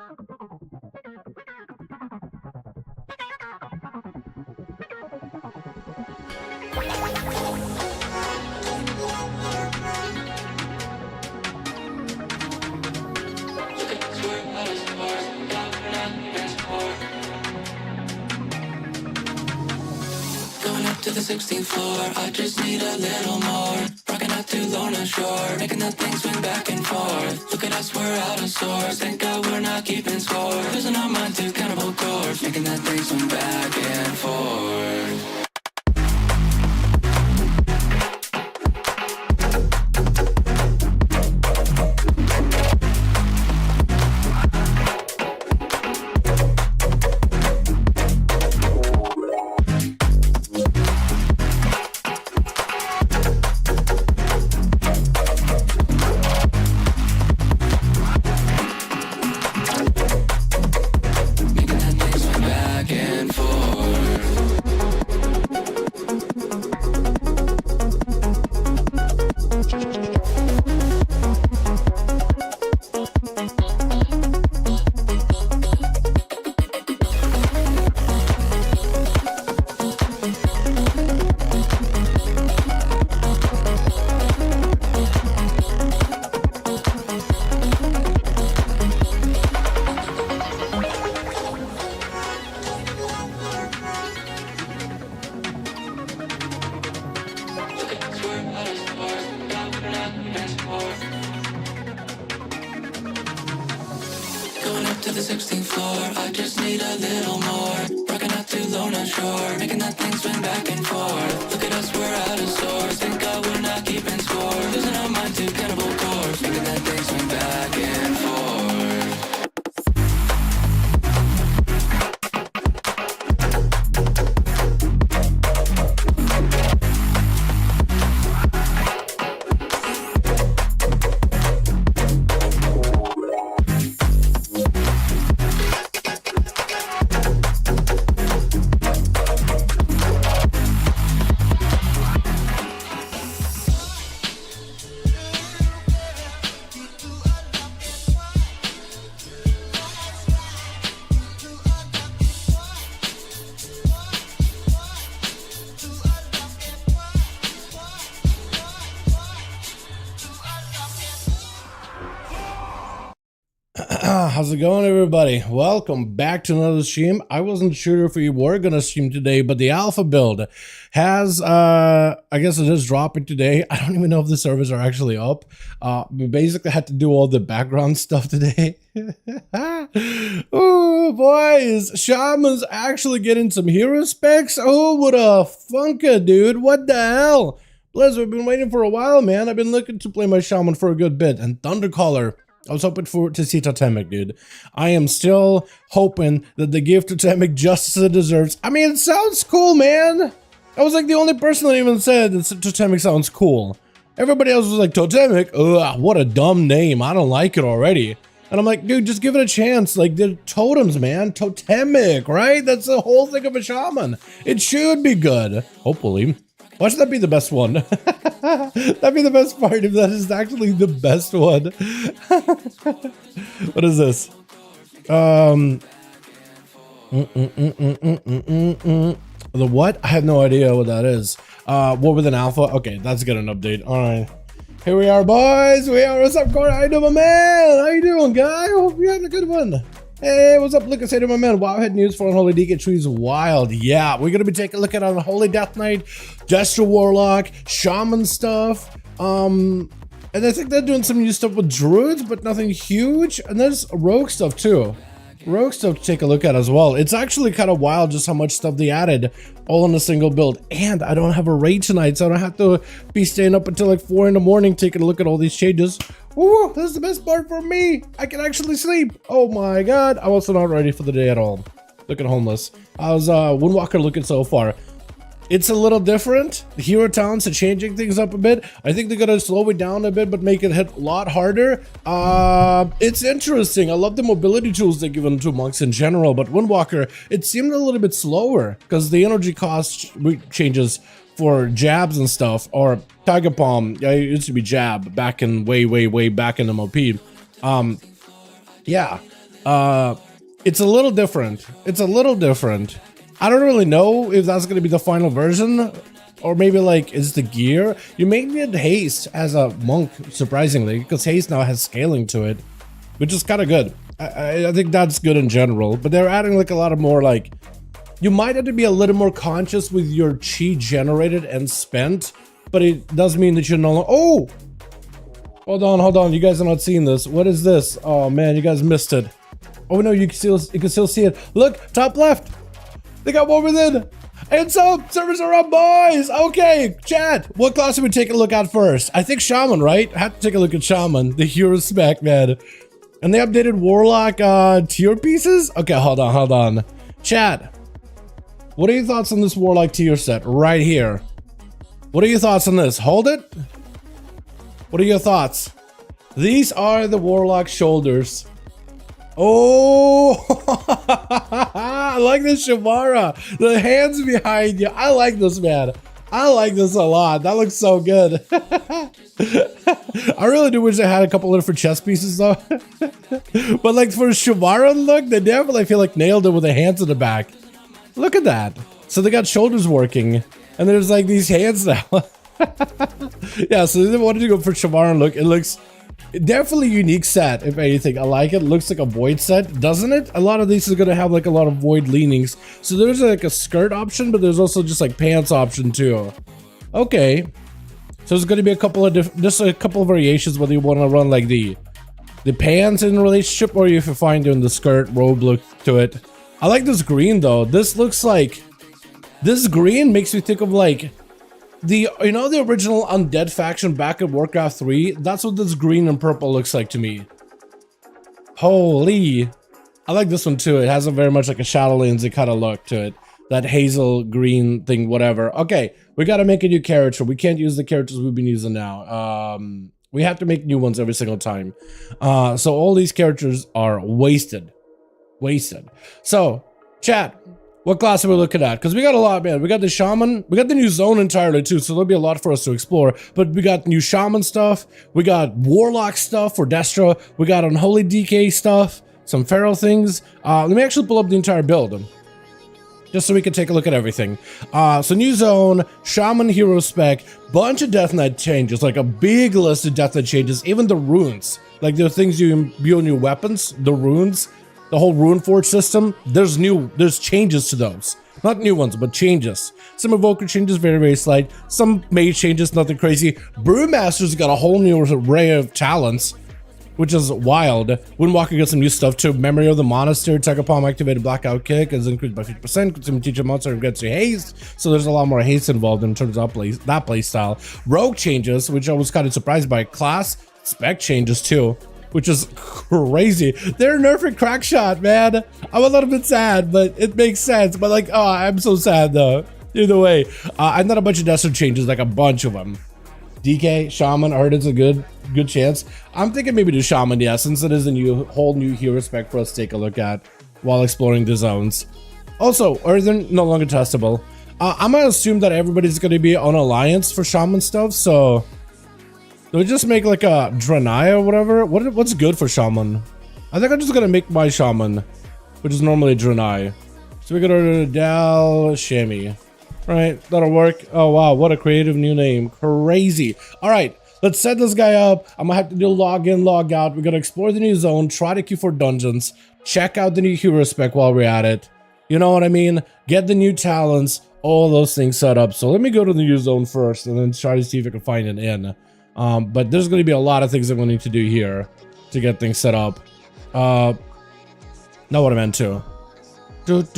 To the 16th floor, I just need a little more. Rocking out to Lorna Shore, making that thing swing back and forth. Look at us, we're out of sorts. Thank God we're not keeping score. Losing our mind to cannibal chords, making that thing swing back and forth. To the 16th floor, I just need a little more. Rocking out to Lorna Shore, making that thing swing back and forth. Look at us, we're out of sorts. Thank God we're not keeping score. Losing our mind to cannibal chords, making that thing swing back and forth. How's it going, everybody? Welcome back to another stream. I wasn't sure if we were gonna stream today, but the alpha build has I guess it is dropping today. I don't even know if the servers are actually up. We basically had to do all the background stuff today. Oh boys, Shaman's actually getting some hero specs. Oh, what a funka, dude. What the hell? Blizz, we've been waiting for a while, man. I've been looking to play my Shaman for a good bit, and Thundercaller, I was hoping to see Totemic, dude. I am still hoping that they give Totemic justice it deserves. I mean, it sounds cool, man. I was like the only person that even said that Totemic sounds cool. Everybody else was like, Totemic? Ugh, what a dumb name. I don't like it already. And I'm like, dude, just give it a chance. Like, they're totems, man. Totemic, right? That's the whole thing of a shaman. It should be good. Hopefully. Why should that be the best one? That'd be the best part if that is actually the best one. What is this? The what? I have no idea what that is. What with an alpha? Okay, that's good, an update. All right. Here we are, boys. We are. What's up, Corey? How you doing, my man? How you doing, guy? Hope you're having a good one. Hey, what's up, Lucas? Hey, my man. Wowhead news for Unholy DK Trees Wild. Yeah, we're gonna be taking a look at Unholy Death Knight, Gesture Warlock, Shaman stuff. And I think they're doing some new stuff with Druids, but nothing huge. And there's Rogue stuff too. Rogue stuff to take a look at as well. It's actually kind of wild just how much stuff they added all in a single build. And I don't have a raid tonight, so I don't have to be staying up until like 4 in the morning taking a look at all these changes. Ooh, this is the best part for me. I can actually sleep. Oh my god. I'm also not ready for the day at all. Looking homeless. How's Windwalker looking so far? It's a little different. The hero talents are changing things up a bit. I think they're gonna slow it down a bit, but make it hit a lot harder. It's interesting. I love the mobility tools they give them to monks in general, but Windwalker, it seemed a little bit slower because the energy cost changes for jabs and stuff, or Tiger Palm. Yeah, it used to be jab back in way back in MOP. Yeah. It's a little different. It's a little different. I don't really know if that's going to be the final version, or maybe like is the gear. You may need haste as a monk, surprisingly, because haste now has scaling to it, which is kind of good. I think that's good in general, but they're adding like a lot of more like, you might have to be a little more conscious with your chi generated and spent, but it does mean that you're no longer, oh! Hold on, you guys are not seeing this. What is this? Oh man, you guys missed it. Oh no, you can still see it. Look, top left. They got one within. And so, servers are up, boys. Okay, chat. What class are we taking a look at first? I think Shaman, right? I have to take a look at Shaman, the hero spec, man. And they updated Warlock tier pieces? Okay, hold on. Chat, what are your thoughts on this Warlock tier set right here? What are your thoughts on this? Hold it. What are your thoughts? These are the Warlock shoulders. Oh, I like this Shavara. The hands behind you. I like this, man. I like this a lot. That looks so good. I really do wish I had a couple different chest pieces though. But like for a Shavara look, they definitely feel like nailed it with the hands in the back. Look at that. So they got shoulders working, and there's like these hands now. Yeah, so they wanted to go for Shavara look. It looks definitely unique set, if anything. I like it. Looks like a void set, doesn't it? A lot of these are gonna have like a lot of void leanings. So there's like a skirt option, but there's also just like pants option too. Okay, so there's gonna be a couple of just a couple of variations whether you want to run like the pants in a relationship, or if you're fine doing the skirt robe look to it. I like this green though. This looks like, this green makes me think of like the, you know, the original undead faction back in Warcraft 3. That's what this green and purple looks like to me. Holy, I like this one too. It has a very much like a Shadowlands kind of look to it. That hazel green thing, whatever. Okay, we got to make a new character. We can't use the characters we've been using now. We have to make new ones every single time. So all these characters are wasted. So, chat, what class are we looking at? Because we got a lot, man. We got the Shaman. We got the new zone entirely, too, so there'll be a lot for us to explore. But we got new Shaman stuff. We got Warlock stuff for Destra. We got Unholy DK stuff. Some Feral things. Let me actually pull up the entire build, just so we can take a look at everything. So new zone, Shaman hero spec, bunch of Death Knight changes, like a big list of Death Knight changes, even the runes. Like the things you imbue on your weapons, the runes. The whole Rune Forge system, there's changes to those. Not new ones, but changes. Some Evoker changes, very, very slight. Some Mage changes, nothing crazy. Brewmaster's got a whole new array of talents, which is wild. Windwalker got some new stuff too. Memory of the Monastery, Tiger Palm activated Blackout Kick is increased by 50%. Consume teacher monster and gets you haste. So there's a lot more haste involved in terms of that play style. Rogue changes, which I was kind of surprised by. Class spec changes too, which is crazy. They're nerfing Crackshot, man. I'm a little bit sad, but it makes sense. But like, oh, I'm so sad though. Either way, and then a bunch of Desert changes, like a bunch of them. DK, Shaman, I heard it's a good chance. I'm thinking maybe do Shaman, yeah, since it is a whole new hero spec for us to take a look at while exploring the zones. Also, Earthen no longer testable. I'm gonna assume that everybody's gonna be on Alliance for Shaman stuff, so do we just make like a Draenei or whatever? What's good for Shaman? I think I'm just gonna make my Shaman, which is normally Draenei. So we go to Dal Shami. Right, that'll work. Oh wow, what a creative new name. Crazy. Alright, let's set this guy up. I'm gonna have to do login, log out. We're gonna explore the new zone, try to queue for dungeons, check out the new hero spec while we're at it. You know what I mean? Get the new talents, all those things set up. So let me go to the new zone first and then try to see if I can find an in. But there's going to be a lot of things I'm going to need to do here to get things set up. Not what I meant to. Let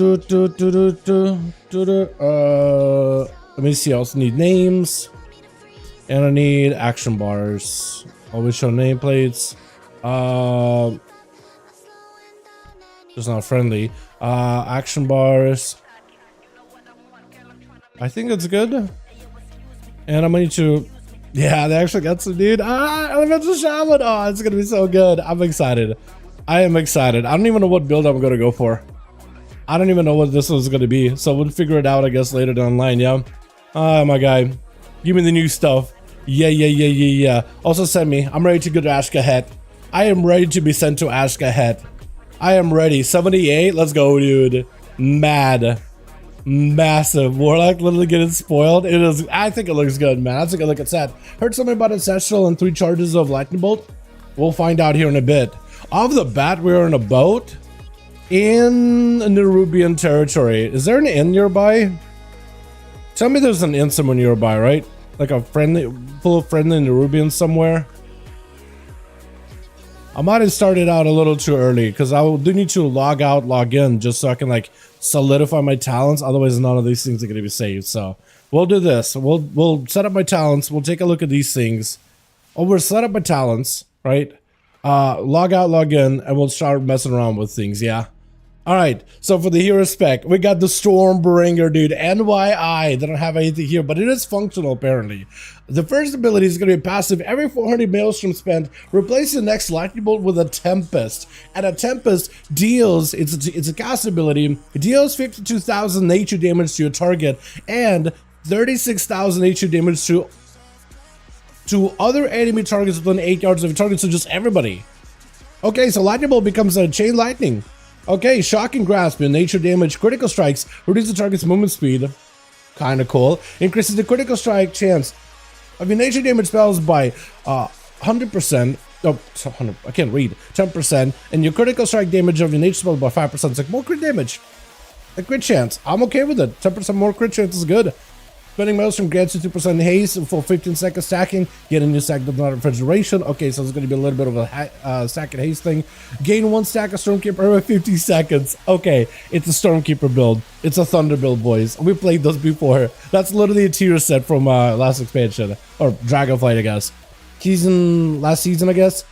me see. I also need names. And I need action bars. Always show nameplates. Just not friendly. Action bars. I think it's good. And I'm going to... Yeah, they actually got some, dude. Elemental Shaman. Oh, it's gonna be so good. I'm excited. I am excited. I don't even know what build I'm gonna go for. I don't even know what this one's gonna be. So we'll figure it out, I guess, later down the line, yeah? My guy. Give me the new stuff. Yeah. Also send me. I'm ready to go to Ashka Het. I am ready to be sent to Ashka Het. I am ready. 78. Let's go, dude. Mad. Massive. Warlock literally getting spoiled. It is. I think it looks good, man. Let's take a look at set. Heard something about Ancestral and 3 charges of Lightning Bolt. We'll find out here in a bit. Off the bat, we are in a boat in Nerubian territory. Is there an inn nearby? Tell me there's an inn somewhere nearby, right? Like a friendly, full of friendly Nerubians somewhere. I might have started out a little too early because I do need to log out, log in just so I can like solidify my talents. Otherwise, none of these things are going to be saved. So we'll do this. We'll set up my talents. We'll take a look at these things. Oh, we'll set up my talents, right? Log out, log in, and we'll start messing around with things. Yeah. All right, so for the hero spec, we got the Stormbringer, dude. NYI, they don't have anything here, but it is functional, apparently. The first ability is going to be passive. Every 400 Maelstrom spent, replace the next Lightning Bolt with a Tempest. And a Tempest deals, it's a cast ability, it deals 52,000 nature damage to your target, and 36,000 nature damage to other enemy targets within 8 yards of your target, so just everybody. Okay, so Lightning Bolt becomes a Chain Lightning. Okay, Shocking Grasp, your nature damage, critical strikes, reduce the target's movement speed. Kinda cool. Increases the critical strike chance of your nature damage spells by 100%. Oh, 100, I can't read. 10%. And your critical strike damage of your nature spell by 5%. It's like more crit damage. A crit chance. I'm okay with it. 10% more crit chance is good. Spending Maelstrom grants you 2% haste for 15 seconds stacking. Get a new stack of refrigeration. Okay, so it's going to be a little bit of a stack and haste thing. Gain 1 stack of Stormkeeper every 50 seconds. Okay, it's a Stormkeeper build. It's a Thunder build, boys. We played those before. That's literally a tier set from last expansion. Or Dragonflight, I guess. Last season, I guess.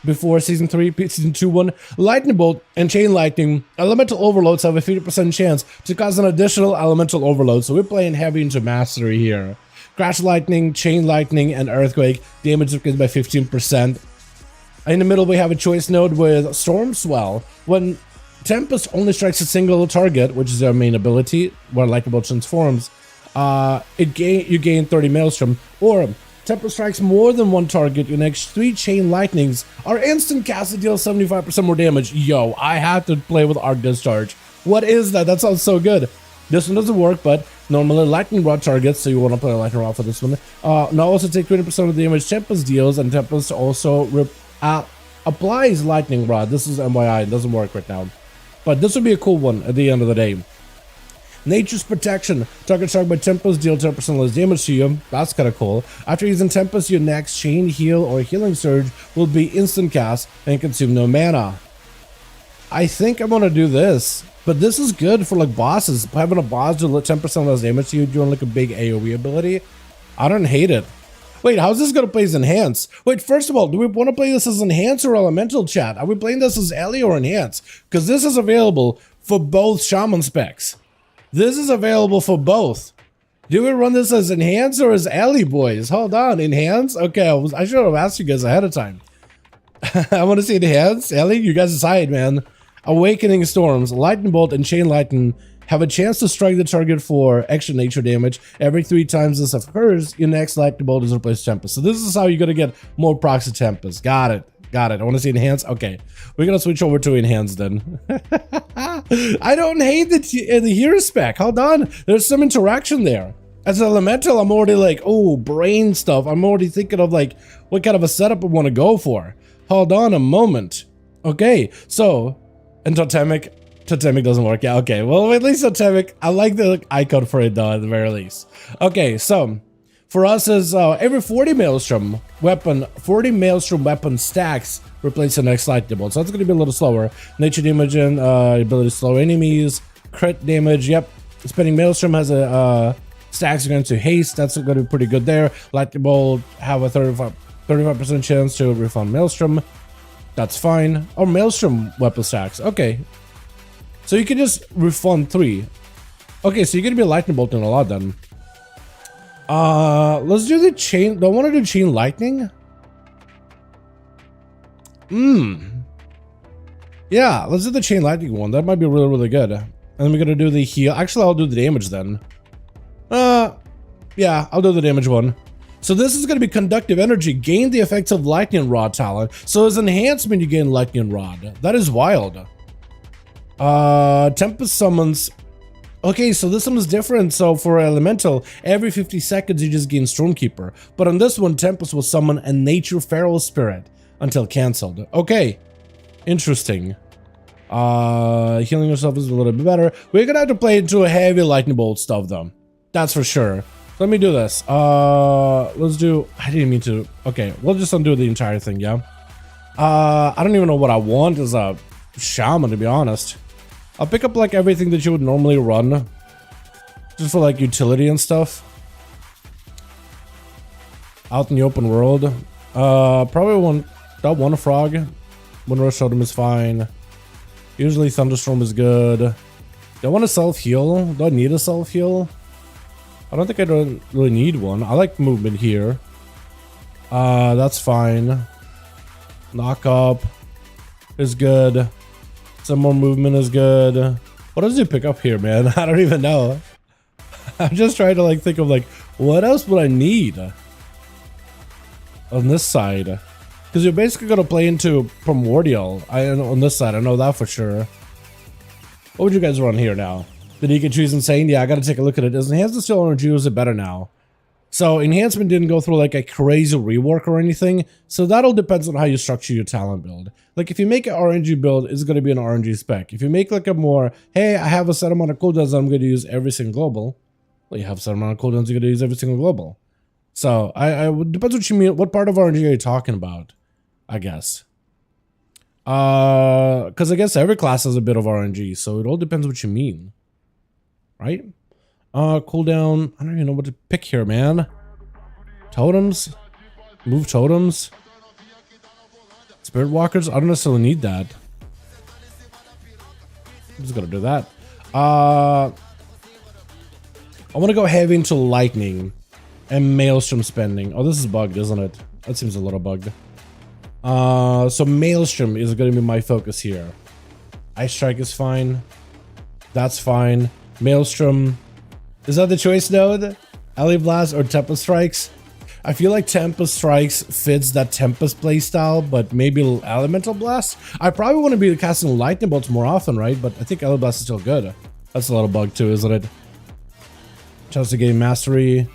Before season 3, season 2-1, Lightning Bolt and Chain Lightning, elemental overloads have a 50% chance to cause an additional elemental overload, so we're playing heavy into mastery here. Crash Lightning, Chain Lightning, and Earthquake, damage increased by 15%. In the middle, we have a choice node with Storm Swell. When Tempest only strikes a single target, which is our main ability, where Lightning Bolt transforms, you gain 30 Maelstrom, or Tempest strikes more than one target, your next 3 Chain Lightnings are instant cast to deal 75% more damage. Yo, I have to play with Arc Discharge. What is that? That sounds so good. This one doesn't work, but normally Lightning Rod targets, so you want to play a Lightning Rod for this one. Now also take 20% of the damage Tempest deals, and Tempest also applies Lightning Rod. This is MYI, it doesn't work right now. But this would be a cool one at the end of the day. Nature's Protection. Target struck by Tempest deal 10% less damage to you. That's kind of cool. After using Tempest, your next Chain Heal or Healing Surge will be instant cast and consume no mana. I think I'm gonna do this, but this is good for like bosses. Having a boss do 10% less damage to you during like a big AoE ability. I don't hate it. Wait, how's this gonna play as Enhance? Wait, first of all, do we want to play this as Enhance or Elemental, chat? Are we playing this as Ellie or Enhance? Because this is available for both Shaman specs. This is available for both. Do we run this as Enhance or as Ellie, boys? Hold on, Enhance? Okay, I should have asked you guys ahead of time. I want to see Enhance. Ellie, you guys decide, man. Awakening Storms, Lightning Bolt, and Chain Lightning have a chance to strike the target for extra nature damage. Every 3 times this occurs, your next Lightning Bolt is replaced Tempest. So this is how you're going to get more procs of Tempest. Got it. Got it. I want to see Enhance. Okay, we're gonna switch over to Enhance then. I don't hate the hero spec. Hold on, there's some interaction there. As an elemental, I'm already like, oh, brain stuff. I'm already thinking of like what kind of a setup I want to go for. Hold on a moment. Okay, so and Totemic doesn't work. Yeah, okay. Well, at least Totemic, I like the icon for it though, at the very least. Okay, so for us is every 40 Maelstrom weapon stacks replace the next Lightning Bolt. So that's going to be a little slower. Nature damage and ability to slow enemies. Crit damage, yep. Spending Maelstrom has a stacks going to haste. That's going to be pretty good there. Lightning Bolt have a 35% chance to refund Maelstrom. That's fine. Oh, Maelstrom weapon stacks. Okay. So you can just refund 3. Okay, so you're going to be Lightning Bolt in a lot then. Let's do the chain. Do I want to do Chain Lightning? Yeah, let's do the Chain Lightning one. That might be really, really good. And then we're gonna do the heal. Actually, I'll do the damage then. Yeah, I'll do the damage one. So this is gonna be Conductive Energy. Gain the effects of Lightning Rod talent. So as enhancement, you gain Lightning Rod. That is wild. Tempest summons. Okay, so this one is different. So for Elemental, every 50 seconds you just gain Stormkeeper. But on this one, Tempest will summon a Nature Feral Spirit until cancelled. Okay, interesting. Healing yourself is a little bit better. We're gonna have to play into a heavy Lightning Bolt stuff though. That's for sure. Let me do this. Let's do... I didn't mean to... Okay, we'll just undo the entire thing, yeah? I don't even know what I want as a shaman, to be honest. I'll pick up, like, everything that you would normally run. Just for, like, utility and stuff. Out in the open world. Probably don't want a frog. Windrush Totem is fine. Usually Thunderstorm is good. Do I want a self-heal? Do I need a self-heal? I don't think I don't really need one. I like movement here. That's fine. Knock up is good. Some more movement is good. What does it pick up here, man? I don't even know. I'm just trying to like think of like what else would I need on this side? Because you're basically gonna play into Primordial. On this side, I know that for sure. What would you guys run here now? The Pikachu is insane. Yeah, I gotta take a look at it. Is Enhancement still RNG or is it better now? So Enhancement didn't go through like a crazy rework or anything. So that'll depends on how you structure your talent build. Like if you make an RNG build, it's gonna be an RNG spec. If you make like a more, hey, I have a set amount of cooldowns I'm gonna use every single global. Well, you have a set amount of cooldowns you're gonna use every single global. So I depends what you mean. What part of RNG are you talking about? I guess. Because I guess every class has a bit of RNG, so it all depends what you mean. Right? Cooldown. I don't even know what to pick here, man. Totems. Move totems. Spirit walkers. I don't necessarily need that. I'm just gonna do that. I want to go heavy into lightning and maelstrom spending. Oh, this is bugged, isn't it? That seems a little bugged. So maelstrom is going to be my focus here. Ice strike is fine. That's fine. Maelstrom. Is that the choice node? Alley Blast or Tempest Strikes? I feel like Tempest Strikes fits that Tempest playstyle, but maybe Elemental Blast? I probably want to be casting Lightning Bolts more often, right? But I think Alley Blast is still good. That's a little bug too, isn't it? Chance to gain Mastery.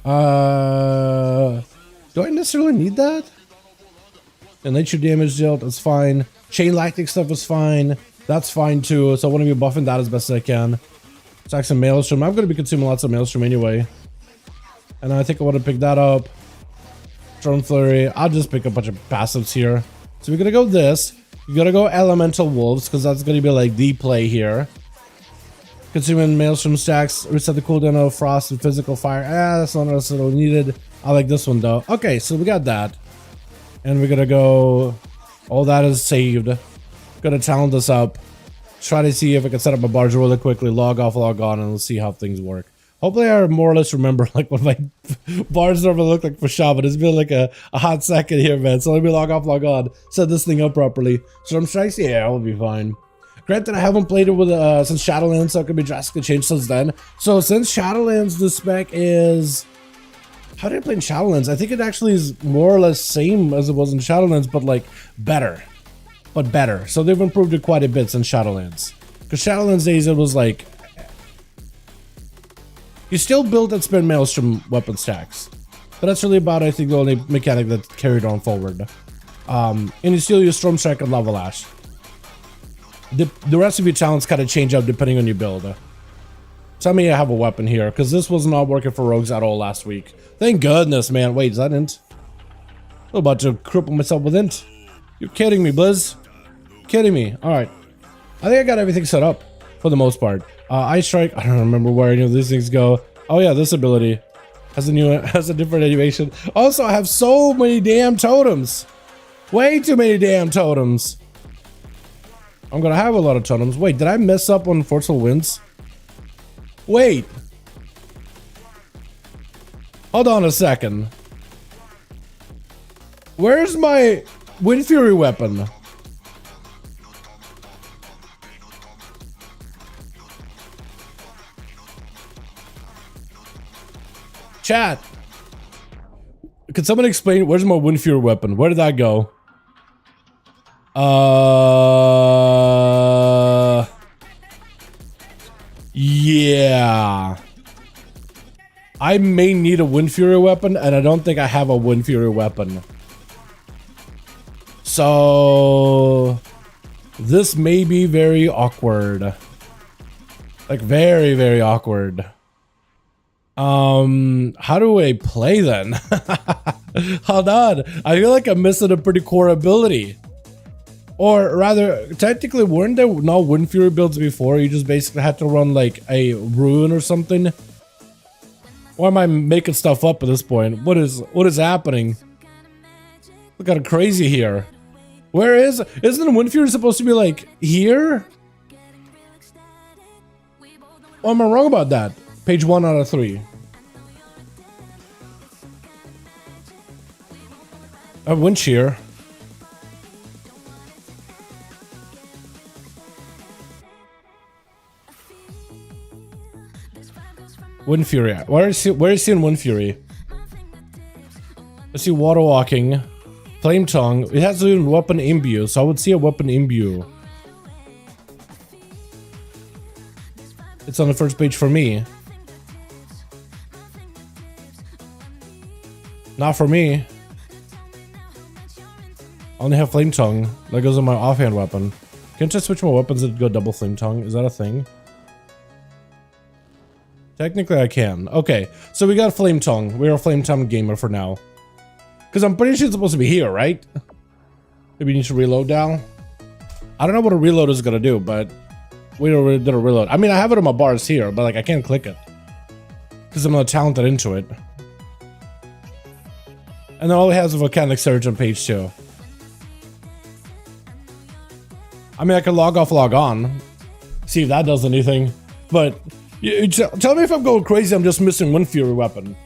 Do I necessarily need that? And nature damage dealt, that's fine. Chain lightning stuff is fine. That's fine too. So I want to be buffing that as best as I can. Stack some Maelstrom. I'm going to be consuming lots of Maelstrom anyway. And I think I want to pick that up. Storm Flurry. I'll just pick a bunch of passives here. So we're going to go this. We're going to go Elemental Wolves because that's going to be like the play here. Consuming Maelstrom stacks. Reset the cooldown of Frost and Physical Fire. That's not necessarily needed. I like this one though. Okay, so we got that. And we're gonna go, all that is saved. Gonna talent this up. Try to see if I can set up a barge really quickly, log off, log on, and we'll see how things work. Hopefully I more or less remember like what my bars normally look like for Shaman. It's been like a hot second here, man. So let me log off, log on, set this thing up properly. Storm Strikes, yeah, it'll be fine. Granted, I haven't played it with since Shadowlands, so it could be drastically changed since then. So since Shadowlands, the spec is... How did I play in Shadowlands? I think it actually is more or less same as it was in Shadowlands, but like better. But better. So they've improved it quite a bit since Shadowlands. Because Shadowlands days, it was like... You still build and spend Maelstrom weapon stacks. But that's really about, I think, the only mechanic that carried on forward. And you still use Storm Strike and Lava Lash. The rest of your talents kind of change up depending on your build. Tell me I have a weapon here, because this was not working for rogues at all last week. Thank goodness, man. Wait, is that int? I'm about to cripple myself with int. You're kidding me, Blizz. Kidding me. Alright. I think I got everything set up, for the most part. Ice Strike, I don't remember where any of these things go. Oh yeah, this ability has a different animation. Also, I have so many damn totems. Way too many damn totems. I'm gonna have a lot of totems. Wait, did I mess up on Forceful Winds? Wait. Hold on a second. Where's my Wind Fury weapon? Chat. Can someone explain where's my Wind Fury weapon? Where did that go? Yeah. I may need a Wind Fury weapon, and I don't think I have a Wind Fury weapon. So this may be very awkward. Like very, very awkward. How do I play then? Hold on. I feel like I'm missing a pretty core ability. Or rather, technically, weren't there no Wind Fury builds before? You just basically had to run like a Ruin or something? Or am I making stuff up at this point? What is happening? Look kind of crazy here. Isn't Wind Fury supposed to be like here? Or am I wrong about that? Page 1 out of 3. Wind Shear. Wind Fury. Where is he in Wind Fury? I see Water Walking. Flame Tongue. It has a weapon imbue, so I would see a weapon imbue. It's on the first page for me. Not for me. I only have Flame Tongue. That goes on my offhand weapon. Can't I switch my weapons and go double Flame Tongue? Is that a thing? Technically I can. Okay, so we got Flame Tongue. We're a Flame Tongue gamer for now. Because I'm pretty sure it's supposed to be here, right? Maybe you need to reload now. I don't know what a reload is gonna do, but we already did a reload. I mean, I have it on my bars here, but like I can't click it. Because I'm not talented into it. And then all it has is Volcanic Surge on page 2. I mean, I can log off, log on. See if that does anything. But tell me if I'm going crazy, I'm just missing Wind Fury weapon.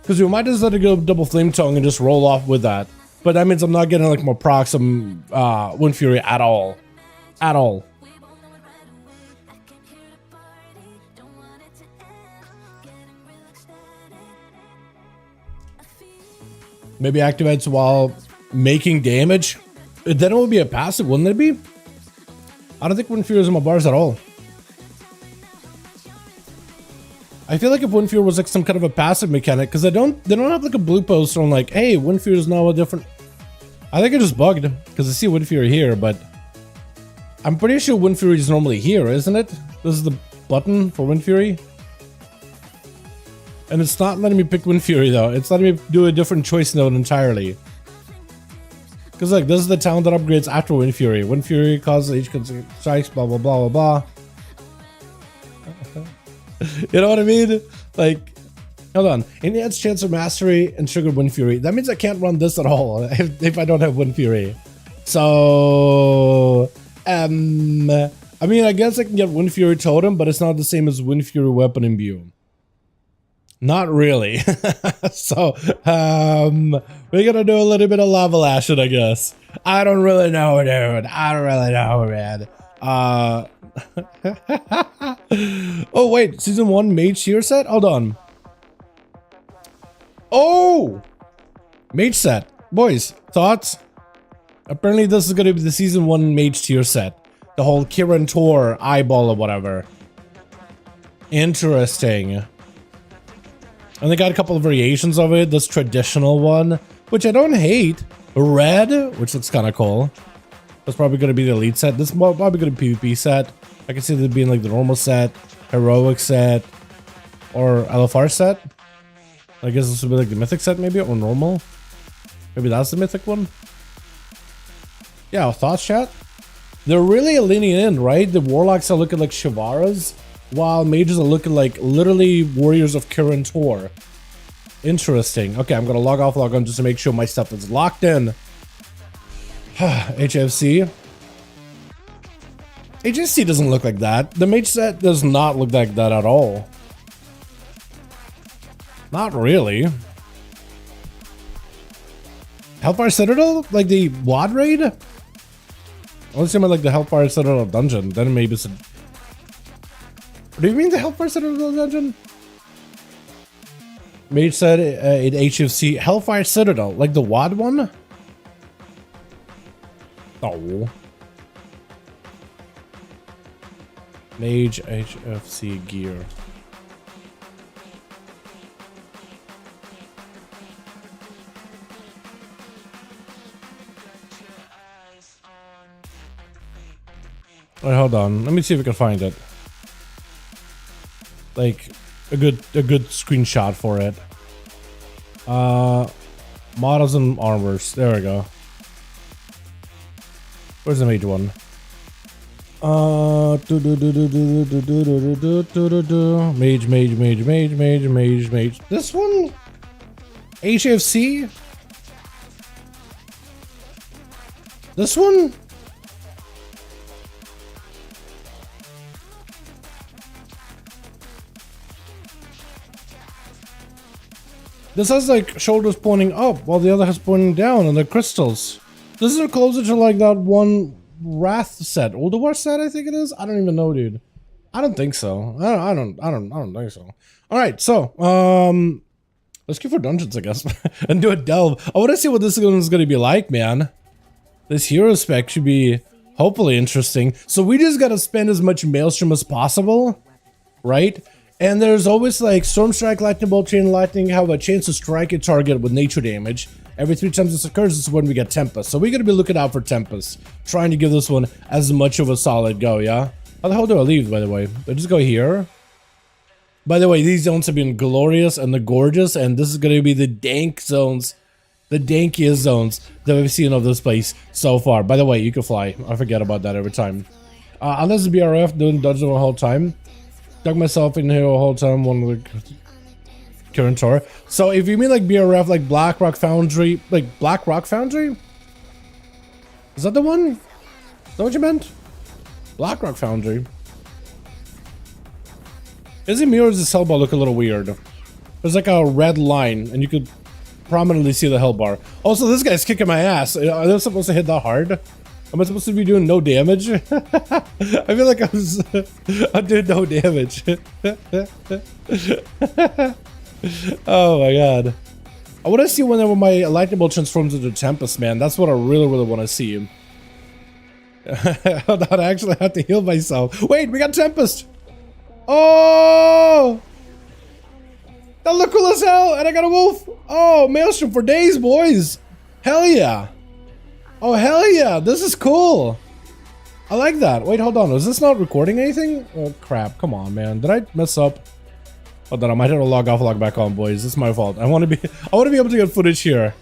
Because we might just let it go double Flame Tongue and just roll off with that. But that means I'm not getting like more procs from Wind Fury at all. At all. Maybe activates while making damage. Then it would be a passive, wouldn't it be? I don't think Wind Fury is in my bars at all. I feel like if Wind Fury was like some kind of a passive mechanic, because they don't have like a blue poster on like, hey, Wind Fury is now a different. I think it just bugged because I see Wind Fury here, but I'm pretty sure Wind Fury is normally here, isn't it? This is the button for Wind Fury. And it's not letting me pick Wind Fury though. It's letting me do a different choice node entirely. Because like, this is the talent that upgrades after Wind Fury. Wind Fury causes each strikes, blah, blah, blah, blah, blah. You know what I mean? Like, hold on. Enhanced chance of mastery and triggered Wind Fury. That means I can't run this at all if I don't have Wind Fury. So, I mean, I guess I can get Wind Fury Totem, but it's not the same as Wind Fury Weapon Imbue. Not really. So, we're gonna do a little bit of Lava Lashing, I guess. I don't really know, dude. I don't really know, man. Oh, wait. Season 1 Mage tier set? Hold on. Oh! Mage Set. Boys, thoughts? Apparently this is gonna be the Season 1 Mage tier set. The whole Kirin Tor eyeball or whatever. Interesting. And they got a couple of variations of it. This traditional one, which I don't hate. Red, which looks kind of cool. That's probably going to be the elite set. This is probably going to be PvP set. I can see it being like the normal set, heroic set, or LFR set. I guess this would be like the mythic set maybe, or normal. Maybe that's the mythic one. Yeah, thoughts, chat? They're really leaning in, right? The warlocks are looking like Shivaras, while mages are looking like literally warriors of Kirin Tor. Interesting. Okay, I'm gonna log off, log on just to make sure my stuff is locked in. HFC. HFC doesn't look like that. The Mage Set does not look like that at all. Not really. Hellfire Citadel? Like the WAD raid? I want to see like the Hellfire Citadel dungeon. Then maybe it's a... Do you mean the Hellfire Citadel dungeon? Mage Set in HFC. Hellfire Citadel. Like the WAD one? Oh. Mage HFC gear. Wait, hold on. Let me see if we can find it. Like a good screenshot for it. Models and armors. There we go. Where's the mage one? Mage. This one? HFC? This one? This has like shoulders pointing up while the other has pointing down and the crystals. This is closer to like that one Wrath set. Older War set, I think it is. I don't even know, dude. I don't think so. I don't think so. Alright, so let's go for dungeons, I guess. And do a delve. I wanna see what this one is gonna be like, man. This hero spec should be hopefully interesting. So we just gotta spend as much Maelstrom as possible, right? And there's always like Storm Strike, Lightning Bolt, Chain Lightning have a chance to strike a target with nature damage. Every 3 times this occurs is when we get Tempest. So we're gonna be looking out for Tempest. Trying to give this one as much of a solid go, yeah? How the hell do I leave, by the way? Do I just go here? By the way, these zones have been glorious and the gorgeous, and this is gonna be the dank zones. The dankiest zones that we've seen of this place so far. By the way, you can fly. I forget about that every time. Unless it's BRF doing dungeon the whole time. Dug myself in here the whole time on the current tour. So if you mean like BRF, like Black Rock Foundry, like Black Rock Foundry? Is that the one? Is that what you meant? Black Rock Foundry. Is it me or does this hell bar look a little weird? There's like a red line and you could prominently see the hell bar. Also, this guy's kicking my ass. Are they supposed to hit that hard? Am I supposed to be doing no damage? I feel like I'm doing no damage. Oh my god. I want to see whenever my Lightning Bolt transforms into Tempest, man. That's what I really want to see. Hold on, I actually have to heal myself. Wait, we got Tempest! Oh! That look cool as hell! And I got a wolf! Oh, Maelstrom for days, boys! Hell yeah! Oh, hell yeah! This is cool! I like that. Wait, hold on. Is this not recording anything? Oh, crap. Come on, man. Did I mess up? Hold on. I might have to log off, log back on, boys. It's my fault. I want to be able to get footage here.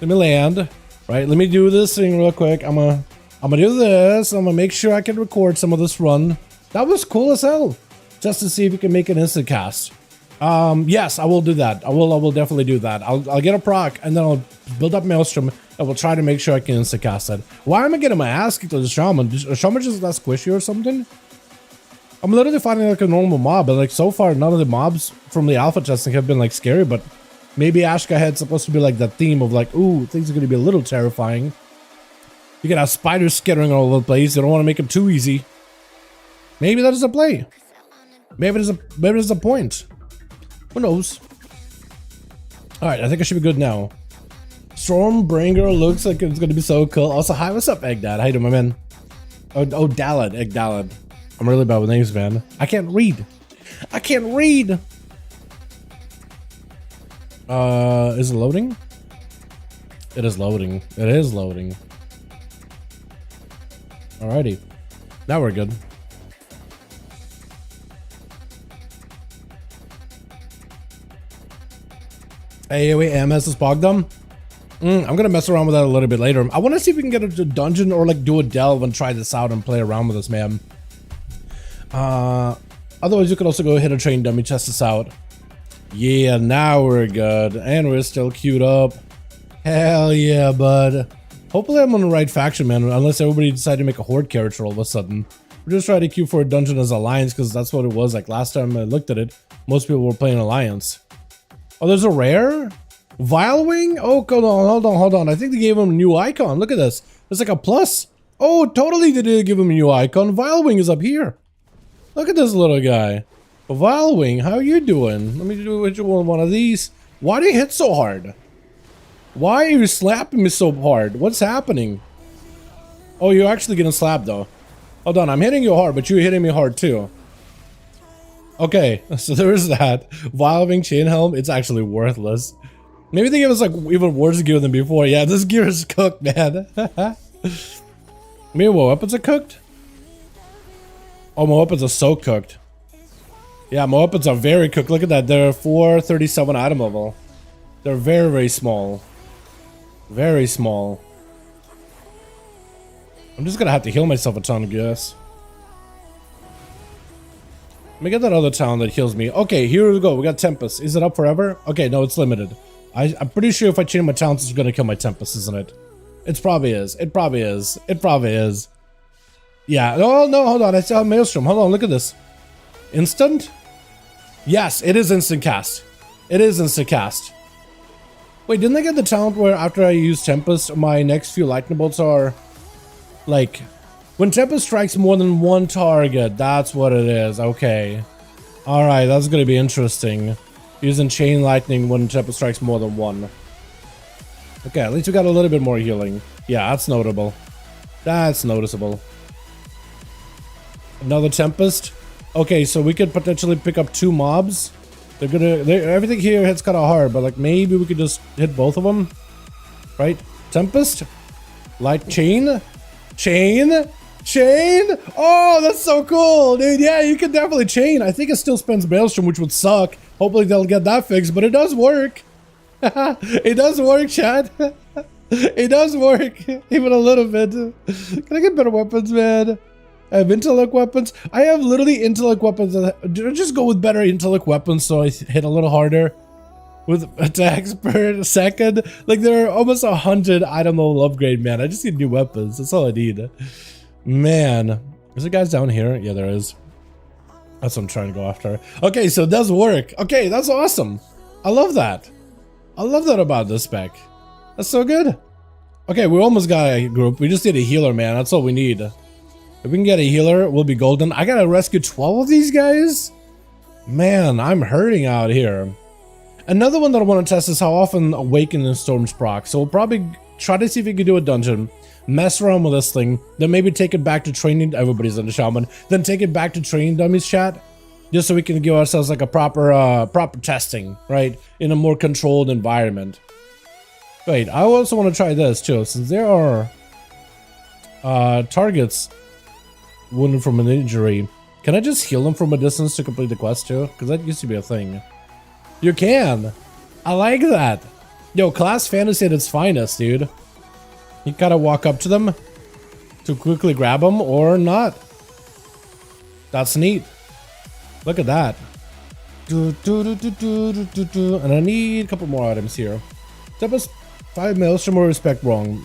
Let me land. Right, let me do this thing real quick. I'm gonna do this. I'm gonna make sure I can record some of this run. That was cool as hell. Just to see if you can make an instant cast. Yes, I will do that. I will definitely do that. I'll get a proc and then I'll build up Maelstrom and we'll try to make sure I can instant cast it. Why am I getting my ass kicked to the Shaman? Is Shaman just less squishy or something? I'm literally fighting like a normal mob, but like so far none of the mobs from the alpha testing have been like scary, but maybe Ashka Head's supposed to be like that theme of like, ooh, things are gonna be a little terrifying. You can have spiders skittering all over the place. You don't want to make them too easy. Maybe that is a play. Maybe there's a point. Who knows? Alright, I think I should be good now. Stormbringer looks like it's gonna be so cool. Also, hi, what's up, Egg Dad? How you doing, my man? Oh, Dalad, Egg Dalad. I'm really bad with names, man. I can't read. I can't read! Is it loading? It is loading. It is loading. Alrighty. Now we're good. Hey, wait, MS is Bogdom? I'm gonna mess around with that a little bit later. I want to see if we can get a dungeon or like do a delve and try this out and play around with this, man. Otherwise, you could also go hit a train dummy, test this out. Yeah, now we're good. And we're still queued up. Hell yeah, bud. Hopefully I'm on the right faction, man, unless everybody decided to make a horde character all of a sudden. We're just trying to queue for a dungeon as Alliance, because that's what it was. Like, last time I looked at it, most people were playing Alliance. Oh, there's a rare? Vilewing? Oh, hold on. I think they gave him a new icon. Look at this. It's like a plus. Oh, totally they did give him a new icon. Vilewing is up here. Look at this little guy. Vilewing, how you doing? Let me do one of these. Why do you hit so hard? Why are you slapping me so hard? What's happening? Oh, you're actually getting slapped though. Hold on, I'm hitting you hard, but you're hitting me hard too. Okay, so there's that. Evolving chain helm, it's actually worthless. Maybe they give us like even worse gear than before. Yeah, this gear is cooked, man. Maybe what weapons are cooked? Oh, my weapons are so cooked. Yeah, my weapons are very cooked. Look at that. They're 437 item level. They're very, very small. Very small. I'm just gonna have to heal myself a ton, I guess. Let me get that other town that heals me. Okay, here we go. We got Tempest. Is it up forever? Okay, no, it's limited. I'm pretty sure if I change my towns, it's gonna kill my Tempest, isn't it? It probably is. It probably is. It probably is. Yeah. Oh, no, hold on. I saw Maelstrom. Hold on, look at this. Instant? Yes, it is instant cast. It is instant cast. Wait, didn't I get the talent where after I use Tempest, my next few lightning bolts are... like... when Tempest strikes more than one target, that's what it is. Okay. Alright, that's gonna be interesting. Using Chain Lightning when Tempest strikes more than one. Okay, at least we got a little bit more healing. Yeah, that's notable. That's noticeable. Another Tempest. Okay, so we could potentially pick up 2 mobs. Everything here hits kind of hard, but like maybe we could just hit both of them. Right? Tempest? Light Chain? Chain? Chain? Oh, that's so cool, dude. Yeah, you can definitely chain. I think it still spends Maelstrom, which would suck. Hopefully they'll get that fixed, but it does work. It does work, chat. It does work. Even a little bit. Can I get better weapons, man? I have intellect weapons. I have literally intellect weapons. Just go with better intellect weapons so I hit a little harder. With attacks per second. Like there are almost 100 item level upgrade, man. I just need new weapons. That's all I need. Man. Is there guys down here? Yeah, there is. That's what I'm trying to go after. Okay, so it does work. Okay, that's awesome. I love that. I love that about this spec. That's so good. Okay, we almost got a group. We just need a healer, man. That's all we need. If we can get a healer, we'll be golden. I gotta rescue 12 of these guys? Man, I'm hurting out here. Another one that I want to test is how often Awaken and Storms proc. So we'll probably try to see if we can do a dungeon, mess around with this thing, then maybe take it back to training. Everybody's in the shaman. Then take it back to training dummies chat, just so we can give ourselves like a proper testing, right? In a more controlled environment. Wait, I also want to try this too, since there are targets wounded from an injury. Can I just heal them from a distance to complete the quest too? Because that used to be a thing. You can. I like that. Yo, class fantasy at its finest, dude. You gotta walk up to them to quickly grab them or not. That's neat. Look at that. And I need a couple more items here. Tempest 5 Maelstrom or Respect wrong.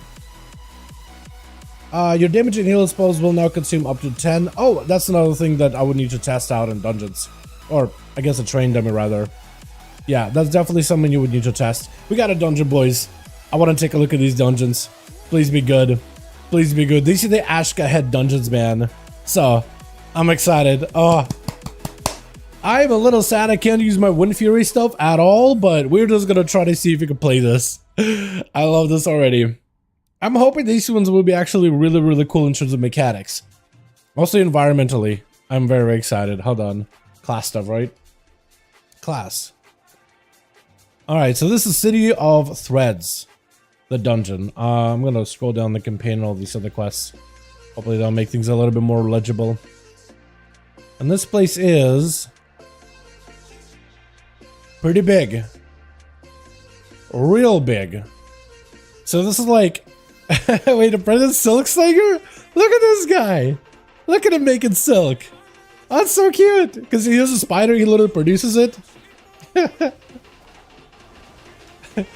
Your damage and heal spells will now consume up to 10. Oh, that's another thing that I would need to test out in dungeons. Or, I guess a train dummy rather. Yeah, that's definitely something you would need to test. We got a dungeon, boys. I want to take a look at these dungeons. Please be good. Please be good. These are the Ashka head dungeons, man. So, I'm excited. Oh, I'm a little sad I can't use my Wind Fury stuff at all, but we're just going to try to see if we can play this. I love this already. I'm hoping these ones will be actually really, really cool in terms of mechanics. Mostly environmentally. I'm very, very excited. Hold on. Class stuff, right? Class. Alright, so this is City of Threads. The dungeon. I'm going to scroll down the campaign and all these other quests. Hopefully that'll make things a little bit more legible. And this place is... pretty big. Real big. So this is like... wait, Apprentice Silk Slinger? Look at this guy. Look at him making silk. That's so cute. Because he has a spider, he literally produces it.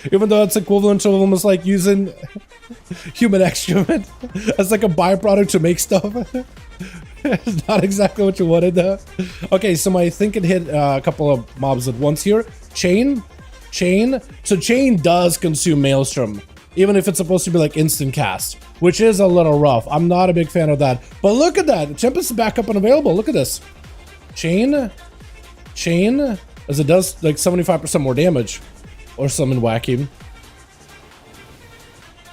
Even though it's equivalent to almost like using human excrement as like a byproduct to make stuff. It's not exactly what you wanted though. Okay, so I think it hit a couple of mobs at once here. Chain. So Chain does consume Maelstrom, even if it's supposed to be like instant cast, which is a little rough. I'm not a big fan of that. But look at that. Tempest is back up and available. Look at this. Chain, as it does like 75% more damage. Or something wacky.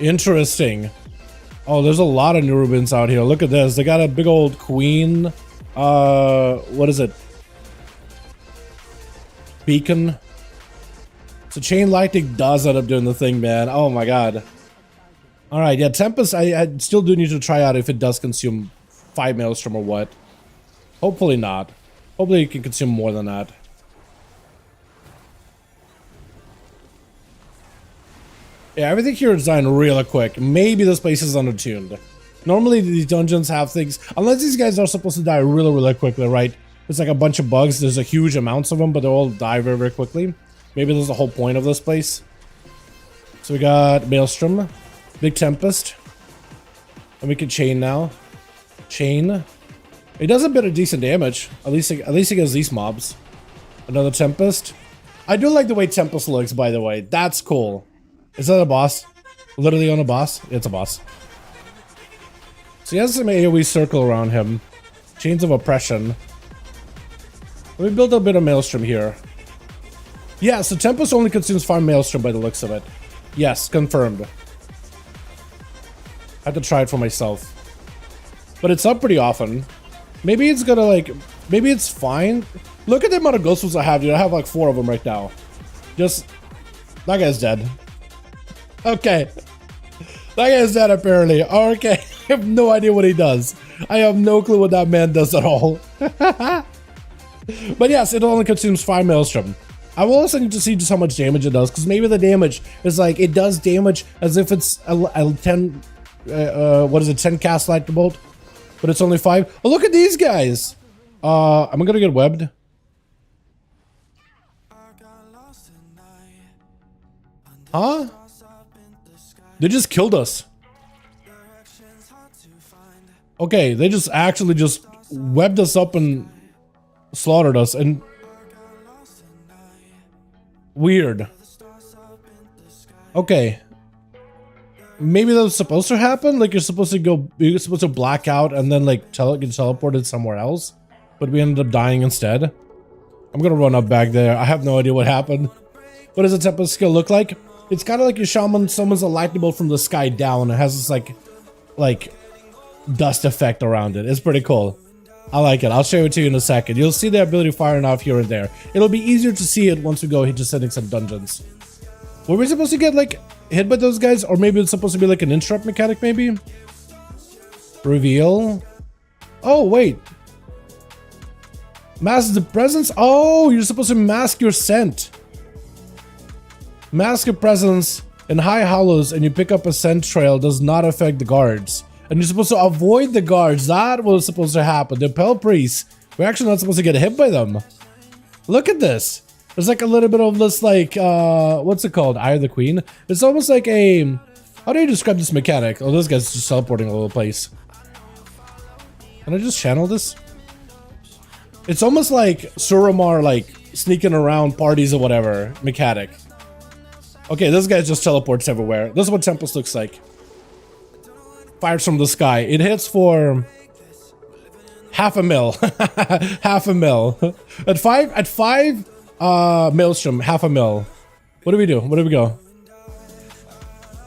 Interesting. Oh, there's a lot of Nerubins out here. Look at this. They got a big old queen. What is it? Beacon. So chain lightning does end up doing the thing, man. Oh my god. Alright, yeah, Tempest, I still do need to try out if it does consume 5 Maelstrom or what. Hopefully not. Hopefully it can consume more than that. Yeah, everything here is designed really quick. Maybe this place is undertuned. Normally these dungeons have things, unless these guys are supposed to die really, really quickly, right? It's like a bunch of bugs. There's a huge amounts of them, but they all die very, very quickly. Maybe that's the whole point of this place. So we got Maelstrom, Big Tempest, and we can chain now. Chain. It does a bit of decent damage. At least against these mobs. Another Tempest. I do like the way Tempest looks, by the way. That's cool. Is that a boss? Literally on a boss? It's a boss. So he has some AoE circle around him. Chains of Oppression. Let me build a bit of Maelstrom here. Yeah, so Tempest only consumes 5 Maelstrom by the looks of it. Yes, confirmed. I have to try it for myself. But it's up pretty often. Maybe it's gonna like... Maybe it's fine. Look at the amount of ghost wolves I have, dude. I have like 4 of them right now. Just... That guy's dead. Okay. That guy's dead apparently. Okay. I have no idea what he does. I have no clue what that man does at all. But yes, it only consumes 5 Maelstrom. I will also need to see just how much damage it does, because maybe the damage is like, it does damage as if it's a 10, what is it, 10 cast lightning bolt, but it's only 5. Oh, look at these guys. I'm gonna get webbed. Huh? They just killed us. Okay, they just actually just webbed us up and slaughtered us, and weird. Okay. Maybe that was supposed to happen? Like you're supposed to black out and then like get teleported somewhere else? But we ended up dying instead? I'm gonna run up back there. I have no idea what happened. What does a Tempest skill look like? It's kind of like your shaman summons a lightning bolt from the sky down. It has this like dust effect around it. It's pretty cool. I like it. I'll show it to you in a second. You'll see the ability firing off here and there. It'll be easier to see it once we go into setting some dungeons. Were we supposed to get like hit by those guys? Or maybe it's supposed to be like an interrupt mechanic maybe? Reveal. Oh, wait. Mask the presence? Oh, you're supposed to mask your scent. Mask your presence in high hollows and you pick up a scent trail does not affect the guards. And you're supposed to avoid the guards. That was supposed to happen. The Pale Priests, we're actually not supposed to get hit by them. Look at this. There's like a little bit of this like, what's it called? Eye of the Queen? It's almost like a, how do you describe this mechanic? Oh, this guy's just teleporting all over the place. Can I just channel this? It's almost like Suramar like sneaking around parties or whatever mechanic. Okay, this guy just teleports everywhere. This is what Tempest looks like. Fires from the sky. It hits for half a mil. Half a mil. At five Maelstrom, half a mil. What do we do? Where do we go?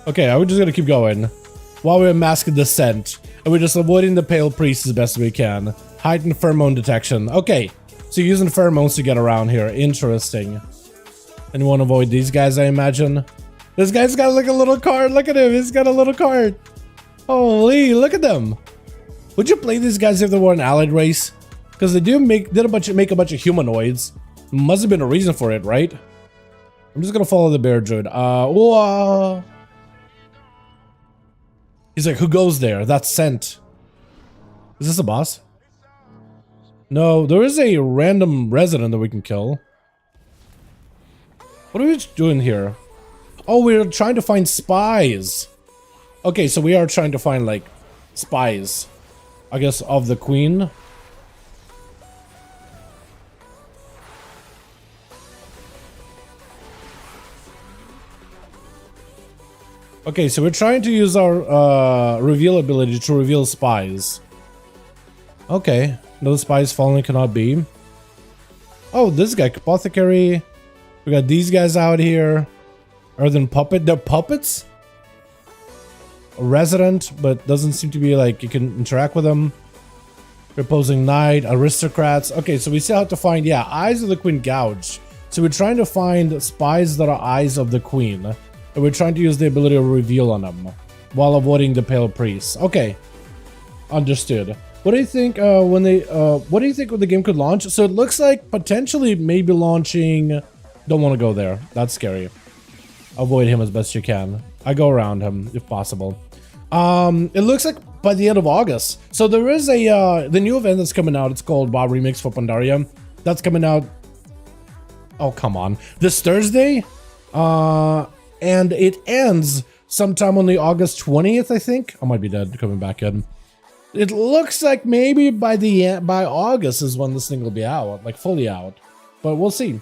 Okay, are we just gonna keep going while we're masking the scent and we're just avoiding the Pale Priest as best we can. Heightened pheromone detection. Okay, so you're using pheromones to get around here. Interesting. And you want to avoid these guys, I imagine. This guy's got like a little card. Look at him. He's got a little card. Holy, look at them. Would you play these guys if they were an allied race? Because they do make a bunch of humanoids. Must have been a reason for it, right? I'm just gonna follow the bear druid. He's like, who goes there? That's scent. Is this a boss? No, there is a random resident that we can kill. What are we doing here? Oh, we're trying to find spies. Okay, so we are trying to find, like, spies. I guess, of the queen. Okay, so we're trying to use our reveal ability to reveal spies. Okay, no spies fallen cannot be. Oh, this guy, Apothecary. We got these guys out here. Earthen Puppet. They're puppets? resident, but doesn't seem to be like you can interact with them. Reposing Knight, Aristocrats. Okay, so we still have to find, yeah, Eyes of the Queen Gouge. So we're trying to find spies that are Eyes of the Queen. And we're trying to use the ability to reveal on them while avoiding the Pale Priest. Okay, understood. What do you think when the game could launch? So it looks like potentially maybe launching. Don't want to go there. That's scary. Avoid him as best you can. I go around him if possible. It looks like by the end of August. So there is a the new event that's coming out. It's called WoW Remix for Pandaria. That's coming out. Oh, come on. This Thursday. And it ends sometime on the August 20th, I think. I might be dead coming back in. It looks like maybe by August is when this thing will be out, like fully out. But we'll see.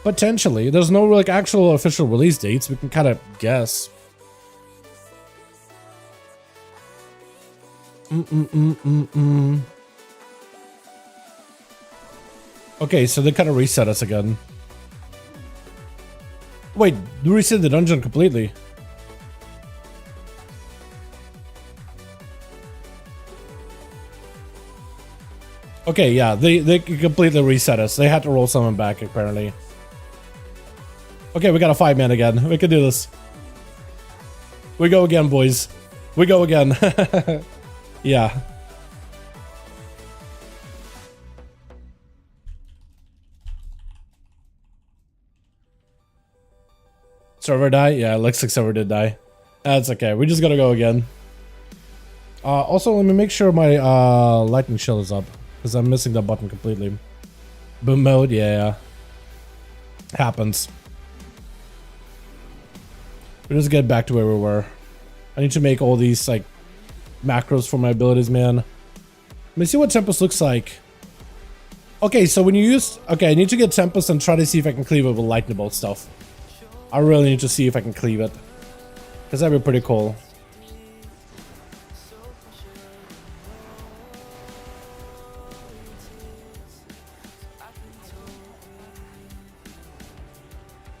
Potentially. There's no like actual official release dates. We can kind of guess. Okay, so they kind of reset us again. Wait, they reset the dungeon completely. Okay, yeah, they completely reset us. They had to roll someone back, apparently. Okay, we got a 5-man again. We can do this. We go again, boys. We go again. Yeah. Server die? Yeah, it looks like server did die. That's okay. We just gotta go again. Also, let me make sure my lightning shield is up, because I'm missing that button completely. Boom mode, yeah. Happens. We just get back to where we were. I need to make all these like macros for my abilities, man. Let me see what Tempest looks like. Okay, so when you use... Okay, I need to get Tempest and try to see if I can cleave it with lightning bolt stuff. I really need to see if I can cleave it, because that'd be pretty cool.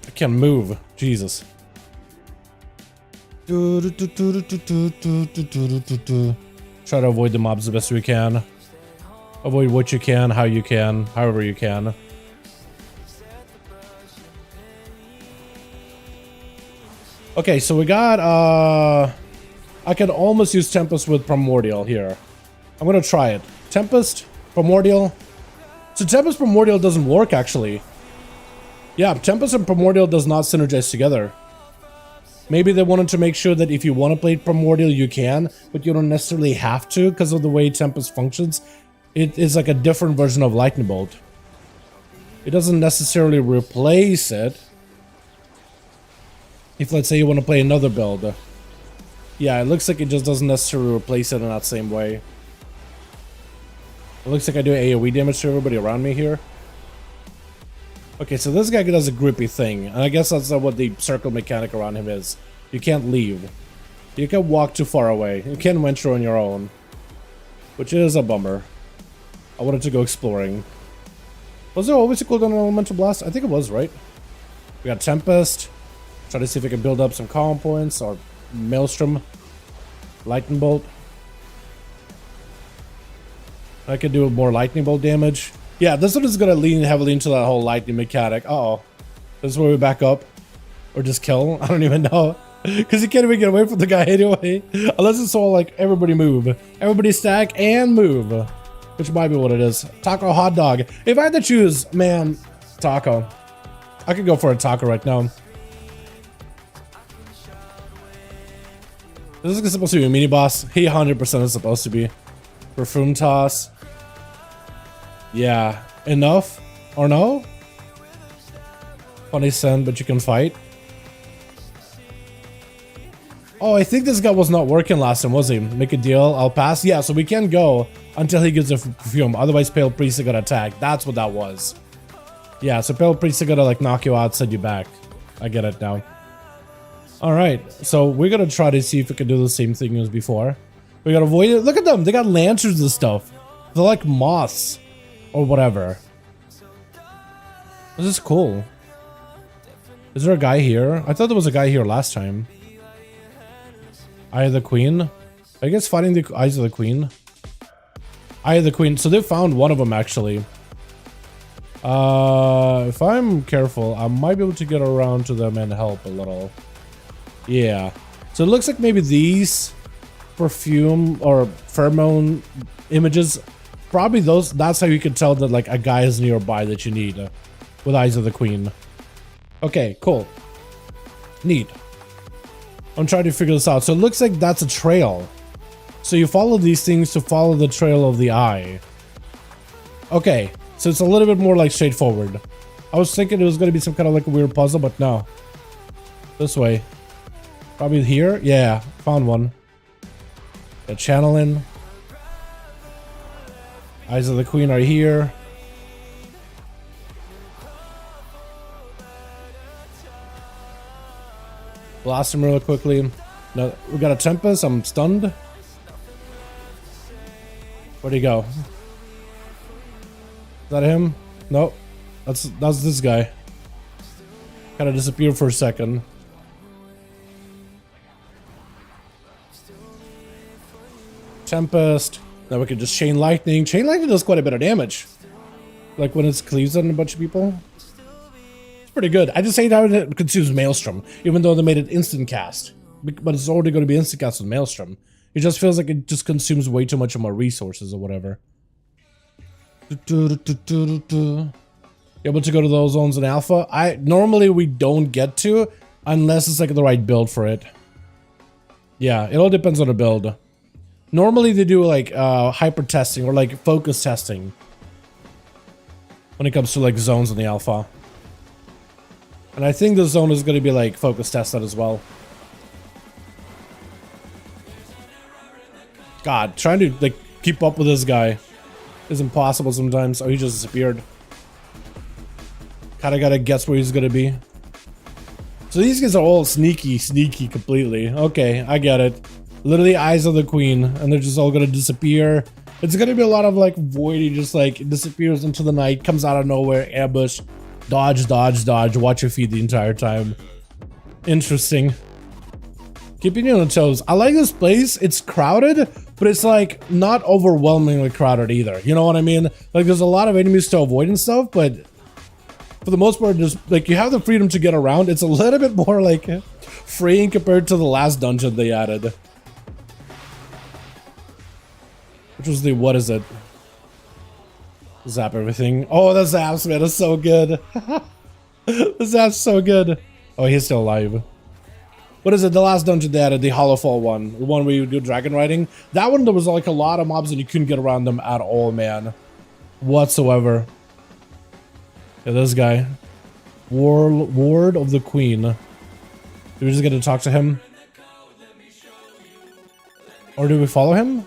I can't move. Jesus. Try to avoid the mobs the best we can. Avoid what you can, how you can, however you can. Okay, so we got, I can almost use Tempest with Primordial here. I'm gonna try it. Tempest, Primordial. So Tempest Primordial doesn't work, actually. Yeah, Tempest and Primordial does not synergize together. Maybe they wanted to make sure that if you want to play Primordial, you can, but you don't necessarily have to because of the way Tempest functions. It is like a different version of Lightning Bolt. It doesn't necessarily replace it. If, let's say, you want to play another build. Yeah, it looks like it just doesn't necessarily replace it in that same way. It looks like I do AoE damage to everybody around me here. Okay, so this guy does a grippy thing, and I guess that's what the circle mechanic around him is. You can't leave. You can't walk too far away. You can't venture on your own. Which is a bummer. I wanted to go exploring. Was there always a cooldown on Elemental Blast? I think it was, right? We got Tempest. Try to see if we can build up some calm points, or Maelstrom. Lightning Bolt. I could do more Lightning Bolt damage. Yeah, this one is going to lean heavily into that whole lightning mechanic. Uh-oh. This is where we back up. Or just kill. I don't even know. Because you can't even get away from the guy anyway. Unless it's all like, everybody move. Everybody stack and move. Which might be what it is. Taco hot dog. If I had to choose, man, taco. I could go for a taco right now. This is supposed to be a mini boss. He 100% is supposed to be. Perfume toss. Yeah, enough or no? Funny scent, but you can fight. Oh, I think this guy was not working last time, was he? Make a deal, I'll pass. Yeah, so we can go until he gives a perfume. Otherwise, Pale Priest is gonna attack. That's what that was. Yeah, so Pale Priest is gonna like knock you out, send you back. I get it now. All right, so we're gonna try to see if we can do the same thing as before. We gotta avoid it. Look at them, they got lancers and stuff. They're like moths. Or whatever. This is cool. Is there a guy here? I thought there was a guy here last time. Eye of the Queen. I guess fighting the Eyes of the Queen. Eye of the Queen. So they found one of them actually. If I'm careful, I might be able to get around to them and help a little. Yeah. So it looks like maybe these perfume or pheromone images, probably those, that's how you can tell that like a guy is nearby that you need with Eyes of the Queen. Okay, cool. Neat. I'm trying to figure this out. So it looks like that's a trail. So you follow these things to follow the trail of the eye. Okay, so it's a little bit more like straightforward. I was thinking it was going to be some kind of like a weird puzzle, but no. This way. Probably here? Yeah, found one. The channeling. Eyes of the Queen are here. Blast him real quickly. No, we got a Tempest. I'm stunned. Where'd he go? Is that him? Nope. That's this guy. Kind of disappeared for a second. Tempest. Now we can just Chain Lightning. Chain Lightning does quite a bit of damage. Like when it's cleaves on a bunch of people. It's pretty good. I just hate how it consumes Maelstrom, even though they made it instant cast. But it's already going to be instant cast with Maelstrom. It just feels like it just consumes way too much of my resources or whatever. Able to go to those zones in alpha. Normally we don't get to unless it's like the right build for it. Yeah, it all depends on the build. Normally they do like hyper testing or like focus testing when it comes to like zones in the alpha. And I think the zone is going to be like focus tested as well. God, trying to like keep up with this guy is impossible sometimes. Oh, he just disappeared. Kinda gotta guess where he's gonna be. So these guys are all sneaky completely. Okay, I get it. Literally Eyes of the Queen, and they're just all gonna disappear. It's gonna be a lot of like voidy, just like disappears into the night, comes out of nowhere, ambush, dodge, dodge, dodge, watch your feet the entire time. Interesting. Keeping you on the toes. I like this place. It's crowded, but it's like not overwhelmingly crowded either. You know what I mean? Like there's a lot of enemies to avoid and stuff, but for the most part, just like you have the freedom to get around. It's a little bit more like freeing compared to the last dungeon they added. Which was the, what is it? Zap everything. Oh, the zaps, man, is so good. The zap's so good. Oh, he's still alive. What is it? The last dungeon they added, the Hollow Fall one. The one where you do dragon riding. That one, there was like a lot of mobs and you couldn't get around them at all, man. Whatsoever. Yeah, this guy. Ward of the Queen. Do we just get to talk to him? Or do we follow him?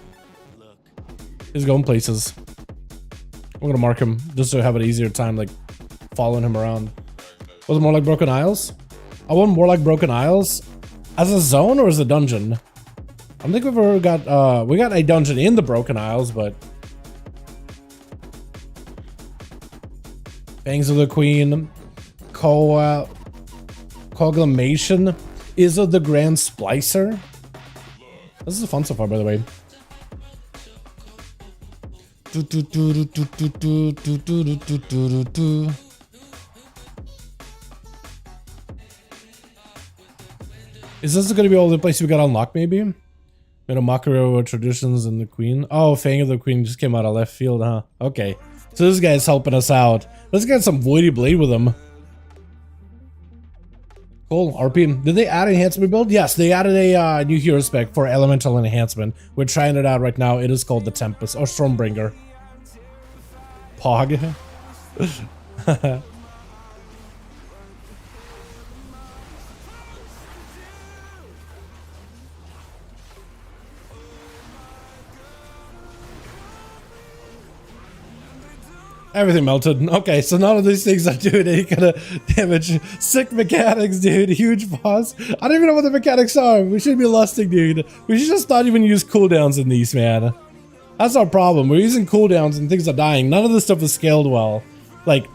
He's going places. I'm gonna mark him just to have an easier time like following him around. Was it more like Broken Isles? I want more like Broken Isles. As a zone or as a dungeon? I don't think we've ever got, we got a dungeon in the Broken Isles, but... Fangs of the Queen. Coglamation. Is it the Grand Splicer? This is fun so far, by the way. Is this going to be all the places we got unlocked, maybe? Made a mockery of our traditions and the Queen. Oh, Fang of the Queen just came out of left field, huh? Okay. So this guy's helping us out. Let's get some Voidy Blade with him. Cool. RP. Did they add enhancement build? Yes, they added a new hero spec for elemental enhancement. We're trying it out right now. It is called the Tempest or Stormbringer. Pog. Everything melted. Okay, so none of these things are doing any kind of damage. Sick mechanics, dude. Huge boss. I don't even know what the mechanics are. We should be lusting, dude. We should just not even use cooldowns in these, man. That's our problem. We're using cooldowns and things are dying. None of this stuff is scaled well. Like,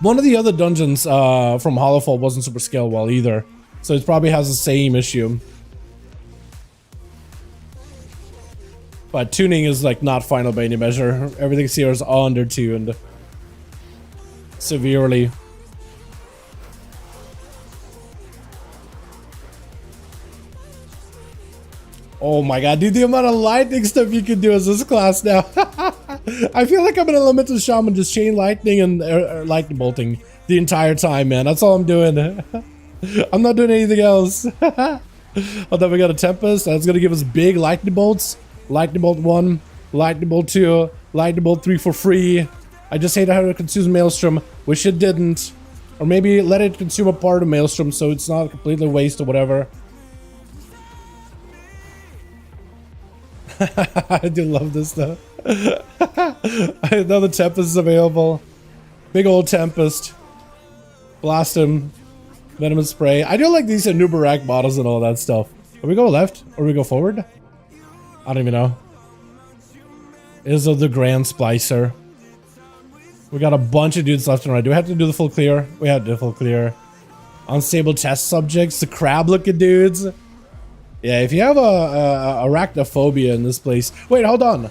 one of the other dungeons from Hollowfall wasn't super scaled well either. So it probably has the same issue. But tuning is like not final by any measure. Everything here is under-tuned. Severely. Oh my god, dude, the amount of lightning stuff you can do as this class now. I feel like I'm an elemental shaman just chain lightning and lightning bolting the entire time, man. That's all I'm doing. I'm not doing anything else. Oh, then we got a Tempest. That's gonna give us big lightning bolts. Lightning bolt 1, lightning bolt 2, lightning bolt 3 for free. I just hate how it consumes Maelstrom. Wish it didn't. Or maybe let it consume a part of Maelstrom so it's not completely waste or whatever. I do love this stuff. I know the Tempest is available. Big old Tempest. Blast him. Venomous spray. I do like these Nubarak bottles and all that stuff. Do we go left or we go forward? I don't even know. Is of the Grand Splicer. We got a bunch of dudes left and right. Do we have to do the full clear? We have to do the full clear. Unstable test subjects. The crab looking dudes. Yeah, if you have a arachnophobia in this place. Wait, hold on.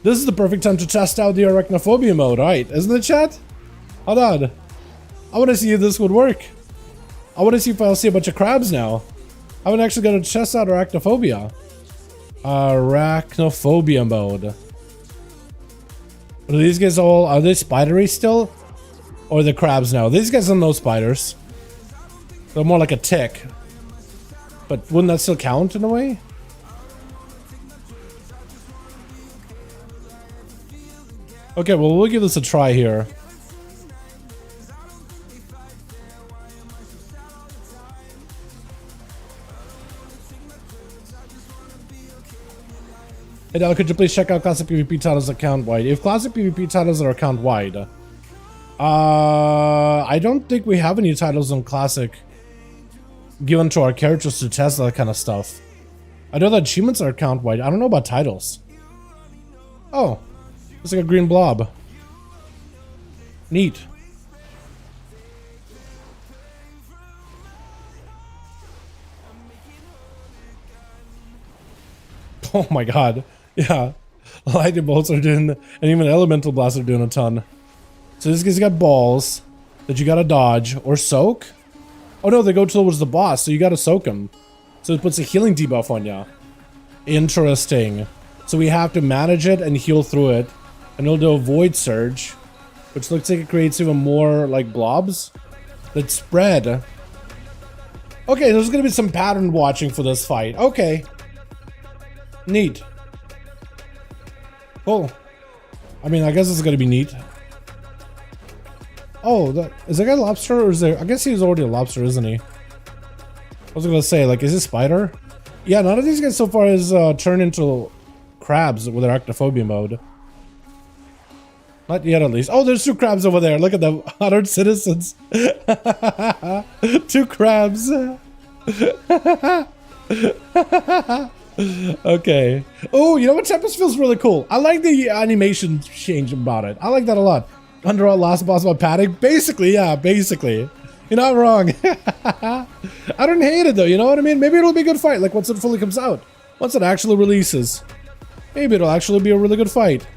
This is the perfect time to test out the arachnophobia mode, right? Isn't it, chat? Hold on. I want to see if this would work. I want to see if I'll see a bunch of crabs now. I'm actually going to test out arachnophobia. Arachnophobia mode. Are these guys all... Are they spidery still? Or are they crabs now? These guys are no spiders. They're more like a tick. But wouldn't that still count in a way? Okay, well, we'll give this a try here. Hey, Dal, could you please check out Classic PvP titles account-wide? If Classic PvP titles are account-wide... I don't think we have any titles on Classic given to our characters to test that kind of stuff. I know that achievements are account-wide. I don't know about titles. Oh, it's like a green blob. Neat. Oh my god. Yeah. Lightning bolts are doing, and even elemental blasts are doing a ton. So this guy's got balls that you gotta dodge or soak. Oh no, they go towards the boss, so you gotta soak him. So it puts a healing debuff on ya. Interesting. So we have to manage it and heal through it. And it'll do a void surge, which looks like it creates even more like blobs that spread. Okay, there's gonna be some pattern watching for this fight. Okay. Neat. Cool. I mean, I guess it's gonna be neat. Oh, is that guy a lobster or is there? I guess he's already a lobster, isn't he? I was gonna say, like, is he spider? Yeah, none of these guys so far has turned into crabs with their arachnophobia mode. Not yet, at least. Oh, there's 2 crabs over there. Look at them. 100 citizens. 2 crabs. Okay. Oh, you know what? Tempest feels really cool. I like the animation change about it. I like that a lot. Under our last boss about panic. Basically, yeah, basically. You're not wrong. I don't hate it though, you know what I mean? Maybe it'll be a good fight, like once it fully comes out. Once it actually releases. Maybe it'll actually be a really good fight.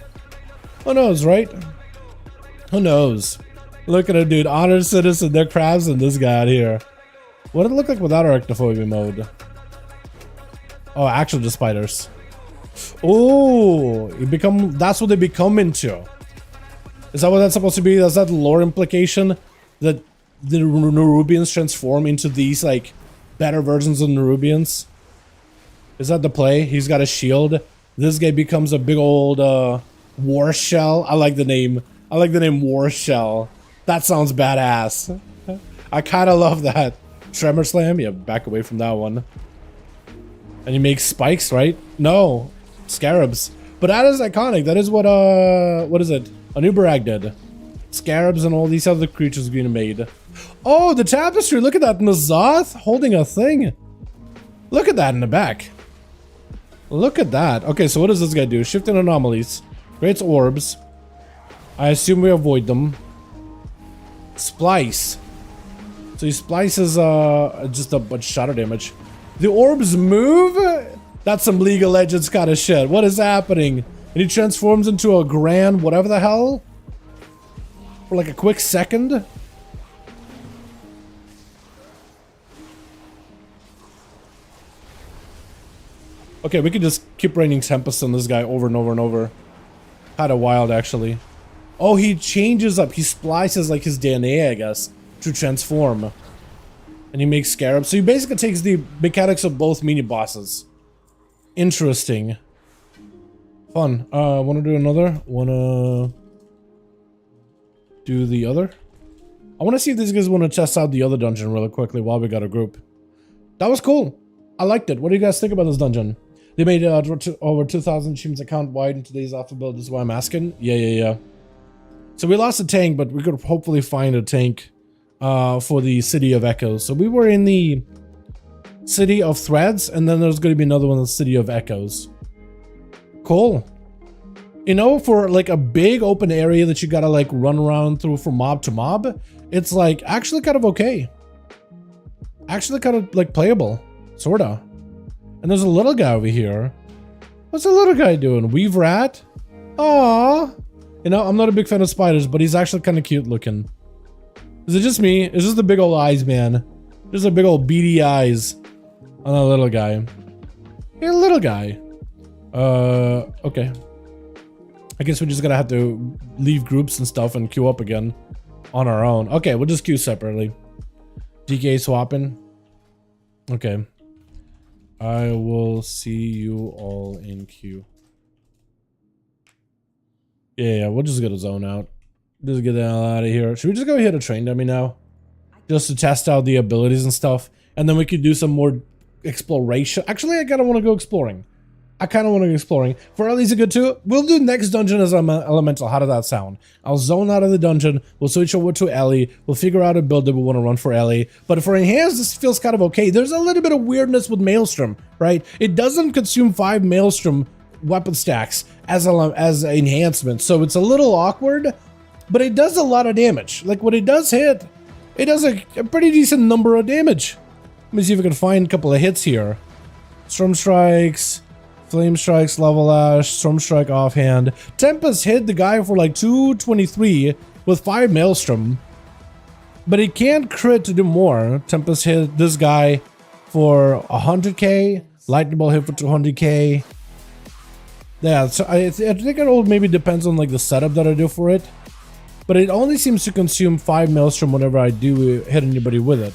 Who knows, right? Who knows? Look at him, dude. Honored citizen, they're crabs, and this guy out here. What did it look like without arachnophobia mode? Oh, actually just spiders. Oh, that's what they become into. Is that what that's supposed to be? Is that the lore implication? That the Nerubians transform into these, like, better versions of Nerubians? Is that the play? He's got a shield. This guy becomes a big old, war shell. I like the name. I like the name War Shell. That sounds badass. I kind of love that. Tremor Slam? Yeah, back away from that one. And he makes spikes, right? No. Scarabs. But that is iconic. That is what is it? Anubarag did. Scarabs and all these other creatures being made. Oh, the tapestry! Look at that! Nazoth holding a thing! Look at that in the back. Look at that. Okay, so what does this guy do? Shifting anomalies. Creates orbs. I assume we avoid them. Splice. So he splices just a bunch of shatter damage. The orbs move? That's some League of Legends kind of shit. What is happening? And he transforms into a grand whatever the hell? For like a quick second? Okay, we could just keep raining Tempest on this guy over and over and over. Kinda wild, actually. Oh, he changes up. He splices like his DNA, I guess, to transform. And he makes Scarab. So he basically takes the mechanics of both mini bosses. Interesting. Fun. Wanna do another? Wanna do the other? I wanna see if these guys wanna test out the other dungeon really quickly while we got a group. That was cool. I liked it. What do you guys think about this dungeon? They made over 2,000 achievements account wide in today's alpha build. This is why I'm asking. Yeah. So we lost a tank, but we could hopefully find a tank for the City of Echoes. So we were in the City of Threads, and then there's going to be another one in the City of Echoes. Cool. You know, for like a big open area that you gotta like run around through from mob to mob, it's like actually kind of okay. Actually kind of like playable, sorta. And there's a little guy over here. What's the little guy doing? Weave rat? Aww. You know, I'm not a big fan of spiders, but he's actually kind of cute looking. Is it just me? It's just the big old eyes, man. There's a big old beady eyes on a little guy. Hey, little guy. Okay. I guess we're just gonna have to leave groups and stuff and queue up again on our own. Okay, we'll just queue separately. DK swapping. Okay. I will see you all in queue. Yeah, we'll just get a zone out. Just get the hell out of here. Should we just go hit a train dummy now? Just to test out the abilities and stuff. And then we could do some more exploration. Actually, I kind of want to go exploring. For Ellie's a good too. We'll do next dungeon as elemental. How does that sound? I'll zone out of the dungeon. We'll switch over to Ellie. We'll figure out a build that we want to run for Ellie. But for enhanced, this feels kind of okay. There's a little bit of weirdness with Maelstrom, right? It doesn't consume 5 Maelstrom weapon stacks as enhancement, so it's a little awkward. But it does a lot of damage. Like when it does hit, it does a pretty decent number of damage. Let me see if we can find a couple of hits here. Storm Strikes. Flame Strikes, Level Ash, Storm Strike offhand. Tempest hit the guy for like 223 with 5 Maelstrom. But he can't crit to do more. Tempest hit this guy for 100k. Lightning Bolt hit for 200k. Yeah, so I think it all maybe depends on like the setup that I do for it. But it only seems to consume 5 Maelstrom whenever I do hit anybody with it.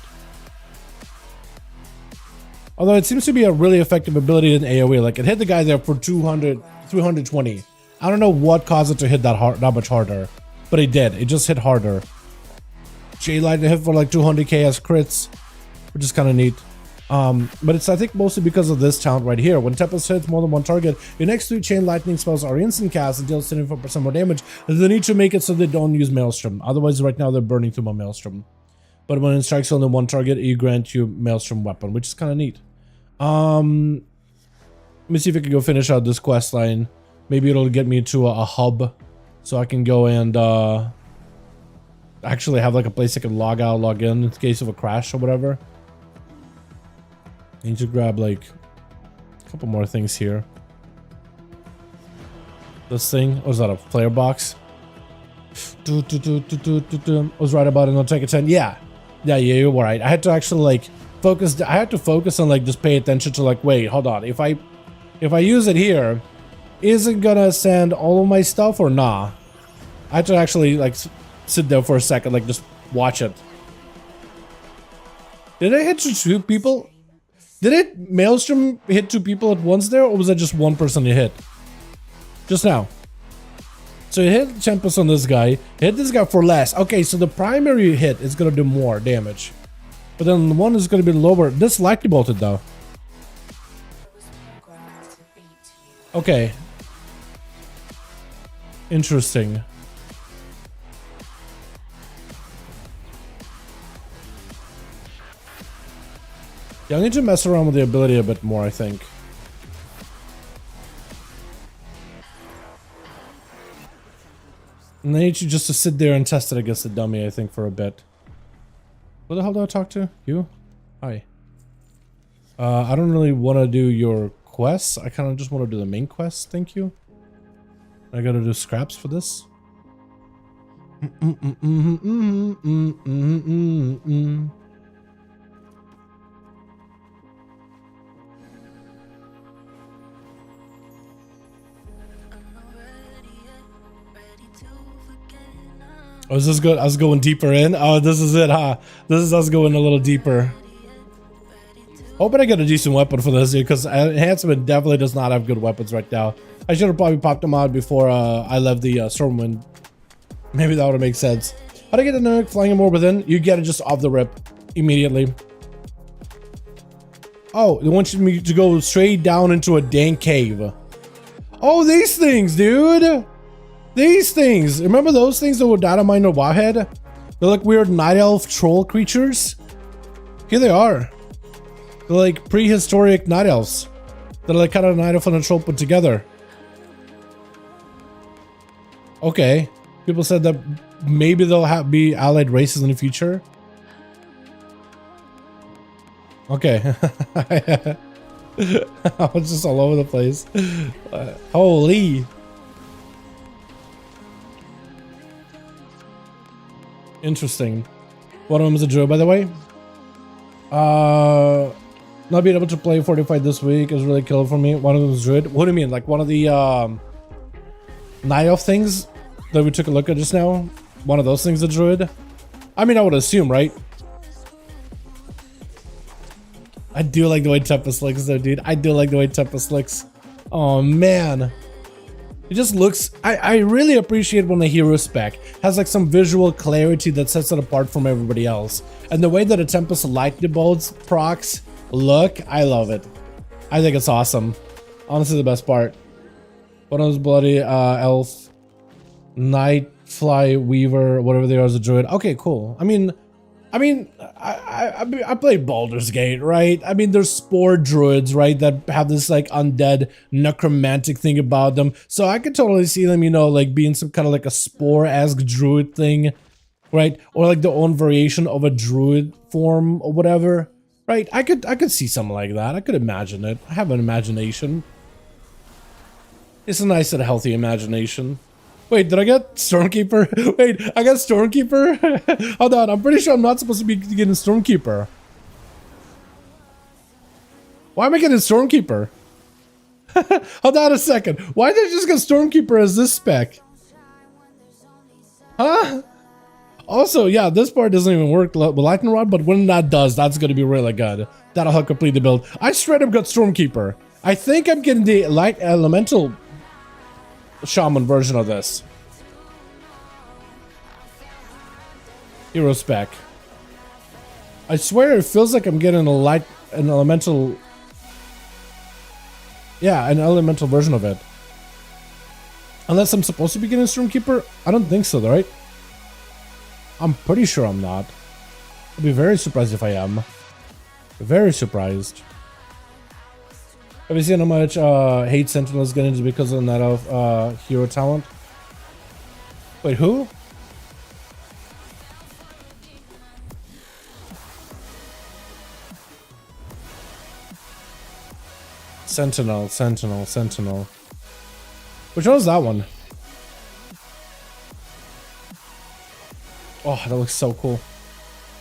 Although it seems to be a really effective ability in AoE. Like it hit the guy there for 320. I don't know what caused it to hit that much harder, but it did. It just hit harder. J-Lightning hit for like 200k as crits, which is kind of neat. But it's I think mostly because of this talent right here. When Tempest hits more than one target, your next 3 chain lightning spells are instant cast and deal 74% more damage. They need to make it so they don't use Maelstrom. Otherwise, right now they're burning through my Maelstrom. But when it strikes only one target, it grants you Maelstrom weapon, which is kind of neat. Let me see if I can go finish out this quest line. Maybe it'll get me to a hub, so I can go and actually have like a place I can log out, log in case of a crash or whatever. I need to grab like a couple more things here. This thing, or is that a player box? I was right about it. I'll take a 10. Yeah, you're right. I had to actually like focus. I had to focus on like just pay attention to like, wait, hold on. If I use it here, is it gonna send all of my stuff or nah? I had to actually like sit there for a second, like just watch it. Did I hit 2 people? Did it Maelstrom hit 2 people at once there, or was that just one person it hit? Just now. So it hit Tempest on this guy, hit this guy for less. Okay, so the primary hit is gonna do more damage. But then the one is gonna be lower. This lightning bolted though. Okay. Interesting. Yeah, I need to mess around with the ability a bit more, I think. And I need you just to sit there and test it against the dummy, I think, for a bit. What the hell do I talk to? You? Hi. I don't really want to do your quests. I kind of just want to do the main quest. Thank you. I gotta do scraps for this. Oh, is this good? I was going deeper in. Oh, this is it, huh? This is us going a little deeper. Hoping I get a decent weapon for this, because Enhancement definitely does not have good weapons right now. I should have probably popped them out before I left the Stormwind. Maybe that would make sense. How to get a nuke flying more within? You get it just off the rip immediately. Oh, they want me to go straight down into a dank cave. Oh, these things, dude. These things. Remember those things that were data mined on Wowhead? They're like weird night elf troll creatures. Here they are. They're like prehistoric night elves. They're like kind of night elf and a troll put together. Okay. People said that maybe they'll be allied races in the future. Okay. I was just all over the place. Holy. Interesting. One of them is a druid, by the way. Not being able to play Fortified this week is really killer for me. One of them is druid. What do you mean? Like one of the night elf things that we took a look at just now? One of those things a druid? I mean, I would assume, right? I do like the way Tempest looks though, dude. I do like the way Tempest looks. Oh man. It just looks, I really appreciate when a hero spec has like some visual clarity that sets it apart from everybody else. And the way that a Tempest Lightning Bolts procs look, I love it. I think it's awesome. Honestly, the best part. One of those bloody elf, Nightfly Weaver, whatever they are as a druid. Okay, cool. I mean, I played Baldur's Gate, right? I mean, there's spore druids, right, that have this like undead necromantic thing about them. So I could totally see them, you know, like being some kind of like a spore-esque druid thing, right? Or like their own variation of a druid form or whatever, right? I could see something like that. I could imagine it. I have an imagination. It's a nice and healthy imagination. Wait, did I get Stormkeeper? Wait, I got Stormkeeper? Hold on, I'm pretty sure I'm not supposed to be getting Stormkeeper. Why am I getting Stormkeeper? Hold on a second. Why did I just get Stormkeeper as this spec? Huh? Also, yeah, this part doesn't even work with Lightning Rod, but when that does, that's going to be really good. That'll help complete the build. I straight up got Stormkeeper. I think I'm getting the Light Elemental Shaman version of this. Hero spec. I swear it feels like I'm getting an elemental. Yeah, an elemental version of it. Unless I'm supposed to be getting Stormkeeper? I don't think so, right? I'm pretty sure I'm not. I'd be very surprised if I am. Very surprised. Have you seen how much hate Sentinels get into because of that of hero talent? Wait, who? Sentinel. Which one is that one? Oh, that looks so cool.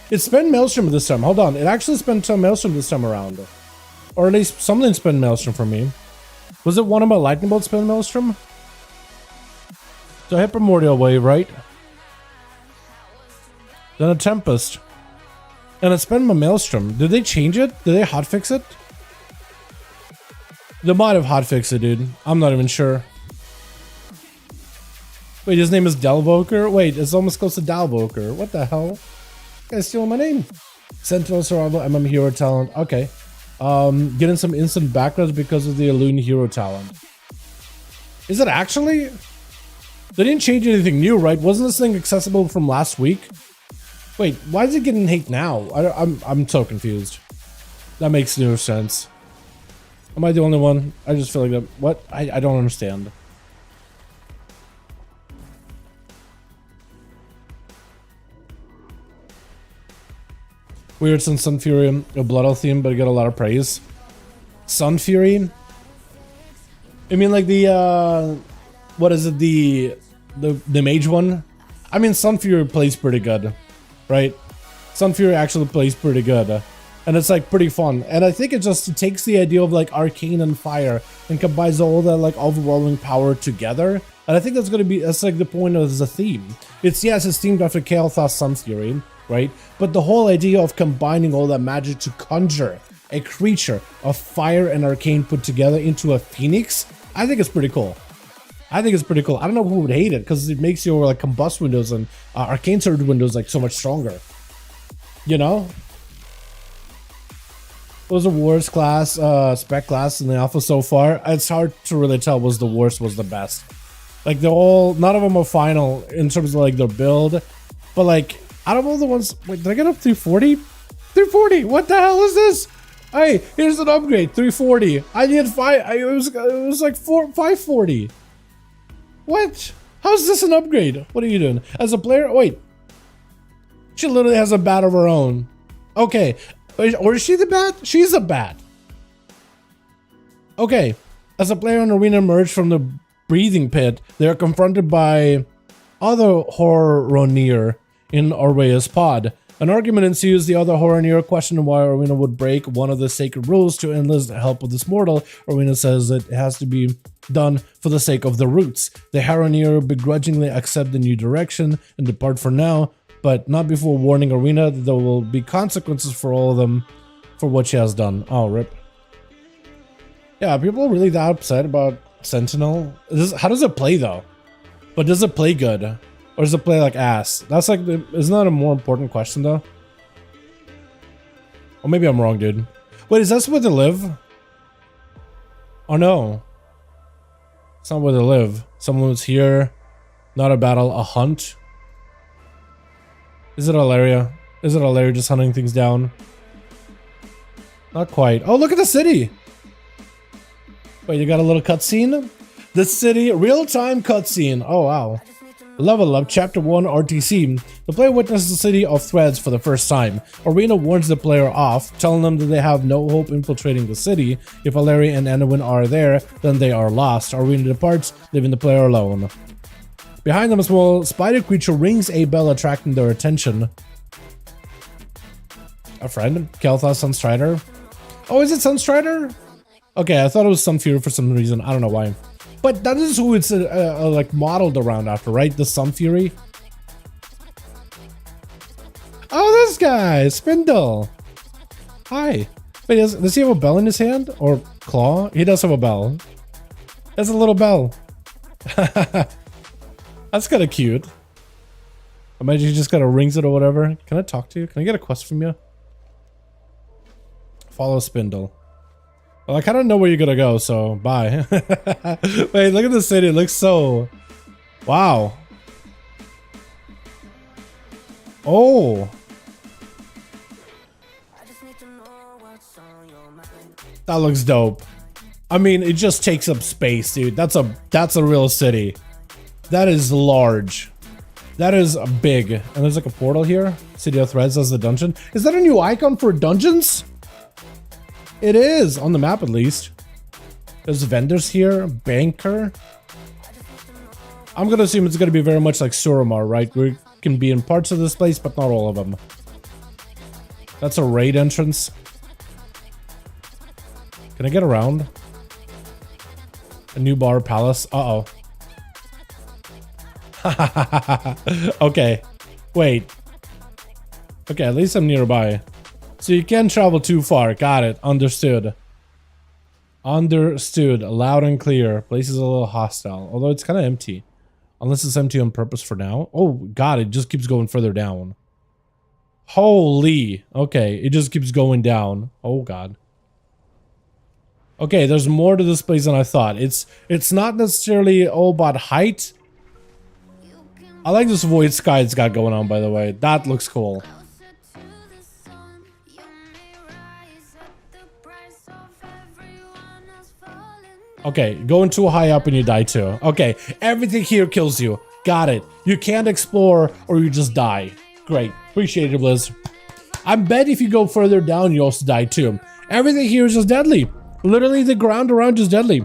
It spent Maelstrom this time. Hold on. It actually spent Maelstrom this time around. Or at least something spent Maelstrom for me. Was it one of my Lightning Bolts spent Maelstrom? So I hit Primordial Wave, right? Then a Tempest. And I spent my Maelstrom. Did they change it? Did they hotfix it? They might have hotfixed it, dude. I'm not even sure. Wait, his name is Dalvoker? Wait, it's almost close to Dalvoker. What the hell? This guy's stealing my name. Sentinel Survival, MM Hero Talent. Okay. Getting some instant backgrounds because of the Elune Hero Talent. Is it actually? They didn't change anything new, right? Wasn't this thing accessible from last week? Wait, why is it getting hate now? I'm so confused. That makes no sense. Am I the only one? I just feel like that. What? I don't understand. Weird since Sun Fury, a Blood Elf theme, but it got a lot of praise. Sun Fury? I mean, like the what is it? The mage one. I mean, Sun Fury plays pretty good, right? Sun Fury actually plays pretty good, and it's like pretty fun. And I think it just takes the idea of like arcane and fire and combines all that like overwhelming power together. And I think that's like the point of the theme. It's themed after Kael'thas Sun Fury, right? But the whole idea of combining all that magic to conjure a creature of fire and arcane put together into a phoenix, I think it's pretty cool. I don't know who would hate it, because it makes your like combust windows and arcane surge windows like so much stronger. You know? What was the worst class, spec class in the alpha so far? It's hard to really tell was the worst, was the best. Like none of them are final in terms of like their build, but like out of all the ones, wait, did I get up 340? 340, what the hell is this? Hey, here's an upgrade, 340. I need it was like 540. What? How's this an upgrade? What are you doing? As a player, wait. She literally has a bat of her own. Okay, or is she the bat? She's a bat. Okay, as a player in Arena emerged from the breathing pit, they are confronted by other Horonir in Orwea's pod. An argument ensues. The other Horonir questioned why Arena would break one of the sacred rules to enlist help with this mortal. Arena says it has to be done for the sake of the roots. The Horonir begrudgingly accept the new direction and depart for now, but not before warning Arena that there will be consequences for all of them for what she has done. Oh, rip. Yeah, people are really that upset about Sentinel. How does it play though? But does it play good? Or does it play like ass? That's like, isn't that a more important question though? Or maybe I'm wrong, dude. Wait, is that where they live? Oh no. It's not where they live. Someone was here. Not a battle, a hunt. Is it Alaria? Is it Alaria just hunting things down? Not quite. Oh, look at the city! Wait, you got a little cutscene? The city, real-time cutscene. Oh, wow. Level up, Chapter 1 RTC. The player witnesses the city of threads for the first time. Arena warns the player off, telling them that they have no hope infiltrating the city. If Alaria and Anowin are there, then they are lost. Arena departs, leaving the player alone. Behind them, a small spider creature rings a bell, attracting their attention. A friend? Kael'thas Sunstrider? Oh, is it Sunstrider? Okay, I thought it was Sun Fury for some reason. I don't know why. But that is who it's like modeled around after, right? The Sun Fury. Oh, this guy, Spindle. Hi. Wait, does he have a bell in his hand or claw? He does have a bell. That's a little bell. That's kind of cute. Imagine he just kind of rings it or whatever. Can I talk to you? Can I get a quest from you? Follow Spindle. Well, I kind of know where you're gonna go, so bye. Wait, look at the city. It looks so... Wow. Oh. That looks dope. I mean, it just takes up space, dude. That's a real city. That is large. That is big. And there's like a portal here. City of Threads as the dungeon. Is that a new icon for dungeons? It is, on the map at least. There's vendors here, banker. I'm gonna assume it's gonna be very much like Suramar, right? We can be in parts of this place, but not all of them. That's a raid entrance. Can I get around? A new bar palace. Uh-oh. Okay. Wait. Okay, at least I'm nearby. So you can't travel too far. Got it. Understood. Understood. Loud and clear. Place is a little hostile. Although it's kind of empty. Unless it's empty on purpose for now. Oh, God. It just keeps going further down. Holy. Okay. It just keeps going down. Oh, God. Okay. There's more to this place than I thought. It's not necessarily all about height. I like this void sky it's got going on, by the way. That looks cool. Okay, going too high up and you die too. Okay, everything here kills you. Got it. You can't explore or you just die. Great. Appreciate it, Blizz. I bet if you go further down, you also die too. Everything here is just deadly. Literally, the ground around is deadly.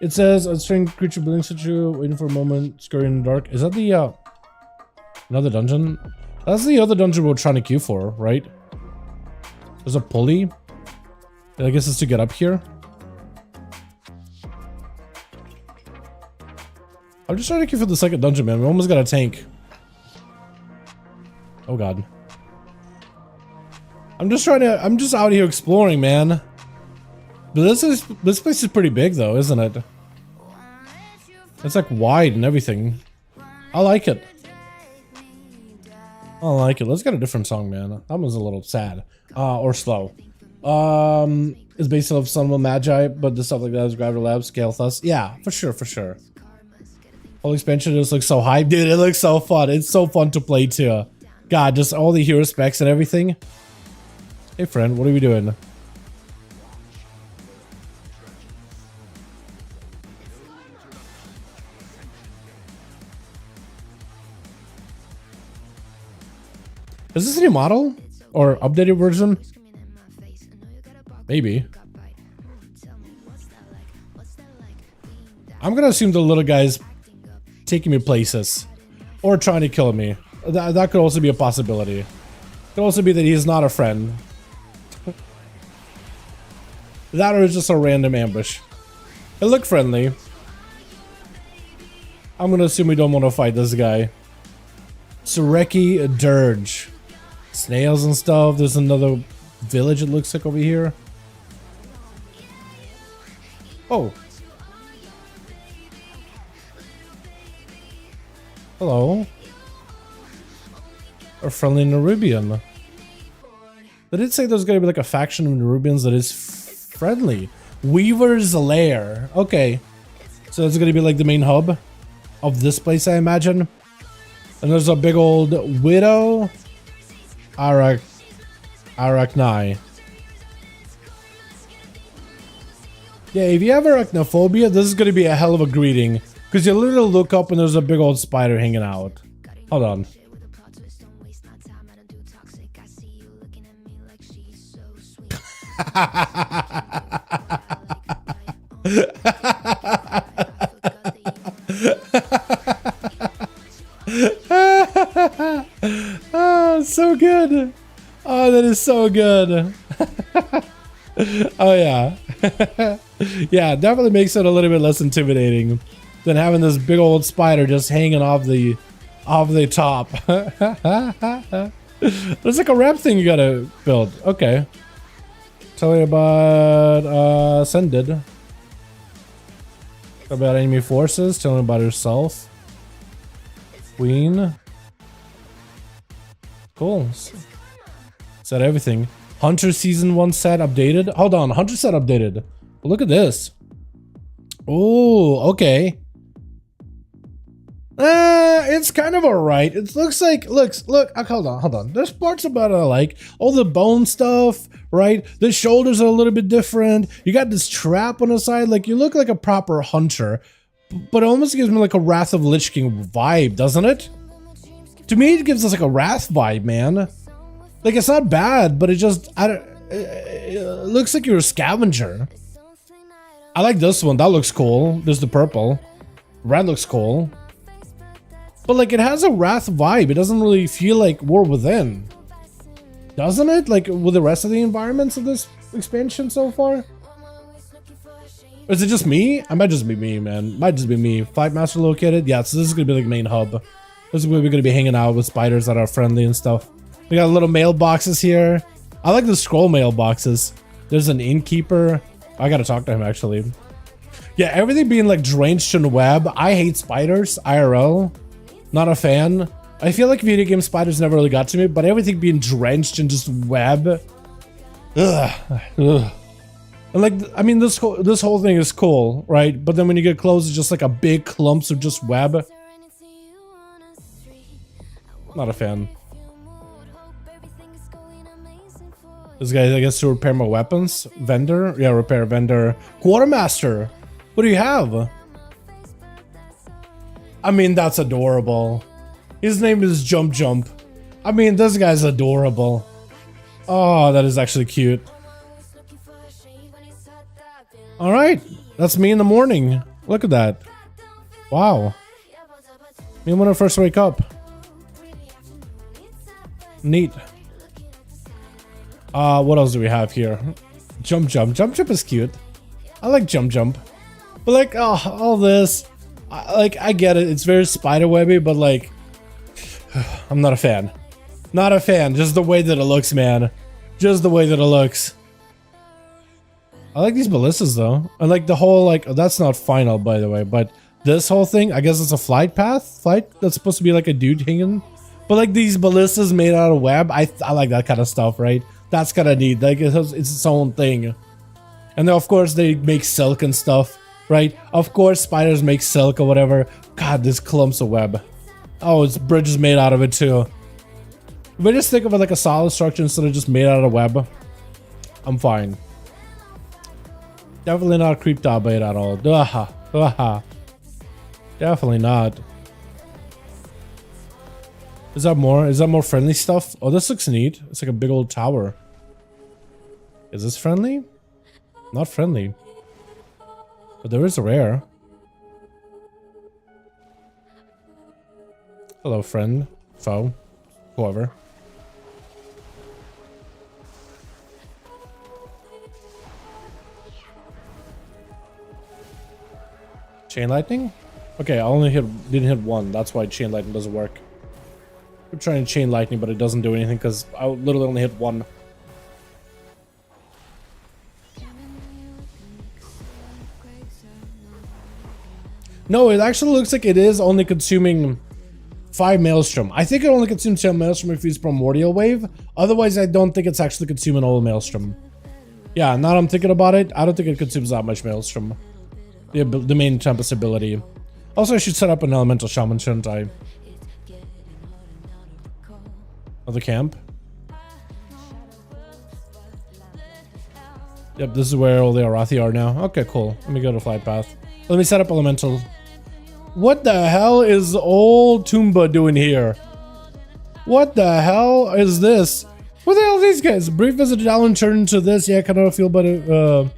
It says a strange creature blinks at you, waiting for a moment, scurrying in the dark. Is that the another dungeon? That's the other dungeon we're trying to queue for, right? There's a pulley. I guess it's to get up here. I'm just trying to queue for the second dungeon, man. We almost got a tank. Oh god. I'm just out here exploring, man. But this place is pretty big though, isn't it? It's like wide and everything. I like it. I like it. Let's get a different song, man. That one's a little sad. Or slow. It's based off Son of a Magi, but the stuff like that is Gravity Labs, Scale Thus. Yeah, for sure, for sure. Whole expansion just looks so hype. Dude, it looks so fun. It's so fun to play too. God, just all the hero specs and everything. Hey friend, what are we doing? Is this a new model? Or updated version? Maybe. I'm gonna assume the little guy's taking me places. Or trying to kill me. That could also be a possibility. It could also be that he's not a friend. That or it's just a random ambush. It looked friendly. I'm gonna assume we don't want to fight this guy. Sureki Dirge. Snails and stuff. There's another village it looks like over here. Oh. Hello. A friendly Nerubian. They did say there's gonna be like a faction of Nerubians that is friendly. Weaver's Lair. Okay. So that's gonna be like the main hub of this place, I imagine. And there's a big old Widow. Arachni. Yeah, if you have arachnophobia, this is gonna be a hell of a greeting. Because you literally look up and there's a big old spider hanging out. Hold on. Oh, so good. Oh, that is so good. Oh yeah. Yeah, definitely makes it a little bit less intimidating than having this big old spider just hanging off the top. There's like a wrap thing you gotta build. Okay. Tell me about Ascended. About enemy forces. Tell me about yourself. Queen. Cool. Set everything. Hunter season 1 set updated. Hold on, Hunter set updated. Look at this. Oh, okay. It's kind of alright. It looks like, look, hold on. There's parts about it I like. All the bone stuff, right? The shoulders are a little bit different. You got this trap on the side. Like, you look like a proper hunter. But it almost gives me like a Wrath of Lich King vibe, doesn't it? To me, it gives us like a Wrath vibe, man. Like, it's not bad, but it just, it looks like you're a scavenger. I like this one. That looks cool. There's the purple. Red looks cool. But like, it has a Wrath vibe. It doesn't really feel like War Within. Doesn't it? Like, with the rest of the environments of this expansion so far? Or is it just me? I might just be me, man. Might just be me. Fight Master located? Yeah, so this is gonna be like main hub. This is where we're gonna be hanging out with spiders that are friendly and stuff. We got little mailboxes here. I like the scroll mailboxes. There's an innkeeper. I gotta talk to him, actually. Yeah, everything being like drenched in web. I hate spiders, IRL. Not a fan. I feel like video game spiders never really got to me, but everything being drenched in just web. Ugh. Ugh. And like, I mean, this whole thing is cool, right? But then when you get close, it's just like a big clumps of just web. Not a fan. This guy, I guess, to repair my weapons. Vendor? Yeah, repair vendor. Quartermaster! What do you have? I mean, that's adorable. His name is Jump Jump. I mean, this guy's adorable. Oh, that is actually cute. Alright. That's me in the morning. Look at that. Wow. Me when I first wake up. Neat. What else do we have here? Jump Jump. Jump Jump is cute. I like Jump Jump. But like, oh, all this. I get it. It's very spiderwebby, but like, I'm not a fan. Not a fan. Just the way that it looks, man. Just the way that it looks. I like these ballistas though. I like the whole like, oh, that's not final by the way, but this whole thing, I guess it's a flight path. Flight that's supposed to be like a dude hanging. But like these ballistas made out of web, I like that kind of stuff, right? That's kind of neat. Like it's its own thing. And then of course they make silk and stuff, right? Of course spiders make silk or whatever. God, this clumps of web. Oh, it's bridges made out of it too. If I just think of it like a solid structure instead of just made out of web, I'm fine. Definitely not creeped out by it at all. Definitely not. Is that more? Is that more friendly stuff? Oh, this looks neat. It's like a big old tower. Is this friendly? Not friendly. But there is a rare. Hello, friend. Foe. Whoever. Chain lightning? Okay, I only didn't hit one. That's why chain lightning doesn't work. I'm trying to chain lightning, but it doesn't do anything because I literally only hit one. No, it actually looks like it is only consuming 5 Maelstrom. I think it only consumes 10 Maelstrom if it's Primordial Wave. Otherwise, I don't think it's actually consuming all Maelstrom. Yeah, now that I'm thinking about it, I don't think it consumes that much Maelstrom. The main Tempest ability. Also, I should set up an Elemental Shaman, shouldn't I? Another camp. Yep, this is where all the Arathi are now. Okay, cool. Let me go to Flight Path. Let me set up Elemental. What the hell is old Toomba doing here? What the hell is this? What the hell are these guys? Brief visit to Dalaran turned into this. Yeah, I kind of feel better.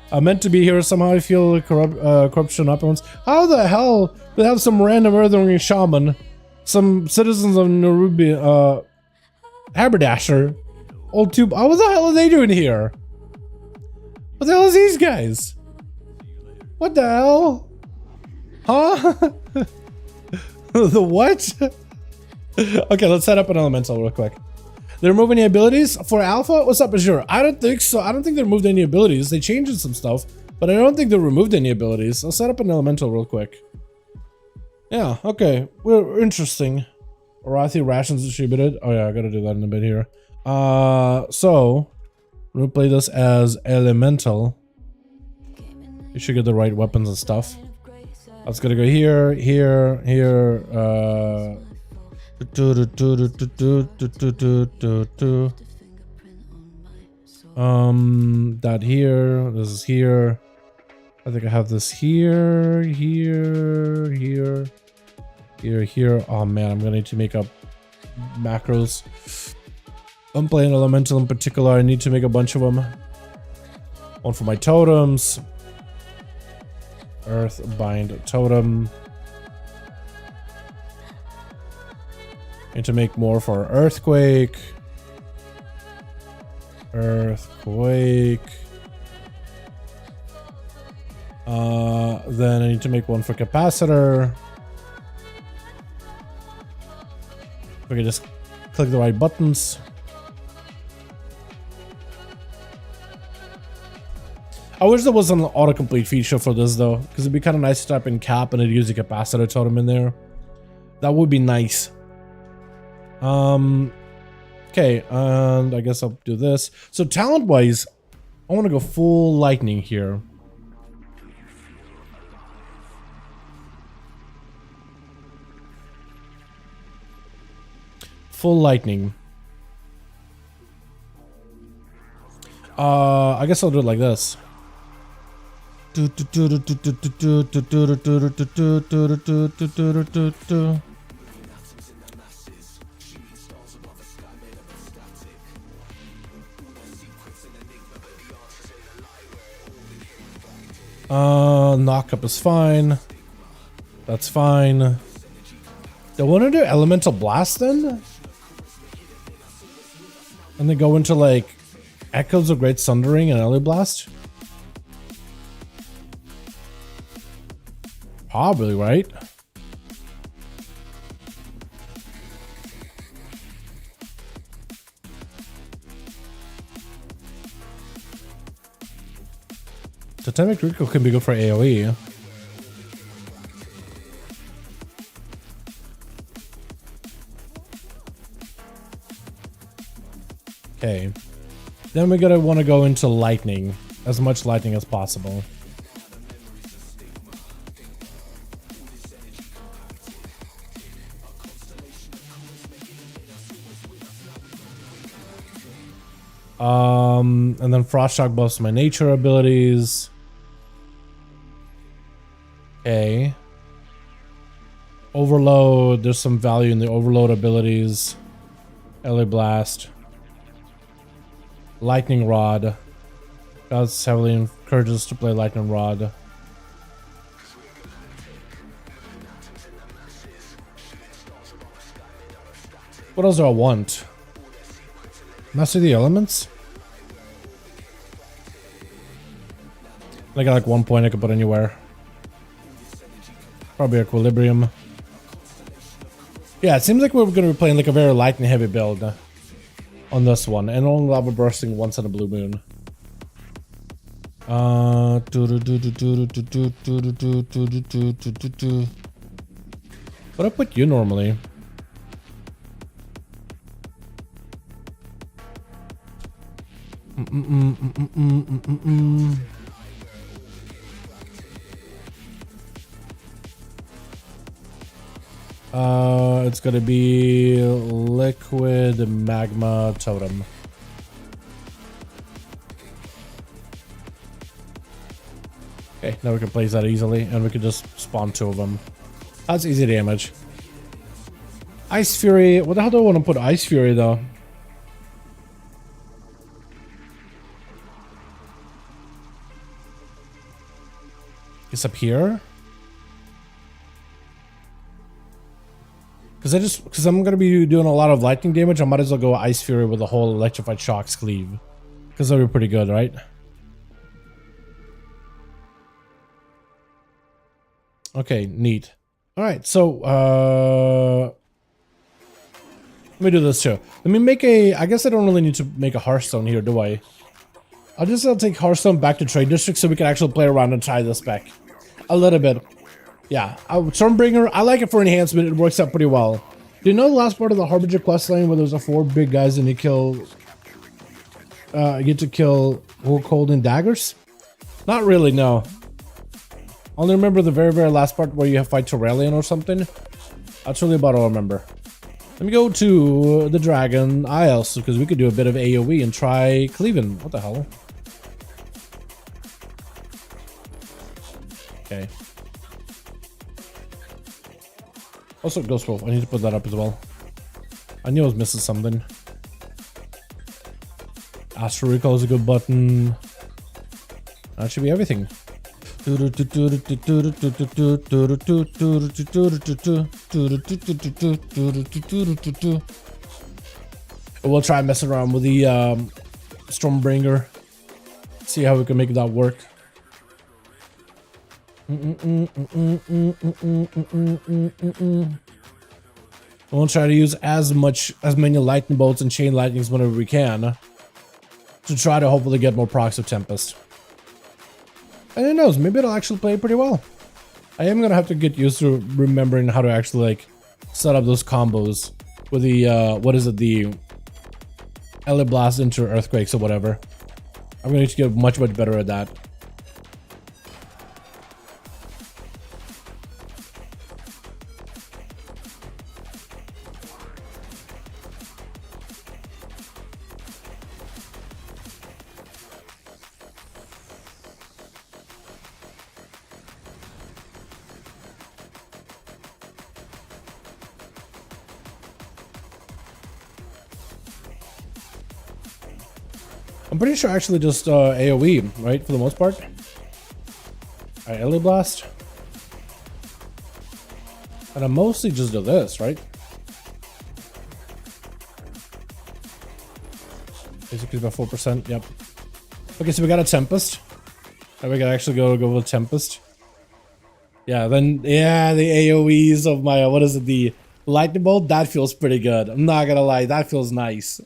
I meant to be here somehow. I feel corruption opulence. How the hell they have some random Earthring shaman, some citizens of Narubi, haberdasher, old tube. Oh, what the hell are they doing here? What the hell is these guys? What the hell? Huh? The what? Okay, let's set up an elemental real quick. They remove any abilities for alpha? What's up, Azure? I don't think so. I don't think they removed any abilities. They changed some stuff, but I don't think they removed any abilities. I'll set up an elemental real quick. Yeah, okay. We're interesting. Arathi rations distributed. Oh yeah, I gotta do that in a bit here. So we'll play this as elemental. You should get the right weapons and stuff. That's gonna go here, here, here. That here. This is here. I think I have this here, here, here, here, here. Oh man, I'm gonna need to make up macros. I'm playing elemental in particular. I need to make a bunch of them. One for my totems. Earth bind totem. Need to make more for earthquake. Earthquake. Then I need to make one for capacitor. If I can just click the right buttons. I wish there was an autocomplete feature for this though, because it'd be kind of nice to type in cap and it'd use a capacitor totem in there. That would be nice. Okay, and I guess I'll do this. So talent wise, I want to go full lightning here. Full lightning. I guess I'll do it like this. Knock up is fine. That's fine. Do I want to do elemental blast then? And then go into like echoes of great sundering and early blast? Probably, right? Totemic Recall can be good for AoE. Okay. Then we're gonna want to go into lightning. As much lightning as possible. And then Frost Shock buffs my nature abilities. Okay. Overload, there's some value in the overload abilities. LA Blast. Lightning Rod. Gods heavily encourages to play Lightning Rod. What else do I want? Master the elements? I got like 1 point I could put anywhere. Probably Equilibrium. Yeah, it seems like we're going to be playing like a very lightning heavy build on this one. And only lava bursting once on a blue moon. What I put you normally? It's gonna be liquid magma totem. Okay, now we can place that easily, and we can just spawn 2 of them. That's easy damage. Ice Fury. What the hell do I want to put Ice Fury though? It's up here. Because I'm gonna be doing a lot of lightning damage, I might as well go Ice Fury with the whole Electrified Shocks cleave. Because that'll be pretty good, right? Okay, neat. Alright, so let me do this too. Let me make a, I guess I don't really need to make a Hearthstone here, do I? I'll take Hearthstone back to Trade District so we can actually play around and try this spec. A little bit. Yeah, Stormbringer, I like it for enhancement. It works out pretty well. Do you know the last part of the Harbinger quest line where there's a 4 big guys and you kill... you get to kill Hulk holding daggers? Not really, no. I only remember the very, very last part where you have fight Turelion or something. That's really about all I remember. Let me go to the Dragon Isles because we could do a bit of AoE and try cleaving. What the hell? Okay. Also, Ghost Wolf. I need to put that up as well. I knew I was missing something. Astral Recall is a good button. That should be everything. We'll try and mess around with the Stormbringer. See how we can make that work. We'll try to use as many lightning bolts and chain lightnings whenever we can to try to hopefully get more procs of Tempest. And who knows, maybe it'll actually play pretty well. I am gonna have to get used to remembering how to actually like set up those combos with the what is it, the Ele Blast into Earthquakes or whatever. I'm gonna need to get much better at that. I'm pretty sure actually just AoE, right, for the most part. Alright, Ellie Blast. And I mostly just do this, right? Basically about 4%, yep. Okay, so we got a Tempest. And we can actually go with Tempest. Yeah, then, yeah, the AoEs of my, what is it, the Lightning Bolt? That feels pretty good. I'm not gonna lie, that feels nice.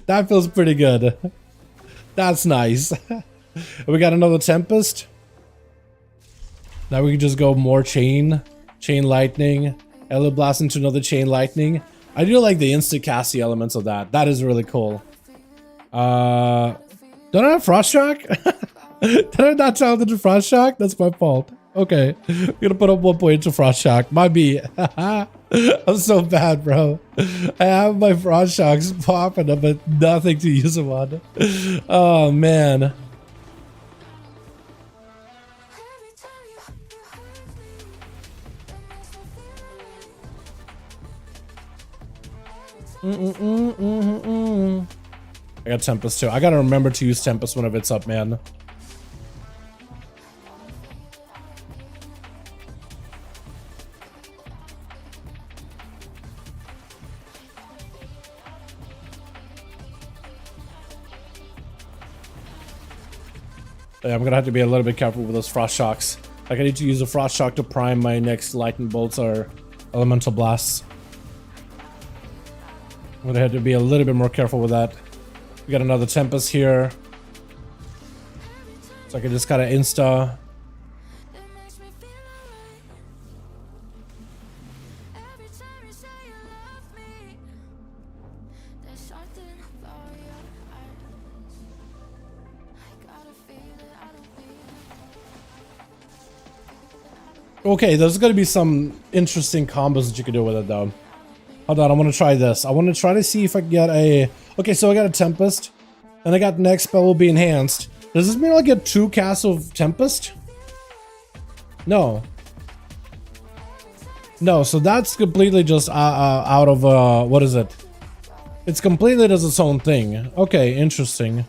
That feels pretty good. That's nice. We got another Tempest. Now we can just go more Chain Lightning. Ellie Blast into another Chain Lightning. I do like the insta-casty elements of that. That is really cool. Don't I have Frost Shock? Did I not tell them to Frost Shock? That's my fault. Okay. I'm gonna put up 1 point to Frost Shock. My B. I'm so bad, bro. I have my Frost Shocks popping up, but nothing to use them on. Oh, man. I got Tempest too. I gotta remember to use Tempest whenever it's up, man. Yeah, I'm gonna have to be a little bit careful with those Frost Shocks. Like, I need to use a Frost Shock to prime my next Lightning Bolts or Elemental Blasts. I'm gonna have to be a little bit more careful with that. We got another Tempest here. So I can just kind of insta. Okay, there's gonna be some interesting combos that you can do with it though. Hold on, I want to try this. I want to try to see if I can get a... Okay, so I got a Tempest. And I got next spell will be enhanced. Does this mean I'll get 2 casts of Tempest? No. No, so that's completely just out of... what is it? It's completely does its own thing. Okay, interesting.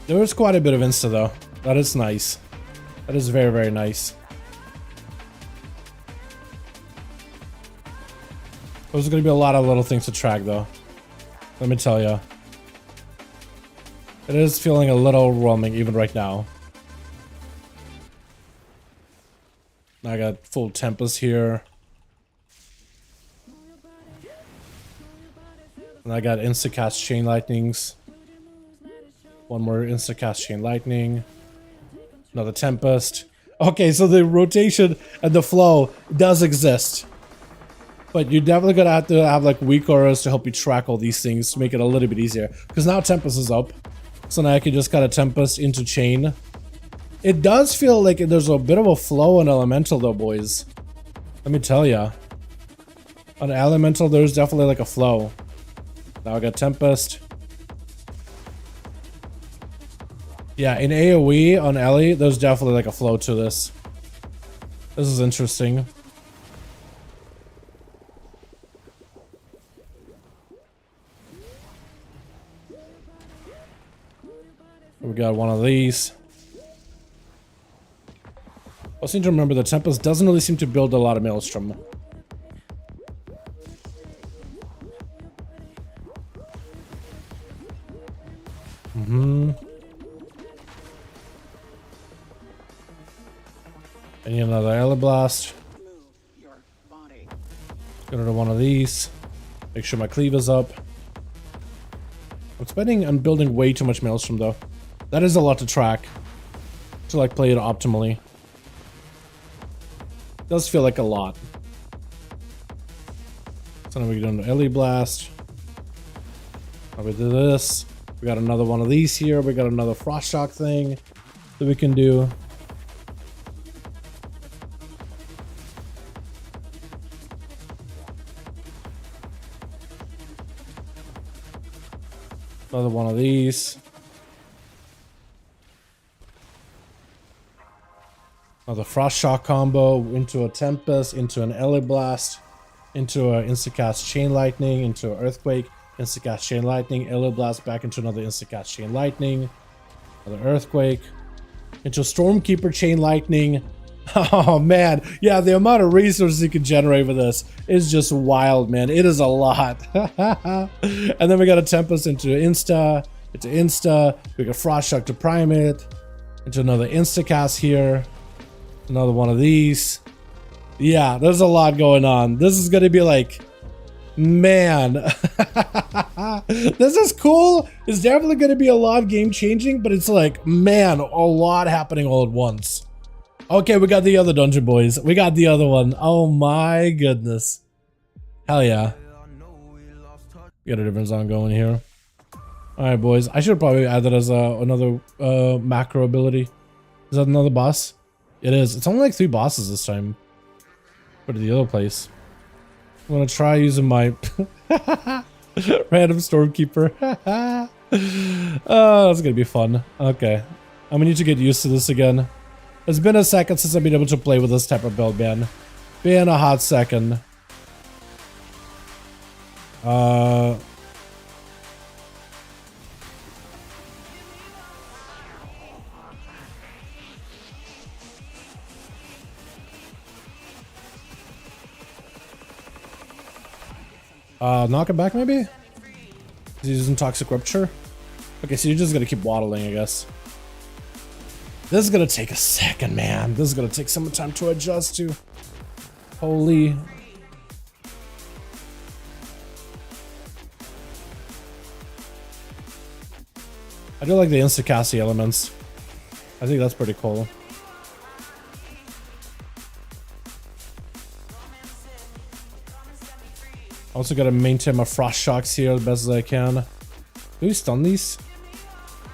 There is quite a bit of insta though. That is nice. That is very, very nice. There's going to be a lot of little things to track though. Let me tell you. It is feeling a little overwhelming even right now. I got full Tempest here. And I got insta-cast Chain Lightnings. One more insta-cast Chain Lightning. Another Tempest. Okay, so the rotation and the flow does exist. But you're definitely gonna have to have like weak auras to help you track all these things to make it a little bit easier. Because now Tempest is up. So now I can just kind of Tempest into Chain. It does feel like there's a bit of a flow in Elemental though, boys. Let me tell ya. On Elemental, there's definitely like a flow. Now I got Tempest. Yeah, in AoE on Ellie, there's definitely like a flow to this. This is interesting. We got one of these. I also need to remember the Tempest doesn't really seem to build a lot of Maelstrom. I need another Ellie Blast. Go to one of these. Make sure my cleave is up. I'm spending on building way too much Maelstrom though. That is a lot to track. To like play it optimally. It does feel like a lot. So now we do an Ellie Blast. Now we do this. We got another one of these here. We got another Frost Shock thing that we can do. Another one of these. Another Frost Shock combo into a Tempest, into an Ele Blast, into a Instacast Chain Lightning, into an Earthquake, Instacast Chain Lightning, Ele Blast back into another Instacast Chain Lightning, another Earthquake, into a Stormkeeper Chain Lightning. Oh man, yeah, the amount of resources you can generate with this is just wild, man. It is a lot. And then we got a Tempest into Insta, we got Frost Shock to prime it, into another Instacast here, another one of these. Yeah, there's a lot going on. This is gonna be like, man, this is cool. It's definitely gonna be a lot game changing, but it's like, man, a lot happening all at once. Okay, we got the other dungeon, boys. We got the other one. Oh my goodness. Hell yeah. We got a different song going here. Alright, boys. I should probably add that as another macro ability. Is that another boss? It is. It's only like 3 bosses this time. Go to the other place. I'm gonna try using my random Stormkeeper. Oh, that's gonna be fun. Okay. I'm gonna need to get used to this again. It's been a second since I've been able to play with this type of build, man. Been a hot second. Knock it back, maybe? Is he using Toxic Rupture? Okay, so you're just gonna keep waddling, I guess. This is gonna take a second, man. This is gonna take some time to adjust to. Holy. I do like the Instacast elements. I think that's pretty cool. Also gotta maintain my Frost Shocks here the best as I can. Do we stun these?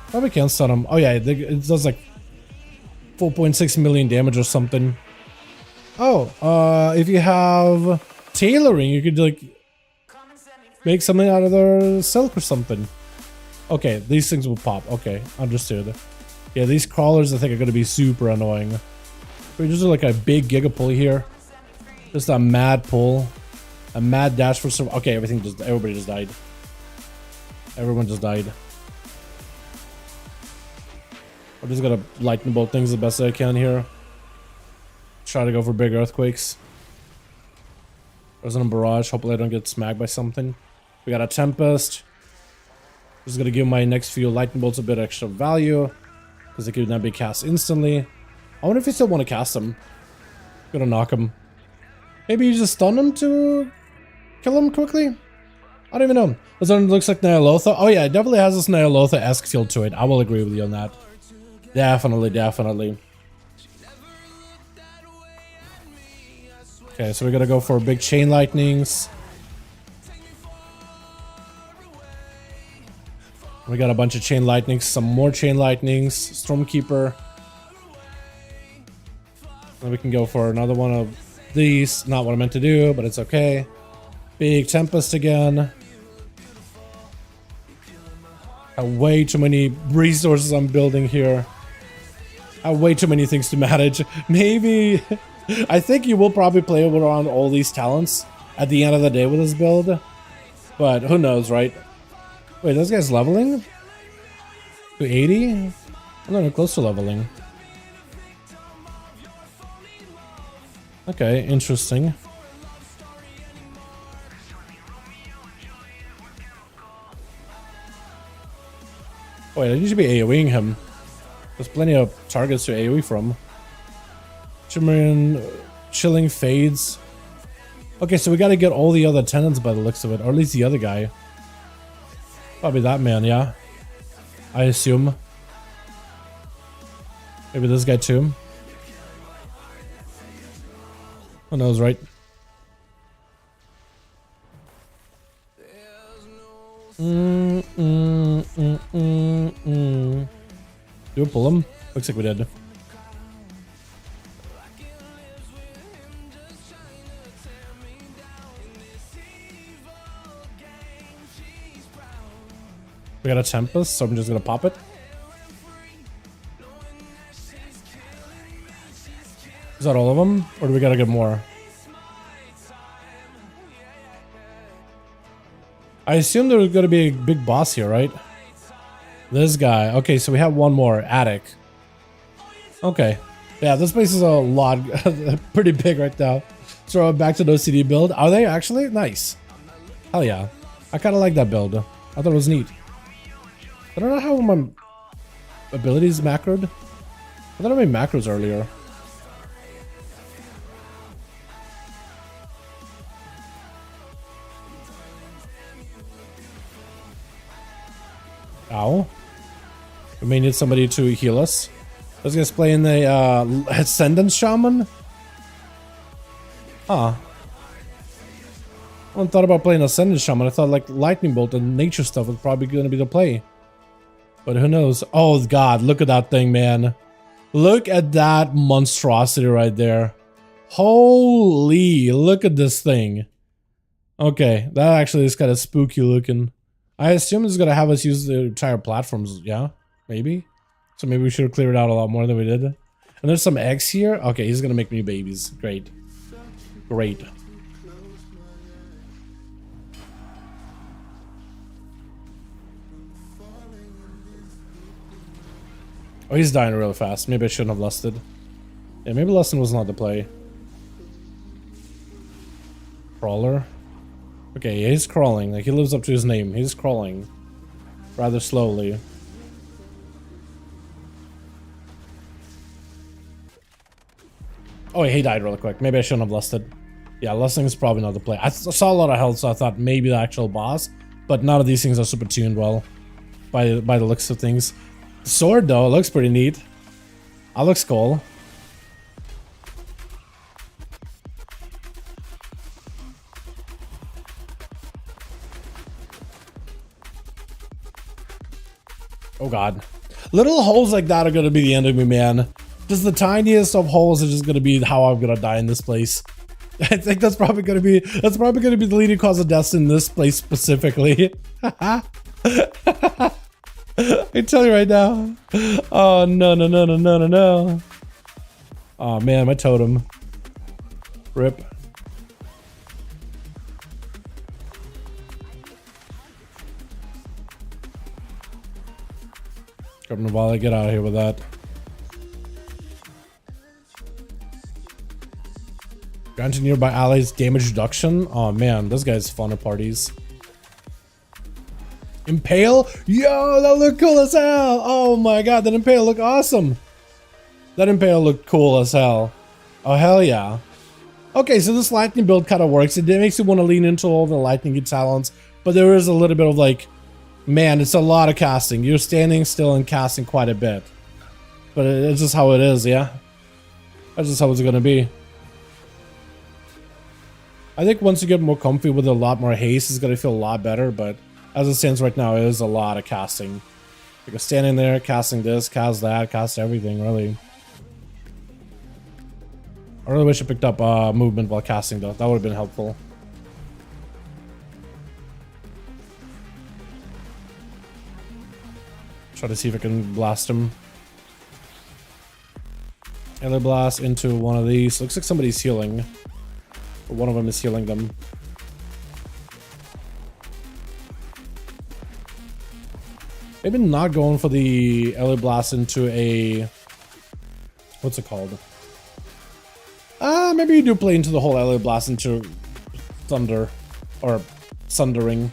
Probably can't stun them. Oh yeah, it does like 4.6 million damage or something. Oh, if you have tailoring, you could like make something out of their silk or something. Okay, these things will pop. Okay, understood. Yeah, these crawlers I think are gonna be super annoying. We just do like a big giga pull here. Just a mad pull. A mad dash for some. Okay, everybody just died. Everyone just died. I'm just gonna lightning bolt things the best I can here. Try to go for big earthquakes. Resonant barrage. Hopefully I don't get smacked by something. We got a tempest. Just gonna give my next few lightning bolts a bit extra value because they could now be cast instantly. I wonder if you still want to cast them. Gonna knock him. Maybe you just stun him to kill him quickly? I don't even know. This one looks like Nyalotha. Oh yeah, it definitely has this Nyalotha-esque feel to it. I will agree with you on that. Definitely, definitely. Okay, so we're gonna go for big chain lightnings. We got a bunch of chain lightnings, some more chain lightnings, Stormkeeper. Then we can go for another one of these. Not what I meant to do, but it's okay. Big Tempest again. Way too many resources I'm building here. Way too many things to manage. Maybe... I think you will probably play around all these talents at the end of the day with this build. But who knows, right? Wait, this guy's leveling? To 80? I'm not even close to leveling. Okay, interesting. Wait, I need to be AoEing him. There's plenty of targets to AoE from. Shimmering, chilling fades. Okay, so we gotta get all the other attendants by the looks of it, or at least the other guy. Probably that man, yeah. I assume. Maybe this guy too. Who knows, right? Do we pull him? Looks like we did. We got a Tempest, so I'm just gonna pop it. Is that all of them? Or do we gotta get more? I assume there's gonna be a big boss here, right? This guy. Okay, so we have one more. Attic. Okay. Yeah, this place is a lot, pretty big right now. So back to the OCD build. Are they actually? Nice. Hell yeah. I kind of like that build. I thought it was neat. I don't know how my abilities macroed. I thought I made macros earlier. Ow. We may need somebody to heal us. This guy's playing the Ascendant Shaman. Huh. I hadn't thought about playing Ascendant Shaman. I thought like Lightning Bolt and nature stuff was probably going to be the play. But who knows? Oh god, look at that thing, man. Look at that monstrosity right there. Holy, look at this thing. Okay, that actually is kind of spooky looking. I assume it's going to have us use the entire platforms, yeah? Maybe? So maybe we should have cleared out a lot more than we did. And there's some eggs here. Okay, he's going to make new babies. Great. Great. Oh, he's dying real fast. Maybe I shouldn't have lusted. Yeah, maybe lusting was not the play. Crawler. Okay, yeah, he's crawling. Like, he lives up to his name. He's crawling. Rather slowly. Oh, he died real quick. Maybe I shouldn't have lusted. Yeah, lusting is probably not the play. I saw a lot of health, so I thought maybe the actual boss. But none of these things are super tuned well. By the looks of things. The sword, though, looks pretty neat. That looks cool. Oh god. Little holes like that are gonna be the end of me, man. Just the tiniest of holes are just gonna be how I'm gonna die in this place. I think that's probably gonna be the leading cause of death in this place specifically. I tell you right now. Oh no no no no no no no. Oh man, my totem. Rip. While I get out of here with that. Granted nearby allies damage reduction. Oh man, this guy's fun at parties. Impale? Yo, that looked cool as hell. Oh my god, that Impale looked awesome. That Impale looked cool as hell. Oh hell yeah. Okay, so this lightning build kind of works. It makes you want to lean into all the lightning talents, but there is a little bit of like, man, it's a lot of casting. You're standing still and casting quite a bit. But it's just how it is, yeah? That's just how it's gonna be. I think once you get more comfy with a lot more haste, it's gonna feel a lot better, but as it stands right now, it is a lot of casting. Because standing there, casting this, cast that, cast everything, really. I really wish I picked up movement while casting, though. That would have been helpful. Try to see if I can blast him. Melee blast into one of these. Looks like somebody's healing. Or one of them is healing them. Maybe not going for the LA blast into a... What's it called? Maybe you do play into the whole LA blast into thunder. Or sundering.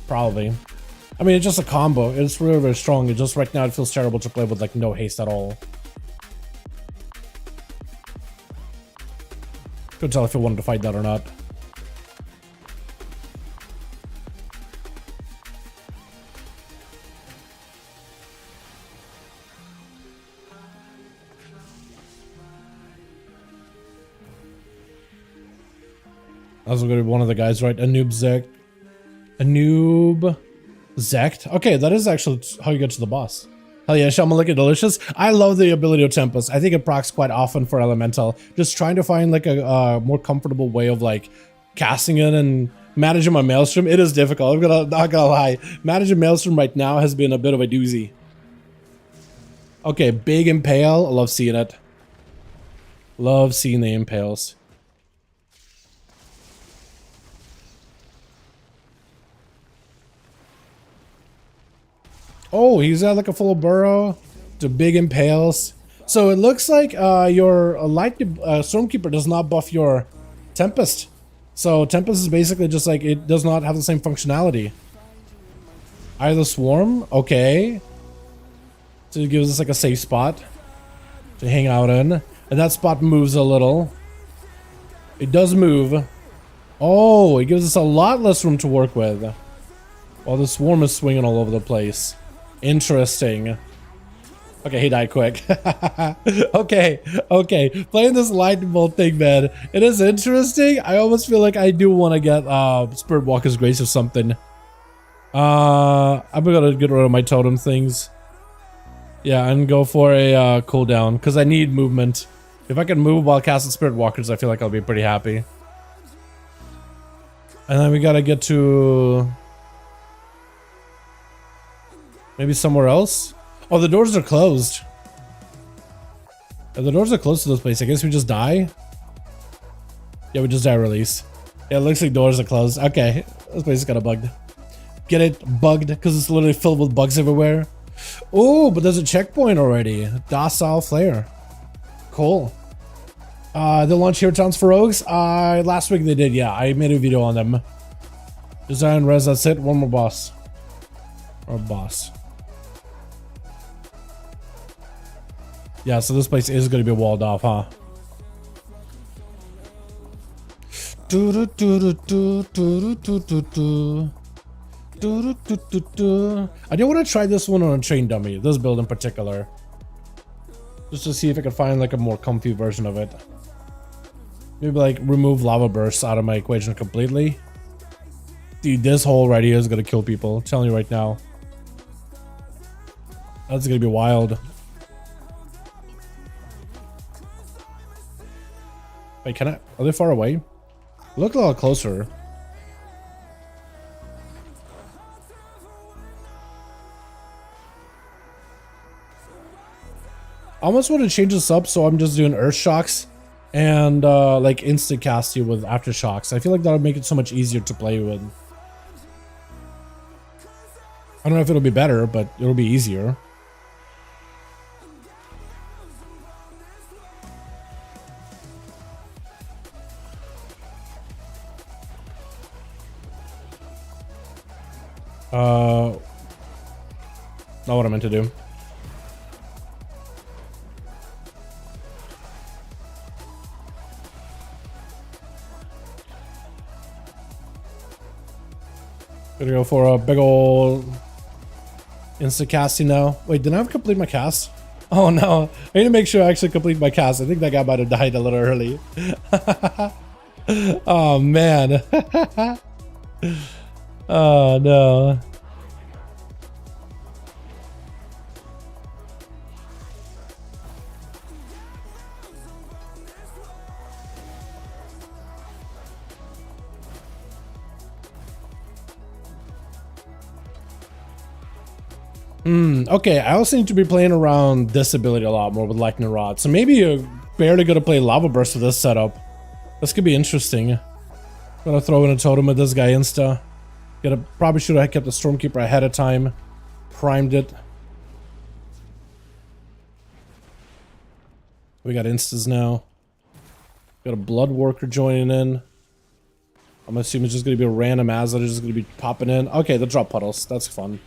Probably. I mean, it's just a combo. It's really, really strong. It just right now it feels terrible to play with like no haste at all. Couldn't tell if I wanted to fight that or not. That's gonna be one of the guys, right? A noob Zect. A noob Zect. Okay, that is actually how you get to the boss. Hell yeah, Shaman looking delicious. I love the ability of Tempest. I think it procs quite often for Elemental. Just trying to find like a more comfortable way of like casting it and Managing my maelstrom, it is difficult. Not gonna lie. Managing maelstrom right now has been a bit of a doozy. Okay, big impale. I love seeing it. Love seeing the impales. Oh, he's got like a full burrow. The big impales. So it looks like your Stormkeeper does not buff your Tempest. So Tempest is basically just like, it does not have the same functionality. Either Swarm, okay. So it gives us like a safe spot to hang out in. And that spot moves a little. It does move. Oh, it gives us a lot less room to work with. While the Swarm is swinging all over the place. Interesting. Okay, he died quick. okay. Playing this lightning bolt thing, man. It is interesting. I almost feel like I do want to get Spirit Walker's Grace or something. I'm gonna get rid of my totem things. Yeah, and go for a cooldown because I need movement. If I can move while casting Spirit Walkers, I feel like I'll be pretty happy. And then we gotta get to maybe somewhere else. Oh, the doors are closed. If the doors are closed to this place, I guess we just die. Yeah, we just die release. Yeah, it looks like doors are closed. Okay, this place is kind of bugged. Get it? Bugged because it's literally filled with bugs everywhere. Oh, but there's a checkpoint already. Docile Flare. Cool. They launched Hero Towns for Rogues. Last week they did, yeah. I made a video on them. Design, res, that's it. One more boss. Or boss. Yeah, so this place is going to be walled off, huh? I do want to try this one on a train dummy, this build in particular. Just to see if I can find like a more comfy version of it. Maybe like remove lava bursts out of my equation completely. Dude, this hole right here is going to kill people. I'm telling you right now. That's going to be wild. Wait, can I? Are they far away? Look a lot closer. I almost want to change this up, so I'm just doing Earth Shocks and like instant cast you with Aftershocks. I feel like that would make it so much easier to play with. I don't know if it'll be better, but it'll be easier. Not what I meant to do. Gonna go for a big ol' instant casting now. Wait, did I complete my cast? Oh no, I need to make sure I actually complete my cast. I think that guy might have died a little early. Oh man. Oh no. Okay, I also need to be playing around this ability a lot more with Lightning Rod. So maybe you're barely gonna play Lava Burst with this setup. This could be interesting. Gonna throw in a totem with this guy insta. Probably should have kept the Stormkeeper ahead of time. Primed it. We got instas now. Got a Blood Worker joining in. I'm assuming it's just gonna be a random as that is just gonna be popping in. Okay, the drop puddles. That's fun.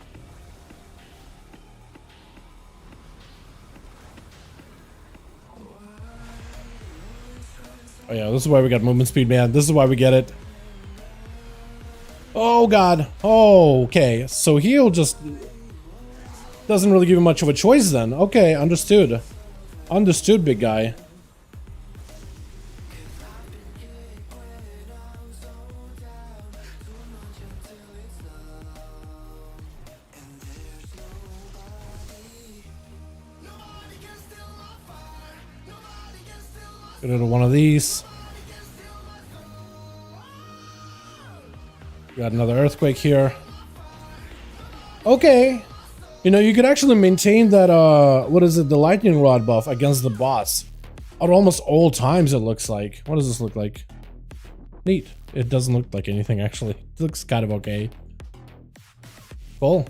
Oh yeah, this is why we got movement speed, man. This is why we get it. Oh god. Oh, okay. So he'll just doesn't really give him much of a choice then. Okay, understood. Understood, big guy. Get rid of one of these. Got another earthquake here. Okay. You know, you could actually maintain that, what is it, the lightning rod buff against the boss. At almost all times, it looks like. What does this look like? Neat. It doesn't look like anything, actually. It looks kind of okay. Cool.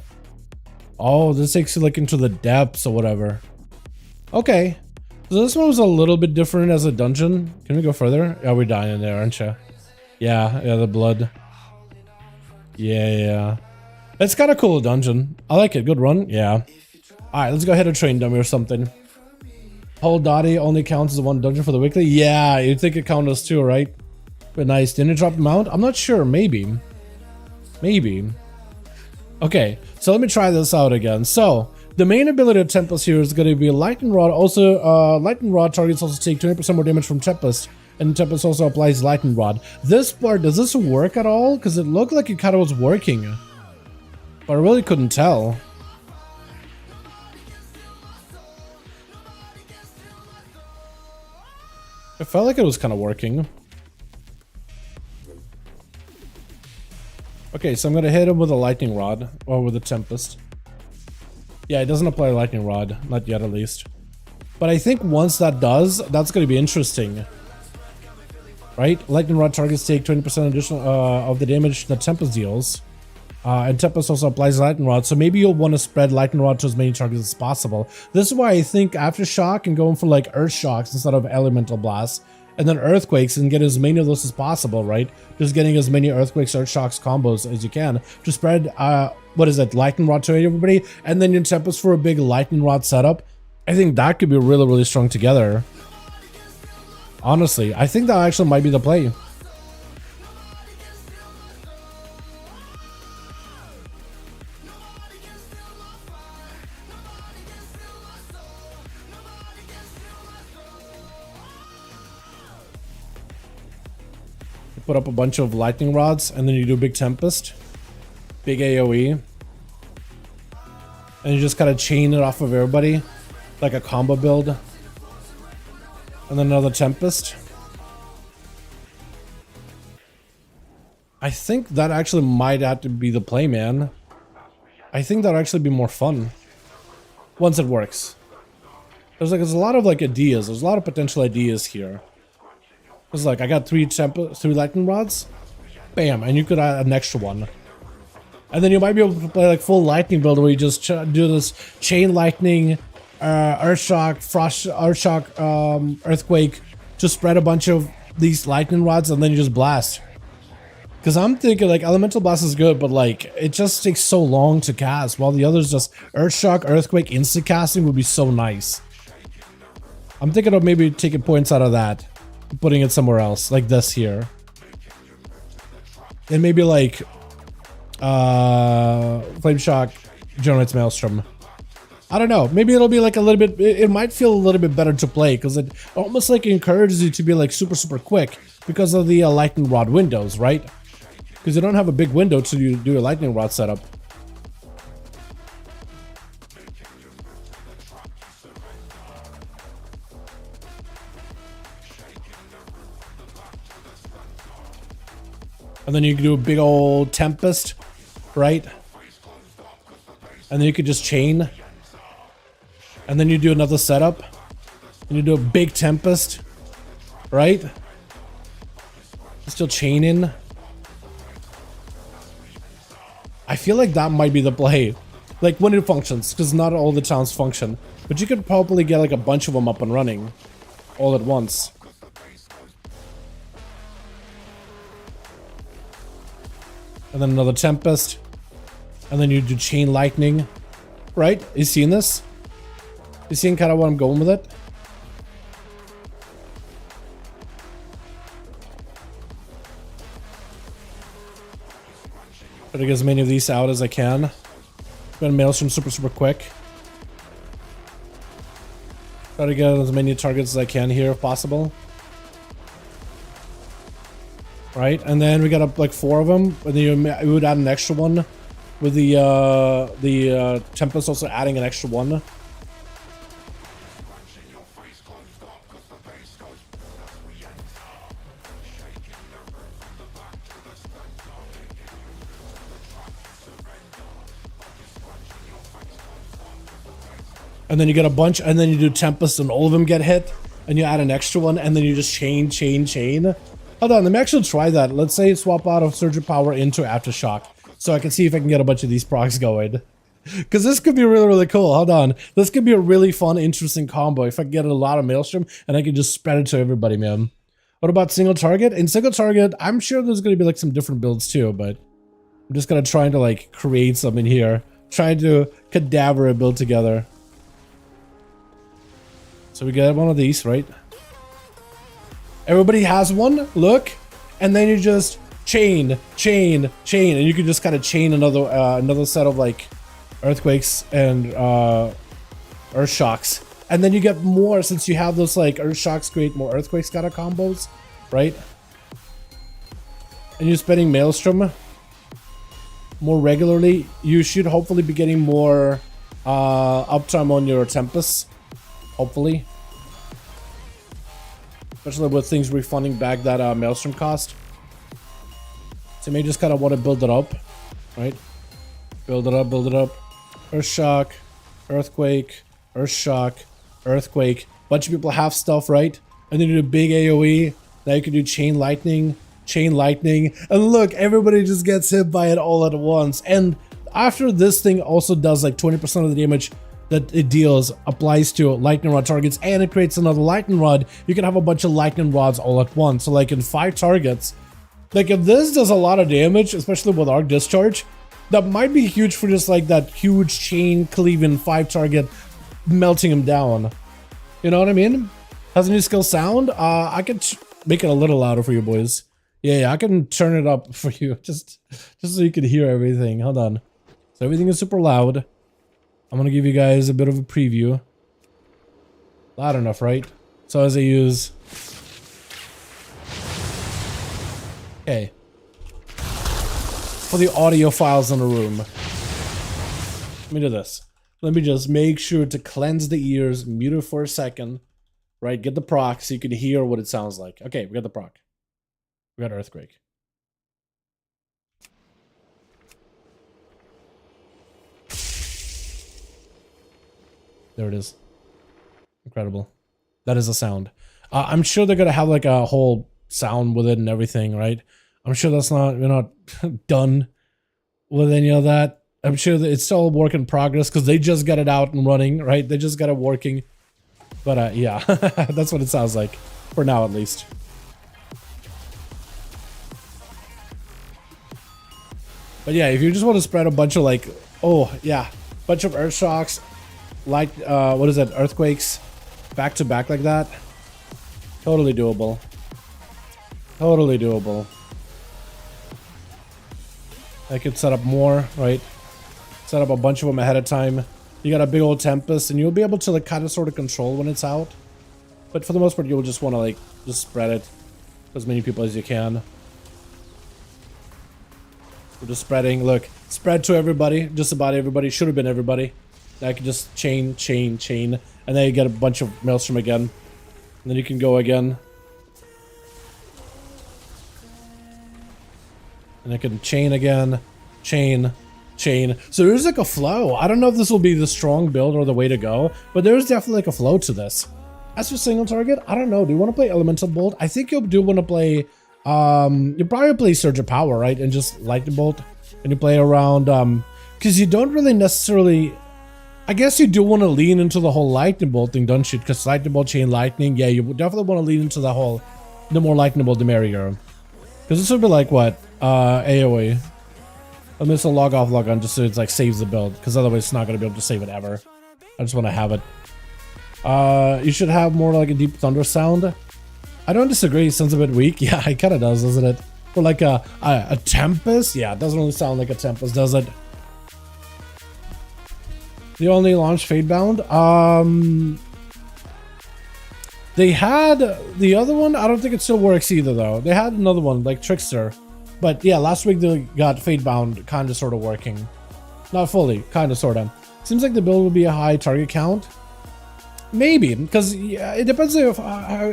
Oh, this takes you, like, into the depths or whatever. Okay. So this one was a little bit different as a dungeon. Can we go further? Yeah, we're dying in there, aren't you? Yeah, the blood. Yeah. It's kind of cool dungeon. I like it. Good run. Yeah. Alright, let's go ahead and train dummy or something. Whole Dottie only counts as one dungeon for the weekly? Yeah, you'd think it counts as two, right? But nice. Didn't it drop the mount? I'm not sure. Maybe. Okay, so let me try this out again. So, the main ability of Tempest here is going to be Lightning Rod. Also, Lightning Rod targets also take 20% more damage from Tempest. And Tempest also applies Lightning Rod. This part, does this work at all? Because it looked like it kind of was working. But I really couldn't tell. It felt like it was kind of working. Okay, so I'm gonna hit him with a lightning rod, or with a tempest. Yeah, it doesn't apply lightning rod, not yet at least. But I think once that does, that's gonna be interesting. Right? Lightning rod targets take 20% additional of the damage that Tempest deals. And Tempest also applies Lightning Rod, so maybe you'll want to spread Lightning Rod to as many targets as possible. This is why I think Aftershock and going for like Earth Shocks instead of Elemental Blasts, and then Earthquakes and get as many of those as possible, right? Just getting as many Earthquakes, Earth Shocks combos as you can to spread, what is it, Lightning Rod to everybody, and then your Tempest for a big Lightning Rod setup. I think that could be really, really strong together. Honestly, I think that actually might be the play. Put up a bunch of lightning rods, and then you do big tempest, big AoE, and you just kind of chain it off of everybody like a combo build, and then another tempest. I think that actually might have to be the play, man. I think that'll actually be more fun once it works. There's a lot of like ideas. There's a lot of potential ideas here. It's like I got three lightning rods, bam, and you could add an extra one, and then you might be able to play like full lightning build where you just do this chain lightning, Earthshock, Earthshock, Earthquake, to spread a bunch of these lightning rods, and then you just blast. Because I'm thinking like Elemental Blast is good, but like it just takes so long to cast, while the others just Earthshock, Earthquake, instant casting would be so nice. I'm thinking of maybe taking points out of that, putting it somewhere else, like this here. And maybe like Flame Shock generates Maelstrom. I don't know, maybe it'll be like a little bit, it might feel a little bit better to play, because it almost like encourages you to be like super quick because of the lightning rod windows, right? Because you don't have a big window to do a lightning rod setup. And then you can do a big old tempest, right? And then you could just chain. And then you do another setup. And you do a big tempest, right? Still chaining. I feel like that might be the play. Like when it functions, because not all the towns function. But you could probably get like a bunch of them up and running all at once. And then another tempest. And then you do chain lightning. Right? You seeing this? You seeing kind of where I'm going with it? Try to get as many of these out as I can. I'm gonna Maelstrom super quick. Try to get as many targets as I can here if possible. Right, and then we got up like 4 of them, and then you would add an extra one with the Tempest also adding an extra one. and then you get a bunch, and then you do Tempest and all of them get hit, and you add an extra one, and then you just chain. Hold on, let me actually try that. Let's say swap out of Surge of Power into Aftershock, so I can see if I can get a bunch of these procs going. Because this could be really, really cool. Hold on. This could be a really fun, interesting combo if I get a lot of Maelstrom and I can just spread it to everybody, man. What about single target? In single target, I'm sure there's going to be like some different builds too, but I'm just going to try to like create something here. Trying to cadaver a build together. So we get one of these, right? Everybody has one, look. And then you just chain. And you can just kind of chain another set of like earthquakes and earth shocks, and then you get more since you have those like earth shocks create more earthquakes kind of combos, right? And you're spending Maelstrom more regularly, you should hopefully be getting more uptime on your Tempest, hopefully, especially with things refunding back that Maelstrom cost. So you may just kind of want to build it up, right? Build it up. Earth shock, earthquake, earth shock, earthquake. Bunch of people have stuff, right? And then you do big AoE. Now you can do chain lightning, and look, everybody just gets hit by it all at once. And after this thing also does like 20% of the damage that it deals applies to lightning rod targets, and it creates another lightning rod. You can have a bunch of lightning rods all at once. So like in 5 targets, like if this does a lot of damage, especially with arc discharge, that might be huge for just like that huge chain cleaving 5 target melting him down. You know what I mean? Has a new skill sound. I can make it a little louder for you boys. Yeah, I can turn it up for you just so you can hear everything. Hold on. So everything is super loud. I'm gonna give you guys a bit of a preview. Loud enough, right? So as I use. Okay. For the audio files in the room. Let me do this. Let me just make sure to cleanse the ears, mute it for a second, right? Get the proc so you can hear what it sounds like. Okay, we got the proc. We got earthquake. There it is. Incredible. That is a sound. I'm sure they're gonna have like a whole sound with it and everything, right? I'm sure that's not, we're not done with any of that. I'm sure that it's still a work in progress because they just got it out and running, right? They just got it working. But yeah, that's what it sounds like for now, at least. But yeah, if you just want to spread a bunch of like, oh yeah, bunch of earth shocks, like what is it, earthquakes, back to back like that, totally doable. Totally doable. I could set up more, right? Set up a bunch of them ahead of time. You got a big old Tempest, and you'll be able to like kind of sort of control when it's out. But for the most part, you'll just want to like just spread it to as many people as you can. We're just spreading. Look, spread to everybody. Just about everybody. Should have been everybody. Now I can just chain, and then you get a bunch of Maelstrom again. And then you can go again. And I can chain again, chain. So there's like a flow. I don't know if this will be the strong build or the way to go, but there's definitely like a flow to this. As for single target, I don't know. Do you want to play Elemental Bolt? I think you do want to play, you probably play Surge of Power, right? And just Lightning Bolt. And you play around, because you don't really necessarily, I guess you do want to lean into the whole Lightning Bolt thing, don't you? Because Lightning Bolt, chain lightning, yeah, you definitely want to lean into the whole, the more Lightning Bolt, the merrier. Because this would be like what? AoE. I'm just gonna log off, log on, just so it's like saves the build. Because otherwise it's not gonna be able to save it ever. I just want to have it. You should have more like a deep thunder sound. I don't disagree, it sounds a bit weak. Yeah, it kind of does, doesn't it? Or like a Tempest? Yeah, it doesn't really sound like a Tempest, does it? They only launched Fatebound. They had the other one. I don't think it still works either, though. They had another one, like Trickster. But yeah, last week they got Fatebound kind of sort of working. Not fully, kind of sort of. Seems like the build will be a high target count. Maybe, because yeah, it depends on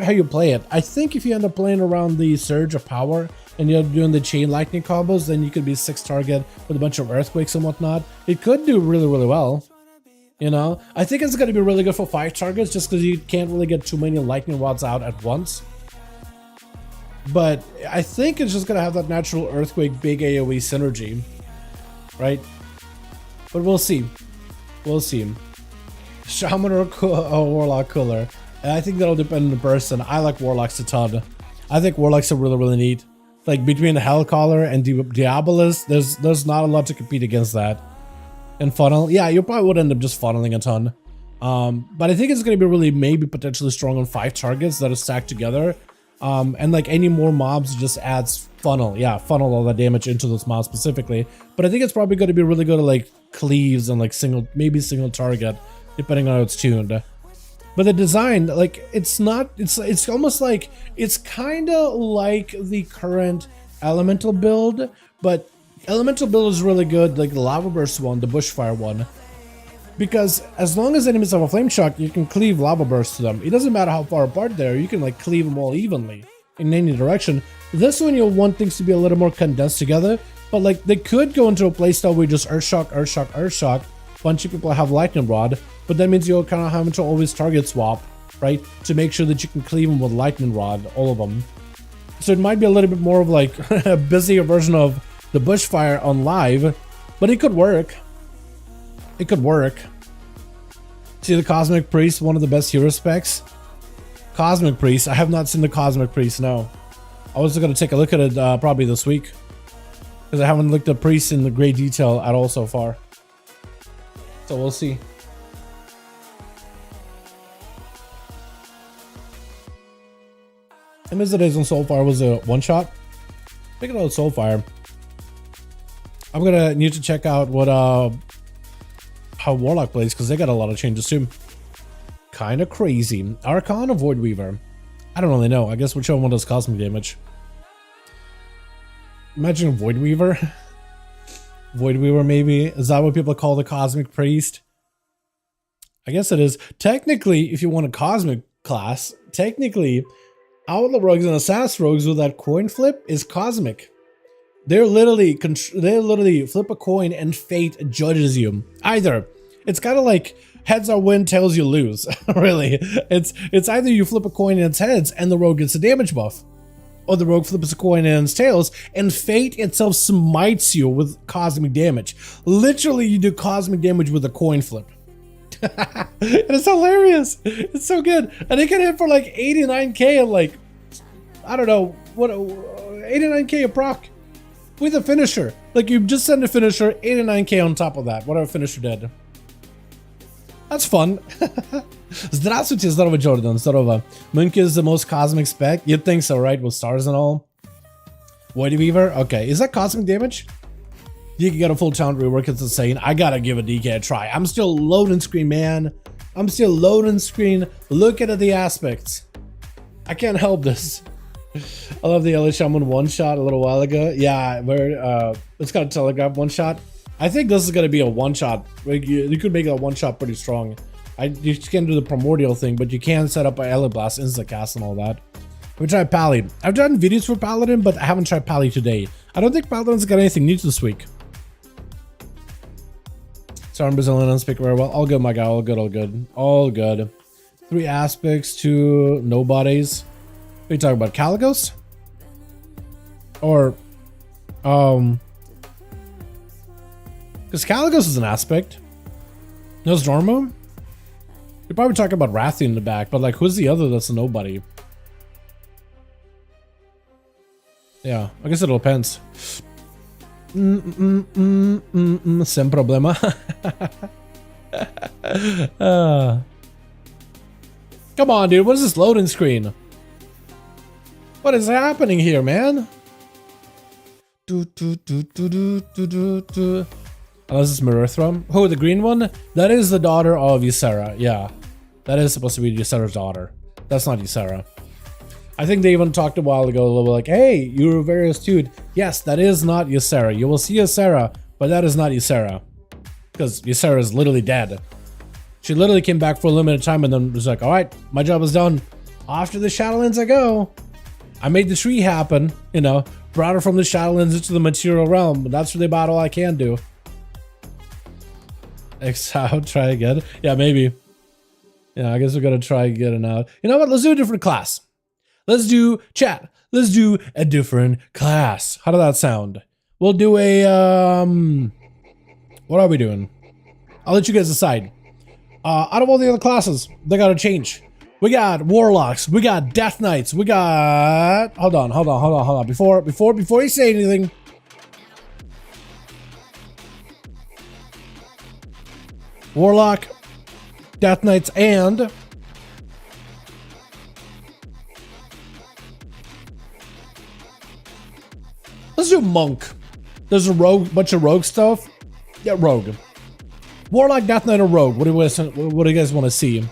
how you play it. I think if you end up playing around the Surge of Power and you're doing the chain lightning combos, then you could be 6 target with a bunch of earthquakes and whatnot. It could do really, really well. You know, I think it's going to be really good for 5 targets just because you can't really get too many lightning rods out at once. But I think it's just going to have that natural earthquake big AoE synergy, right? But we'll see. We'll see. Shaman or Warlock cooler. And I think that'll depend on the person. I like Warlocks a ton. I think Warlocks are really, really neat. Like between the Hellcaller and Diabolus, there's not a lot to compete against that. And funnel, yeah, you probably would end up just funneling a ton. But I think it's going to be really maybe potentially strong on 5 targets that are stacked together. And like any more mobs just adds funnel. Yeah, funnel all the damage into those mobs specifically. But I think it's probably going to be really good at like cleaves and like maybe single target, depending on how it's tuned. But the design, like it's almost like, it's kind of like the current elemental build, but elemental build is really good, like the lava burst one, the bushfire one, because as long as enemies have a flame shock, you can cleave lava burst to them. It doesn't matter how far apart they are, you can like cleave them all evenly in any direction. This one you'll want things to be a little more condensed together, but like they could go into a playstyle where you just Earthshock, Earthshock, Earthshock. Bunch of people have lightning rod, but that means you're kind of having to always target swap, right, to make sure that you can cleave them with lightning rod, all of them. So it might be a little bit more of like a busier version of the bushfire on live, but it could work. It could work. See the Cosmic Priest, one of the best hero specs. Cosmic Priest, I have not seen the Cosmic Priest, no. I was going to take a look at it probably this week, because I haven't looked at Priest in the great detail at all so far. So we'll see. And as it is on Soulfire was a one-shot. Speaking of Soulfire, I'm gonna need to check out what how Warlock plays, because they got a lot of changes too. Kind of crazy. Archon or Void Weaver? I don't really know. I guess whichever one does cosmic damage. Imagine Void Weaver. Void Weaver, maybe. Is that what people call the Cosmic Priest? I guess it is. Technically, if you want a Cosmic class, technically, Outlaw Rogues and Assassin Rogues with that coin flip is Cosmic. They literally flip a coin and fate judges you. Either. It's kind of like heads are win, tails you lose. Really. It's either you flip a coin and it's heads and the rogue gets a damage buff, or the rogue flips a coin and it's tails and fate itself smites you with cosmic damage. Literally, you do cosmic damage with a coin flip. And it's hilarious. It's so good. And it can hit for like 89k and like, I don't know, what, 89k a proc with a finisher. Like you just send a finisher, 89k on top of that, whatever finisher did. That's fun. Здравствуйте, здорово, Jordan, здорово. Munk is the most cosmic spec? You'd think so, right? With stars and all. Void Weaver? Okay, is that cosmic damage? You can get a full talent rework, it's insane. I gotta give a DK a try. I'm still loading screen, man. I'm still loading screen, looking at the aspects. I can't help this. I love the LA Shaman one shot a little while ago. Yeah, where it's got a telegraph one shot. I think this is gonna be a one shot. Like you could make a one shot pretty strong. You can't do the primordial thing, but you can set up a LA Blast, Insta Cast, and all that. We tried Pally. I've done videos for Paladin, but I haven't tried Pally today. I don't think Paladin's got anything new this week. Sorry, I'm Brazilian, I don't speak very well. All good, my guy. All good, all good. All good. 3 aspects to nobodies. What are you talking about? Caligos? Or, because Caligos is an aspect. No, Stormo? You're probably talking about Rathian in the back, but like, who's the other that's a nobody? Yeah, I guess it depends. Sem problema. Come on, dude. What is this loading screen? What is happening here, man? Unless it's Mirithra. Oh, the green one? That is the daughter of Ysera. Yeah. That is supposed to be Ysera's daughter. That's not Ysera. I think they even talked a while ago, a little like, hey, you were very astute. Yes, that is not Ysera. You will see Ysera, but that is not Ysera. Because Ysera is literally dead. She literally came back for a limited time and then was like, alright, my job is done. Off to the Shadowlands I go. I made the tree happen, you know, brought her from the Shadowlands into the material realm, but that's really about all I can do. X out, try again. Yeah, maybe. Yeah, I guess we're gonna try getting out. You know what? Let's do a different class. Let's do chat. Let's do a different class. How did that sound? We'll do a what are we doing? I'll let you guys decide. Out of all the other classes, they gotta change. We got warlocks. We got death knights. We got. Hold on. Before you say anything. Warlock, death knights, and let's do monk. There's a rogue, bunch of rogue stuff. Yeah, rogue. Warlock, death knight, or rogue. What do you guys want to see?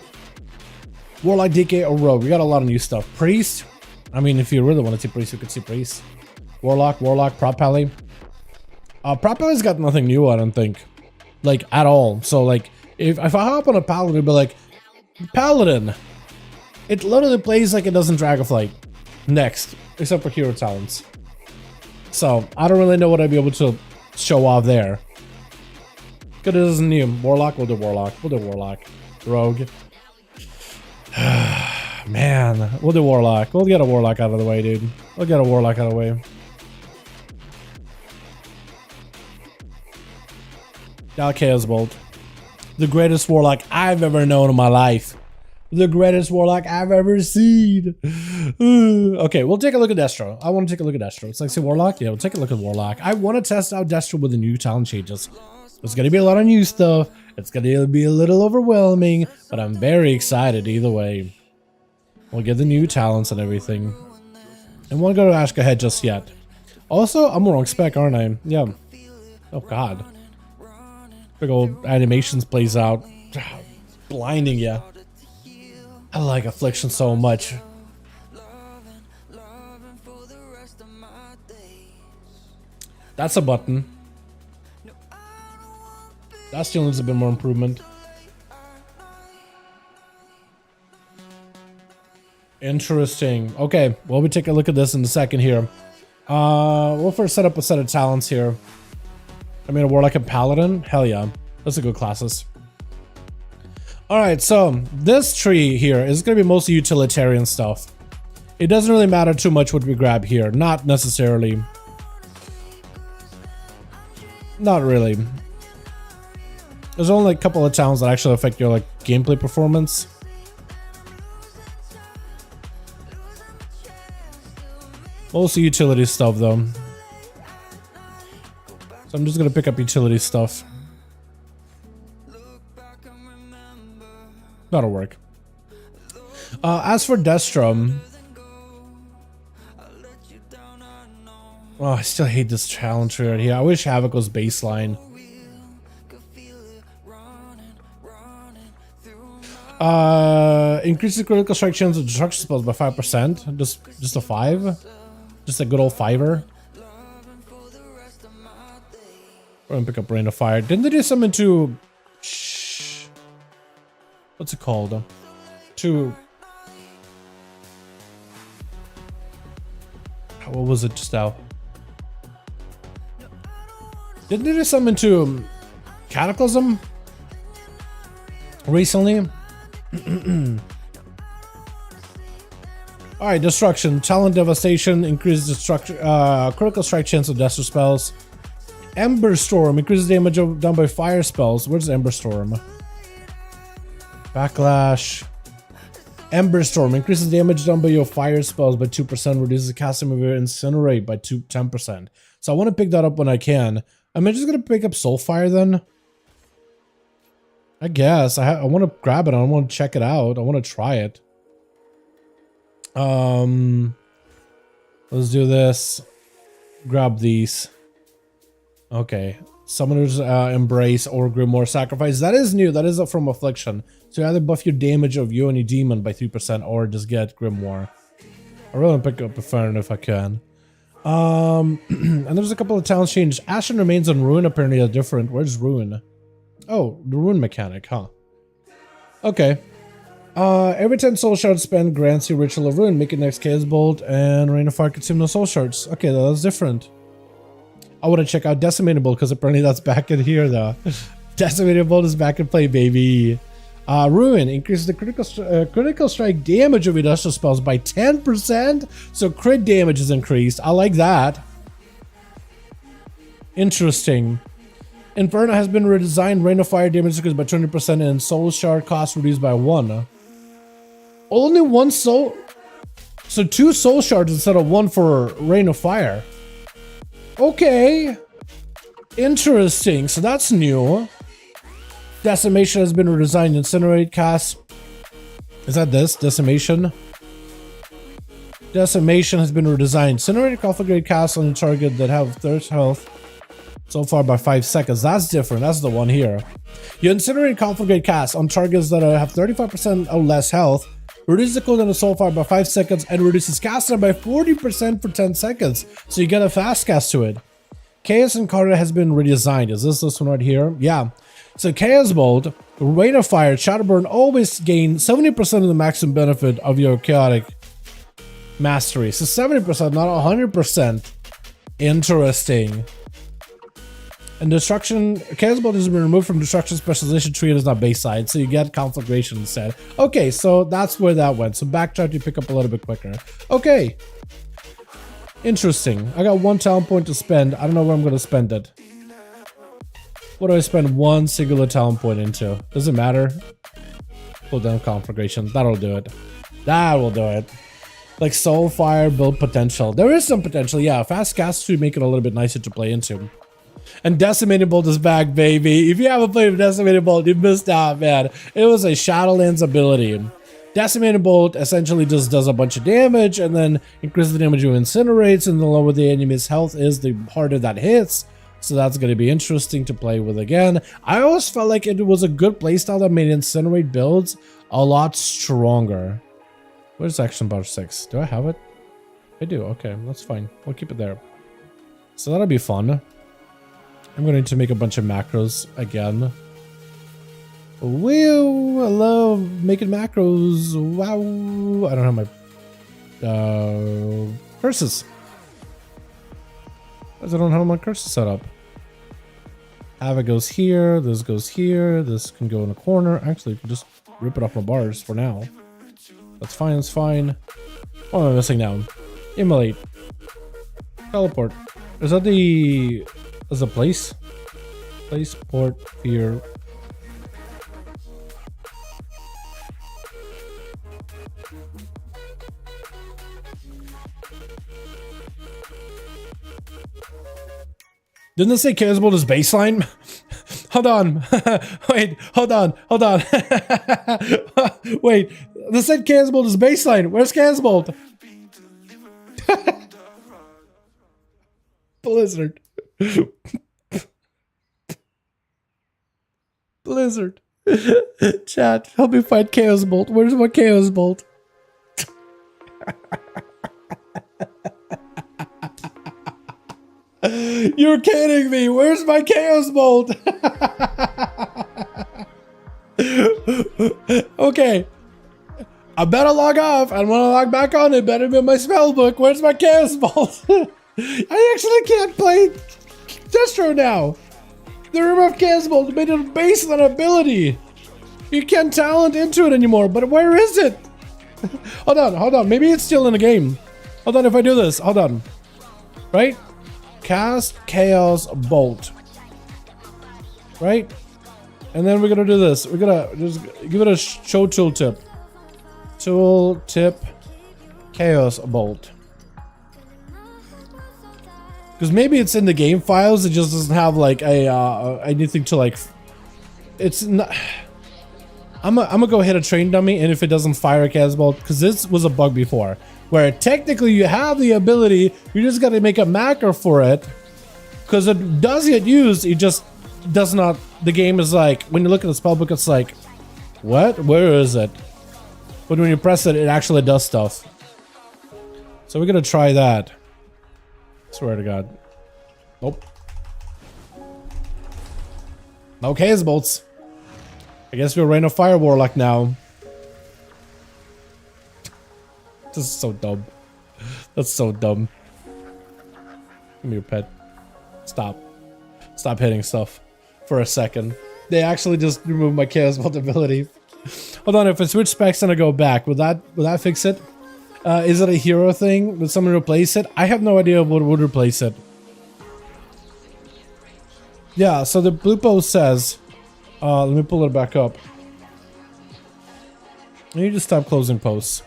Warlock, DK, or rogue. We got a lot of new stuff. Priest. I mean, if you really want to see priest, you could see priest. Warlock, prop pally. Prop pally's got nothing new, I don't think. Like, at all. So, like, if I hop on a paladin, it'd be like, paladin. It literally plays like it does in Dragonflight. Next. Except for hero talents. So, I don't really know what I'd be able to show off there. Because it isn't new. Warlock, we'll do warlock. Rogue. Man, we'll do warlock. We'll get a warlock out of the way, dude. We'll get a warlock out of the way. Chaos Bolt. The greatest warlock I've ever known in my life. The greatest warlock I've ever seen. Okay, we'll take a look at Destro. I want to take a look at Destro. It's like, say warlock? Yeah, we'll take a look at warlock. I want to test out Destro with the new talent changes. There's going to be a lot of new stuff. It's going to be a little overwhelming, but I'm very excited either way. We'll get the new talents and everything. And won't go to Ashka Head just yet. Also, I'm wrong spec, aren't I? Yeah. Oh, God. Big old animations plays out. Blinding, yeah. I like Affliction so much. That's a button. That still needs a bit more improvement. Interesting. Okay, well, we take a look at this in a second here. We'll first set up a set of talents here. I mean, a warlock and paladin? Hell yeah. That's a good classes. Alright, so this tree here is going to be mostly utilitarian stuff. It doesn't really matter too much what we grab here. Not necessarily. Not really. There's only a couple of talents that actually affect your like gameplay performance. Mostly utility stuff though. So I'm just gonna pick up utility stuff. That'll work. As for Destro, oh, I still hate this challenge right here. I wish Havoc was baseline. Increases critical strike chance of destruction spells by 5%. Just a 5? Just a good old 5er. We're gonna pick up Rain of Fire. Didn't they do something to... What's it called? To... What was it just now? Didn't they do something to Cataclysm? Recently? Alright, Destruction. Talent Devastation increases destruction, critical strike chance of Destro spells. Ember Storm increases damage done by fire spells. Where's Ember Storm? Backlash. Ember Storm increases damage done by your fire spells by 2%, reduces casting of your Incinerate by 10%. So I want to pick that up when I can. Am I just going to pick up Soulfire then? I guess. I want to grab it. I want to check it out. I want to try it. Let's do this. Grab these. Okay. Summoner's Embrace or Grimoire Sacrifice. That is new. That is from Affliction. So you either buff your damage of you and your demon by 3% or just get Grimoire. I really want to pick up a Fern if I can. And there's a couple of talents changed. Ashen Remains and Ruin apparently are different. Where's Ruin? Oh, the Ruin mechanic, huh? Okay. Every 10 soul shards spent grants you Ritual of Ruin, make it next Chaos Bolt, and Rain of Fire consume no soul shards. Okay, that's different. I want to check out Decimatable because apparently that's back in here though. Decimated Bolt is back in play, baby. Ruin increases the critical strike damage of industrial spells by 10%. So crit damage is increased. I like that. Interesting. Inferno has been redesigned. Rain of Fire damage increased by 20% and Soul Shard cost reduced by 1. Only 1 soul. So 2 Soul Shards instead of 1 for Rain of Fire. Okay. Interesting. So that's new. Decimation has been redesigned. Incinerate cast. Is that this? Decimation? Decimation has been redesigned. Incinerate configure cast on the target that have thirst health so far by 5 seconds. That's different. That's the one here. You incinerate configure cast on targets that have 35% or less health. Reduces the cooldown of soul fire by 5 seconds and reduces cast time by 40% for 10 seconds. So you get a fast cast to it. Chaos Incarnate has been redesigned. Is this one right here? Yeah. So Chaos Bolt, Rain of Fire, Shadowburn always gain 70% of the maximum benefit of your chaotic mastery. So 70%, not 100%. Interesting. And Destruction, Chaos Bolt has been removed from Destruction Specialization tree. It is not base side, so you get Conflagration instead. Okay, so that's where that went. So backtrack to pick up a little bit quicker. Okay. Interesting. I got 1 talent point to spend. I don't know where I'm going to spend it. What do I spend 1 singular talent point into? Does it matter? Pull down Conflagration. That'll do it. That will do it. Like Soulfire build potential. There is some potential. Yeah, fast cast should make it a little bit nicer to play into. And Decimated Bolt is back, baby. If you haven't played with Decimated Bolt, you missed out, man. It was a Shadowlands ability. Decimated Bolt essentially just does a bunch of damage and then increases the damage you incinerates, and the lower the enemy's health is, the harder that hits. So that's going to be interesting to play with again. I always felt like it was a good playstyle that made incinerate builds a lot stronger. Where's Action Bar 6? Do I have it? I do. Okay, that's fine. We'll keep it there. So that'll be fun. I'm going to make a bunch of macros again. Woo! I love making macros. Wow! I don't have my curses. Because I don't have my curses set up. Havoc goes here. This goes here. This can go in a corner. Actually, you can just rip it off my bars for now. That's fine. That's fine. What am I missing now? Immolate. Teleport. Is that the... Is a place? Place, port, fear. Didn't it say Chaos Bolt is baseline? Hold on. Wait, hold on. Hold on. Wait, this said Chaos Bolt is baseline. Where's Chaos Bolt? Blizzard. Blizzard. Chat, help me find Chaos Bolt. Where's my Chaos Bolt? You're kidding me. Where's my Chaos Bolt? Okay. I better log off. And when I log back on, it better be in my spell book. Where's my Chaos Bolt? I actually can't play Destro now. They removed Chaos Bolt, made it a baseline ability. You can't talent into it anymore, but where is it? Hold on. Maybe it's still in the game. Hold on, if I do this, hold on. Right? Cast Chaos Bolt. Right? And then we're gonna do this. We're gonna just give it a show tooltip. Tooltip Chaos Bolt. Because maybe it's in the game files, it just doesn't have like a anything to like. It's not. I'm gonna go hit a train dummy, and if it doesn't fire a Chaos Bolt, because this was a bug before, where technically you have the ability, you just gotta make a macro for it, because it does get used, it just does not. The game is like, when you look at the spellbook, it's like, what? Where is it? But when you press it, it actually does stuff. So we're gonna try that. Swear to God. Nope. No Chaos Bolts. I guess we're Rain of Fire Warlock now. This is so dumb. That's so dumb. Give me your pet. Stop. Stop hitting stuff for a second. They actually just removed my Chaos Bolt ability. Hold on, if I switch specs and I go back, would that fix it? Is it a hero thing? Would someone replace it? I have no idea what would replace it. Yeah, so the blue post says, let me pull it back up. I need to stop closing posts.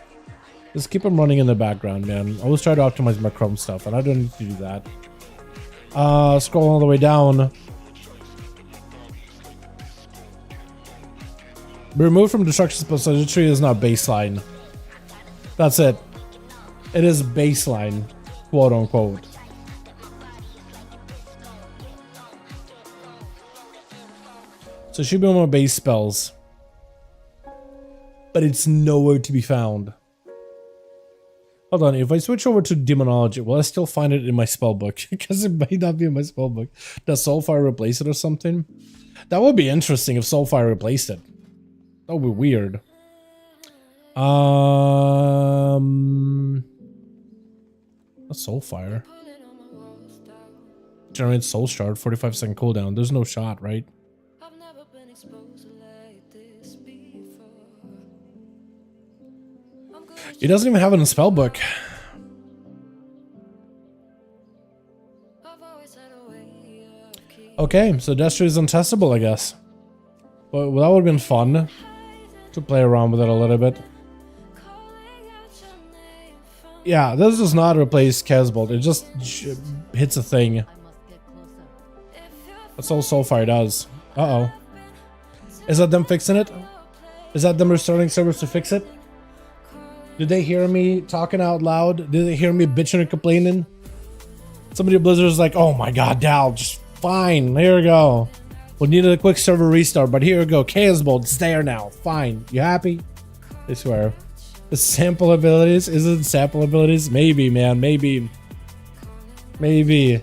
Just keep them running in the background, man. I always try to optimize my Chrome stuff, and I don't need to do that. Scroll all the way down. Removed from destruction suppository is not baseline. That's it. It is baseline, quote unquote. So it should be on my base spells. But it's nowhere to be found. Hold on, if I switch over to Demonology, will I still find it in my spellbook? Because it may not be in my spellbook. Does Soulfire replace it or something? That would be interesting if Soulfire replaced it. That would be weird. What's Soulfire? Generate Soul Shard, 45-second cooldown. There's no shot, right? He doesn't even have it in spellbook. Okay, so Destry is untestable, I guess. But that would have been fun to play around with it a little bit. Yeah, this does not replace Casbolt. It just hits a thing. That's all Soulfire does. Uh-oh. Is that them fixing it? Is that them restarting servers to fix it? Did they hear me talking out loud? Did they hear me bitching and complaining? Somebody at Blizzard is like, oh my god, Dal, just fine. Here we go. We'll need a quick server restart, but here we go. Chaos Bolt, it's there now. Fine. You happy? I swear. The sample abilities? Is it sample abilities? Maybe, man. Maybe. Maybe.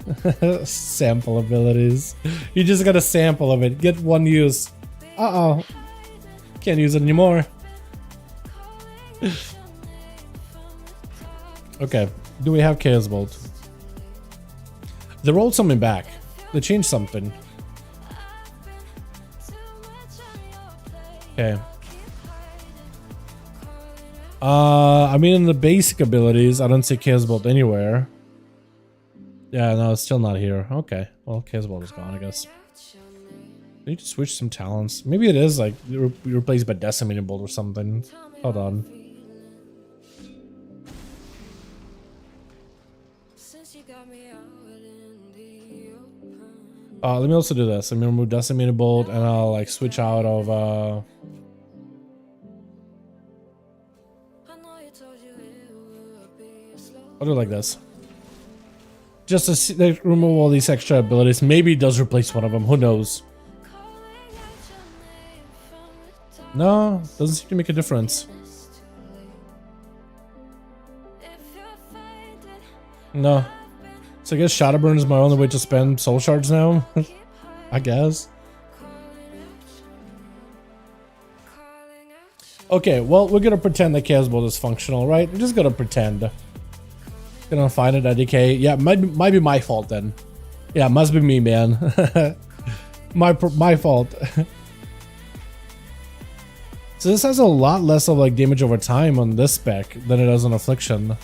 Sample abilities. You just got a sample of it. Get one use. Uh-oh. Can't use it anymore. Okay. Do we have Chaos Bolt? They rolled something back. They changed something. Okay. I mean, in the basic abilities, I don't see Chaos Bolt anywhere. Yeah, no, it's still not here. Okay. Well, Chaos Bolt is gone, I guess. We need to switch some talents. Maybe it is like replaced by Decimating Bolt or something. Hold on. Let me also do this. Let me remove Decimated Bolt and I'll like switch out of I'll do it like this. Just to see, like, remove all these extra abilities. Maybe it does replace one of them. Who knows? No, doesn't seem to make a difference. No. So I guess Shadowburn is my only way to spend soul shards now. I guess. Okay, well, we're gonna pretend that Chaos Bolt is functional, right? We're just gonna pretend. Gonna find it at DK. Yeah, might be my fault then. Yeah, must be me, man. my fault. So this has a lot less of like damage over time on this spec than it does on Affliction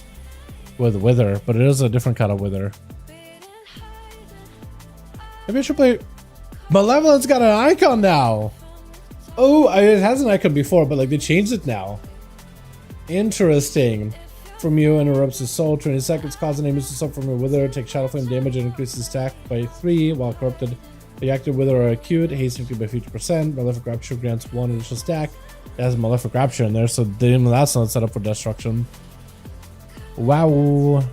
with Wither, but it is a different kind of Wither. Maybe I should play. Malevolent's got an icon now. Oh, it has an icon before, but like they changed it now. Interesting. From you interrupts his soul. 20 seconds. Cause an enemy to suffer from your Wither. Take Shadow Flame damage and increases attack by 3 while corrupted. The active Wither are acute. Hasten by 50%. Malefic Rapture grants 1 initial stack. It has Malefic Rapture in there, so that's not set up for destruction. Wow.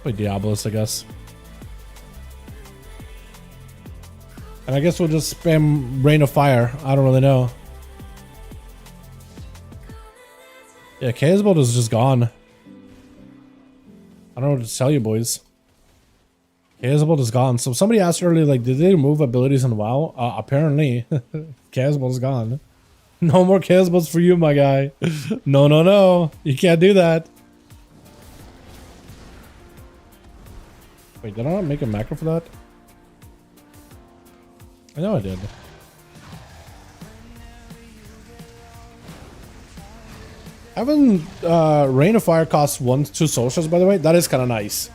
Play Diablos, I guess. And I guess we'll just spam Rain of Fire. I don't really know. Yeah, Chaos Bolt is just gone. I don't know what to tell you, boys. Chaos Bolt is gone. So somebody asked earlier, like, did they remove abilities in WoW? Apparently. Chaos Bolt is gone. No more Chaos Bolts for you, my guy. No, no, no. You can't do that. Wait, did I not make a macro for that? I know I did. Having Rain of Fire cost 2 soul shards, by the way, that is kind of nice.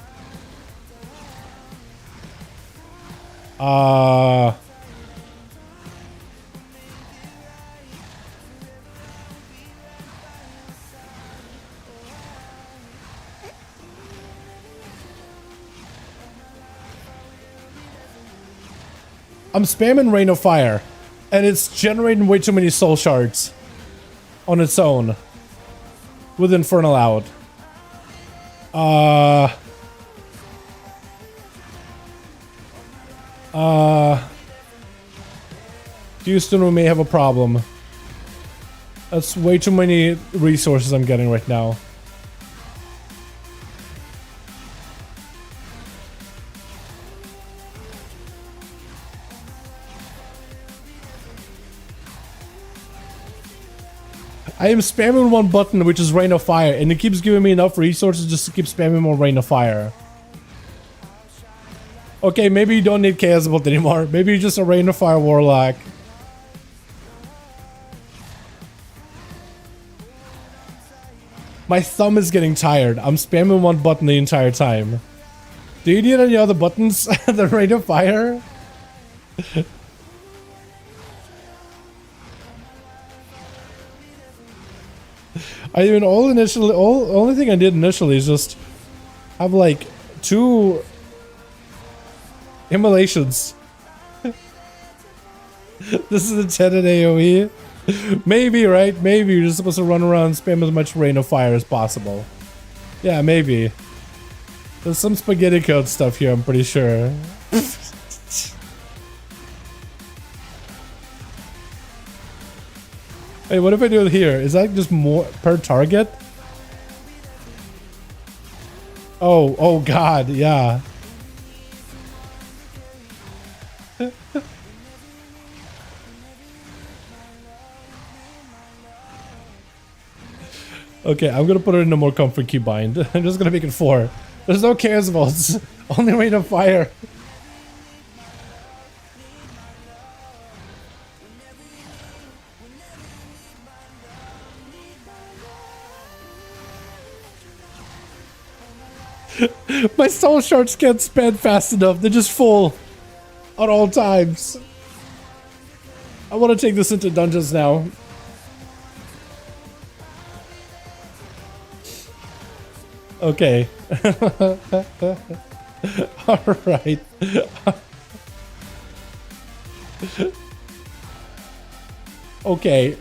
I'm spamming Rain of Fire, and it's generating way too many soul shards on its own with Infernal out. Houston, we may have a problem. That's way too many resources I'm getting right now. I am spamming one button, which is Rain of Fire, and it keeps giving me enough resources just to keep spamming more Rain of Fire. Okay, maybe you don't need Chaos Bolt anymore. Maybe you're just a Rain of Fire Warlock. My thumb is getting tired. I'm spamming one button the entire time. Do you need any other buttons than Rain of Fire? I mean, only thing I did initially is just have like 2 immolations. This is a 10 in AoE. Maybe, right? Maybe you're just supposed to run around and spam as much Rain of Fire as possible. Yeah, maybe. There's some spaghetti code stuff here, I'm pretty sure. Hey, what if I do it here? Is that just more per target? Oh god, yeah. Okay, I'm gonna put it in a more comfort keybind. I'm just gonna make it 4. There's no Chaos Bolts, only Rain of Fire. My soul shards can't spend fast enough. They're just full at all times. I want to take this into dungeons now. Okay. All right. Okay.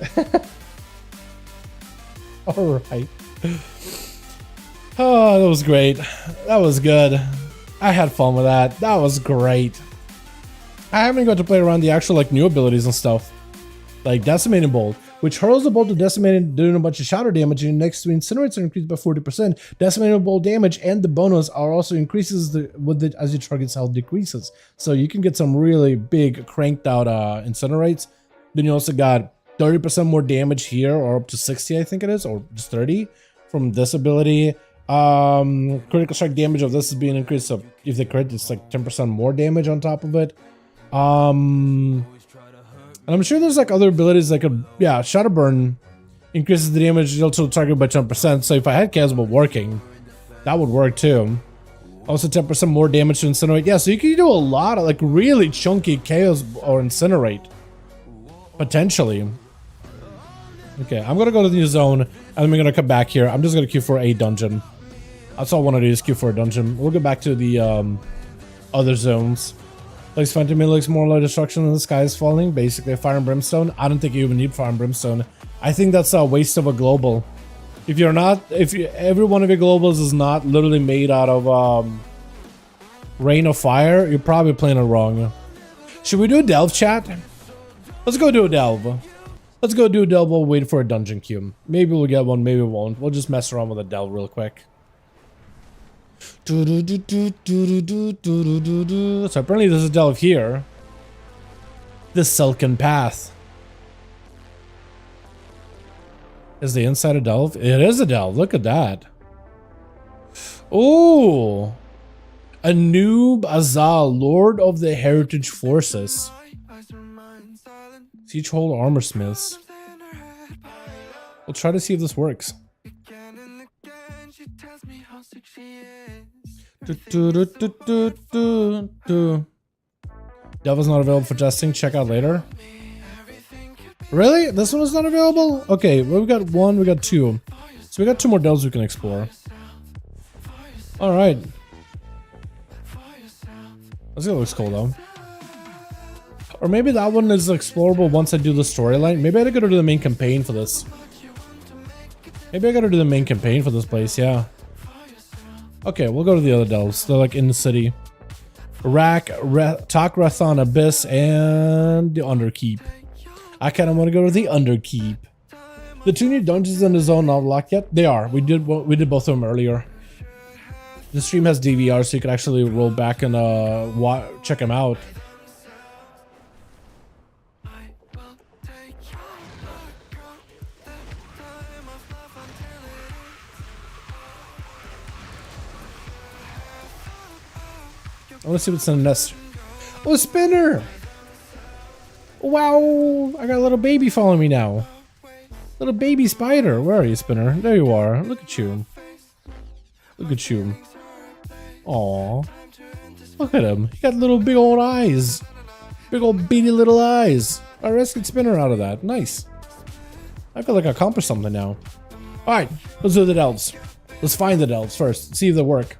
All right. Oh, that was great. That was good. I had fun with that. That was great. I haven't got to play around the actual like new abilities and stuff. Like Decimating Bolt, which hurls the bolt to Decimating, doing a bunch of shadow damage, and next to incinerates are increased by 40%. Decimating Bolt damage and the bonus are also increases as your target's health decreases. So you can get some really big cranked out incinerates. Then you also got 30% more damage here, or up to 60, I think it is, or just 30 from this ability. Critical strike damage of this is being increased, so if they crit, it's like 10% more damage on top of it. And I'm sure there's like other abilities that could, yeah, Shadow Burn increases the damage dealt to the target by 10%. So if I had Chaos Bolt working, that would work too. Also 10% more damage to incinerate. Yeah, so you can do a lot of like really chunky Chaos or incinerate potentially. Okay, I'm gonna go to the new zone and then we're gonna come back here. I'm just gonna queue for a dungeon. That's all I want to do is queue for a dungeon. We'll go back to the other zones. Looks fun to me. Looks more like destruction and the sky is falling. Basically, Fire and Brimstone. I don't think you even need Fire and Brimstone. I think that's a waste of a global. If you're not, every one of your globals is not literally made out of Rain of Fire, you're probably playing it wrong. Should we do a delve, chat? Let's go do a delve. Let's go do a delve while waiting for a dungeon queue. Maybe we'll get one, maybe we won't. We'll just mess around with a delve real quick. So apparently there's a delve here. The Silken Path. Is the inside a delve? It is a delve. Look at that. Ooh. Anub Azal, Lord of the Heritage Forces. Siegehold Armor Smiths. We'll try to see if this works. Devil's not available for testing. Check out later. Really? This one is not available? Okay, well, we got one, we got two. So we got two more delves we can explore. Alright. This guy looks cool though. Or maybe that one is explorable once I do the storyline. Maybe I gotta do the main campaign for this. Maybe I gotta do the main campaign for this place, yeah. Okay, we'll go to the other delves. They're like in the city. Takrathon Abyss and the Underkeep. I kind of want to go to the Underkeep. The two new dungeons in the zone not locked yet? They are. We did both of them earlier. The stream has DVR, so you can actually roll back and check them out. I want to see what's in the nest. Oh, a spinner! Wow! I got a little baby following me now. Little baby spider. Where are you, Spinner? There you are. Look at you. Look at you. Aww. Look at him. He got little big old eyes. Big old beady little eyes. I rescued Spinner out of that. Nice. I feel like I accomplished something now. Alright, let's do the delves. Let's find the delves first. See if they work.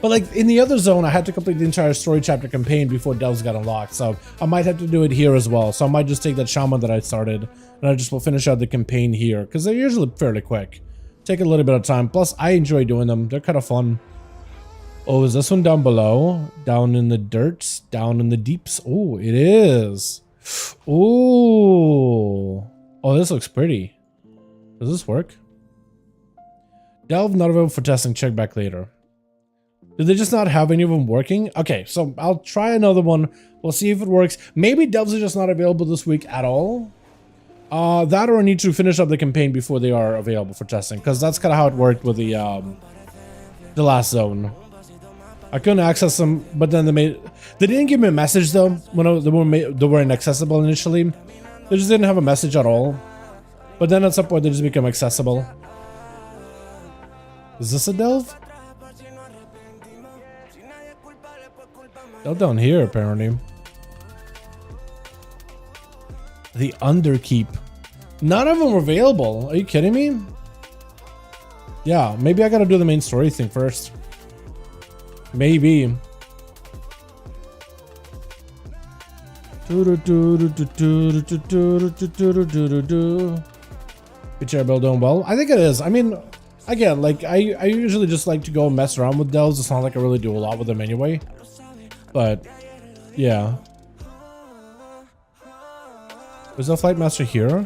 But like in the other zone, I had to complete the entire story chapter campaign before delves got unlocked. So I might have to do it here as well. So I might just take that shaman that I started and I just will finish out the campaign here. Because they're usually fairly quick. Take a little bit of time. Plus, I enjoy doing them. They're kind of fun. Oh, is this one down below? Down in the dirt? Down in the deeps? Oh, it is. Oh. Oh, this looks pretty. Does this work? Delve not available for testing. Check back later. Did they just not have any of them working? Okay, so I'll try another one. We'll see if it works. Maybe delves are just not available this week at all. That or I need to finish up the campaign before they are available for testing. Because that's kind of how it worked with the last zone. I couldn't access them, but then they didn't give me a message though when they were inaccessible initially. They just didn't have a message at all. But then at some point they just become accessible. Is this a delve? They're down here apparently. The Underkeep. None of them were available. Are you kidding me? Yeah, maybe I gotta do the main story thing first. Maybe. Picture build doing well. I think it is. I mean, again, like I usually just like to go mess around with delves. It's not like I really do a lot with them anyway. But yeah. Was the flight master here?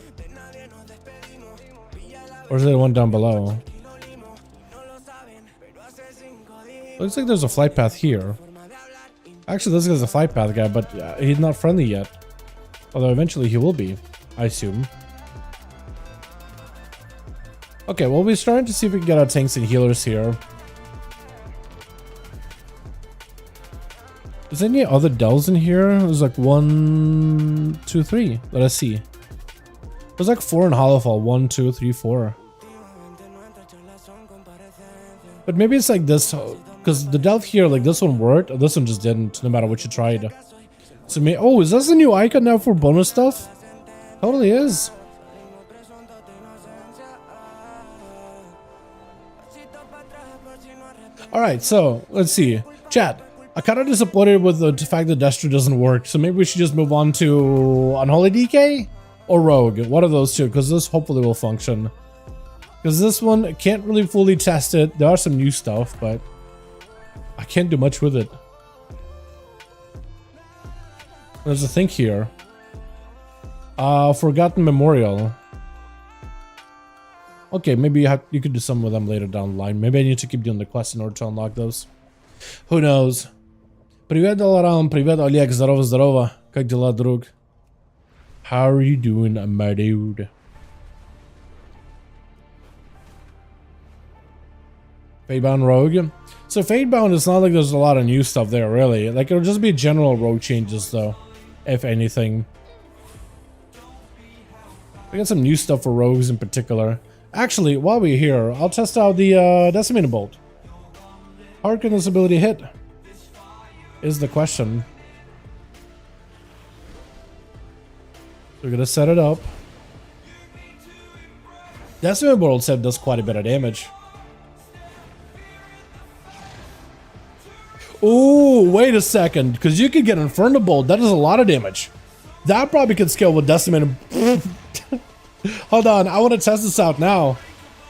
Or is there one down below? Looks like there's a flight path here. Actually, this guy's a flight path guy, but he's not friendly yet. Although eventually he will be, I assume. Okay, well, we're starting to see if we can get our tanks and healers here. Is there any other delves in here? There's like 1, 2, 3 that I see. There's like 4 in Hollowfall. 1, 2, 3, 4. But maybe it's like this, because the delve here, like this one worked, this one just didn't, no matter what you tried. So oh, is this a new icon now for bonus stuff? Totally is. Alright, so let's see. Chat. I'm kind of disappointed with the fact that Destro doesn't work, so maybe we should just move on to Unholy DK or Rogue. One of those two, because this hopefully will function. Because this one can't really fully test it. There are some new stuff, but I can't do much with it. There's a thing here. Forgotten Memorial. Okay, maybe you could do some with them later down the line. Maybe I need to keep doing the quest in order to unlock those. Who knows? Привет, Dalaran. Привет, Олег. Здорово, здорово. Как дела, друг? How are you doing, my dude? Fatebound Rogue. So Fatebound, it's not like there's a lot of new stuff there, really. Like, it'll just be general rogue changes, though, if anything. We got some new stuff for rogues in particular. Actually, while we're here, I'll test out the Decimator Bolt. How hard can this ability hit? Is the question. So we're gonna set it up. Decimator Bolt set does quite a bit of damage. Oh, wait a second, because you could get Inferno Bolt. That does a lot of damage. That probably could scale with Decimator. Hold on, I want to test this out now.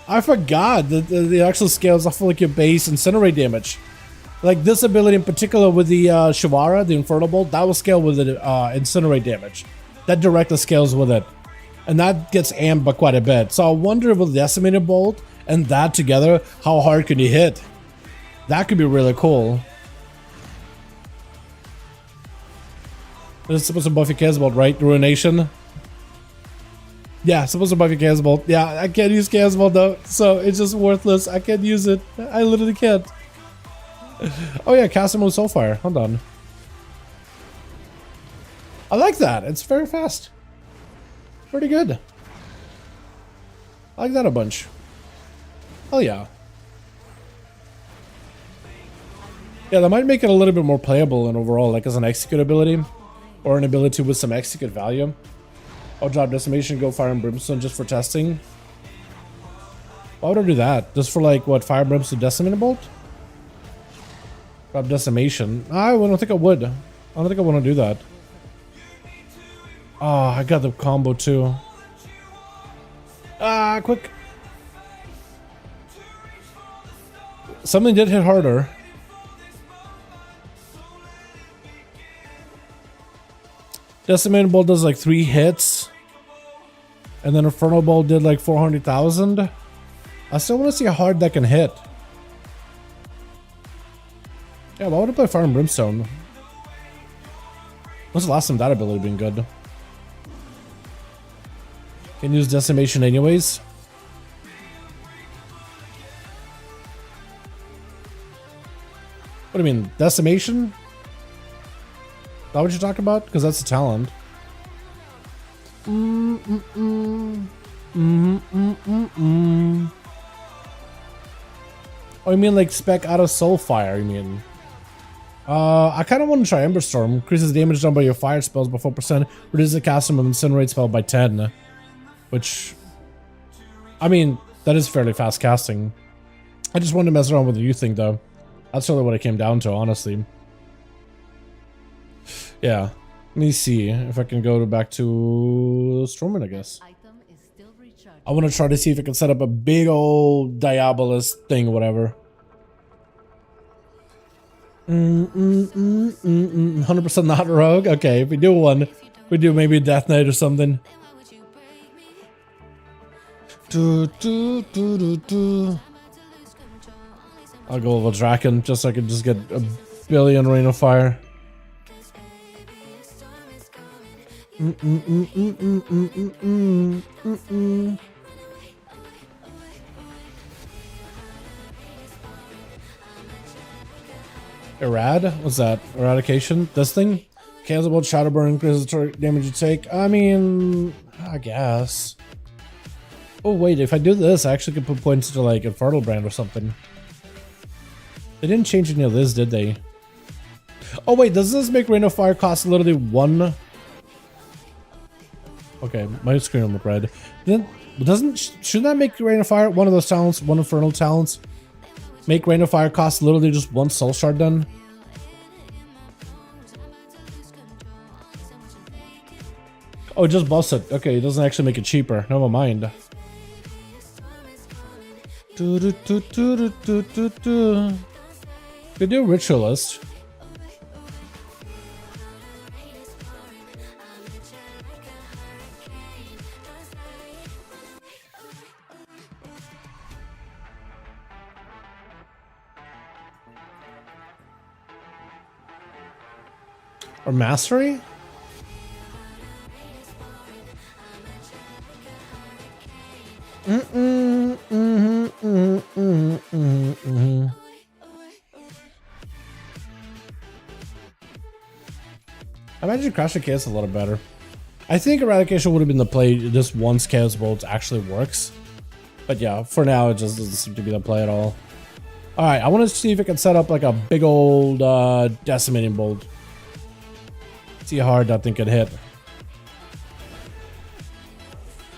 I forgot that the actual scales off of like your base incinerate damage. Like this ability in particular with the Shivara, the Inferno Bolt, that will scale with the incinerate damage. That directly scales with it. And that gets amped by quite a bit. So I wonder with Decimator Bolt and that together, how hard can you hit? That could be really cool. This is supposed to buff your Chaos Bolt, right? Ruination? Yeah, supposed to buff your Chaos Bolt. Yeah, I can't use Chaos Bolt though, so it's just worthless. I can't use it. I literally can't. Oh yeah, Castle Mode Soulfire. Hold on. I like that. It's very fast. Pretty good. I like that a bunch. Oh yeah. Yeah, that might make it a little bit more playable and overall, like as an execute ability. Or an ability with some execute value. I'll drop Decimation, go Fire and Brimstone just for testing. Why would I do that? Just for like, what, Fire Brimstone Decimator Bolt? Drop Decimation. I don't think I would. I don't think I want to do that. Oh, I got the combo too. Ah, quick. Something did hit harder. Decimator Bolt does like 3 hits. And then Inferno Bolt did like 400,000. I still want to see how hard that can hit. Yeah, why would I play Fire and Brimstone? When's the last time that ability been good? Can use Decimation anyways. What do you mean? Decimation? Is that what you're talking about? Because that's a talent. Oh, you mean like spec out of Soulfire, you mean? I kind of want to try Ember Storm. Increases damage done by your fire spells by 4%. Reduces the casting of Incinerate spell by 10. Which, I mean, that is fairly fast casting. I just wanted to mess around with the youth thing, though. That's really what it came down to, honestly. Yeah. Let me see if I can go back to Stormwind, I guess. I want to try to see if I can set up a big old Diabolus thing or whatever. 100% not rogue? Okay, if we do one, we do maybe Death Knight or something. I'll go with a Draken just so I can just get a billion Rain of Fire. Erad? What's that? Eradication? This thing? Cancel about Shadowburn, increases the damage you take. I mean, I guess. Oh wait, if I do this, I actually can put points to like Infernal Brand or something. They didn't change any of this, did they? Oh wait, does this make Rain of Fire cost literally 1? Okay, my screen will look red. Shouldn't that make Rain of Fire one of those talents, one Infernal talents? Make Rain of Fire cost literally just 1 soul shard then? Oh, it just buffs it. Okay, it doesn't actually make it cheaper. Never mind. Could do Ritualist. Or Mastery? Imagine Crash the Chaos a little better. I think Eradication would have been the play this once Chaos Bolt actually works. But yeah, for now, it just doesn't seem to be the play at all. Alright, I want to see if I can set up like a big old Decimating Bolt. See how hard that thing can hit.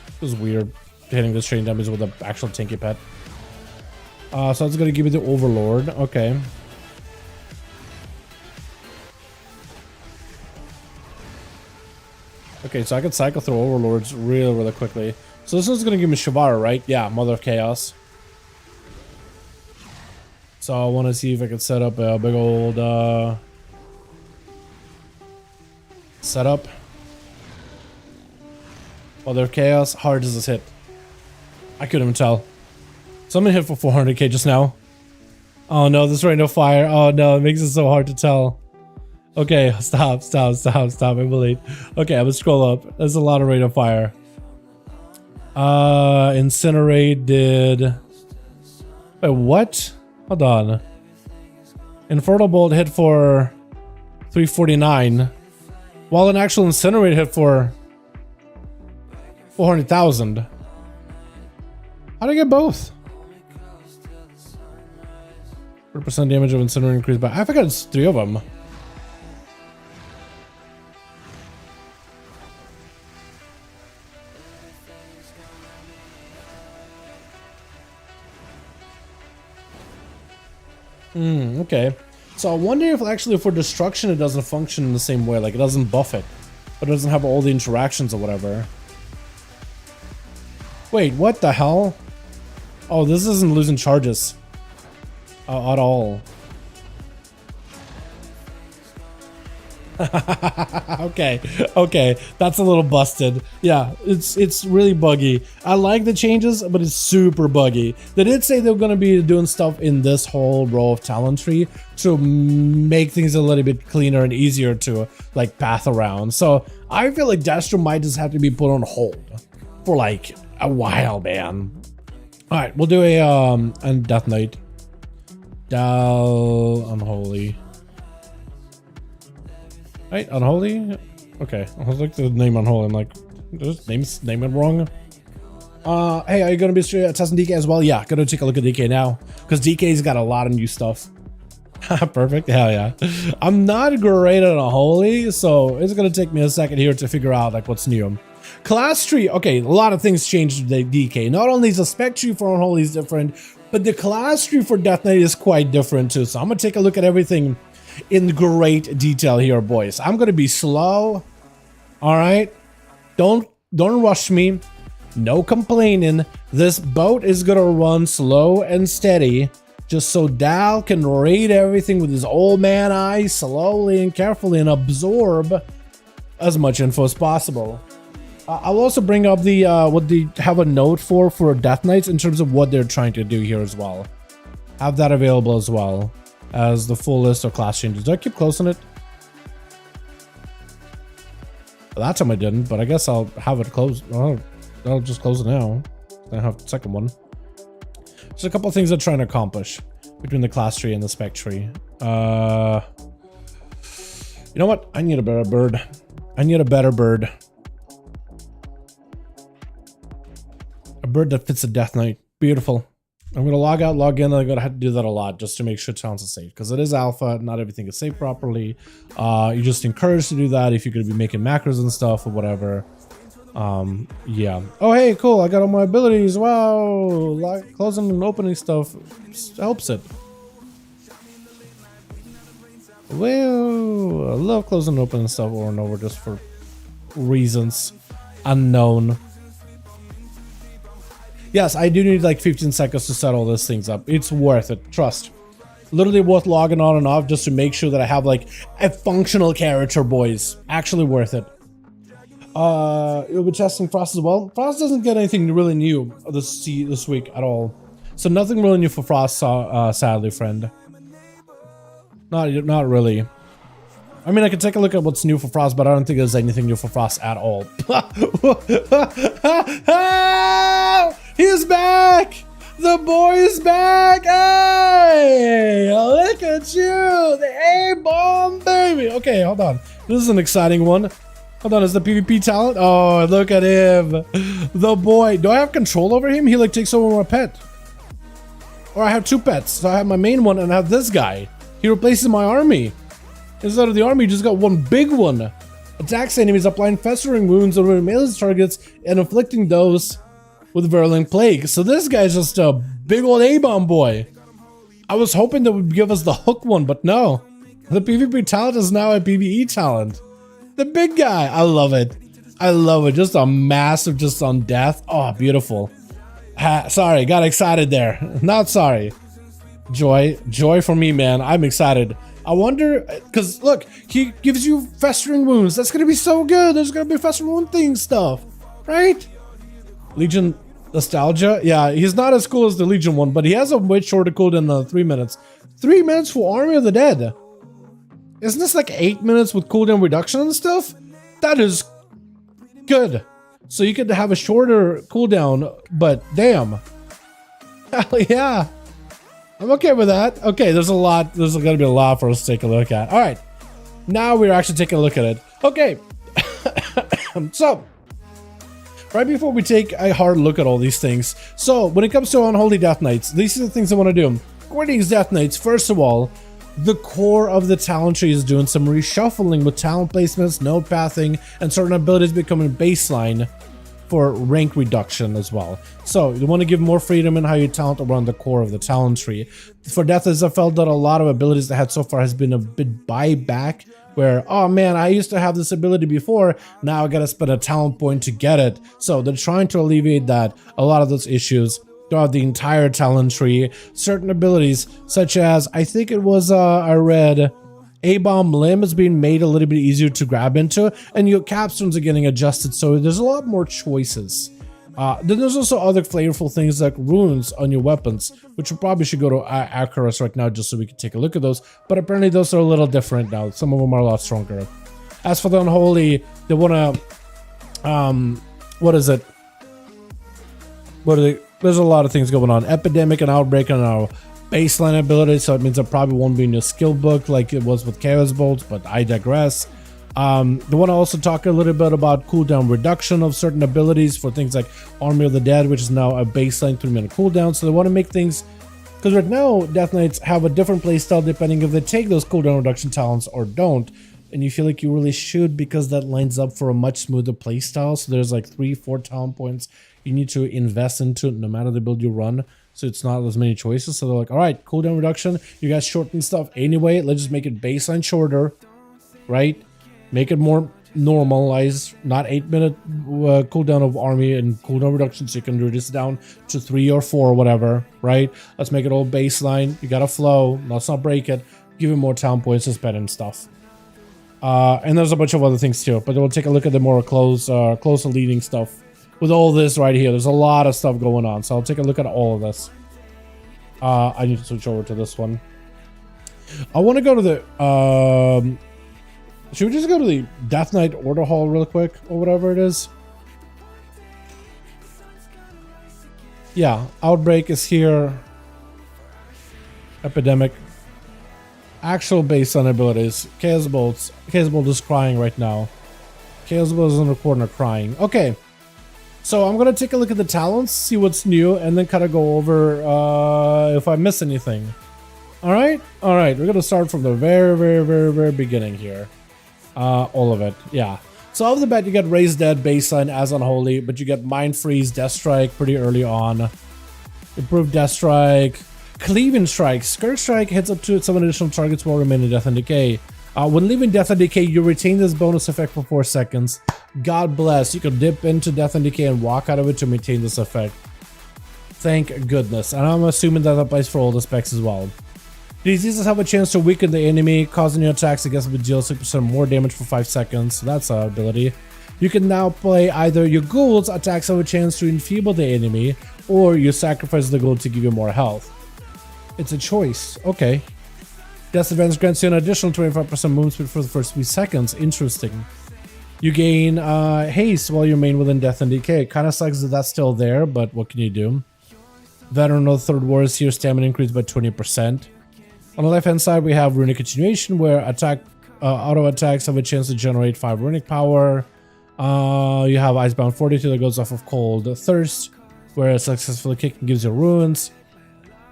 It was weird hitting the train damage with an actual tanky pet. So it's gonna give me the Overlord. Okay. Okay, so I can cycle through Overlords really quickly. So this one's gonna give me Shavara, right? Yeah, Mother of Chaos. So I want to see if I can set up a big old setup. Mother of Chaos. How hard does this hit? I couldn't even tell. Someone hit for 400k just now. Oh no, this Rain of Fire. Oh no, it makes it so hard to tell. Okay, stop. I'm late. Okay, I'm gonna scroll up. There's a lot of Rain of Fire. Incinerate did... Wait, what? Hold on. Infernal Bolt hit for 349, while an actual Incinerate hit for 400,000. How did I get both? 100% damage of Incinerate increased by... I forgot it's 3 of them. Okay. So I wonder if actually for destruction it doesn't function in the same way, like it doesn't buff it, but it doesn't have all the interactions or whatever. Wait, what the hell? Oh, this isn't losing charges at all. okay, that's a little busted. Yeah, it's really buggy. I like the changes, but it's super buggy. They did say they're gonna be doing stuff in this whole row of talent tree to make things a little bit cleaner and easier to like path around. So I feel like Destro might just have to be put on hold for like a while, man. All right, we'll do a Death Knight. Dal Unholy. Right, Unholy? Okay, I was like the name Unholy, I'm like, just name it wrong. Hey, are you gonna be testing DK as well? Yeah, gonna take a look at DK now, because DK's got a lot of new stuff. Perfect, hell yeah. I'm not great at Unholy, so it's gonna take me a second here to figure out like what's new. Class tree, okay, a lot of things changed with the DK. Not only is the spec tree for Unholy is different, but the class tree for Death Knight is quite different too. So I'm gonna take a look at everything in great detail here, boys. I'm gonna be slow. All right, don't rush me. No complaining. This boat is gonna run slow and steady, just so Dal can read everything with his old man eyes slowly and carefully and absorb as much info as possible. I'll also bring up the what they have a note for Death Knights in terms of what they're trying to do here as well. Have that available as well as the full list of class changes. Do I keep closing it? Well, that time I didn't, but I guess I'll have it closed. I'll just close it now. I have the second one. There's a couple of things they're trying to accomplish between the class tree and the spec tree. You know what? I need a better bird. I need a better bird. A bird that fits a Death Knight. Beautiful. I'm going to log out, log in. I'm going to have to do that a lot just to make sure sounds is safe, because it is alpha. Not everything is saved properly. You're just encouraged to do that if you're going to be making macros and stuff or whatever. Yeah. Oh, hey, cool. I got all my abilities. Wow. Closing and opening stuff helps it. Well, I love closing and opening stuff over and over just for reasons unknown. Yes, I do need like 15 seconds to set all these things up. It's worth it. Trust. Literally worth logging on and off just to make sure that I have like a functional character, boys. Actually worth it. You'll be testing Frost as well. Frost doesn't get anything really new this week at all. So nothing really new for Frost, sadly, friend. Not really. I mean, I could take a look at what's new for Frost, but I don't think there's anything new for Frost at all. He's back! The boy is back! Hey! Look at you! The A-bomb, baby! Okay, hold on. This is an exciting one. Hold on, is the PvP talent? Oh, look at him. The boy. Do I have control over him? He like takes over my pet. Or I have two pets. So I have my main one and I have this guy. He replaces my army. Instead of the army, you just got one big one. Attacks enemies, applying festering wounds over melee targets and inflicting those with virulent plague. So this guy's just a big old A-bomb boy. I was hoping that would give us the hook one, but no. The PvP talent is now a PvE talent. The big guy. I love it. I love it. Just a massive, just on death. Oh, beautiful. Sorry, got excited there. Not sorry. Joy for me, man. I'm excited. I wonder, because look, he gives you festering wounds. That's gonna be so good. There's gonna be festering wound thing stuff, right? Legion nostalgia. Yeah, he's not as cool as the Legion one, but he has a way shorter cooldown than 3 minutes. 3 minutes for Army of the Dead. Isn't this like 8 minutes with cooldown reduction and stuff? That is good. So you could have a shorter cooldown, but damn. Hell yeah. I'm okay with that. Okay, there's gonna be a lot for us to take a look at. All right, now we're actually taking a look at it. Okay, so right before we take a hard look at all these things, so when it comes to Unholy Death Knights, these are the things I want to do. Greetings, Death Knights. First of all, the core of the talent tree is doing some reshuffling with talent placements, node pathing, and certain abilities becoming baseline for rank reduction as well. So you want to give more freedom in how you talent around the core of the talent tree. For Death, as I felt that a lot of abilities that I had so far has been a bit buyback, where, oh man, I used to have this ability before, now I gotta spend a talent point to get it. So they're trying to alleviate that, a lot of those issues throughout the entire talent tree. Certain abilities, such as, I think it was, I read, A-bomb limb is being made a little bit easier to grab into, and your capstones are getting adjusted, so there's a lot more choices. Then there's also other flavorful things like runes on your weapons, which we probably should go to Acuras right now just so we can take a look at those, but apparently those are a little different now. Some of them are a lot stronger. As for the Unholy, they want to, what is it? There's a lot of things going on. Epidemic and Outbreak and our baseline ability, so it means it probably won't be in your skill book like it was with Chaos Bolts, but I digress. They want to also talk a little bit about cooldown reduction of certain abilities for things like Army of the Dead, which is now a baseline 3-minute cooldown. So they want to make things, because right now Death Knights have a different playstyle depending if they take those cooldown reduction talents or don't, and you feel like you really should, because that lines up for a much smoother playstyle. So there's like 3-4 talent points you need to invest into no matter the build you run, so it's not as many choices. So they're like, all right, cooldown reduction, you guys shorten stuff anyway, let's just make it baseline shorter, right? Make it more normalized, not 8-minute cooldown of army and cooldown reduction, so you can reduce it down to 3 or 4 or whatever, right? Let's make it all baseline. You gotta flow, let's not break it, give it more talent points to spend and stuff. And there's a bunch of other things too, but we'll take a look at the more closer leading stuff. With all this right here, there's a lot of stuff going on, so I'll take a look at all of this. I need to switch over to this one. I want to go to the should we just go to the Death Knight Order Hall real quick, or whatever it is? Yeah, Outbreak is here. Epidemic. Actual baseline abilities. Chaos Bolts. Chaos Bolt is crying right now. Chaos Bolt is in the corner crying. Okay. So I'm going to take a look at the talents, see what's new, and then kind of go over if I miss anything. Alright? Alright, we're going to start from the very beginning here. All of it, yeah. So off the bat, you get Raised Dead baseline as Unholy, but you get Mind Freeze, Death Strike pretty early on. Improved Death Strike. Cleaving Strike. Skirt Strike hits up to 7 additional targets while remaining Death and Decay. When leaving Death and Decay, you retain this bonus effect for 4 seconds. God bless, you can dip into Death and Decay and walk out of it to maintain this effect. Thank goodness. And I'm assuming that applies for all the specs as well. Diseases have a chance to weaken the enemy, causing your attacks against them to deal 6% more damage for 5 seconds. So that's an ability. You can now play either your ghouls attacks have a chance to enfeeble the enemy, or you sacrifice the ghoul to give you more health. It's a choice. Okay. Death Advance grants you an additional 25% movement speed for the first 3 seconds. Interesting. You gain haste while you remain within Death and Decay. Kind of sucks that that's still there, but what can you do? Veteran of the Third War is here, stamina increased by 20%. On the left hand side, we have Runic Continuation, where attack auto attacks have a chance to generate 5 runic power. You have Icebound Fortitude that goes off of Cold Thirst, where a successful kick gives you runes.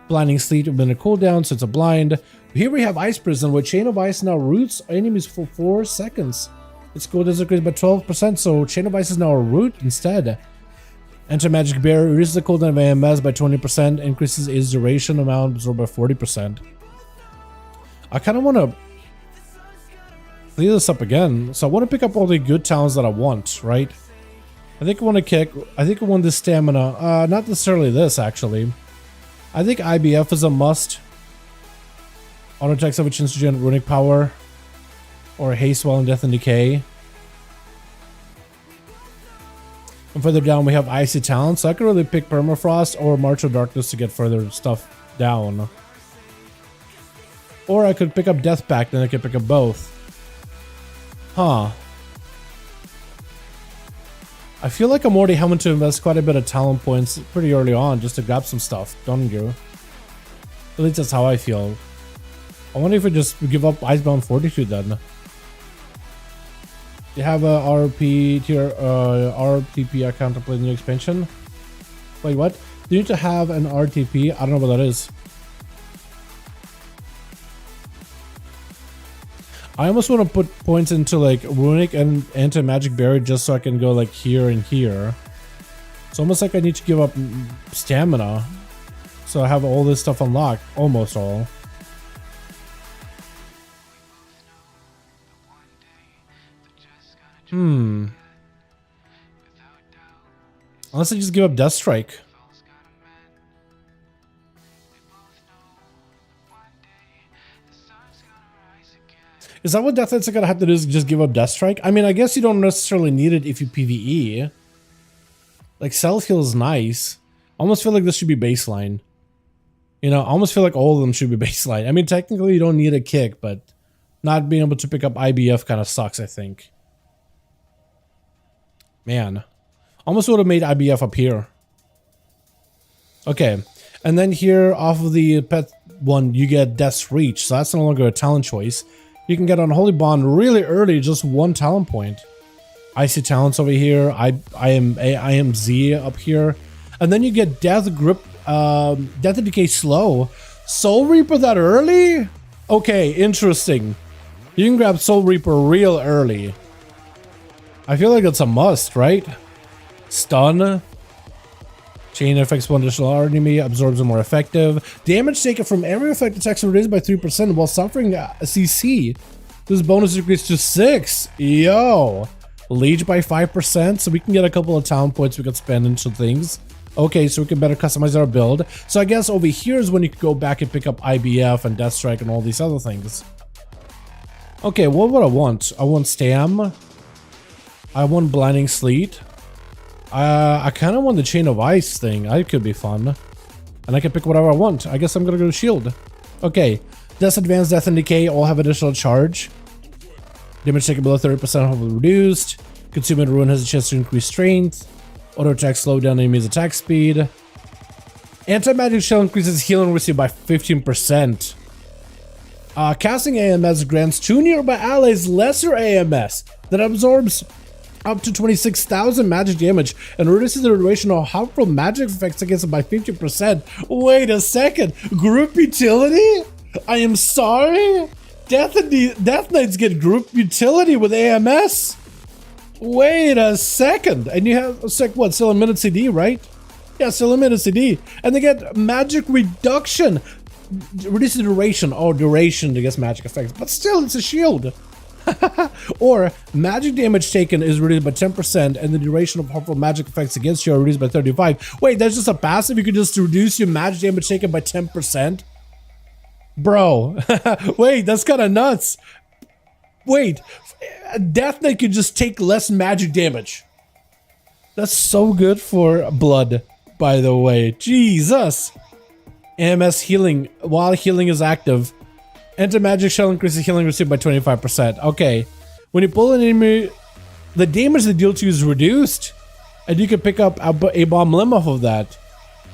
Blinding Sleet within a cooldown, so it's a blind. Here we have Ice Prison, where Chain of Ice now roots enemies for 4 seconds. Its cooldown increased by 12%, so Chain of Ice is now a root instead. Enter Magic Barrier reduces the cooldown of AMS by 20%, increases its duration amount absorbed by 40%. I kind of want to clear this up again. So I want to pick up all the good talents that I want, right? I think I want to kick. I think I want this stamina. Not necessarily this, actually. I think IBF is a must. Auto attacks have a chance to generate runic power. Or haste while in Death and Decay. And further down we have Icy Talent. So I could really pick Permafrost or March of Darkness to get further stuff down. Or I could pick up Death Pact, then I could pick up both. Huh. I feel like I'm already having to invest quite a bit of talent points pretty early on just to grab some stuff, don't you? At least that's how I feel. I wonder if I just give up Icebound Fortitude then. You have a RP tier, RTP I contemplate in the expansion. Wait, what? Do you need to have an RTP? I don't know what that is. I almost want to put points into like Runic and Anti-Magic Barrier just so I can go like here and here. It's almost like I need to give up stamina. So I have all this stuff unlocked. Almost all. Unless I just give up Death Strike. Is that what Death Knight's gonna have to do, is just give up Death Strike? I mean, I guess you don't necessarily need it if you PvE. Like, self-heal is nice. I almost feel like this should be baseline. You know, I almost feel like all of them should be baseline. I mean, technically you don't need a kick, but not being able to pick up IBF kind of sucks, I think. Man. Almost would have made IBF up here. Okay. And then here, off of the pet one, you get Death's Reach. So that's no longer a talent choice. You can get Unholy Bond really early, just 1 talent point. Icy Talents over here. I am Z up here. And then you get Death Grip, Death and Decay Slow. Soul Reaper that early? Okay, interesting. You can grab Soul Reaper real early. I feel like it's a must, right? Stun. Chain affects one additional enemy, absorbs them more effective. Damage taken from every effect attacks are reduced by 3% while suffering a CC. This bonus increases to 6. Yo! Leech by 5%, so we can get a couple of talent points we could spend into things. Okay, so we can better customize our build. So I guess over here is when you can go back and pick up IBF and Death Strike and all these other things. Okay, what would I want? I want Stam. I want Blinding Sleet. I kind of want the Chain of Ice thing. That could be fun. And I can pick whatever I want. I guess I'm gonna go to Shield. Okay. Death Advance, Death and Decay all have additional charge. Damage taken below 30% will be reduced. Consuming Ruin has a chance to increase strength. Auto attack slow down enemies' attack speed. Anti-Magic Shell increases healing received by 15%. Casting AMS grants 2 nearby allies lesser AMS that absorbs up to 26,000 magic damage and reduces the duration of harmful magic effects against it by 50%. Wait a second, group utility? I am sorry? Death Knights get group utility with AMS? Wait a second. And you have, what, still a minute CD, right? Yeah, still a minute CD. And they get magic reduction. Reduce the duration. Oh, duration against magic effects. But still, it's a shield. Or magic damage taken is reduced by 10% and the duration of harmful magic effects against you are reduced by 35. Wait, that's just a passive? You can just reduce your magic damage taken by 10%? Bro, wait, that's kind of nuts. Wait, Death Knight could just take less magic damage. That's so good for blood, by the way. Jesus. AMS healing while healing is active. Anti-Magic Shell increases healing received by 25%. Okay. When you pull an enemy, the damage they deal to you is reduced. And you can pick up a bomb limb off of that.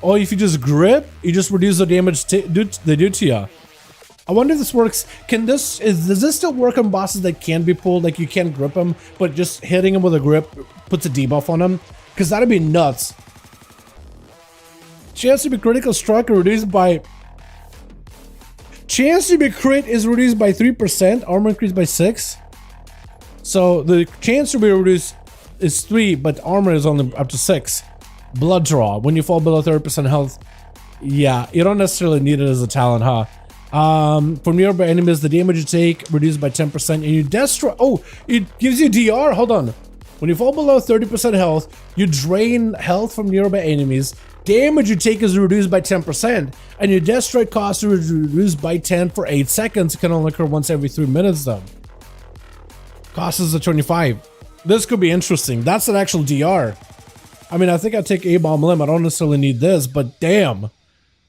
Or if you just grip, you just reduce the damage they do to you. I wonder if this works. Does this still work on bosses that can be pulled? Like you can't grip them, but just hitting them with a grip puts a debuff on them? Because that'd be nuts. Chance to be critical struck reduced by... Chance to be crit is reduced by 3%. Armor increased by 6. So the chance to be reduced is 3, but armor is only up to 6. Blood draw. When you fall below 30% health. Yeah, you don't necessarily need it as a talent, huh? For nearby enemies, the damage you take reduced by 10%, and you destroy. Oh, it gives you DR. Hold on. When you fall below 30% health, you drain health from nearby enemies. Damage you take is reduced by 10%, and your destroy cost is reduced by 10 for 8 seconds. It can only occur once every 3 minutes, though. Cost is a 25. This could be interesting. That's an actual DR. I mean, I think I'd take A-Bomb Limb. I don't necessarily need this, but damn.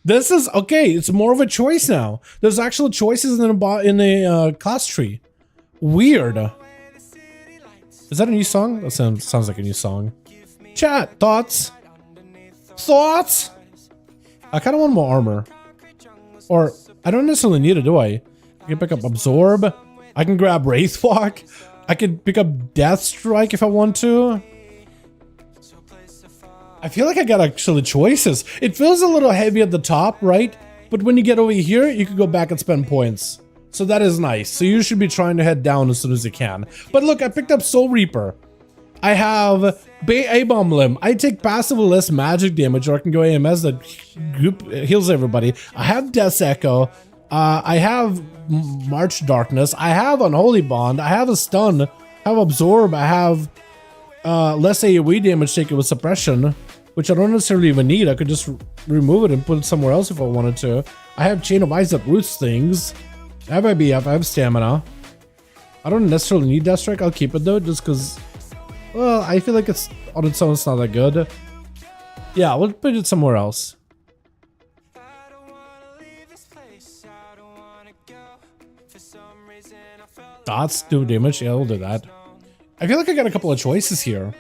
This is okay. It's more of a choice now. There's actual choices in the class tree. Weird. Is that a new song? That sounds like a new song. Chat thoughts. Thoughts. I kind of want more armor, or I don't necessarily need it, do I? I can pick up Absorb. I can grab Wraithwalk. I can pick up Death Strike if I want to. I feel like I got actually choices. It feels a little heavy at the top, right? But when you get over here, you can go back and spend points. So that is nice. So you should be trying to head down as soon as you can. But look, I picked up Soul Reaper. I have A-Bomb Limb. I take passively less magic damage, or I can go AMS that heals everybody. I have Death's Echo. I have March Darkness. I have Unholy Bond. I have a Stun. I have Absorb. I have less AoE damage taken with Suppression, which I don't necessarily even need. I could just remove it and put it somewhere else if I wanted to. I have Chain of Ice that roots things. I have IBF. I have Stamina. I don't necessarily need Death Strike. I'll keep it though, just because, well, I feel like it's on its own, it's not that good. Yeah, we'll put it somewhere else. Dots do damage. Yeah, we'll do that. I feel like I got a couple of choices here.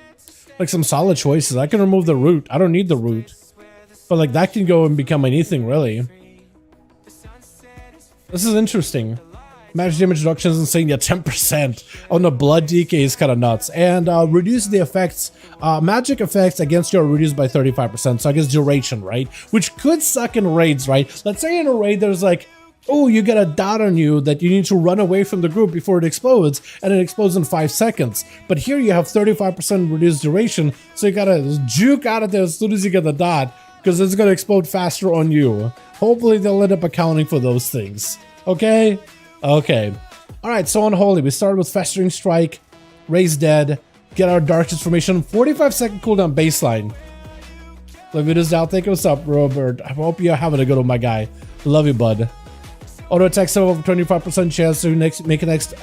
Like some solid choices. I can remove the root. I don't need the root. But like that can go and become anything, really. This is interesting. Magic damage reduction is insane. Yeah, 10% on the blood DK is kind of nuts. And reduce the effects, magic effects against you are reduced by 35%. So I guess duration, right? Which could suck in raids, right? Let's say in a raid there's like, oh, you get a dot on you that you need to run away from the group before it explodes, and it explodes in 5 seconds. But here you have 35% reduced duration, so you gotta juke out of there as soon as you get the dot, because it's gonna explode faster on you. Hopefully they'll end up accounting for those things. Okay? Okay. Alright, so Unholy, we started with Festering Strike, Raise Dead, get our Dark Transformation, 45-second cooldown baseline. If it is out, thank you. What's up, Robert? I hope you're having a good one, my guy. Love you, bud. Auto attack 25% chance to make it next.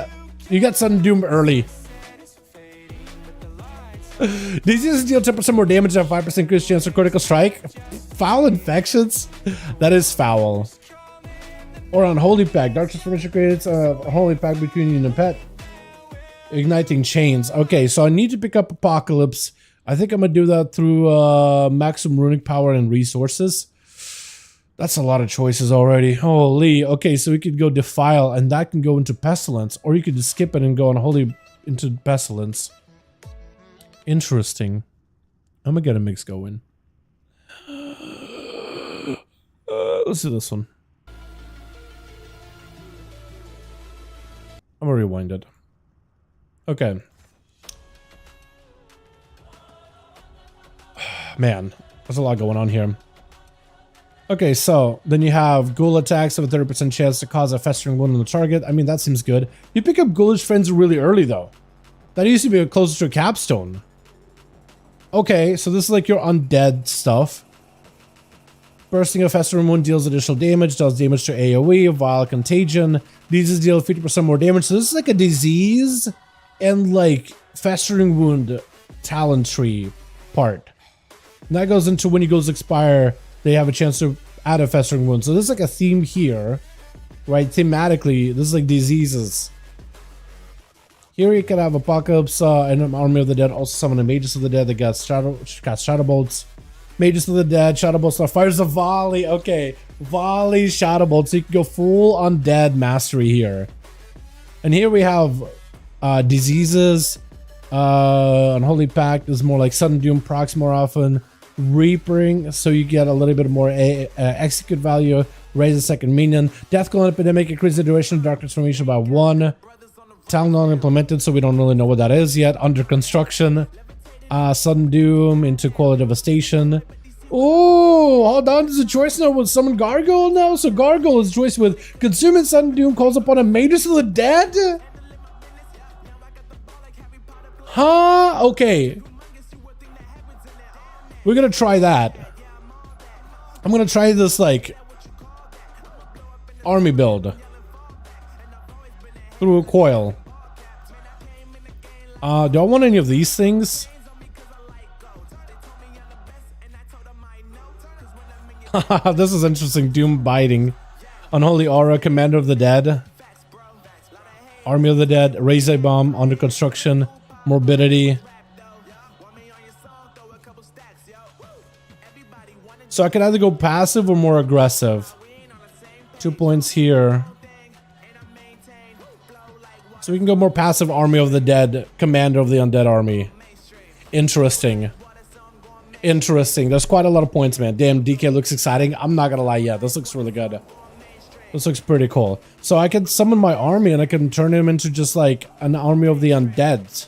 You got Sudden Doom early. Diseases deal 10% more damage and 5% increased chance for critical strike. Foul infections? That is foul. Or Unholy Pact. Dark Transformation creates a Unholy Pact between you and a pet. Igniting Chains. Okay, so I need to pick up Apocalypse. I think I'm going to do that through Maximum Runic Power and Resources. That's a lot of choices already. Holy. Okay, so we could go Defile, and that can go into Pestilence. Or you could just skip it and go Unholy into Pestilence. Interesting. I'm going to get a mix going. Let's do this one. I'm going to rewind it. Okay. Man, there's a lot going on here. Okay, so then you have Ghoul attacks have a 30% chance to cause a festering wound on the target. I mean, that seems good. You pick up Ghoulish Friends really early, though. That used to be closer to a capstone. Okay, so this is like your undead stuff. Bursting a festering wound deals additional damage, does damage to AoE, Vile Contagion. These deal 50% more damage. So this is like a disease and like festering wound talent tree part. And that goes into when you goes expire, they have a chance to add a festering wound. So this is like a theme here, right? Thematically, this is like diseases. Here you can have Apocalypse and an Army of the Dead, also summon a Mages of the Dead that got Shadow Bolts. Mages of the Dead, Shadow Bolts, Fires of Volley. Okay, Volley Shadow Bolt, so you can go full undead mastery here. And here we have diseases. Unholy Pact is more like sudden doom procs more often. Reaping, so you get a little bit more execute value. Raise a second minion. Death Golem Epidemic increases the duration of Dark Transformation by 1. Talent not implemented, so we don't really know what that is yet. Under construction. Sudden Doom into Quality Devastation. Oh, hold on, there's a choice now with Summon Gargoyle now. So Gargoyle is a choice with Consuming Sudden Doom calls upon a Mages of the Dead. Huh? Okay. We're gonna try that. I'm gonna try this like army build through a coil. Do I want any of these things? This is interesting. Doom Biting. Unholy Aura, Commander of the Dead. Army of the Dead, Raise a Bomb, Under Construction, Morbidity. So I can either go passive or more aggressive. 2 points here. So we can go more passive, Army of the Dead, Commander of the Undead Army. Interesting. Interesting. There's quite a lot of points, man. Damn, DK looks exciting. I'm not gonna lie, yeah, this looks really good. This looks pretty cool. So I can summon my army and I can turn him into just like an army of the undead.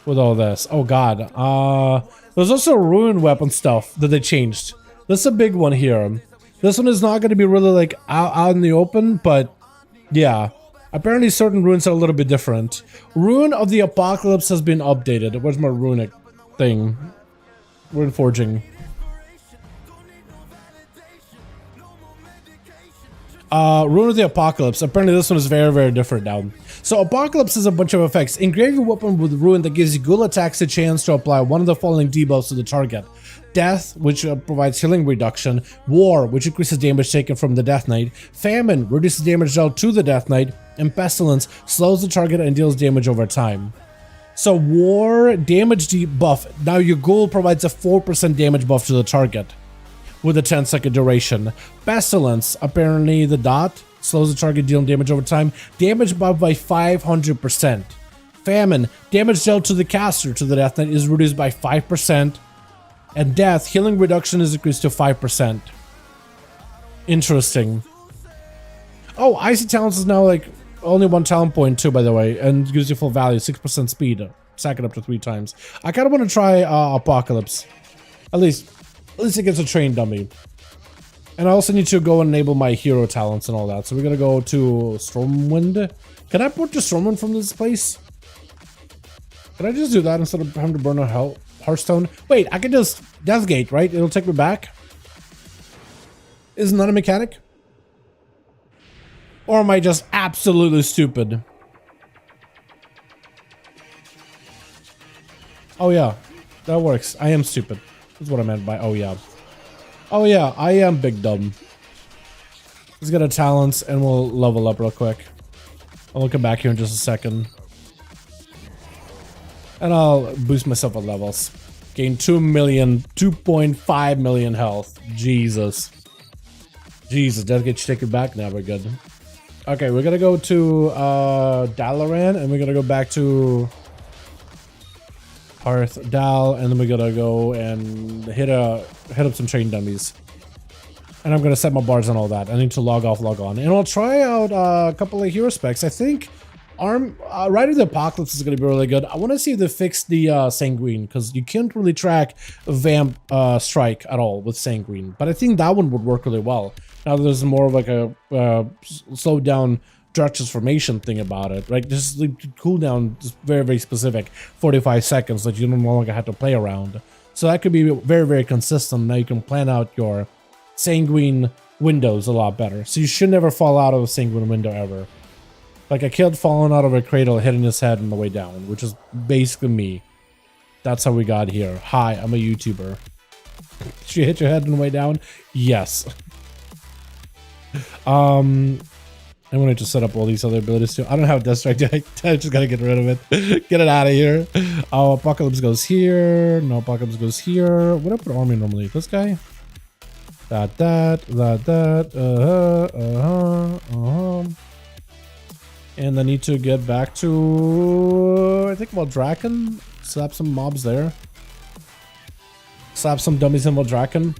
With all this. Oh god. There's also ruin weapon stuff that they changed. This is a big one here. This one is not going to be really like out in the open, but yeah. Apparently certain runes are a little bit different. Rune of the Apocalypse has been updated. Where's my runic thing? Rune forging. Rune of the Apocalypse. Apparently this one is very, very different now. So Apocalypse has a bunch of effects. Engrave your weapon with Rune that gives you ghoul attacks a chance to apply one of the following debuffs to the target. Death, which provides healing reduction. War, which increases damage taken from the Death Knight. Famine, reduces damage dealt to the Death Knight. And Pestilence, slows the target and deals damage over time. So War, damage debuff. Now your ghoul provides a 4% damage buff to the target with a 10-second duration. Pestilence, apparently the dot, slows the target dealing damage over time. Damage buff by 500%. Famine, damage dealt to the caster to the Death Knight is reduced by 5%. And Death, healing reduction is increased to 5%. Interesting. Oh, Icy Talents is now like only 1 talent point too, by the way, and gives you full value, 6% speed. Stack it up to 3 times. I kind of want to try Apocalypse. At least it gets a train dummy. And I also need to go and enable my hero talents and all that. So we're gonna go to Stormwind. Can I put the Stormwind from this place? Can I just do that instead of having to burn a Hearthstone? Wait, I can just Deathgate, right? It'll take me back. Isn't that a mechanic? Or am I just absolutely stupid? Oh yeah, that works. I am stupid. That's what I meant by oh yeah. Oh yeah, I am big dumb. Let's get a talents and we'll level up real quick. I'll come back here in just a second. And I'll boost myself with levels. Gain 2.5 million health. Jesus. Jesus, Deathgate should take it back now. We're good. Okay, we're gonna go to Dalaran and we're gonna go back to Hearth Dal, and then we're gonna go and hit up some train dummies. And I'm gonna set my bars and all that. I need to log off, log on. And I'll try out a couple of hero specs. I think Rider of the Apocalypse is gonna be really good. I wanna see if they fix the Sanguine, because you can't really track Vamp Strike at all with Sanguine. But I think that one would work really well. Now there's more of like a slow down direct transformation thing about it, right? Just the cooldown is very, very specific, 45 seconds that you no longer have to play around. So that could be very, very consistent. Now you can plan out your Sanguine windows a lot better. So you should never fall out of a Sanguine window ever. Like a kid falling out of a cradle, hitting his head on the way down, which is basically me. That's how we got here. Hi, I'm a YouTuber. Did you hit your head on the way down? Yes. I wanted to set up all these other abilities too. I don't have Death Strike. I just gotta get rid of it. Get it out of here. Oh, Apocalypse goes here. No, Apocalypse goes here. What do I put army normally? This guy? And I need to get back to, I think, Valdraken. Slap some mobs there. Slap some dummies in Valdraken.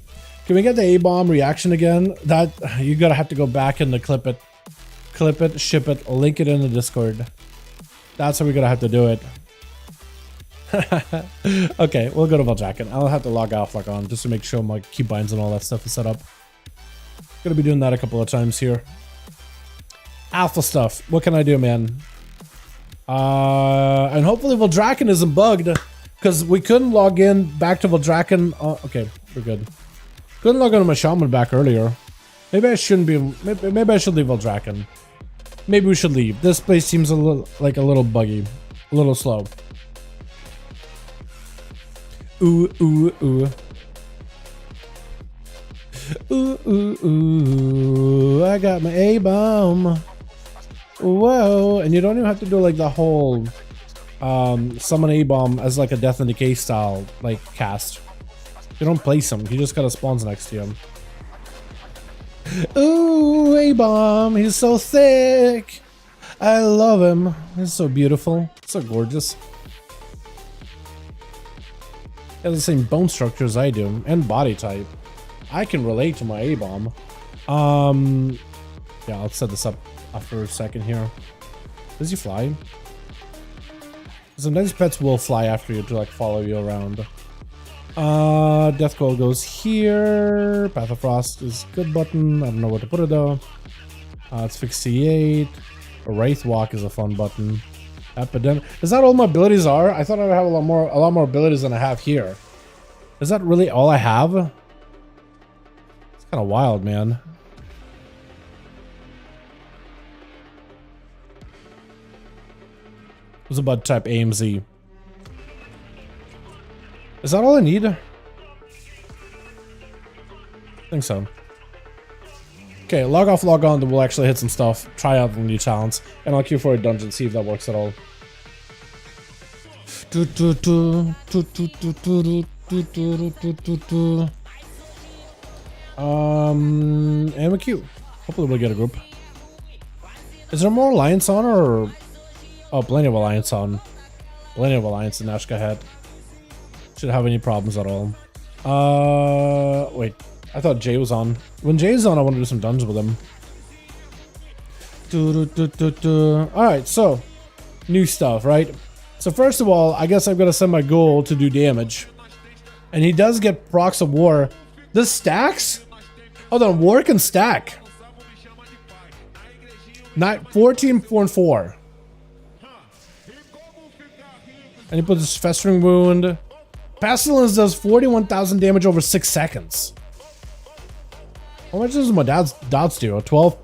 Can we get the A-bomb reaction again? That, you gotta have to go back and clip it. Clip it, ship it, link it in the Discord. That's how we're gonna have to do it. Okay, we'll go to Valdraken. I'll have to log off, log on, just to make sure my keybinds and all that stuff is set up. Gonna be doing that a couple of times here. Alpha stuff. What can I do, man? And hopefully Valdraken isn't bugged, because we couldn't log in back to Valdraken. Okay, we're good. Couldn't log on to my shaman back earlier. Maybe I shouldn't be. Maybe I should leave Valdraken. Maybe we should leave. This place seems a little buggy, a little slow. Ooh, ooh, ooh. Ooh, ooh, ooh. I got my A-bomb. Whoa. And you don't even have to do like the whole summon A-bomb as like a Death and Decay style like cast. You don't place him. He just kind of spawns next to him. Ooh, A-bomb. He's so thick. I love him. He's so beautiful. So gorgeous. He has the same bone structure as I do, and body type. I can relate to my A-bomb. Yeah, I'll set this up after a second here. Does he fly? Sometimes pets will fly after you to like follow you around. Death Coil goes here. Path of Frost is good button. I don't know where to put it though. Asphyxiate. Wraith Walk is a fun button. Epidemic. Is that all my abilities are? I thought I would have a lot more abilities than I have here. Is that really all I have? It's kind of wild, man. What's about type AMZ? Is that all I need? I think so. Okay, log off, log on, then we'll actually hit some stuff, try out the new talents, and I'll queue for a dungeon, see if that works at all. And we queue. Hopefully we'll get a group. Is there more alliance on, or... Oh, plenty of alliance on. Plenty of alliance in Ashka Head. Shouldn't have any problems at all. Wait. I thought Jay was on. When Jay's on, I want to do some dungeons with him. Alright, so. New stuff, right? So first of all, I guess I've got to send my goal to do damage. And he does get procs of war. This stacks? Oh, then war can stack. 14, 4, and 4. And he puts his Festering Wound. Pestilence does 41,000 damage over 6 seconds. How much does my dots do? 12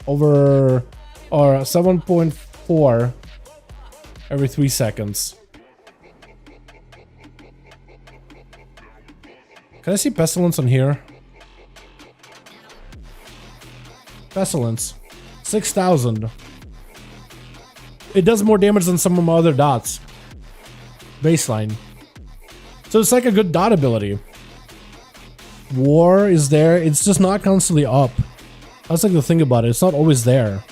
over... Or 7.4 every 3 seconds. Can I see Pestilence on here? Pestilence. 6,000. It does more damage than some of my other dots. Baseline. So it's like a good dot ability. War is there. It's just not constantly up. That's like the thing about it. It's not always there.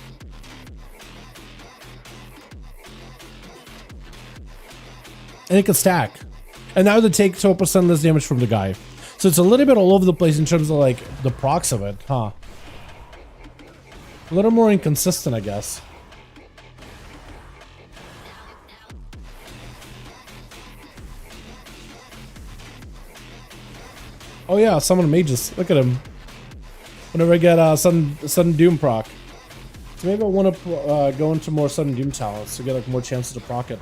And it can stack. And now they take 12% less damage from the guy. So it's a little bit all over the place in terms of like the procs of it, huh? A little more inconsistent, I guess. Oh yeah, summon mages. Look at him. Whenever I get sudden doom proc. So maybe I want to go into more sudden doom talents to get like more chances to proc it.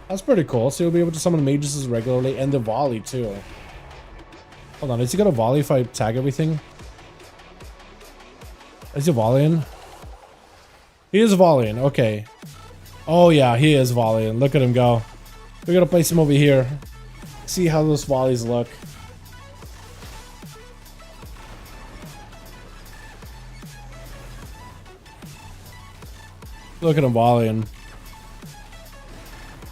That's pretty cool. So you'll be able to summon mages regularly and the volley too. Hold on, is he gonna volley if I tag everything? Is he volleying? He is volleying, okay. Oh yeah, he is volleying. Look at him go. We're gonna place him over here. See how those volleys look. Look at him volleying.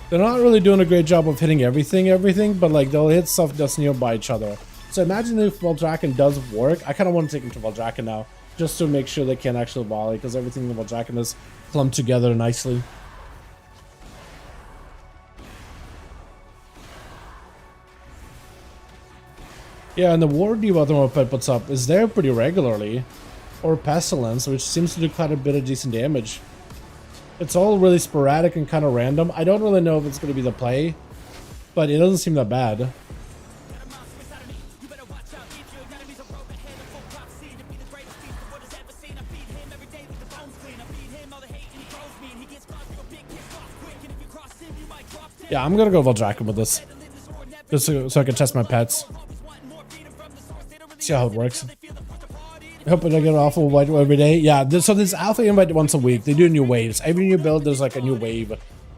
They're not really doing a great job of hitting everything, but like they'll hit stuff that's nearby each other. So imagine if Valdrakken does work. I kind of want to take him to Valdrakken now, just to make sure they can actually volley, because everything in Valdrakken is clumped together nicely. Yeah, and the War Diva the Moped puts up is there pretty regularly. Or Pestilence, which seems to do quite a bit of decent damage. It's all really sporadic and kind of random. I don't really know if it's going to be the play, but it doesn't seem that bad. Yeah, I'm gonna go Valdrakken with this. Just so I can test my pets. See how it works. I hope I don't get an awful white every day. Yeah, so there's alpha invite once a week. They do new waves. Every new build, there's like a new wave.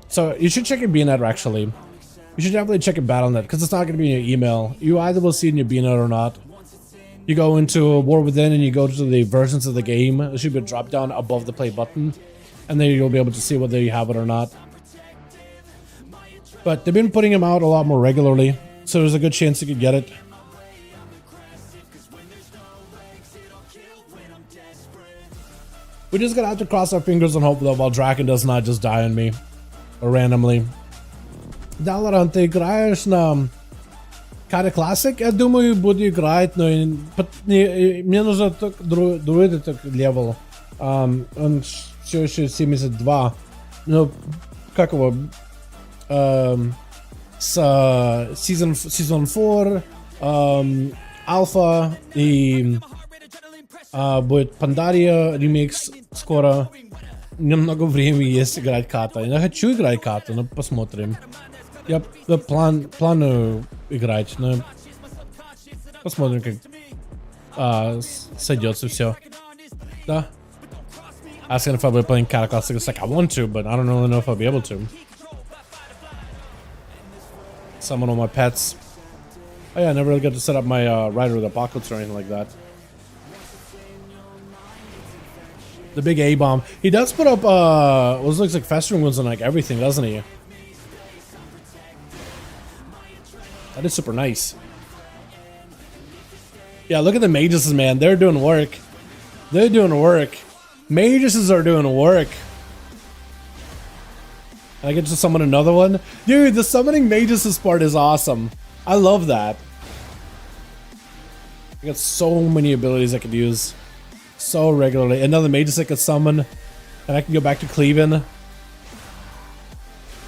So you should check your BNet actually. You should definitely check your BattleNet, because it's not going to be in your email. You either will see it in your BNet or not. You go into War Within and you go to the versions of the game. There should be a drop down above the play button. And then you'll be able to see whether you have it or not. But they've been putting them out a lot more regularly, so there's a good chance you could get it. We just gotta have to cross our fingers and hope that Valdrakken does not just die on me. Or randomly. Dalaran, ты играешь на Каре Classic? Я думаю, буду играть, но мне нужно друид левел. Он все еще 72. Ну, как его? С Season 4, Alpha и будет Pandaria ремикс скоро. Немного времени есть играть Ката. Я хочу играть Ката, но посмотрим. Я планирую играть, но посмотрим, как сойдется все. Да. Asking if I'll be playing Kata Classic. It's like I want to, but I don't really know if I'll be able to. Summon all my pets. Oh yeah, I never really got to set up my Rider with Apocalypse or anything like that. The big A-bomb. He does put up what looks like festering wounds on like everything, doesn't he? That is super nice. Yeah, look at the mages, man. They're doing work. They're doing work. Mages are doing work. I get to summon another one. Dude, the summoning mages part is awesome. I love that. I got so many abilities I could use. So regularly. Another mages I could summon. And I can go back to Cleveland.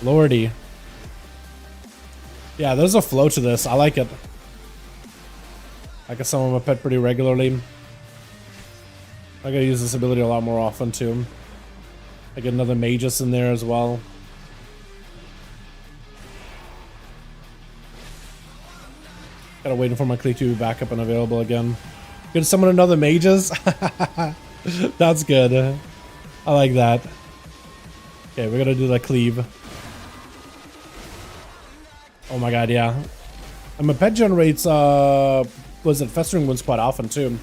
Lordy. Yeah, there's a flow to this. I like it. I can summon my pet pretty regularly. I gotta use this ability a lot more often too. I get another magus in there as well. Gotta wait for my clique to be back up and available again. Gonna summon another magus. That's good. I like that. Okay, we're gonna do the cleave. Oh my god, yeah. And my pet generates was it festering wounds quite often too.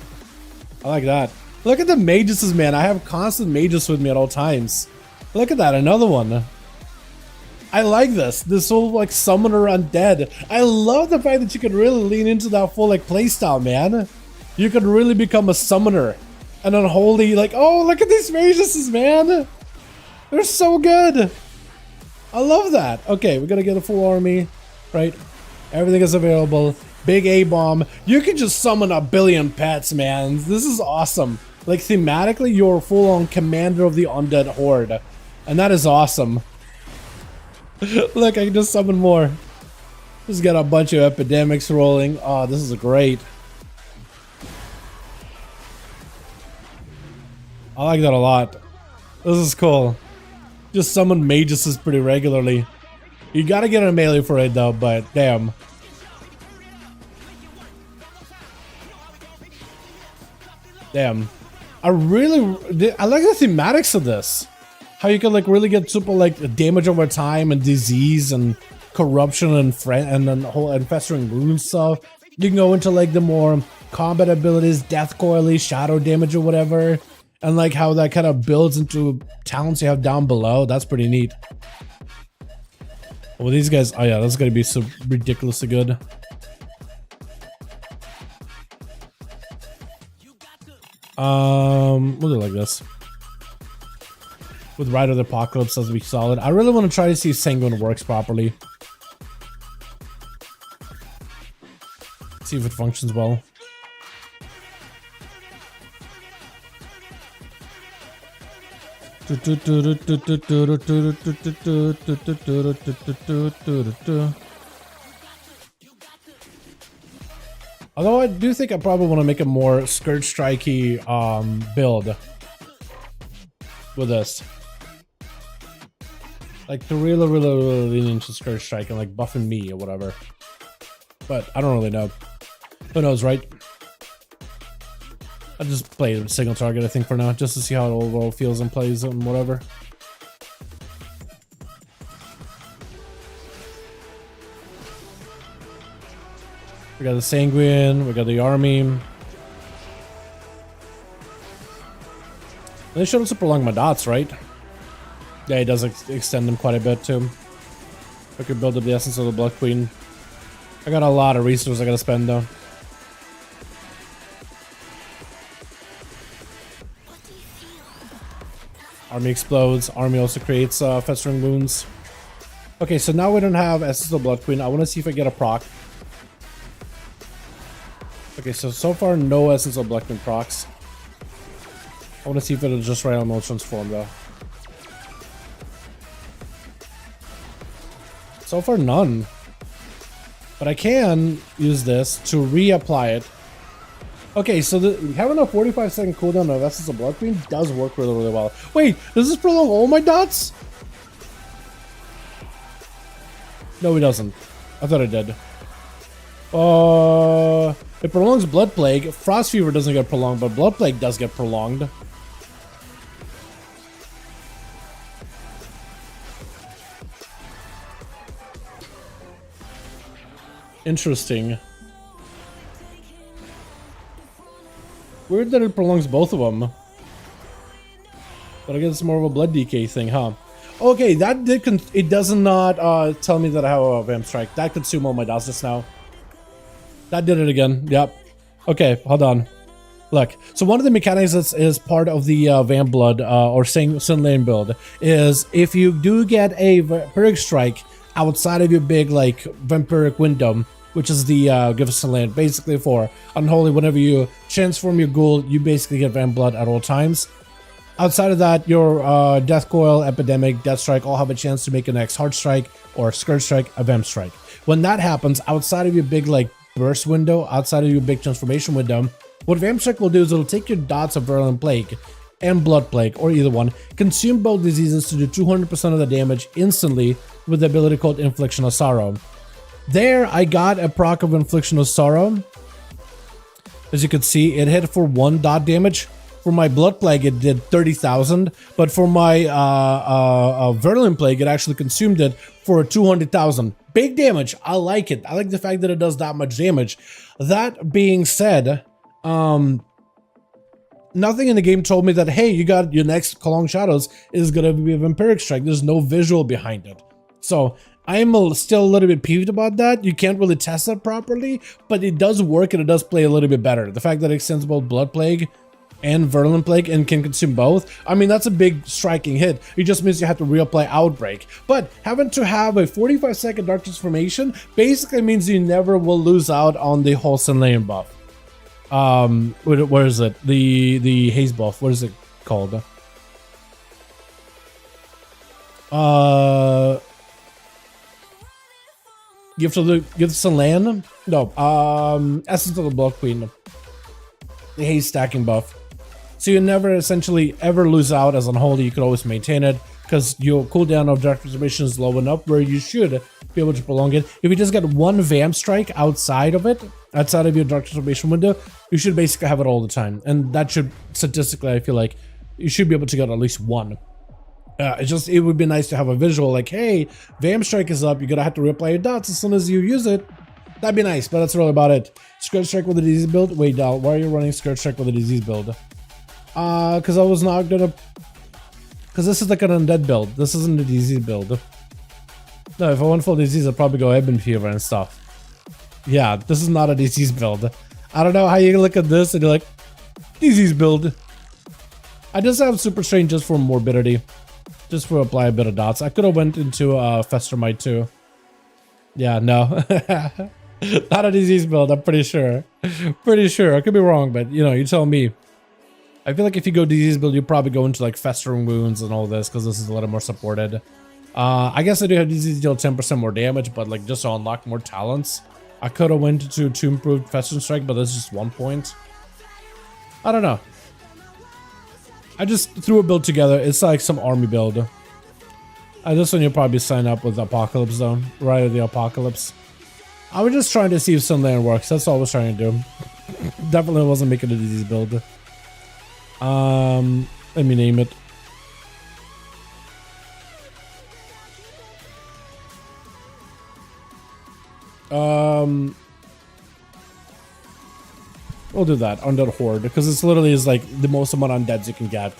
I like that. Look at the mages, man. I have constant mages with me at all times. Look at that, another one. I like this. This whole like summoner undead. I love the fact that you can really lean into that full like playstyle, man. You could really become a summoner. An unholy, like, oh, look at these mages, man. They're so good. I love that. Okay, we're gonna get a full army, right? Everything is available. Big A-bomb. You can just summon a billion pets, man. This is awesome. Like, thematically, you're full-on commander of the undead horde. And that is awesome. Look, I can just summon more. Just got a bunch of epidemics rolling. Oh, this is great. I like that a lot. This is cool. Just summon mages pretty regularly. You gotta get a melee for it though, but damn. Damn. I like the thematics of this. How you can like really get super like damage over time and disease and corruption and whole festering wound stuff. You can go into like the more combat abilities, death coily, shadow damage or whatever. And like how that kind of builds into talents you have down below. That's pretty neat. Well, these guys, oh yeah, that's gonna be so ridiculously good. We'll do it like this. With Ride of the Apocalypse as we solid. I really want to try to see if Sanguine works properly. See if it functions well. Although I do think I probably want to make a more Scourge Strikey build with this. Like to really lean into Scourge Strike and like buffing me or whatever. But I don't really know. Who knows, right? I'll just play a single target, I think, for now, just to see how it overall feels and plays and whatever. We got the Sanguine, we got the army. They should also prolong my dots, right? Yeah, it does extend them quite a bit too. I could build up the Essence of the Blood Queen. I got a lot of resources I gotta spend though. Army explodes. Army also creates festering wounds. Okay, so now we don't have Essence of the Blood Queen. I want to see if I get a proc. Okay, so far no Essence of Blood Queen procs. I want to see if it'll just right on mode transform though. So far none. But I can use this to reapply it. Okay, so having a 45-second cooldown of Essence of Blood Queen does work really well. Wait, does this prolong all my dots? No, it doesn't. I thought it did. It prolongs Blood Plague. Frost Fever doesn't get prolonged, but Blood Plague does get prolonged. Interesting. Weird that it prolongs both of them. But I guess it's more of a blood decay thing, huh? Okay, that did it does not tell me that I have a Vamp Strike. That consumed all my dots just now. That did it again. Yep. Okay, hold on. Look, so one of the mechanics that is part of the Vamp Blood or Sin Lane build is if you do get a Vampiric Strike outside of your big like Vampiric window, which is the Give us a land, basically for Unholy, whenever you transform your ghoul, you basically get Vamp Blood at all times. Outside of that, your Death Coil, Epidemic, Death Strike all have a chance to make a next Heart Strike or Scourge Strike, a Vamp Strike. When that happens, outside of your big like burst window, outside of your big transformation window, what Vamp Strike will do is it'll take your dots of Virulent Plague and Blood Plague, or either one, consume both diseases to do 200% of the damage instantly with the ability called Infliction of Sorrow. There, I got a proc of Infliction of Sorrow. As you can see, it hit for 1 dot damage. For my Blood Plague, it did 30,000, but for my Virulent Plague, it actually consumed it for 200,000. Big damage. I like it. I like the fact that it does that much damage. That being said, nothing in the game told me that, hey, you got your next Kalong Shadows is going to be a Vampiric Strike. There's no visual behind it. So I'm still a little bit peeved about that. You can't really test that properly, but it does work and it does play a little bit better. The fact that it extends both Blood Plague and Virulent Plague and can consume both, I mean, that's a big striking hit. It just means you have to reapply Outbreak. But having to have a 45-second Dark Transformation basically means you never will lose out on the whole Sin Lane buff. Where is it? The Haze buff. What is it called? Gift of the Land? No. Essence of the Blood Queen. The Haze stacking buff. So you never essentially ever lose out as Unholy. You could always maintain it because your cooldown of Dark Transformation is low enough where you should be able to prolong it. If you just get 1 Vamp Strike outside of it, outside of your Dark Transformation window, you should basically have it all the time. And that should, statistically, I feel like you should be able to get at least 1. It would be nice to have a visual like, hey, Vamp Strike is up, you're gonna have to reapply your dots as soon as you use it. That'd be nice, but that's really about it. Scourge Strike with a disease build? Wait, Dal, why are you running Scourge Strike with a disease build? Because I was not gonna... Because this is like an undead build. This isn't a disease build. No, if I went full disease, I'd probably go Ebon Fever and stuff. Yeah, this is not a disease build. I don't know how you look at this and you're like, Disease build. I just have Super Strain just for morbidity. Just for apply a bit of dots. I could have went into Festermite too. Yeah, no. Not a disease build, I'm pretty sure. Pretty sure. I could be wrong, but you know, you tell me. I feel like if you go disease build, you probably go into like festering wounds and all this because this is a little more supported. I guess I do have disease deal 10% more damage, but like just to unlock more talents. I could have went to improved festering strike, but that's just 1 point. I don't know. I just threw a build together. It's like some army build. This one you'll probably sign up with Apocalypse though. Right at the Apocalypse. I was just trying to see if Sunland works. That's all I was trying to do. Definitely wasn't making a disease build. Let me name it. We'll do that. Undead Horde. Because it's literally is like the most amount of undeads you can get.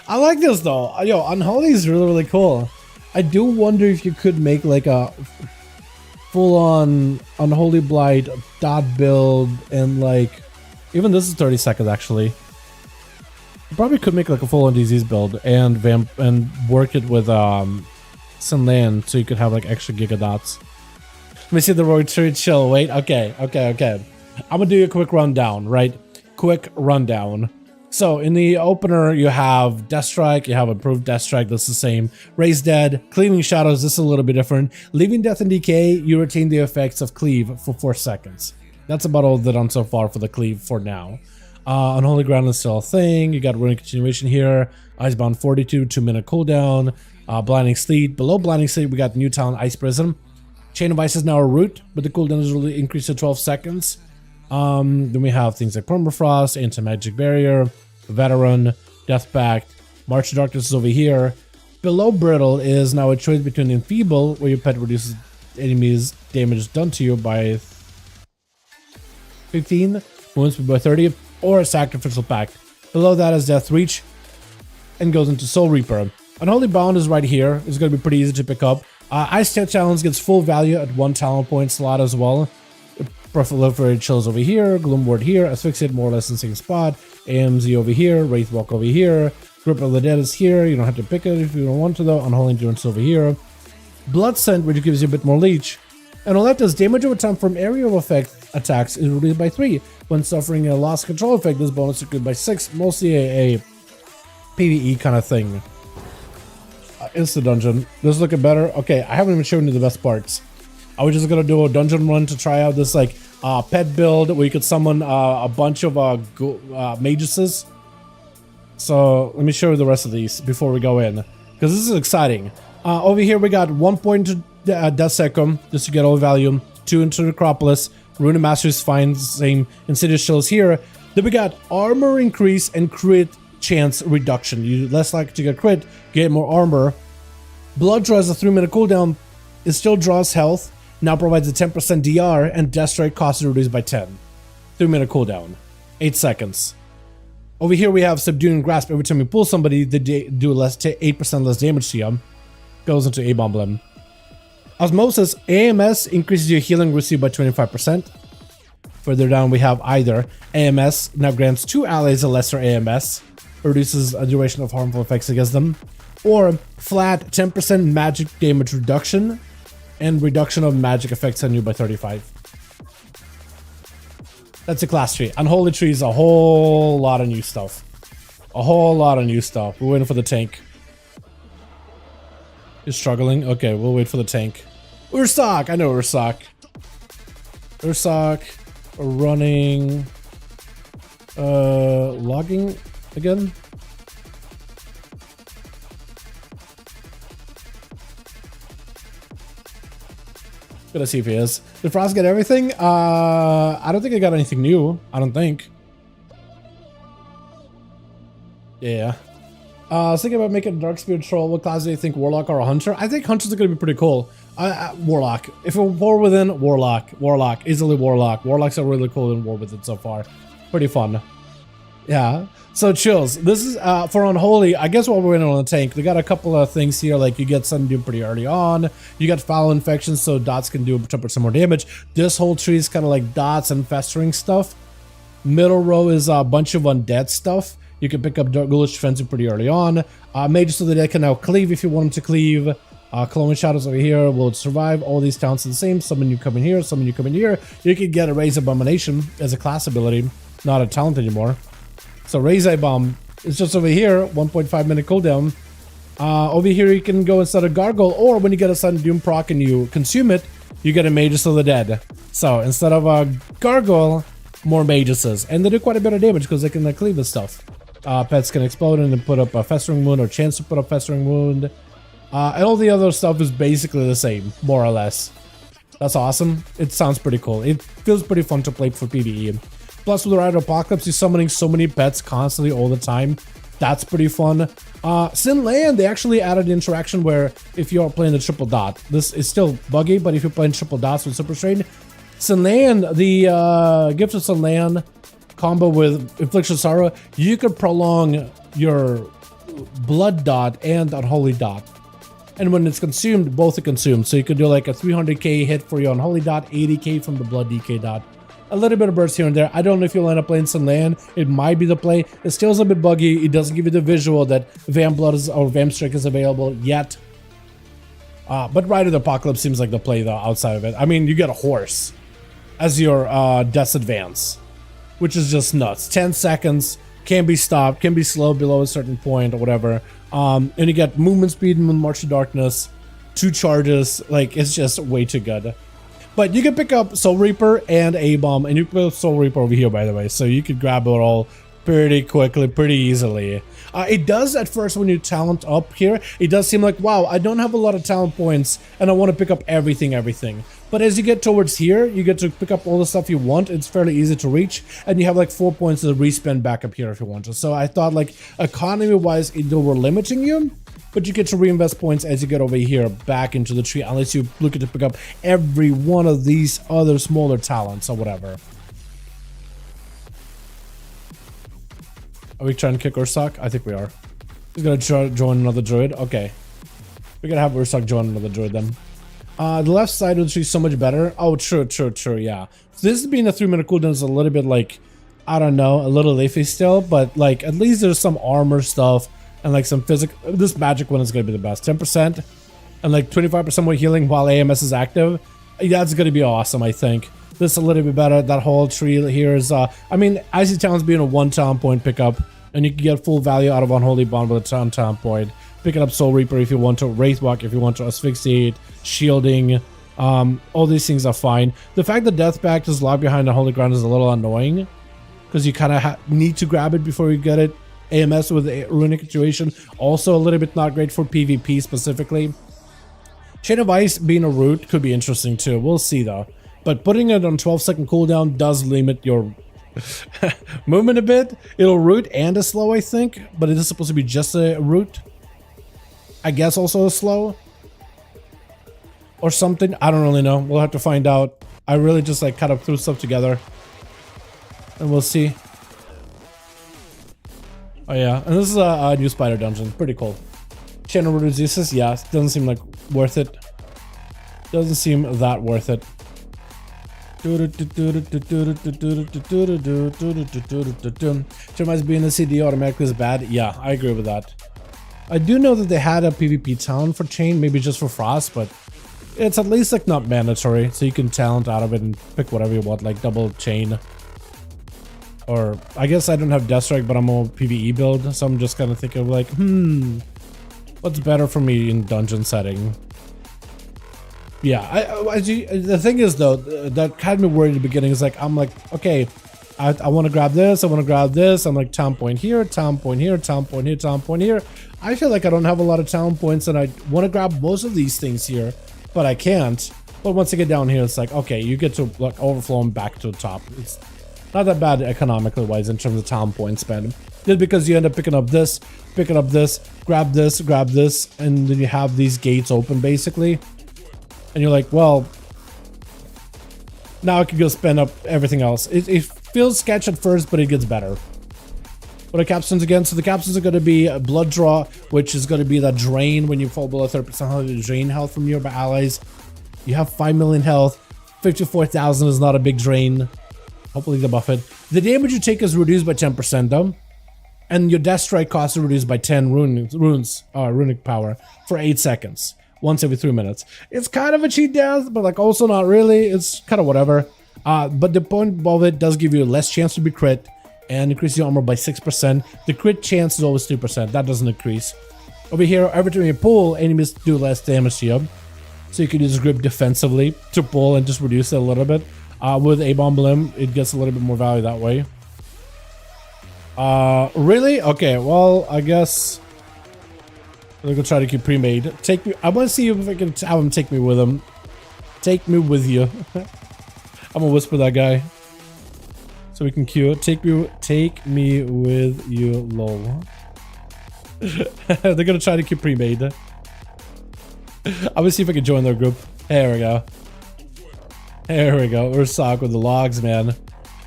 I like this though. Yo, Unholy is really, really cool. I do wonder if you could make like a full-on Unholy Blight dot build and like even this is 30 seconds actually. You probably could make like a full-on disease build and vamp and work it with Sunland so you could have like extra gigadots. Let me see the road tree chill. Wait, okay. I'm gonna do a quick rundown, right? Quick rundown. So in the opener, you have Death Strike, you have improved Death Strike, that's the same. Raise Dead, Cleaving Shadows, this is a little bit different. Leaving Death and Decay, you retain the effects of Cleave for 4 seconds. That's about all they've done so far for the Cleave for now. Unholy Ground is still a thing. You got Running Continuation here. Icebound Fortitude, 2-minute cooldown. Blinding Sleet. Below Blinding Sleet, we got new talent Ice Prism. Chain of Ice is now a root, but the cooldown is really increased to 12 seconds. Then we have things like Permafrost, Anti-Magic Barrier, Veteran, Death Pact, March of Darkness is over here. Below Brittle is now a choice between Enfeeble, where your pet reduces enemies' damage done to you by 15, wounds by 30, or a Sacrificial Pact. Below that is Death Reach, and goes into Soul Reaper. Unholy Bound is right here. It's going to be pretty easy to pick up. Ice Challenge gets full value at 1 talent point slot as well. Proliferate Chills over here, Gloom Ward here, Asphyxiate more or less in the same spot, AMZ over here, Wraithwalk over here, Grip of the Dead is here, you don't have to pick it if you don't want to though, Unholy Endurance over here, Blood Scent, which gives you a bit more leech, and all that does damage over time from area of effect attacks is reduced by 3. When suffering a loss control effect, this bonus is reduced by 6, mostly a PvE kind of thing. Insta dungeon, this is looking better. Okay, I haven't even shown you the best parts. I was just gonna do a dungeon run to try out this like pet build where you could summon a bunch of mages. So let me show you the rest of these before we go in, because this is exciting. Over here we got 1 point to Death Secum just to get all value, 2 into Necropolis, Rune of Mastery is fine, same Insidious Chills here. Then we got armor increase and crit chance reduction. You less likely to get crit, get more armor. Blood Draw has a 3-minute cooldown. It still draws health. Now provides a 10% DR, and Death Strike cost is reduced by 10. 3-minute cooldown. 8 seconds. Over here we have Subduing Grasp. Every time you pull somebody, they do 8% less damage to you. Goes into A-Bomb Limb. Osmosis, AMS increases your healing received by 25%. Further down we have either AMS, now grants 2 allies a lesser AMS, reduces a duration of harmful effects against them. Or flat 10% magic damage reduction, and reduction of magic effects on you by 35. That's a class tree. Unholy tree is a whole lot of new stuff. A whole lot of new stuff. We're waiting for the tank. You're struggling? Okay, we'll wait for the tank. Ursak! I know Ursak. Ursak. Running. Logging again? Gonna see if he is. Did Frost get everything? I don't think I got anything new. I don't think. Yeah. I was thinking about making a Dark Spirit Troll. What class do you think? Warlock or a Hunter? I think Hunters are gonna be pretty cool. Warlock. If we're War Within, Warlock. Warlock. Easily Warlock. Warlocks are really cool in War Within so far. Pretty fun. Yeah. So chills. This is for Unholy. I guess while we're in on the tank, we got a couple of things here. Like you get Sun Doom pretty early on. You got Foul Infection, so dots can do 10% more damage. This whole tree is kind of like dots and festering stuff. Middle row is a bunch of undead stuff. You can pick up Ghoulish Defensive pretty early on. Mages of the Dead can now cleave if you want them to cleave. Clone Shadows over here will survive. All these talents are the same. Summon you come in here, summon you come in here. You can get a Raise Abomination as a class ability, not a talent anymore. So Raise Bomb is just over here, 1.5 minute cooldown. Over here you can go instead of Gargle, or when you get a Sudden Doom proc and you consume it, you get a Mages of the Dead. So instead of a Gargle, more Mages, and they do quite a bit of damage because they can cleave the stuff. Pets can explode and then put up a Festering Wound or chance to put up Festering Wound. And all the other stuff is basically the same, more or less. That's awesome. It sounds pretty cool. It feels pretty fun to play for PvE. Plus with the Rider Apocalypse, you're summoning so many pets constantly all the time. That's pretty fun. Sin Land, they actually added an interaction where if you're playing the triple dot, this is still buggy, but if you're playing triple dots with Super Strain, Sin Land, the Gift of Sin Land combo with Infliction of Sorrow, you could prolong your Blood Dot and Unholy Dot. And when it's consumed, both are consumed. So you could do like a 300k hit for your Unholy Dot, 80k from the Blood DK Dot. A little bit of burst here and there. I don't know if you'll end up playing Sin Land. It might be the play. It still is a bit buggy. It doesn't give you the visual that Vamp Blood is, or Vamp Strike is available yet. But Rider the Apocalypse seems like the play though outside of it. I mean, you get a horse as your Death's Advance, which is just nuts. 10 seconds, can be stopped, can be slowed below a certain point or whatever. And you get movement speed and March to Darkness, 2 charges. Like, it's just way too good. But you can pick up Soul Reaper and A-Bomb, and you can put Soul Reaper over here, by the way, so you could grab it all pretty quickly, pretty easily. It does at first when you talent up here, it does seem like, wow, I don't have a lot of talent points, and I want to pick up everything. But as you get towards here, you get to pick up all the stuff you want. It's fairly easy to reach, and you have like 4 points to respend back up here if you want to. So I thought, like, economy-wise, they were limiting you, but you get to reinvest points as you get over here back into the tree, unless you look to pick up every one of these other smaller talents or whatever. Are we trying to kick Ursak? I think we are. He's gonna try to join another druid. Okay. We're gonna have Ursak join another druid then. The left side of the tree is so much better. Oh, true, yeah. So this being a 3-minute cooldown is a little bit like, I don't know, a little iffy still, but like at least there's some armor stuff and like some physical. This magic one is gonna be the best. 10% and like 25% more healing while AMS is active. That's gonna be awesome, I think. This is a little bit better. That whole tree here is, I mean, Icy Talon's being a 1 talent point pickup, and you can get full value out of Unholy Bond with a 10 talent point. Picking up Soul Reaper if you want to, Wraithwalk if you want to, Asphyxiate, Shielding, all these things are fine. The fact that Death Pact is locked behind the Holy Ground is a little annoying, because you kind of need to grab it before you get it. AMS with the Runic Situation, also a little bit not great for PvP specifically. Chain of Ice being a root could be interesting too, we'll see though. But putting it on 12-second cooldown does limit your movement a bit. It'll root and a slow, I think, but it is supposed to be just a root. I guess also a slow or something. I don't really know. We'll have to find out. I really just like kind of threw stuff together, and we'll see. Oh yeah, and this is a new spider dungeon. Pretty cool. Channel Resistances, yeah, doesn't seem like worth it. Doesn't seem that worth it. Termites being a CD automatically is bad. Yeah, I agree with that. I do know that they had a PvP talent for Chain, maybe just for Frost, but it's at least like not mandatory, so you can talent out of it and pick whatever you want, like double Chain. Or I guess I don't have Death Strike, but I'm a PvE build, so I'm just kind of thinking of like, what's better for me in dungeon setting? Yeah, the thing is though, that had me worried at the beginning is like, I'm like, okay, I want to grab this, I want to grab this, I'm like talent point here, talent point here, talent point here, talent point here. I feel like I don't have a lot of talent points and I want to grab most of these things here, but I can't. But once I get down here, it's like, okay, you get to like overflow them back to the top. It's not that bad economically wise in terms of talent point spend. Just because you end up picking up this, grab this, and then you have these gates open basically. And you're like, well, now I can go spend up everything else. It feels sketch at first, but it gets better. What are capstones again? So the capstones are going to be a Blood Draw, which is going to be that drain when you fall below 30% health, you drain health from nearby allies. You have 5 million health. 54,000 is not a big drain. Hopefully they buff it. The damage you take is reduced by 10% though. And your death strike cost is reduced by 10 runic power for 8 seconds. Once every 3 minutes. It's kind of a cheat death, but like also not really. It's kind of whatever. But the point above it does give you less chance to be crit and increase your armor by 6%. The crit chance is always 2%. That doesn't increase. Over here, every time you pull, enemies do less damage to you. So you can use grip defensively to pull and just reduce it a little bit. With A-Bomb Limb, it gets a little bit more value that way. Really? Okay, well, I guess I'm gonna try to keep pre-made. Take me. I want to see if I can have him take me with him. Take me with you. I'm gonna whisper that guy, so we can queue. Take me with you, lol. They're gonna try to keep pre-made. I'm gonna see if I can join their group. There we go. There we go. We're sock with the logs, man.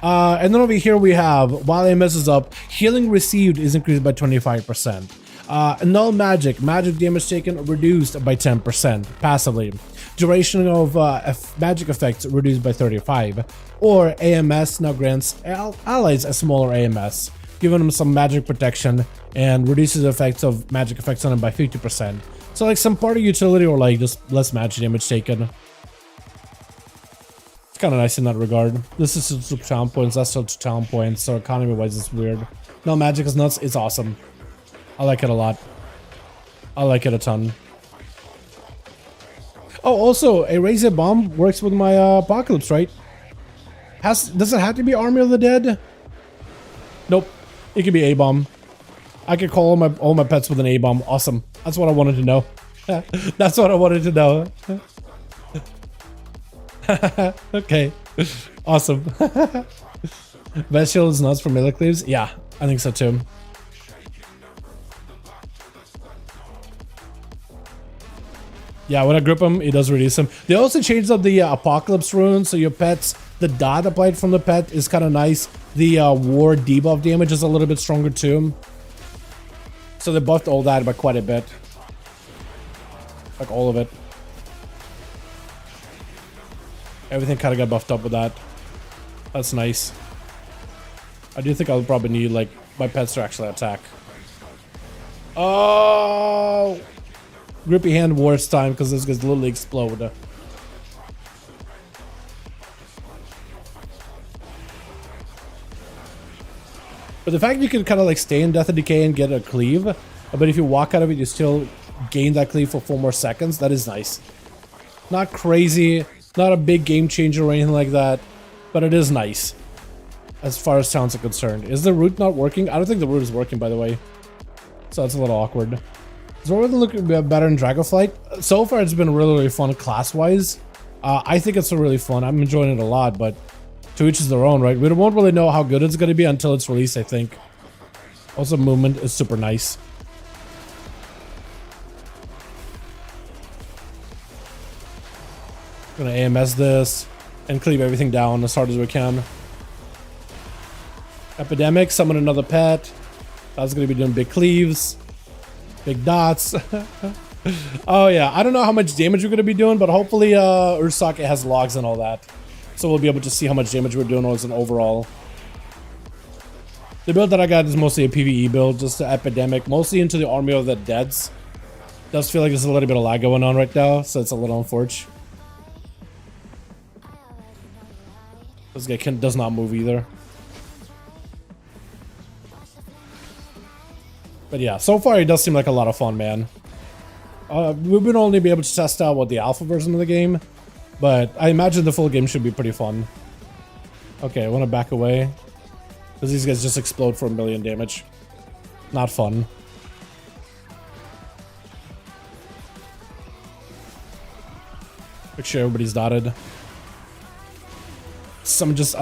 And then over here we have, while AMS is up, healing received is increased by 25%. Null magic damage taken reduced by 10% passively. Duration of magic effects reduced by 35. Or AMS now grants allies a smaller AMS, giving them some magic protection and reduces the effects of magic effects on them by 50%. So like some party utility or like just less magic damage taken. It's kind of nice in that regard. This is still 2 talent points, that's still 2 talent points, so economy wise it's weird. No, magic is nuts, it's awesome. I like it a lot. I like it a ton. Oh, also, a Razor Bomb works with my Apocalypse, right? Does it have to be Army of the Dead? Nope. It could be A-Bomb. I could call all my pets with an A-Bomb. Awesome. That's what I wanted to know. That's what I wanted to know. Okay. Awesome. Best shield is nuts for melee cleaves? Yeah, I think so too. Yeah, when I grip him, it does reduce him. They also changed up the Apocalypse rune, so your pets, the dot applied from the pet is kind of nice. The war debuff damage is a little bit stronger too. So they buffed all that by quite a bit. Like all of it. Everything kind of got buffed up with that. That's nice. I do think I'll probably need like my pets to actually attack. Oh! Grippy hand wars time because this guy's literally explode. But the fact you can kind of like stay in Death and Decay and get a cleave, but if you walk out of it, you still gain that cleave for 4 more seconds. That is nice. Not crazy, not a big game changer or anything like that, but it is nice. As far as sounds are concerned. Is the root not working? I don't think the root is working, by the way. So that's a little awkward. Is it looking better in Dragonflight? So far, it's been really, really fun class-wise. I think it's really fun. I'm enjoying it a lot, but to each is their own, right? We won't really know how good it's going to be until it's released, I think. Also, movement is super nice. Gonna AMS this and cleave everything down as hard as we can. Epidemic, summon another pet. That's gonna be doing big cleaves. Big dots. Oh yeah, I don't know how much damage we're gonna be doing, but hopefully Ursake has logs and all that. So we'll be able to see how much damage we're doing as an overall. The build that I got is mostly a PvE build, just the Epidemic, mostly into the Army of the Deads. Does feel like there's a little bit of lag going on right now, so it's a little unfortunate. This guy does not move either. But yeah, so far it does seem like a lot of fun, man. We would only be able to test out what the alpha version of the game, but I imagine the full game should be pretty fun. Okay, I want to back away because these guys just explode for 1,000,000 damage. Not fun. Make sure everybody's dotted. Some just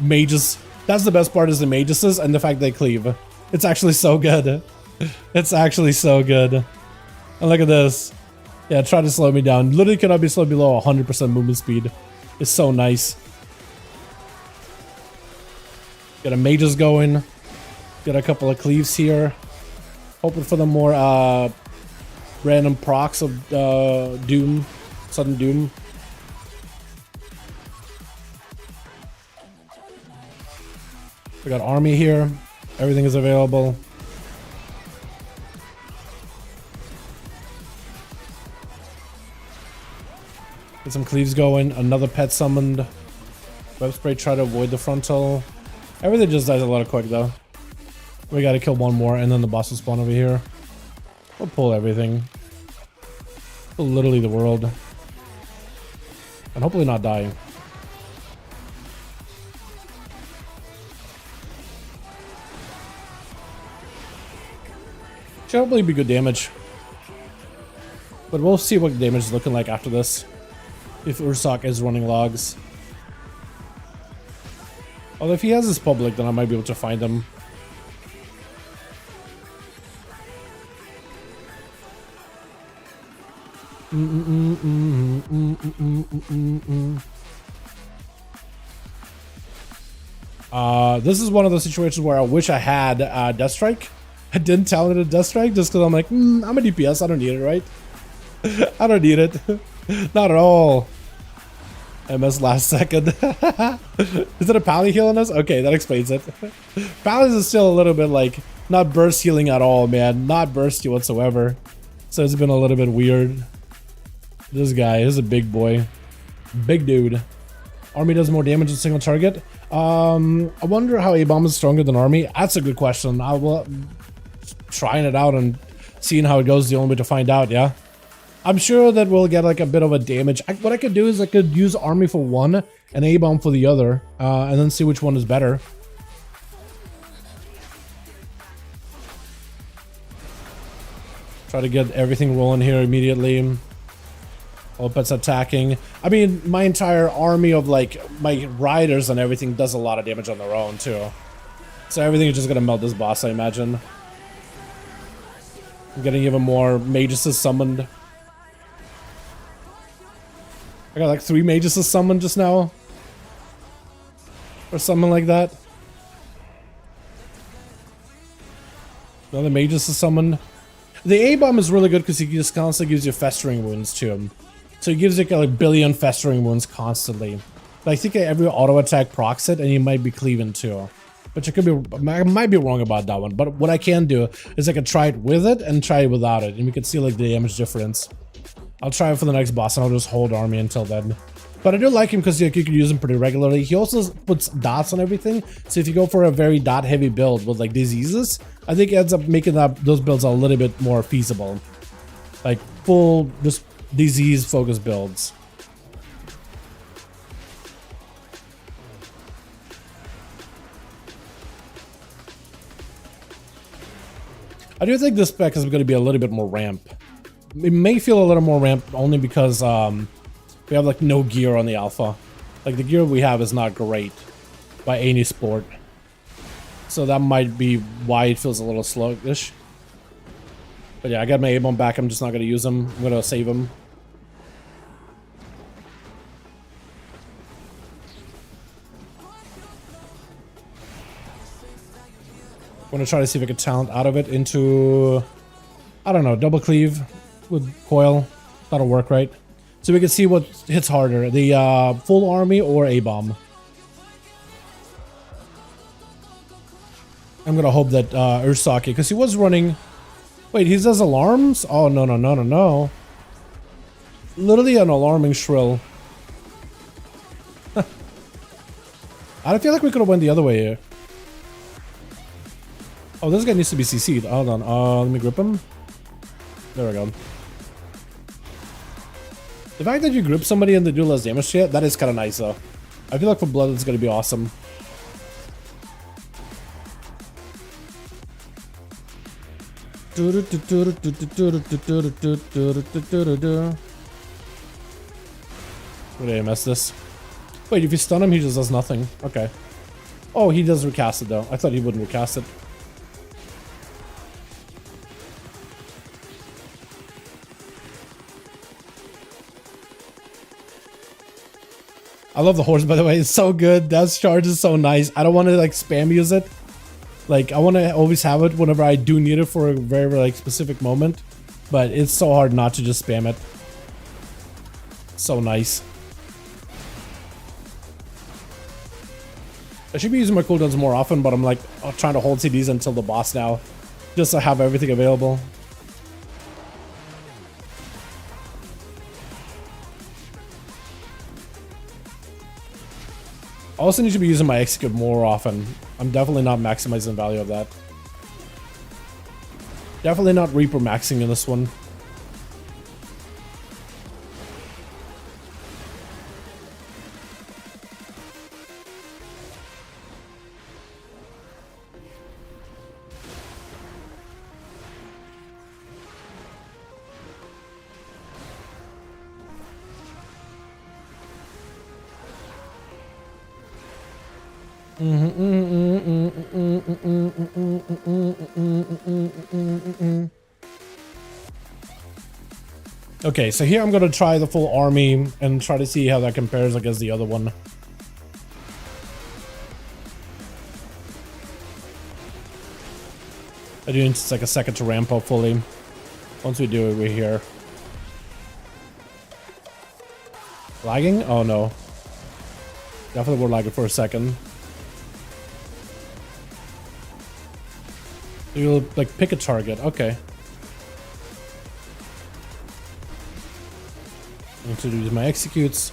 mages. That's the best part, is the mages and the fact they cleave. It's actually so good. It's actually so good. And look at this. Yeah, try to slow me down. Literally cannot be slowed below 100% movement speed. It's so nice. Got a mages going. Got a couple of cleaves here. Hoping for the more random procs of Doom. Sudden Doom. We got army here. Everything is available. Get some cleaves going. Another pet summoned. Web spray, try to avoid the frontal. Everything just dies a lot quick though. We gotta kill one more and then the boss will spawn over here. We'll pull everything. Pull literally the world. And hopefully not die. Should hopefully be good damage. But we'll see what damage is looking like after this. If Ursak is running logs. Although if he has his public, then I might be able to find him. This is one of those situations where I wish I had Death Strike. I didn't tell it a Death Strike just because I'm like, I'm a DPS, I don't need it, right? I don't need it. Not at all. I missed last second. Is it a pally healing us? Okay, that explains it. Pallies is still a little bit like, not burst healing at all, man. Not bursty whatsoever. So it's been a little bit weird. This guy is a big boy. Big dude. Army does more damage to a single target. I wonder how A-bomb is stronger than army. That's a good question. I will trying it out and seeing how it goes is the only way to find out, yeah? I'm sure that we'll get like a bit of a damage. What I could do is I could use army for one and A-bomb for the other, and then see which one is better. Try to get everything rolling here immediately. All pets attacking. I mean, my entire army of like my riders and everything does a lot of damage on their own too. So everything is just gonna melt this boss, I imagine. I'm getting even more mages summoned. I got like 3 mages summoned just now. Or something like that. Another mages summoned. The A-bomb is really good because he just constantly gives you festering wounds to him. So he gives you like a billion festering wounds constantly. But I think every auto attack procs it and he might be cleaving too. But I might be wrong about that one. But what I can do is I can try it with it and try it without it. And we can see like the damage difference. I'll try it for the next boss and I'll just hold army until then. But I do like him because like, you can use him pretty regularly. He also puts dots on everything. So if you go for a very dot heavy build with like diseases, I think it ends up making those builds a little bit more feasible. Like full just disease focused builds. I do think this spec is going to be a little bit more ramp. It may feel a little more ramp only because we have like no gear on the alpha. Like the gear we have is not great by any sport. So that might be why it feels a little sluggish. But yeah, I got my A-bomb back. I'm just not going to use him. I'm going to save him. I'm going to try to see if I can talent out of it into, I don't know, double cleave with coil. That'll work, right? So we can see what hits harder, the full army or A-bomb. I'm going to hope that Ursaki, because he was running... Wait, he does alarms? Oh, no, no, no, no, no. Literally an alarming shrill. I feel like we could have went the other way here. Oh, this guy needs to be CC'd. Hold on. Let me grip him. There we go. The fact that you grip somebody and they do less damage to you, that is kind of nice though. I feel like for blood it's going to be awesome. Where did I miss this? Wait, if you stun him, he just does nothing. Okay. Oh, he does recast it though. I thought he wouldn't recast it. I love the horse, by the way. It's so good. That charge is so nice. I don't want to like spam use it. Like I want to always have it whenever I do need it for a very like specific moment. But it's so hard not to just spam it. So nice. I should be using my cooldowns more often, but I'm like trying to hold CDs until the boss now, just to have everything available. I also need to be using my execute more often. I'm definitely not maximizing the value of that. Definitely not Reaper maxing in this one. Okay, so here I'm gonna try the full army and try to see how that compares against the other one. I do need like a second to ramp up fully. Once we do it, we're here. Lagging? Oh no. Definitely we're lagging for a second. You'll like pick a target. Okay. Need to do my executes.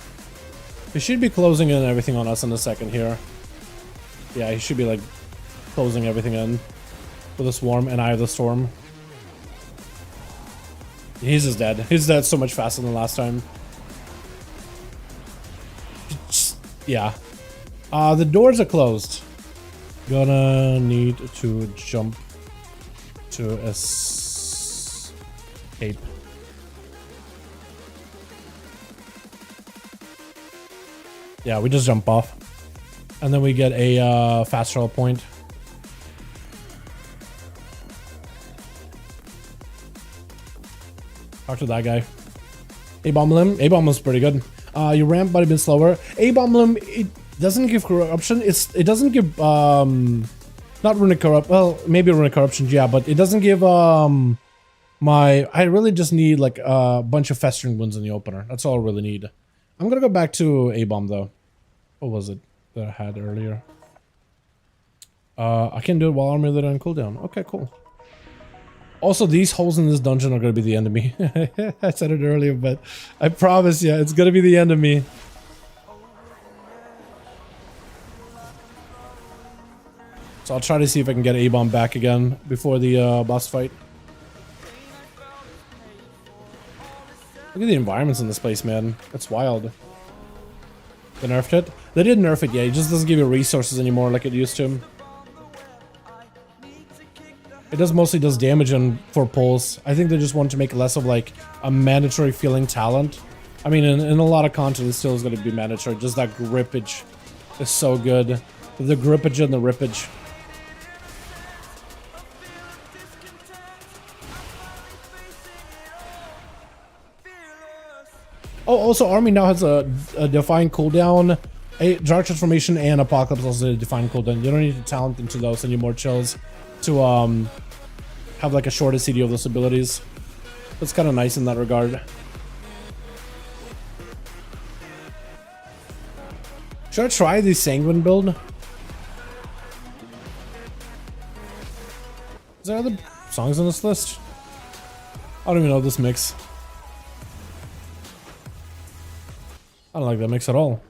He should be closing in everything on us in a second here. Yeah, he should be like closing everything in with a swarm, and I have the storm. He's just dead. He's dead so much faster than last time. Yeah. The doors are closed. Gonna need to jump to escape. Yeah, we just jump off. And then we get a fast travel point. Talk to that guy. A-bomb limb. A-bomb was pretty good. Your ramp might have been slower. A-bomb limb, it doesn't give corruption. It doesn't give not runic corrupt. Well, maybe runic corruption, yeah, but it doesn't give I really just need like a bunch of festering wounds in the opener. That's all I really need. I'm gonna go back to A-bomb though. What was it that I had earlier? I can do it while armor lit on cooldown. Okay, cool. Also, these holes in this dungeon are gonna be the end of me. I said it earlier, but I promise you, it's gonna be the end of me. So I'll try to see if I can get A-bomb back again before the boss fight. Look at the environments in this place, man. That's wild. They nerfed it? They did nerf it, yeah. It just doesn't give you resources anymore like it used to. It mostly does damage and for pulls. I think they just want to make less of like a mandatory feeling talent. I mean, in a lot of content, it still is going to be mandatory. Just that grippage is so good. The grippage and the rippage. Oh, also, Army now has a defined cooldown. A Dark Transformation and Apocalypse also a defined cooldown. You don't need to talent into those anymore, chills, to have like a shorter CD of those abilities. That's kind of nice in that regard. Should I try the Sanguine build? Is there other songs on this list? I don't even know this mix. I don't like that mix at all.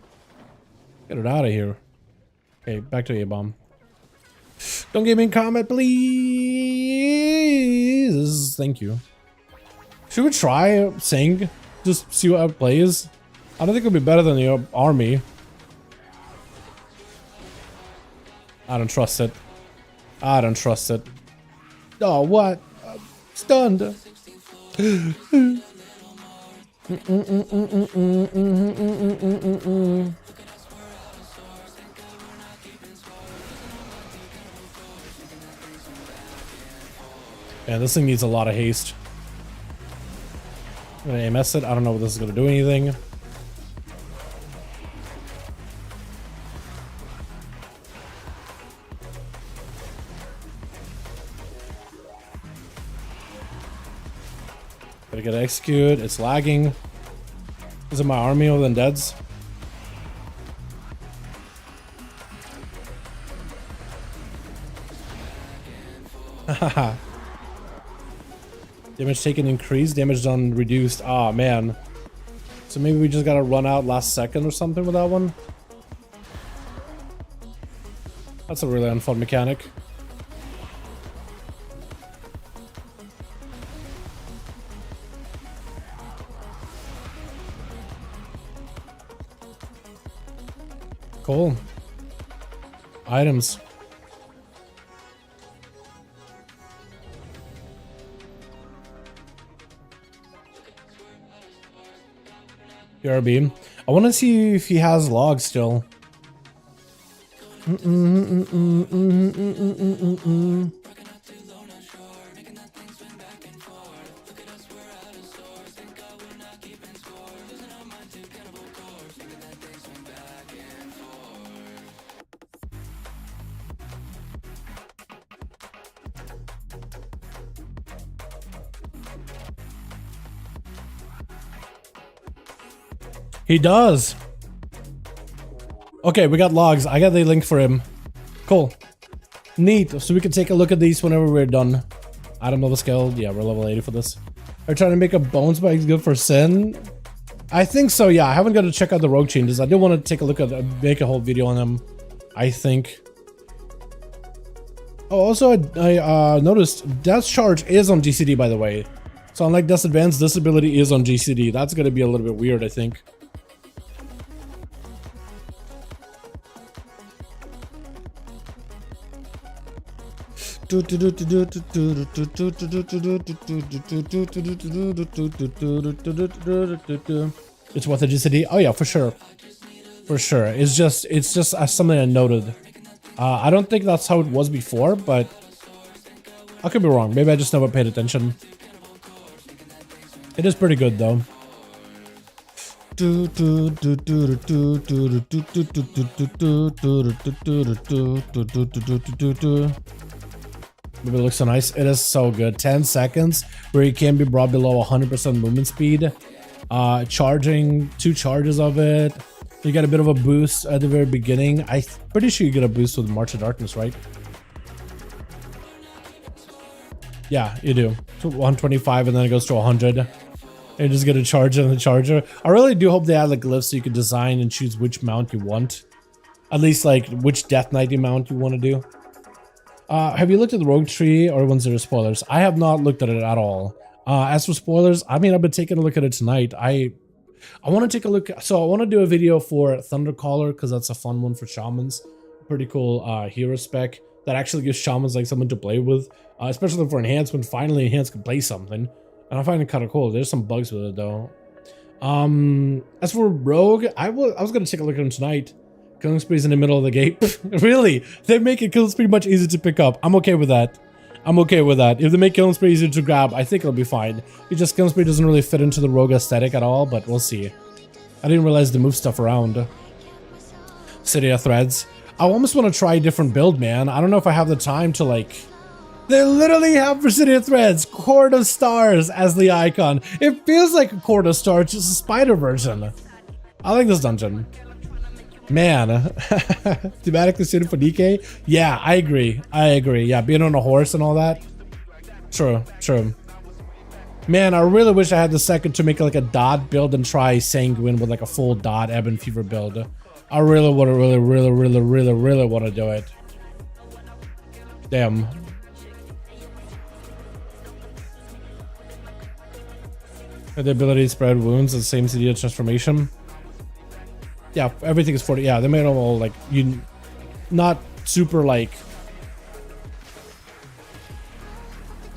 Get it out of here. Okay, back to A-bomb. Don't give me a comment, please. Thank you. Should we try Sing? Just see what it plays? I don't think it'll be better than the army. I don't trust it. I don't trust it. Oh, what? I'm stunned. Yeah, this thing needs a lot of haste. I'm gonna AMS it. I don't know if this is gonna do anything. Gotta get execute. It's lagging. Is it my army or the deads? Damage taken increased, damage done reduced. Ah, man. So maybe we just gotta run out last second or something with that one. That's a really unfun mechanic. Cool. Items. BRB. I want to see if he has logs still. He does. Okay, we got logs. I got the link for him. Cool. Neat. So we can take a look at these whenever we're done. Item level skill. Yeah, we're level 80 for this. Are you trying to make a bones bike good for Sin? I think so, yeah. I haven't got to check out the rogue changes. I do want to take a look at make a whole video on them, I think. Oh, also, I noticed Death Charge is on GCD, by the way. So unlike Death Advance, this ability is on GCD. That's going to be a little bit weird, I think. It's worth the GCD. Oh yeah, for sure. For sure. It's just something I noted. I don't think that's how it was before, but I could be wrong. Maybe I just never paid attention. It is pretty good though. It looks so nice. It is so good. 10 seconds where you can be brought below 100% movement speed. Charging 2 charges of it. You get a bit of a boost at the very beginning. I'm pretty sure you get a boost with March of Darkness, right? Yeah, you do. To 125 and then it goes to 100. And you just get a charge on the charger. I really do hope they add like glyphs so you can design and choose which mount you want. At least like which Death Knight mount you want to do. Have you looked at the rogue tree or ones that are spoilers? I have not looked at it at all. As for spoilers, I mean, I've been taking a look at it tonight. I want to take a look. So I want to do a video for Thundercaller because that's a fun one for shamans. Pretty cool hero spec that actually gives shamans like someone to play with, especially for enhancement. Finally, enhanced can play something, and I find it kind of cool. There's some bugs with it though. As for rogue, I was gonna take a look at him tonight. Killing spree's in the middle of the gate. Really? They make it killing spree much easier to pick up. I'm okay with that. I'm okay with that. If they make killing spree easier to grab, I think it'll be fine. It just killing spree doesn't really fit into the rogue aesthetic at all, but we'll see. I didn't realize they move stuff around. City of Threads. I almost want to try a different build, man. I don't know if I have the time to like... They literally have for City of Threads, Court of Stars as the icon. It feels like a Court of Stars, just a spider version. I like this dungeon. Man, thematically suited for DK? Yeah, I agree. I agree. Yeah, being on a horse and all that. True, true. Man, I really wish I had the second to make like a dot build and try Sanguine with like a full dot Ebon Fever build. I really want to really want to do it. Damn. The ability to spread wounds, the same CD transformation. Yeah, everything is 40. Yeah, they made them all like not super like.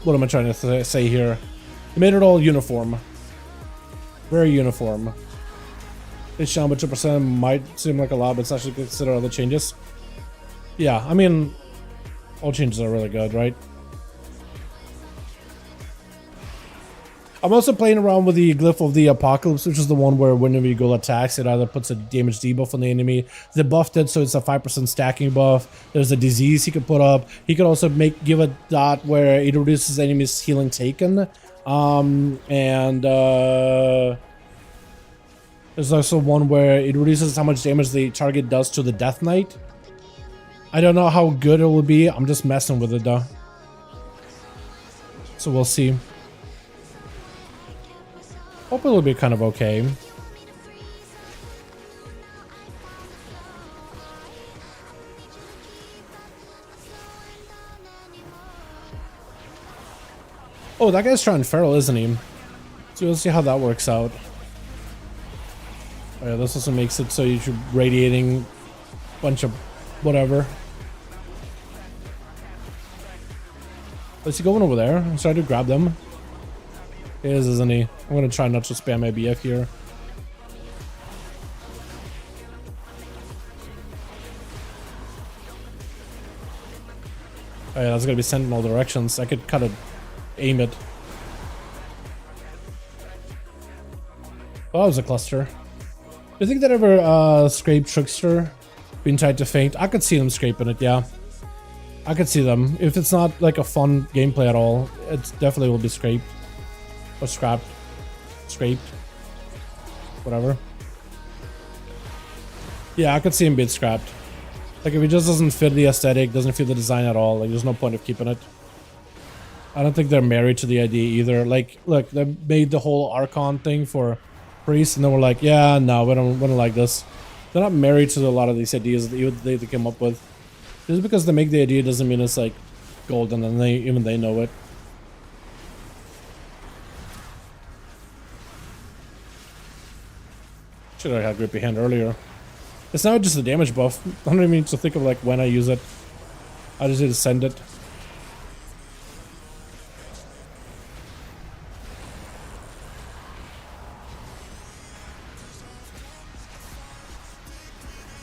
What am I trying to say here? They made it all uniform. Very uniform. This down by 2% might seem like a lot, but it's actually consider other changes. Yeah, I mean, all changes are really good, right? I'm also playing around with the Glyph of the Apocalypse, which is the one where whenever you go attacks, it either puts a damage debuff on the enemy. They buffed it, so it's a 5% stacking buff. There's a disease he could put up. He could also give a dot where it reduces enemies' healing taken. There's also one where it reduces how much damage the target does to the Death Knight. I don't know how good it will be. I'm just messing with it though. So we'll see. Hope it'll be kind of okay. Oh, that guy's trying feral, isn't he? So we'll see how that works out. Oh yeah, this also makes it so you're radiating a bunch of whatever. Is he going over there? I'm trying to grab them. He is, isn't he? I'm gonna try not to spam my BF here. Oh yeah, that's gonna be sent in all directions. I could cut it, aim it. Oh, that was a cluster. Do you think that ever scraped Trickster being tried to feint? I could see them scraping it, yeah. I could see them. If it's not like a fun gameplay at all, it definitely will be scraped. Or scrapped. Scraped. Whatever. Yeah, I could see him being scrapped. Like if it just doesn't fit the aesthetic, doesn't fit the design at all, like there's no point of keeping it. I don't think they're married to the idea either. Like, look, they made the whole Archon thing for priests, and they were like, yeah, no, we don't like this. They're not married to a lot of these ideas that they came up with. Just because they make the idea doesn't mean it's like golden, and even they know it. Should have had grippy hand earlier. It's now just a damage buff. I don't even need to think of like when I use it. I just need to send it.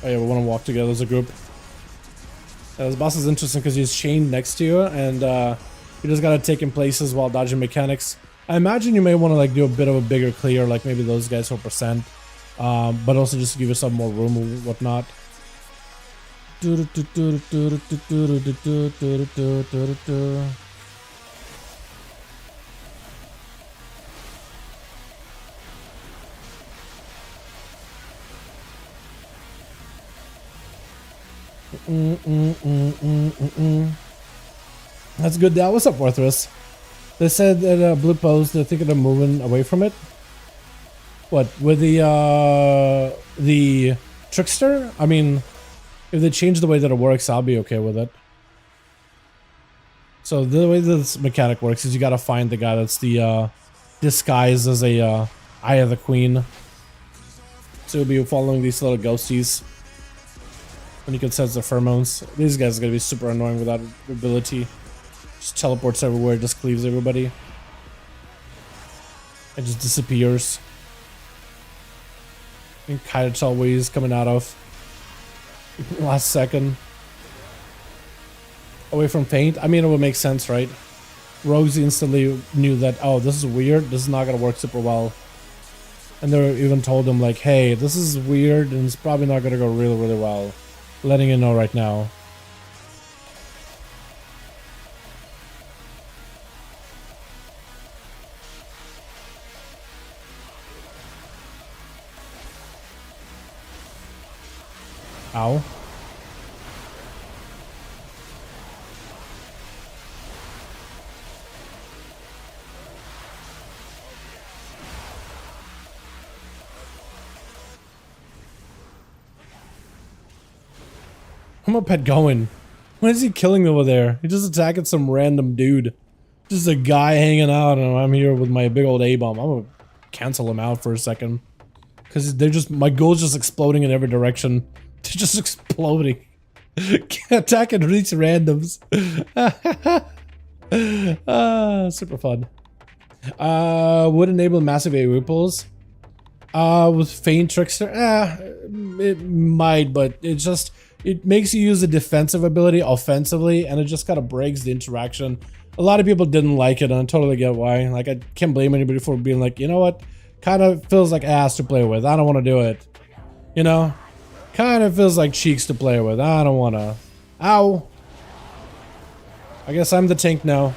Oh yeah, we want to walk together as a group. This boss is interesting because he's chained next to you, and you just gotta take him places while dodging mechanics. I imagine you may want to like do a bit of a bigger clear, like maybe those guys for percent, but also just to give yourself more room and whatnot. That's good. That what's up, Worthless? They said that blue post, they're thinking of moving away from it. What with the Trickster? I mean, if they change the way that it works, I'll be okay with it. So the way this mechanic works is you gotta find the guy that's the disguised as a Eye of the Queen. So you'll be following these little ghosties. And you can sense the pheromones. These guys are gonna be super annoying without ability. Just teleports everywhere, just cleaves everybody. It just disappears. You can kind of tell where he's coming out of. Last second. Away from feint. I mean, it would make sense, right? Rogues instantly knew that, oh, this is weird. This is not gonna work super well. And they even told him like, hey, this is weird and it's probably not gonna go really, really well. Letting you know right now. Ow. Where's my pet going? What is he killing over there? He just attacking some random dude. Just a guy hanging out, and I'm here with my big old A-bomb. I'm gonna cancel him out for a second. Because they're just, my goal's just exploding in every direction. They're just exploding. Attacking these randoms. Super fun. Would enable massive AoE pulls. With Feint Trickster, it might, but it makes you use the defensive ability offensively, and it just kind of breaks the interaction. A lot of people didn't like it, and I totally get why. Like, I can't blame anybody for being like, you know what? Kind of feels like ass to play with. I don't want to do it. You know? Kind of feels like cheeks to play with. I don't want to. Ow! I guess I'm the tank now.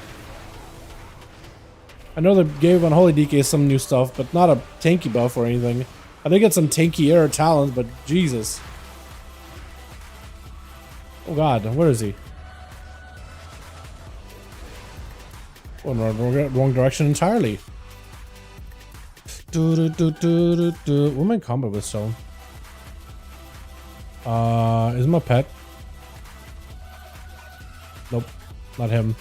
I know they gave Unholy DK some new stuff, but not a tanky buff or anything. I did get some tanky air talents, but Jesus. Oh god, where is he? Oh, no, wrong direction entirely. What am I in combat with still? Is my pet? Nope, not him.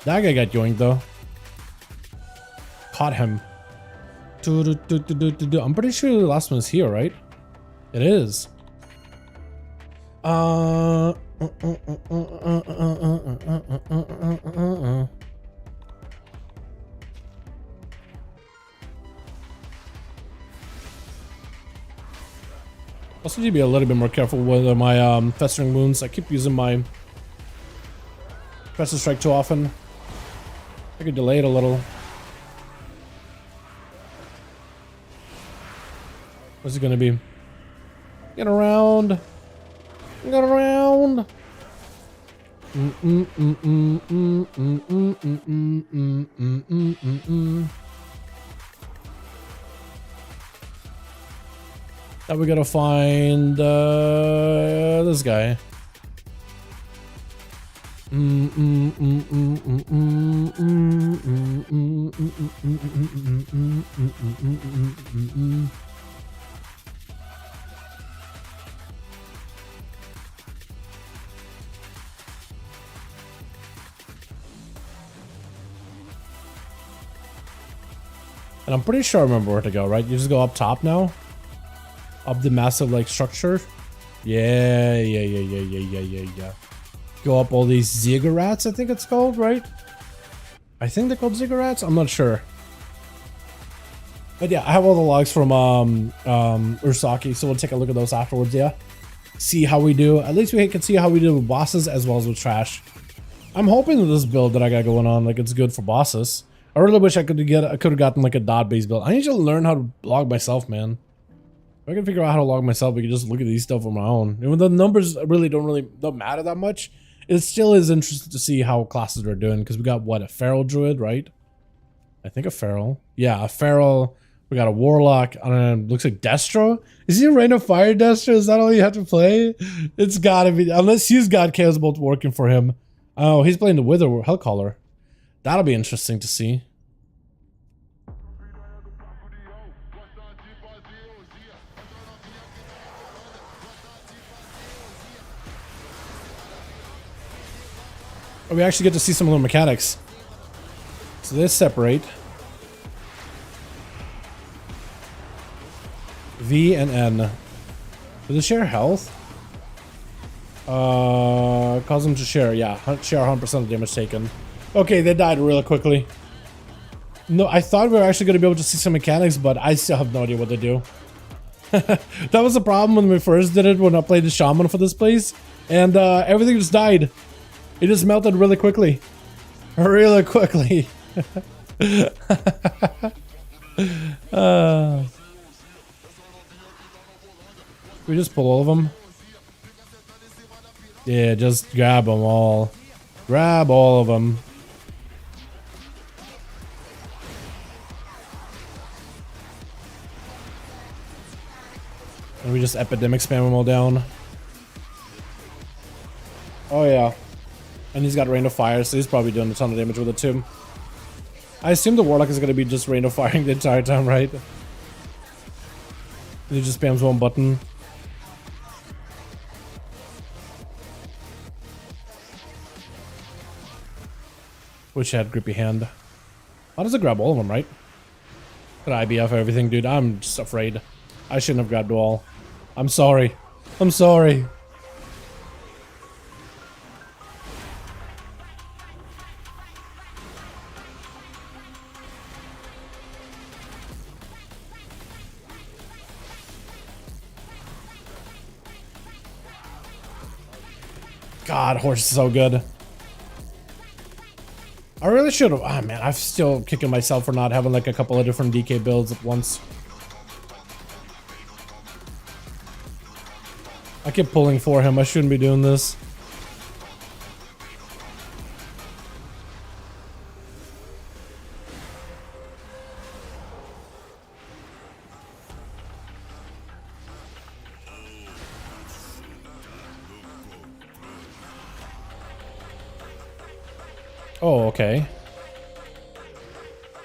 That guy got yoinked though. Caught him. I'm pretty sure the last one's here, right? It is. Also need to be a little bit more careful with my festering wounds. I keep using my Pressure Strike too often. I could delay it a little. What's it gonna be? Get around. Get around. Now we gotta find this guy. And I'm pretty sure I remember where to go, right? You just go up top now? Up the massive, like, structure? Yeah. Go up all these ziggurats, I think it's called, right? I think they're called ziggurats? I'm not sure. But yeah, I have all the logs from Ursaki, so we'll take a look at those afterwards, yeah? See how we do. At least we can see how we do with bosses as well as with trash. I'm hoping that this build that I got going on, like, it's good for bosses. I really wish I could have gotten like a dot-based build. I need to learn how to log myself, man. If I can figure out how to log myself, we can just look at these stuff on my own. Even though the numbers don't matter that much, it still is interesting to see how classes are doing. Because we got what, a feral druid, right? I think a feral. Yeah, a feral. We got a warlock. I don't know. Looks like Destro. Is he a Rain of Fire Destro? Is that all you have to play? It's gotta be, unless his god cares about working for him. Oh, he's playing the Wither Hellcaller. That'll be interesting to see. Oh, we actually get to see some of the mechanics. So they separate. V and N. Do they share health? Cause them to share, yeah. Share 100% of the damage taken. Okay, they died really quickly. No, I thought we were actually going to be able to see some mechanics, but I still have no idea what to do. That was the problem when we first did it, when I played the shaman for this place. And everything just died. It just melted really quickly. Really quickly. We just pull all of them. Yeah, just grab them all. Grab all of them. And we just epidemic spam them all down. Oh yeah. And he's got Rain of Fire, so he's probably doing a ton of damage with it too. I assume the Warlock is going to be just Rain of Firing the entire time, right? He just spams one button. Wish I had Grippy Hand. How does it grab all of them, right? Could IBF everything, dude? I'm just afraid. I shouldn't have grabbed all. I'm sorry. I'm sorry. God, horse is so good. I really should have. Ah, man, I'm still kicking myself for not having like a couple of different DK builds at once. I keep pulling for him. I shouldn't be doing this. Oh, okay.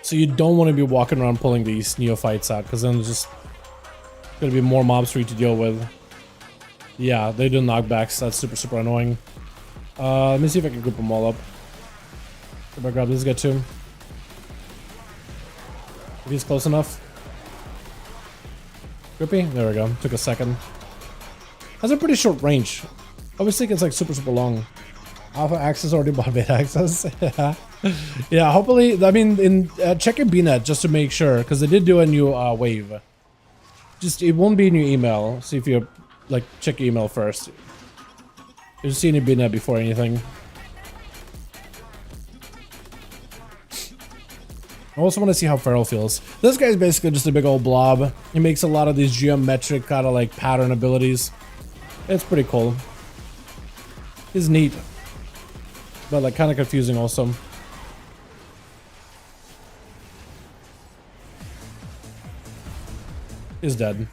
So you don't want to be walking around pulling these neophytes out, because then there's just gonna be more mobs for you to deal with. Yeah, they do knockbacks. That's super, super annoying. Let me see if I can group them all up. If I grab this guy too. If he's close enough. Grippy? There we go. Took a second. Has a pretty short range. I was thinking it's like super, super long. Alpha access already bought beta access. Yeah. Yeah, hopefully, I mean, check your BNet just to make sure, because they did do a new wave. Just, it won't be in your email. See if you, like, check your email first. You see any BNet before anything. I also want to see how Feral feels. This guy's basically just a big old blob. He makes a lot of these geometric kind of like pattern abilities. It's pretty cool. He's neat. But like kind of confusing also. He's dead.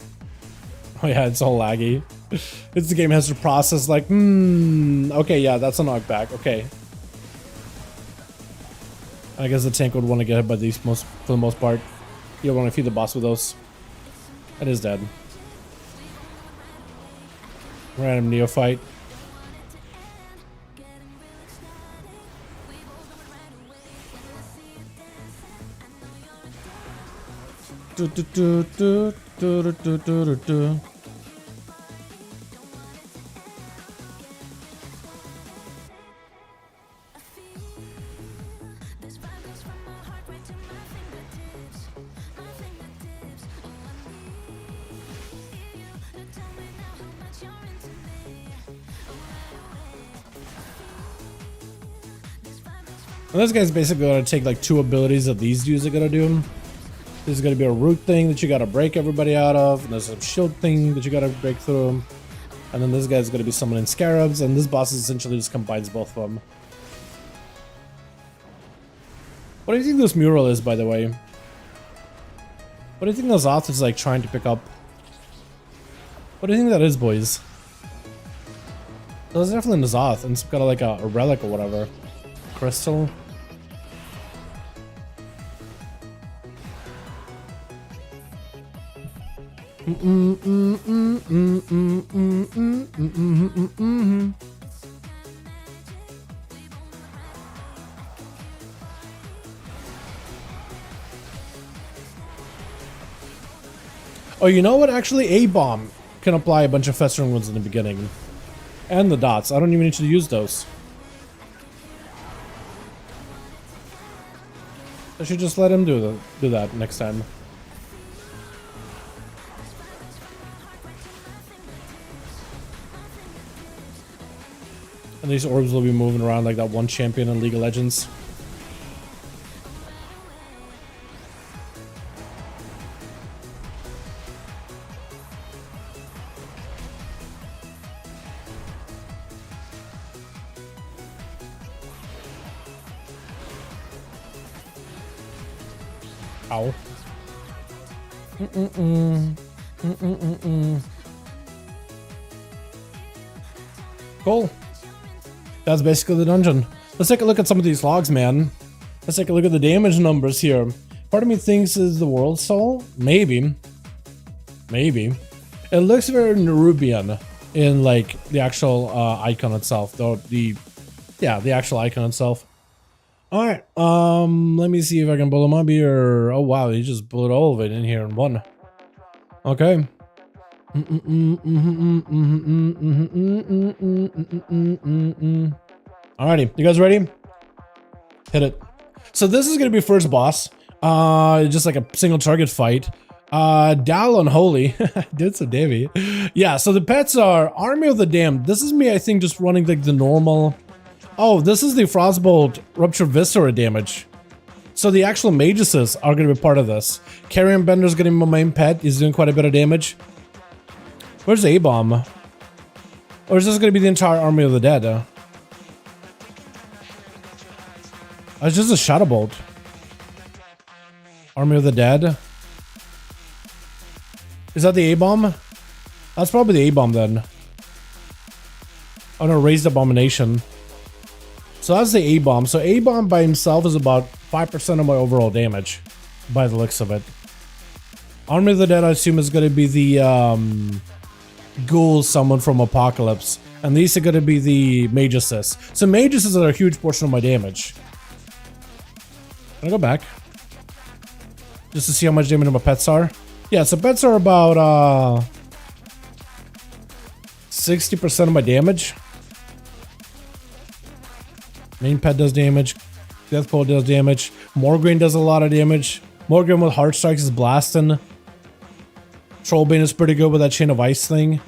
Oh yeah, it's all laggy. It's the game has to process like, okay, yeah, that's a knockback. Okay. I guess the tank would want to get hit by these for the most part. You don't want to feed the boss with those. That is dead. Random neophyte. Do, do, do, do, do, do, do, do. And this guy's basically gonna take like two abilities that these dudes are gonna do. There's gonna be a root thing that you gotta break everybody out of, and there's a shield thing that you gotta break through. And then this guy's gonna be summoning scarabs, and this boss essentially just combines both of them. What do you think this mural is, by the way? What do you think this author is like trying to pick up? What do you think that is, boys? That's definitely Nazoth, and it's got like a relic or whatever. Crystal. Oh, you know what? Actually, A-bomb can apply a bunch of festering wounds in the beginning. And the dots. I don't even need to use those. I should just let him do that next time. And these orbs will be moving around like that one champion in League of Legends. Ow. Cool. That's basically the dungeon. Let's take a look at some of these logs, man. Let's take a look at the damage numbers here. Part of me thinks is the world soul. Maybe. Maybe. It looks very Nerubian in like the actual icon itself. Though the actual icon itself. Alright, let me see if I can pull him up here. Oh wow, he just blew all of it in here in one. Okay. Alrighty, you guys ready? Hit it. So this is gonna be first boss. Just like a single target fight. Dalaran Holy. Did so Davey. Yeah, so the pets are Army of the Damned. This is me, I think, just running like the normal. Oh, this is the Frostbolt Rupture Viscera damage. So the actual Mages are going to be part of this. Carrion Bender's getting my main pet. He's doing quite a bit of damage. Where's A-Bomb? Or is this going to be the entire Army of the Dead? It's just a Shadow Bolt. Army of the Dead. Is that the A-Bomb? That's probably the A-Bomb then. Oh no, Raised Abomination. So that's the A-bomb. So A-bomb by himself is about 5% of my overall damage, by the looks of it. Army of the Dead, I assume, is going to be the ghoul summon from Apocalypse. And these are going to be the Mage Set. So Mage Sets are a huge portion of my damage. Can I go back? Just to see how much damage my pets are? Yeah, so pets are about 60% of my damage. Main pet does damage. Death Coil does damage. Morgraine does a lot of damage. Morgraine with Heart Strikes is blasting. Trollbane is pretty good with that Chain of Ice thing.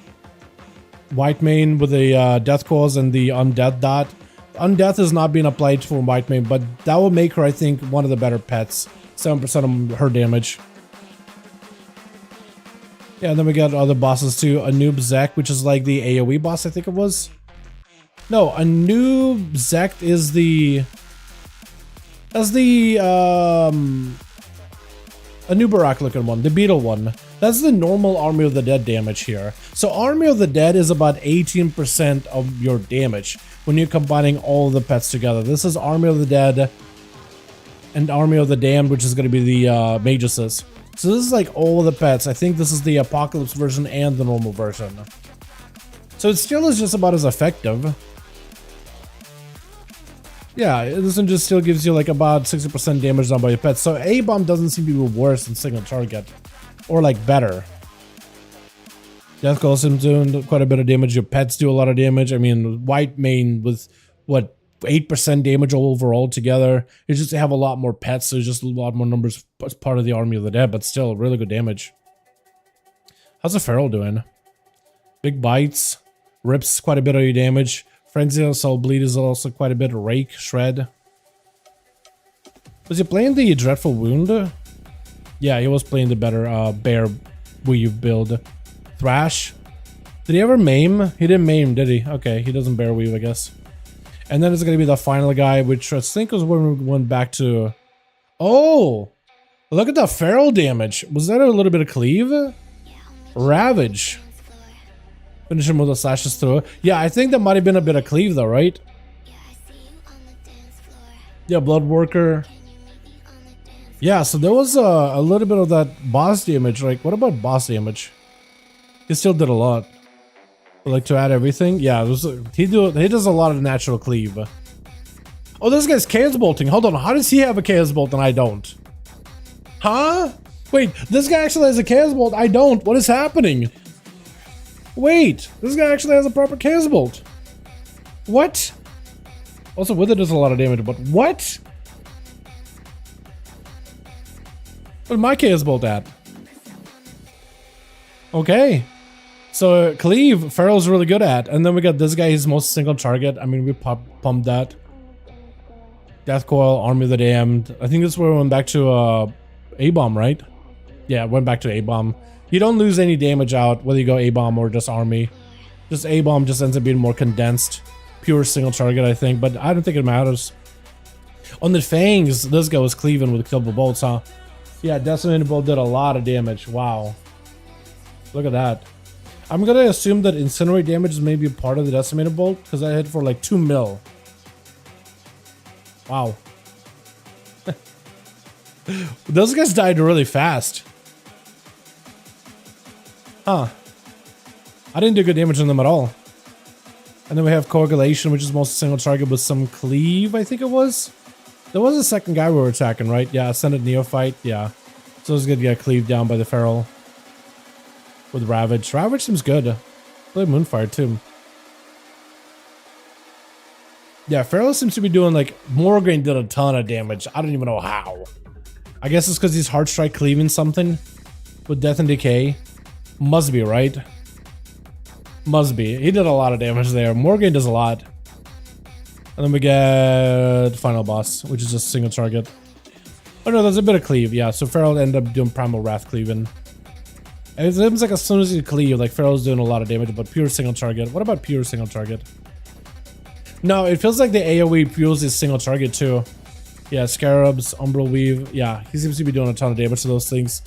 Whitemane with the Death Coils and the Undeath dot. Undeath is not being applied for Whitemane, but that will make her, I think, one of the better pets. 7% of her damage. Yeah, and then we got other bosses too. A Noob Zek, which is like the AoE boss, I think it was. No, a Noob Zek is the... That's the, a new Barak looking one, the beetle one. That's the normal Army of the Dead damage here. So Army of the Dead is about 18% of your damage when you're combining all of the pets together. This is Army of the Dead and Army of the Damned, which is going to be the Mages. So this is like all of the pets. I think this is the Apocalypse version and the normal version. So it still is just about as effective. Yeah, this one just still gives you like about 60% damage done by your pets. So A-bomb doesn't seem to be worse than single target. Or like better. Death Coil seems doing quite a bit of damage. Your pets do a lot of damage. I mean, Whitemane with what, 8% damage overall together. You just have a lot more pets, so just a lot more numbers as part of the Army of the Dead, but still really good damage. How's the Feral doing? Big bites. Rips quite a bit of your damage. Frenzy of Soul Bleed is also quite a bit. Rake, Shred. Was he playing the Dreadful Wound? Yeah, he was playing the better Bear Weave build. Thrash. Did he ever maim? He didn't maim, did he? Okay, he doesn't Bear Weave, I guess. And then it's going to be the final guy, which I think was when we went back to... Oh! Look at the Feral damage. Was that a little bit of Cleave? Ravage. Finish him with the slashes through. Yeah, I think that might have been a bit of Cleave though, right? Yeah, Blood Worker. Yeah, so there was a little bit of that boss damage. Like, what about boss damage? He still did a lot. But like to add everything? Yeah, he does a lot of natural Cleave. Oh, this guy's Chaos Bolting. Hold on, how does he have a Chaos Bolt and I don't? Huh? Wait, this guy actually has a Chaos Bolt. I don't. What is happening? Wait, this guy actually has a proper Chaos Bolt. What? Also, Wither does a lot of damage, but what? Where's my Chaos Bolt at? Okay. So, Cleave, Feral's really good at. And then we got this guy, he's most single target. I mean, we pumped that. Death Coil, Army of the Damned. I think this is where we went back to A-Bomb, right? Yeah, went back to A-Bomb. You don't lose any damage out, whether you go A-Bomb or just Army. Just A-Bomb just ends up being more condensed. Pure single target, I think, but I don't think it matters. On the Fangs, this guy was cleaving with Killable Bolts, huh? Yeah, Decimated Bolt did a lot of damage. Wow. Look at that. I'm gonna assume that Incinerate damage is maybe a part of the Decimated Bolt, because I hit for like 2 mil. Wow. Those guys died really fast. Huh. I didn't do good damage on them at all. And then we have Coagulation, which is most single target with some Cleave, I think it was. There was a second guy we were attacking, right? Yeah, Ascended Neophyte, yeah. So it's gonna get cleaved down by the Feral. With Ravage. Ravage seems good. Play Moonfire too. Yeah, Feral seems to be doing like... Morgraine did a ton of damage. I don't even know how. I guess it's because he's Hard Strike cleaving something. With Death and Decay. Must be, right? Must be. He did a lot of damage there. Morgraine does a lot. And then we get Final Boss, which is just single target. Oh no, there's a bit of Cleave. Yeah, so Feral ended up doing Primal Wrath cleaving. And it seems like as soon as you cleave, like Feral's doing a lot of damage, but pure single target. What about pure single target? No, it feels like the AoE fuels is single target too. Yeah, Scarabs, Umbral Weave. Yeah, he seems to be doing a ton of damage to those things.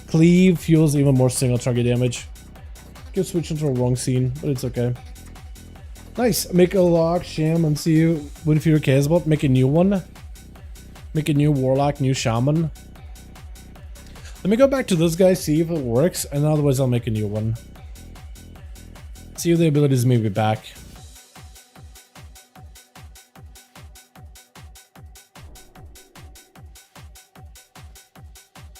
Cleave fuels even more single target damage. Keep switching to a wrong scene, but it's okay. Nice. Make a lock, sham, and see you when fear cares about. Make a new one. Make a new warlock, new shaman. Let me go back to this guy, see if it works, and otherwise I'll make a new one. See if the abilities may be back.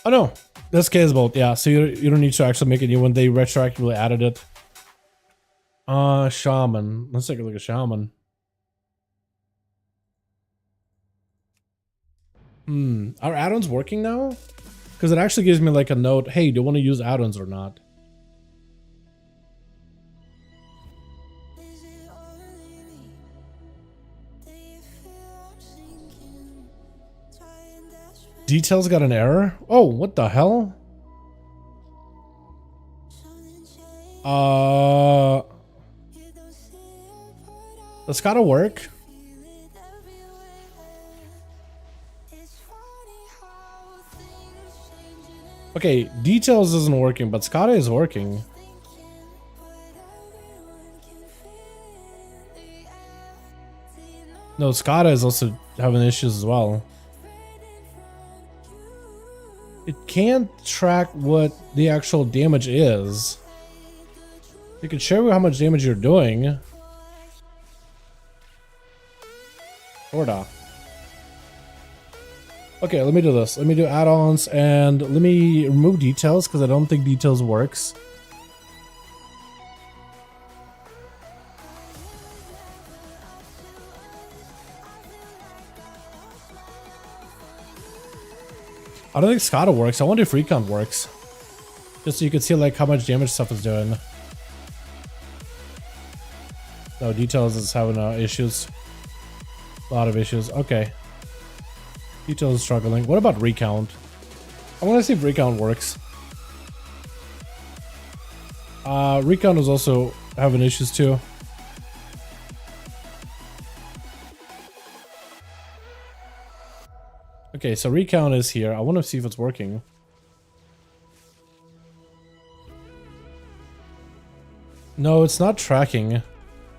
Oh no, this cares about, yeah, so you don't need to actually make a new one, they retroactively added it. Shaman. Let's take a look at shaman. Are add-ons working now? Because it actually gives me like a note, hey, do you want to use add-ons or not? Details got an error? Oh, what the hell? That's gotta work. Okay, details isn't working, but SCADA is working. No, SCADA is also having issues as well. It can't track what the actual damage is. It can show you how much damage you're doing. Sorta. Okay, let me do this. Let me do add-ons and let me remove details because I don't think details works. I don't think SCADA works. I wonder if recount works. Just so you can see like how much damage stuff is doing. No, details is having issues. A lot of issues. Okay. Details is struggling. What about recount? I want to see if recount works. Recount is also having issues too. Okay, so recount is here. I want to see if it's working. No, it's not tracking.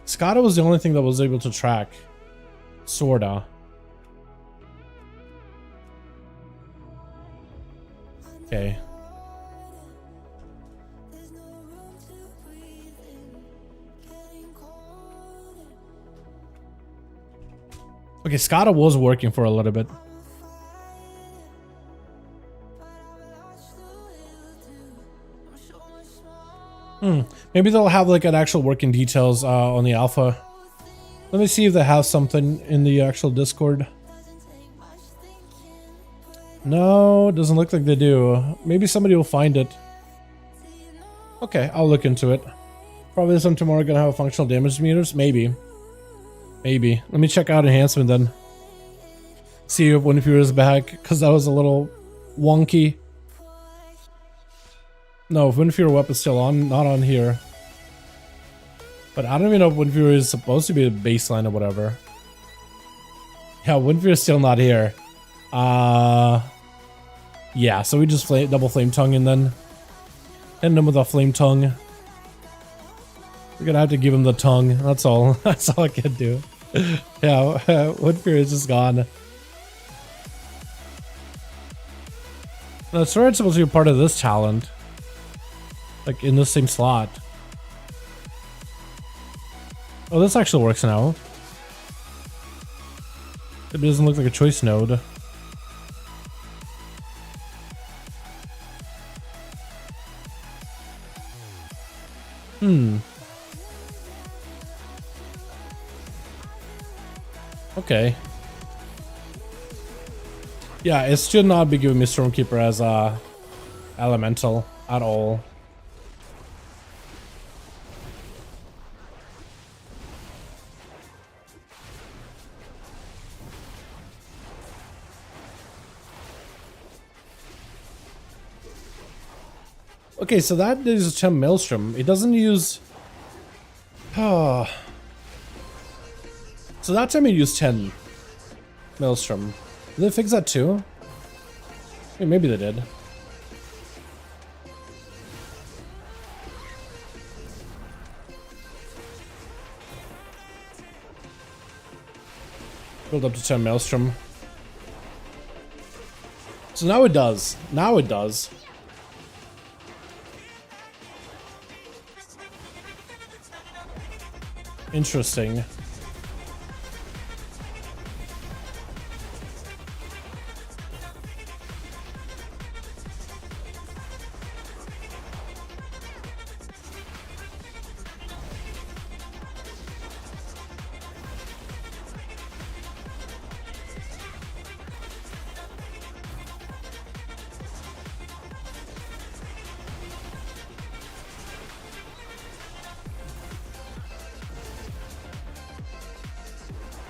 SCADA was the only thing that was able to track. Sorta. Okay. Okay, SCADA was working for a little bit. Maybe they'll have like an actual working details on the alpha. Let me see if they have something in the actual Discord. No, it doesn't look like they do. Maybe somebody will find it. Okay, I'll look into it. Probably some tomorrow gonna have functional damage meters. Maybe. Maybe. Let me check out enhancement then. See if when is back, because that was a little wonky. No, Windfury weapon's still on, not on here. But I don't even know if Windfury is supposed to be a baseline or whatever. Yeah, Windfury is still not here. Yeah, so we just double flame tongue and then end him with a flame tongue. We're gonna have to give him the tongue. That's all. That's all I can do. Yeah, Windfury is just gone. No, it's right, supposed to be part of this talent. Like in the same slot. Oh, this actually works now. It doesn't look like a choice node. Okay. Yeah, it should not be giving me Stormkeeper as a elemental at all. Okay, so that is a Maelstrom. It doesn't use... Oh. So that time it used 10 Maelstrom. Did they fix that too? Hey, maybe they did. Build up to 10 Maelstrom. So now it does. Now it does. Interesting.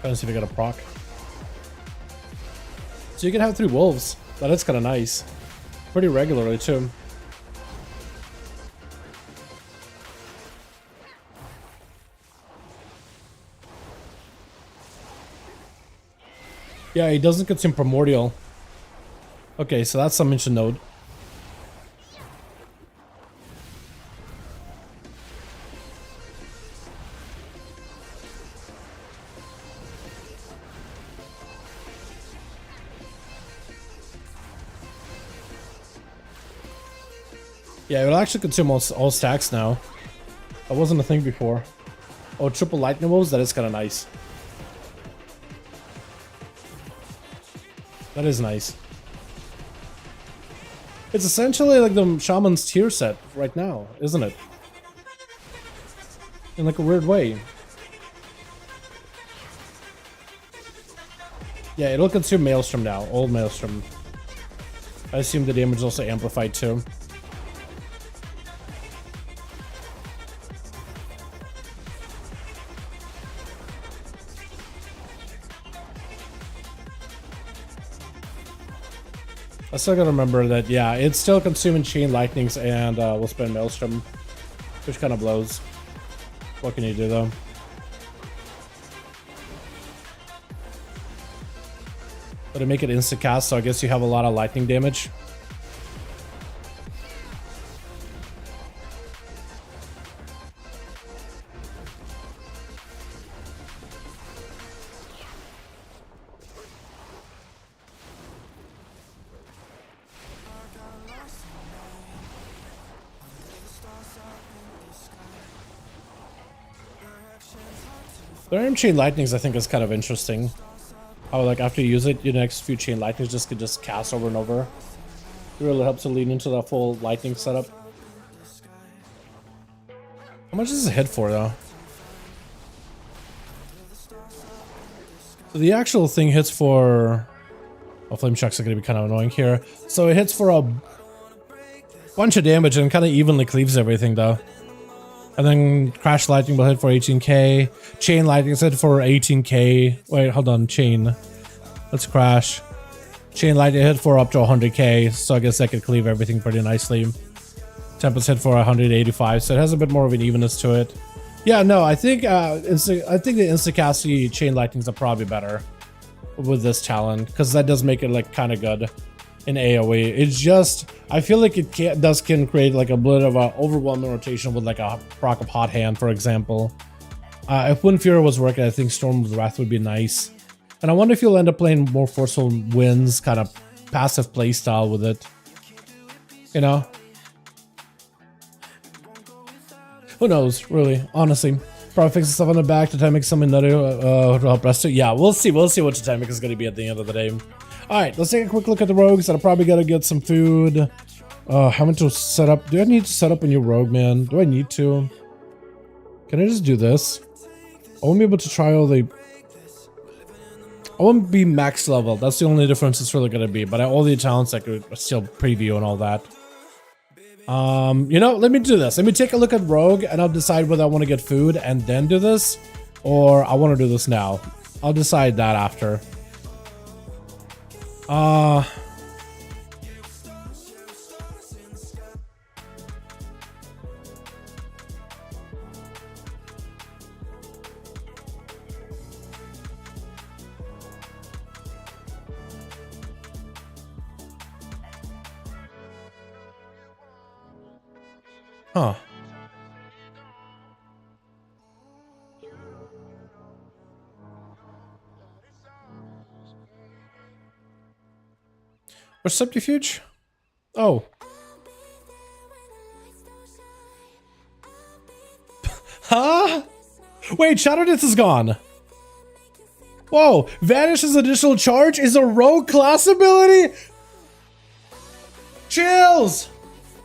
Trying to see if I got a proc. So you can have 3 wolves. That is kind of nice. Pretty regularly too. Yeah, he doesn't consume primordial. Okay, so that's something to note. Yeah, it'll actually consume all stacks now. That wasn't a thing before. Oh, triple lightning wolves? That is kind of nice. That is nice. It's essentially like the Shaman's tier set right now, isn't it? In like a weird way. Yeah, it'll consume Maelstrom now. Old Maelstrom. I assume the damage is also amplified too. I still gotta remember that, yeah, it's still consuming Chain Lightnings and we'll spend Maelstrom, which kind of blows. What can you do though? But to make it insta cast, so I guess you have a lot of lightning damage. The random Chain Lightnings I think is kind of interesting. How like after you use it, your next few Chain Lightnings just could just cast over and over. It really helps to lean into the full lightning setup. How much does it hit for though? So the actual thing hits for... Oh, flame shocks are going to be kind of annoying here. So it hits for a bunch of damage and kind of evenly cleaves everything though. And then Crash Lightning will hit for 18k. Chain Lightning is hit for 18k. Wait, hold on. Chain. Let's Crash. Chain Lightning hit for up to 100k. So I guess that could cleave everything pretty nicely. Tempest hit for 185. So it has a bit more of an evenness to it. Yeah, no, I think the Instacasty Chain Lightnings are probably better with this talent. Because that does make it like kind of good in AoE. It's just, I feel like it can create like a bit of an overwhelming rotation with like a proc of Hot Hand, for example. If Wind Fury was working, I think Storm of Wrath would be nice. And I wonder if you'll end up playing more Forceful Winds, kind of passive playstyle with it. You know? Who knows, really, honestly. Probably fix stuff on the back to make something nutty to help rest it. Yeah, we'll see what Totemic is going to be at the end of the day. Alright, let's take a quick look at the rogues. I probably gotta get some food. Having to set up. Do I need to set up a new rogue, man? Do I need to? Can I just do this? I won't be able to try all the... I won't be max level. That's the only difference it's really gonna be. But all the talents I could still preview and all that. You know, let me do this. Let me take a look at rogue and I'll decide whether I want to get food and then do this. Or I want to do this now. I'll decide that after. Huh. Or subterfuge? Oh. Huh? Wait, Shadow Dance is gone. Whoa, Vanish's additional charge is a rogue class ability? Chills!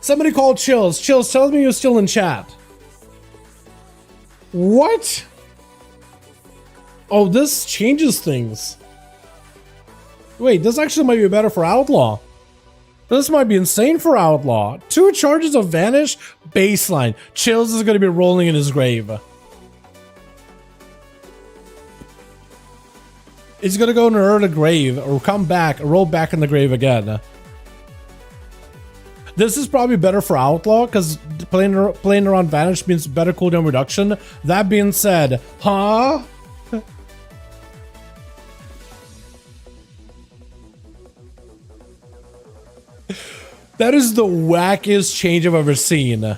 Somebody called Chills. Chills, tell me you're still in chat. What? Oh, this changes things. Wait, this actually might be better for Outlaw. This might be insane for Outlaw. 2 charges of Vanish, baseline. Chills is going to be rolling in his grave. He's going to go in an early grave, or come back, roll back in the grave again. This is probably better for Outlaw, because playing around Vanish means better cooldown reduction. That being said, huh? That is the wackiest change I've ever seen.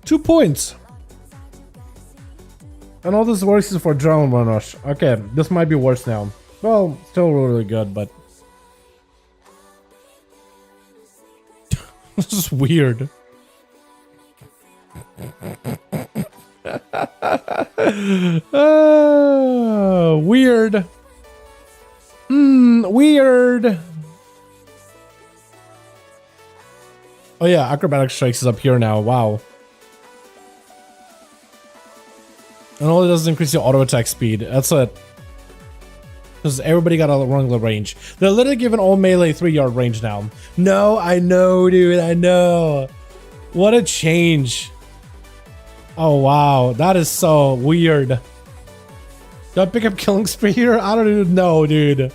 Two points. And all this works is for Adrenaline Rush. Okay, this might be worse now. Well, still really good, but... This is weird. Weird. Weird. Oh yeah, Acrobatic Strikes is up here now. Wow. And all it does is increase your auto attack speed. That's it. Because everybody got a wrong range. They're literally giving all melee 3-yard range now. No, I know, dude. I know. What a change. Oh, wow. That is so weird. Do I pick up Killing Spree here? I don't even know, dude.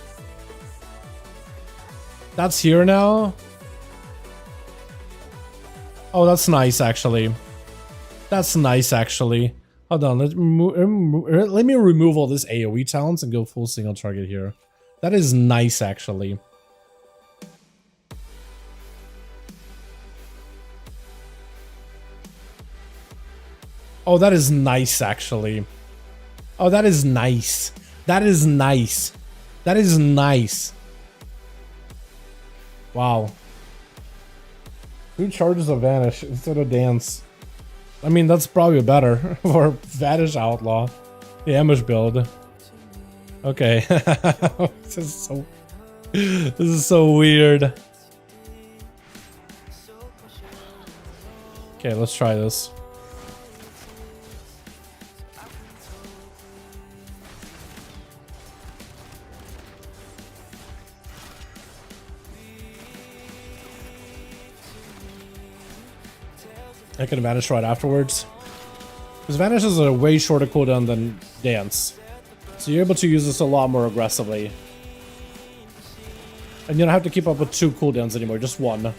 That's here now? Oh, that's nice, actually. That's nice, actually. Hold on, let me remove all this AoE talents and go full single target here. That is nice, actually. Oh, that is nice, actually. Oh, that is nice. That is nice. That is nice. Wow. 2 charges of Vanish instead of Dance. I mean, that's probably better for Vanish Outlaw. The ambush build. Okay. This is so weird. Okay, let's try this. I can Vanish right afterwards. Because Vanish is a way shorter cooldown than Dance. So you're able to use this a lot more aggressively. And you don't have to keep up with 2 cooldowns anymore, just 1.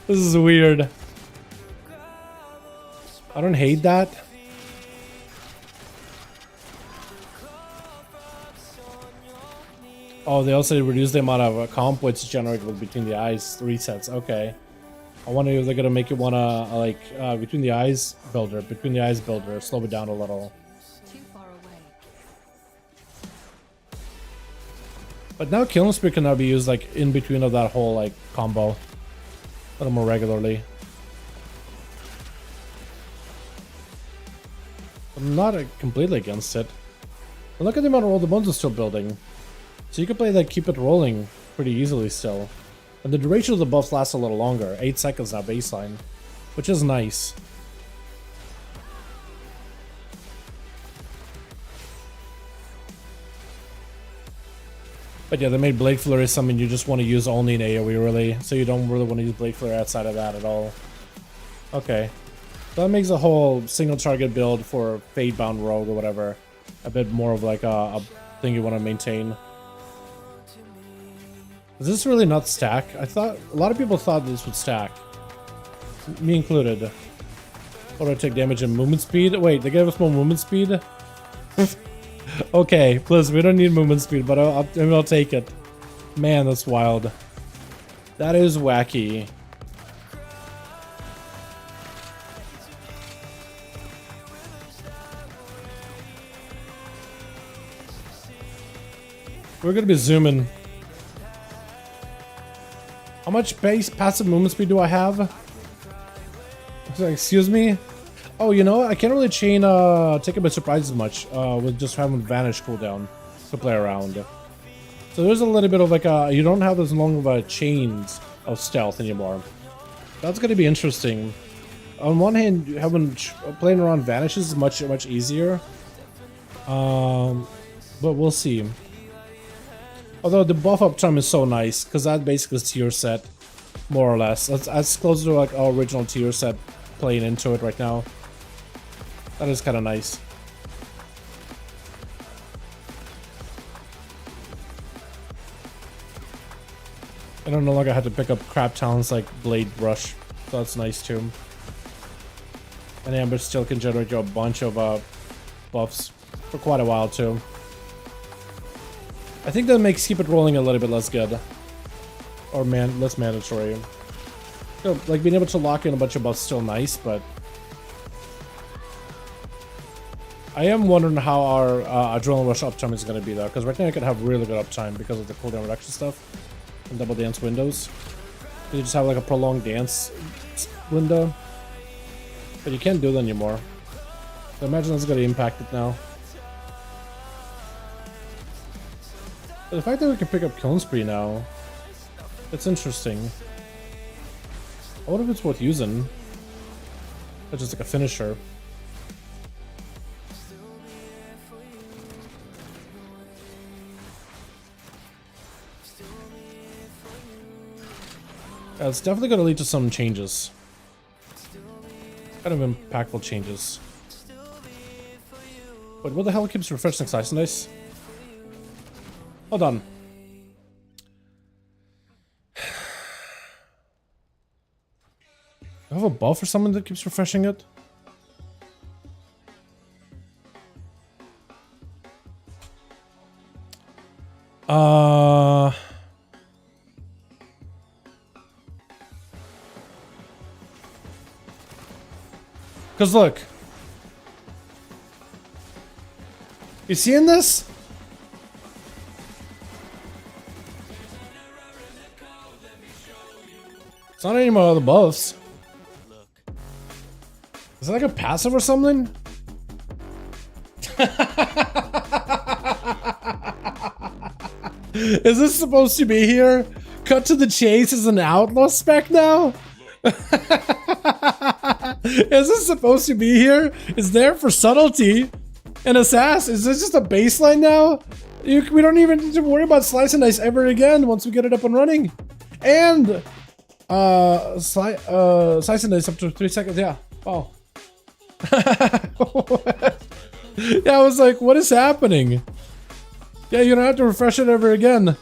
This is weird. I don't hate that. Oh, they also reduce the amount of comp which generated between the eyes resets. Okay. I wonder if they're gonna make it wanna like between the eyes builder, slow it down a little. Too far away. But now Killing Spree can now be used like in between of that whole like combo a little more regularly. I'm not completely against it. But look at the amount of roll the bones is still building. So you can play that keep it rolling pretty easily still. And the duration of the buffs lasts a little longer. 8 seconds now baseline. Which is nice. But yeah, they made Blade Flurry something you just want to use only in AoE really. So you don't really want to use Blade Flurry outside of that at all. Okay. So that makes a whole single target build for Fate-bound Rogue or whatever a bit more of like a thing you want to maintain. Does this really not stack? I thought a lot of people thought this would stack, me included. Auto take damage and movement speed. Wait, they gave us more movement speed. Okay, please, we don't need movement speed, but I'll take it. Man, that's wild. That is wacky. We're gonna be zooming. How much base passive movement speed do I have? Excuse me? Oh, you know what? I can't really chain take it by surprise as much with just having vanish cooldown to play around. So there's a little bit of like you don't have as long of a chains of stealth anymore. That's gonna be interesting. On one hand, having playing around vanishes is much easier. But we'll see. Although the buff uptime is so nice, because that basically is tier set, more or less. That's close to like our original tier set playing into it right now. That is kind of nice. I don't know, like I had to pick up crap talents like Blade Rush, so that's nice too. And Amber still can generate you a bunch of buffs for quite a while too. I think that makes keep it rolling a little bit less good. Or less mandatory. So, like being able to lock in a bunch of buffs is still nice, but I am wondering how our Adrenaline Rush uptime is going to be though, because right now I could have really good uptime because of the cooldown reduction stuff and double dance windows. You just have like a prolonged dance window, but you can't do that anymore. So I imagine that's going to impact it now. But the fact that we can pick up Killing Spree now, it's interesting. I wonder if it's worth using. It's just like a finisher. Yeah, it's definitely going to lead to some changes. Kind of impactful changes. Wait, what the hell keeps refreshing Slice and Dice? Hold on. Do I have a buff or something that keeps refreshing it? Cause look. You seeing this? It's not any more of the buffs. Is it like a passive or something? Is this supposed to be here? Cut to the chase is an outlaw spec now? Is this supposed to be here? It's there for subtlety and assassin. Is this just a baseline now? We don't even need to worry about Slice and Dice ever again once we get it up and running. And Slice and Dice up to 3 seconds. Yeah. Oh. Yeah, I was like, what is happening? Yeah, you don't have to refresh it ever again.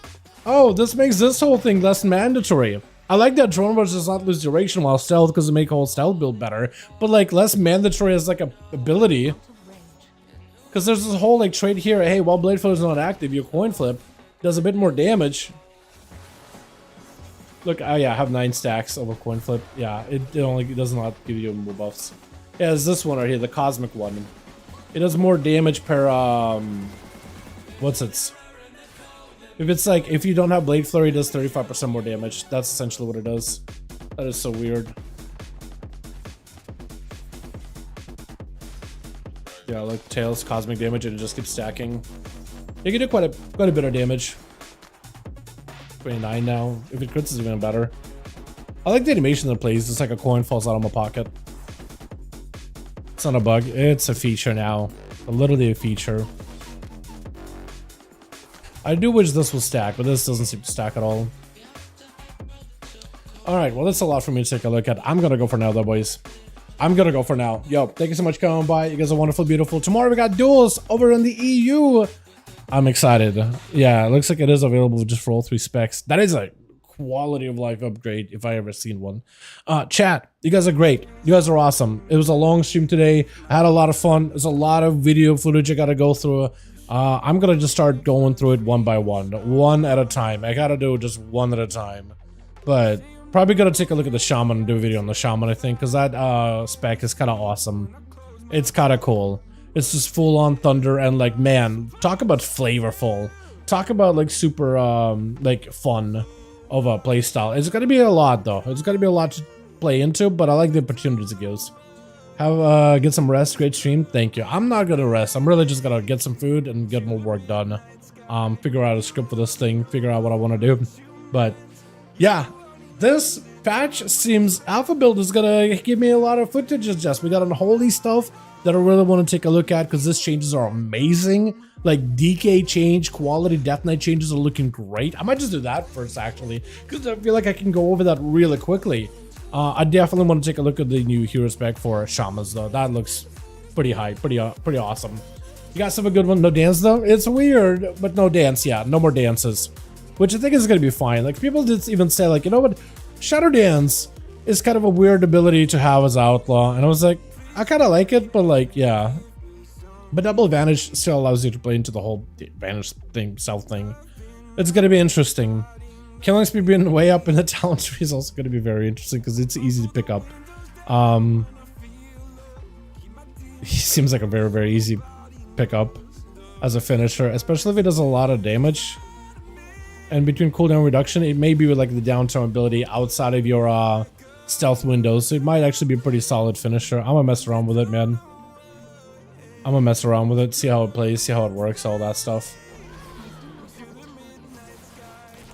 Oh, this makes this whole thing less mandatory. I like that Drone Rush does not lose duration while stealth because it makes whole stealth build better, but like less mandatory as like a ability. Because there's this whole like trait here. Hey, while Blade Flip is not active, your coin flip does a bit more damage. Look, oh yeah, I have 9 stacks of a coin flip. Yeah, it only does not give you more buffs. Yeah, it's this one right here, the cosmic one. It does more damage per what's it? If it's like, if you don't have Blade Flurry, it does 35% more damage. That's essentially what it does. That is so weird. Yeah, like Tails, cosmic damage, and it just keeps stacking. You can do quite a bit of damage. 29 now. If it crits, it's even better. I like the animation that it plays. It's like a coin falls out of my pocket. It's not a bug. It's a feature now. Literally a feature. I do wish this will stack, but this doesn't seem to stack at all. Alright, well that's a lot for me to take a look at. I'm gonna go for now though, boys. I'm gonna go for now. Yo, thank you so much for coming by. You guys are wonderful, beautiful. Tomorrow we got Duels over in the EU. I'm excited. Yeah, it looks like it is available just for all 3 specs. That is a quality of life upgrade if I ever seen one. Chat, you guys are great. You guys are awesome. It was a long stream today. I had a lot of fun. There's a lot of video footage I gotta go through. I'm gonna just start going through it one by one at a time. I gotta do just one at a time. But probably gonna take a look at the Shaman and do a video on the Shaman, I think, because that spec is kind of awesome. It's kind of cool. It's just full on thunder and like, man, talk about flavorful. talk about like super like fun of a play style. It's gonna be a lot though. It's gonna be a lot to play into, but I like the opportunities it gives. Have get some rest. Great stream. Thank you. I'm not gonna rest. I'm really just gonna get some food and get more work done. Figure out a script for this thing. Figure out what I want to do. But yeah, this patch seems alpha build is gonna give me a lot of footage. Just we got unholy stuff that I really want to take a look at because these changes are amazing. Like DK change, quality Death Knight changes are looking great. I might just do that first actually because I feel like I can go over that really quickly. I definitely want to take a look at the new hero spec for Shamans though. That looks pretty high, pretty awesome. You guys have a good one. No dance though. It's weird, but no dance. Yeah, no more dances, which I think is gonna be fine. Like people did even say like, you know what, Shadow Dance is kind of a weird ability to have as Outlaw, and I was like, I kind of like it, but like yeah. But Double Advantage still allows you to play into the whole advantage thing, self thing. It's gonna be interesting. Killing speed being way up in the talent tree is also gonna be very interesting because it's easy to pick up. He seems like a very easy pickup as a finisher, especially if he does a lot of damage. And between cooldown reduction, it may be with like the downturn ability outside of your stealth windows, so it might actually be a pretty solid finisher. I'm gonna mess around with it, man. I'm gonna mess around with it, see how it plays, see how it works, all that stuff.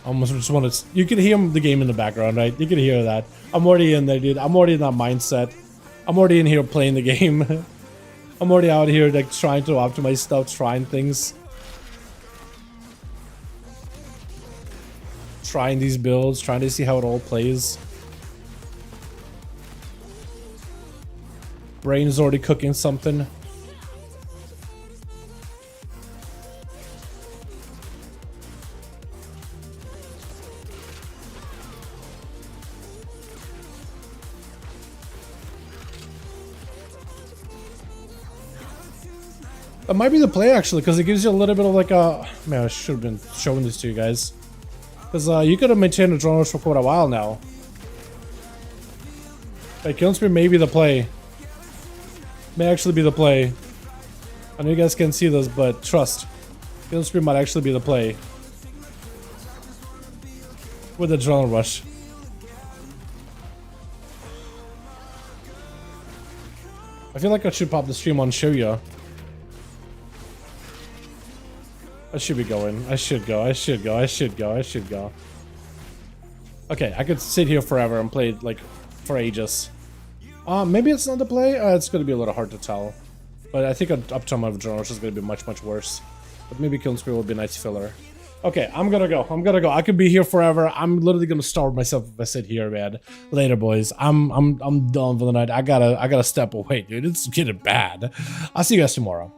Almost just want to. You can hear the game in the background, right? You can hear that. I'm already in there, dude. I'm already in that mindset. I'm already in here playing the game. I'm already out here like trying to optimize stuff, trying things, trying these builds, trying to see how it all plays. Brain is already cooking something. It might be the play actually, because it gives you a little bit of like a... Man, I should have been showing this to you guys. Because you could have maintained a drone rush for quite a while now. Like, Killing Spree may be the play. May actually be the play. I know you guys can't see this, but trust. Killing Spree might actually be the play. With the drone rush. I feel like I should pop the stream on Shouya. I should be going. I should go. Okay, I could sit here forever and play like for ages. Maybe it's not the play. It's gonna be a little hard to tell. But I think an uptime of Drone Rush is gonna be much worse. But maybe Killing Spree will be a nice filler. Okay, I'm gonna go. I could be here forever. I'm literally gonna starve myself if I sit here, man. Later, boys. I'm done for the night. I gotta step away, dude. It's getting bad. I'll see you guys tomorrow.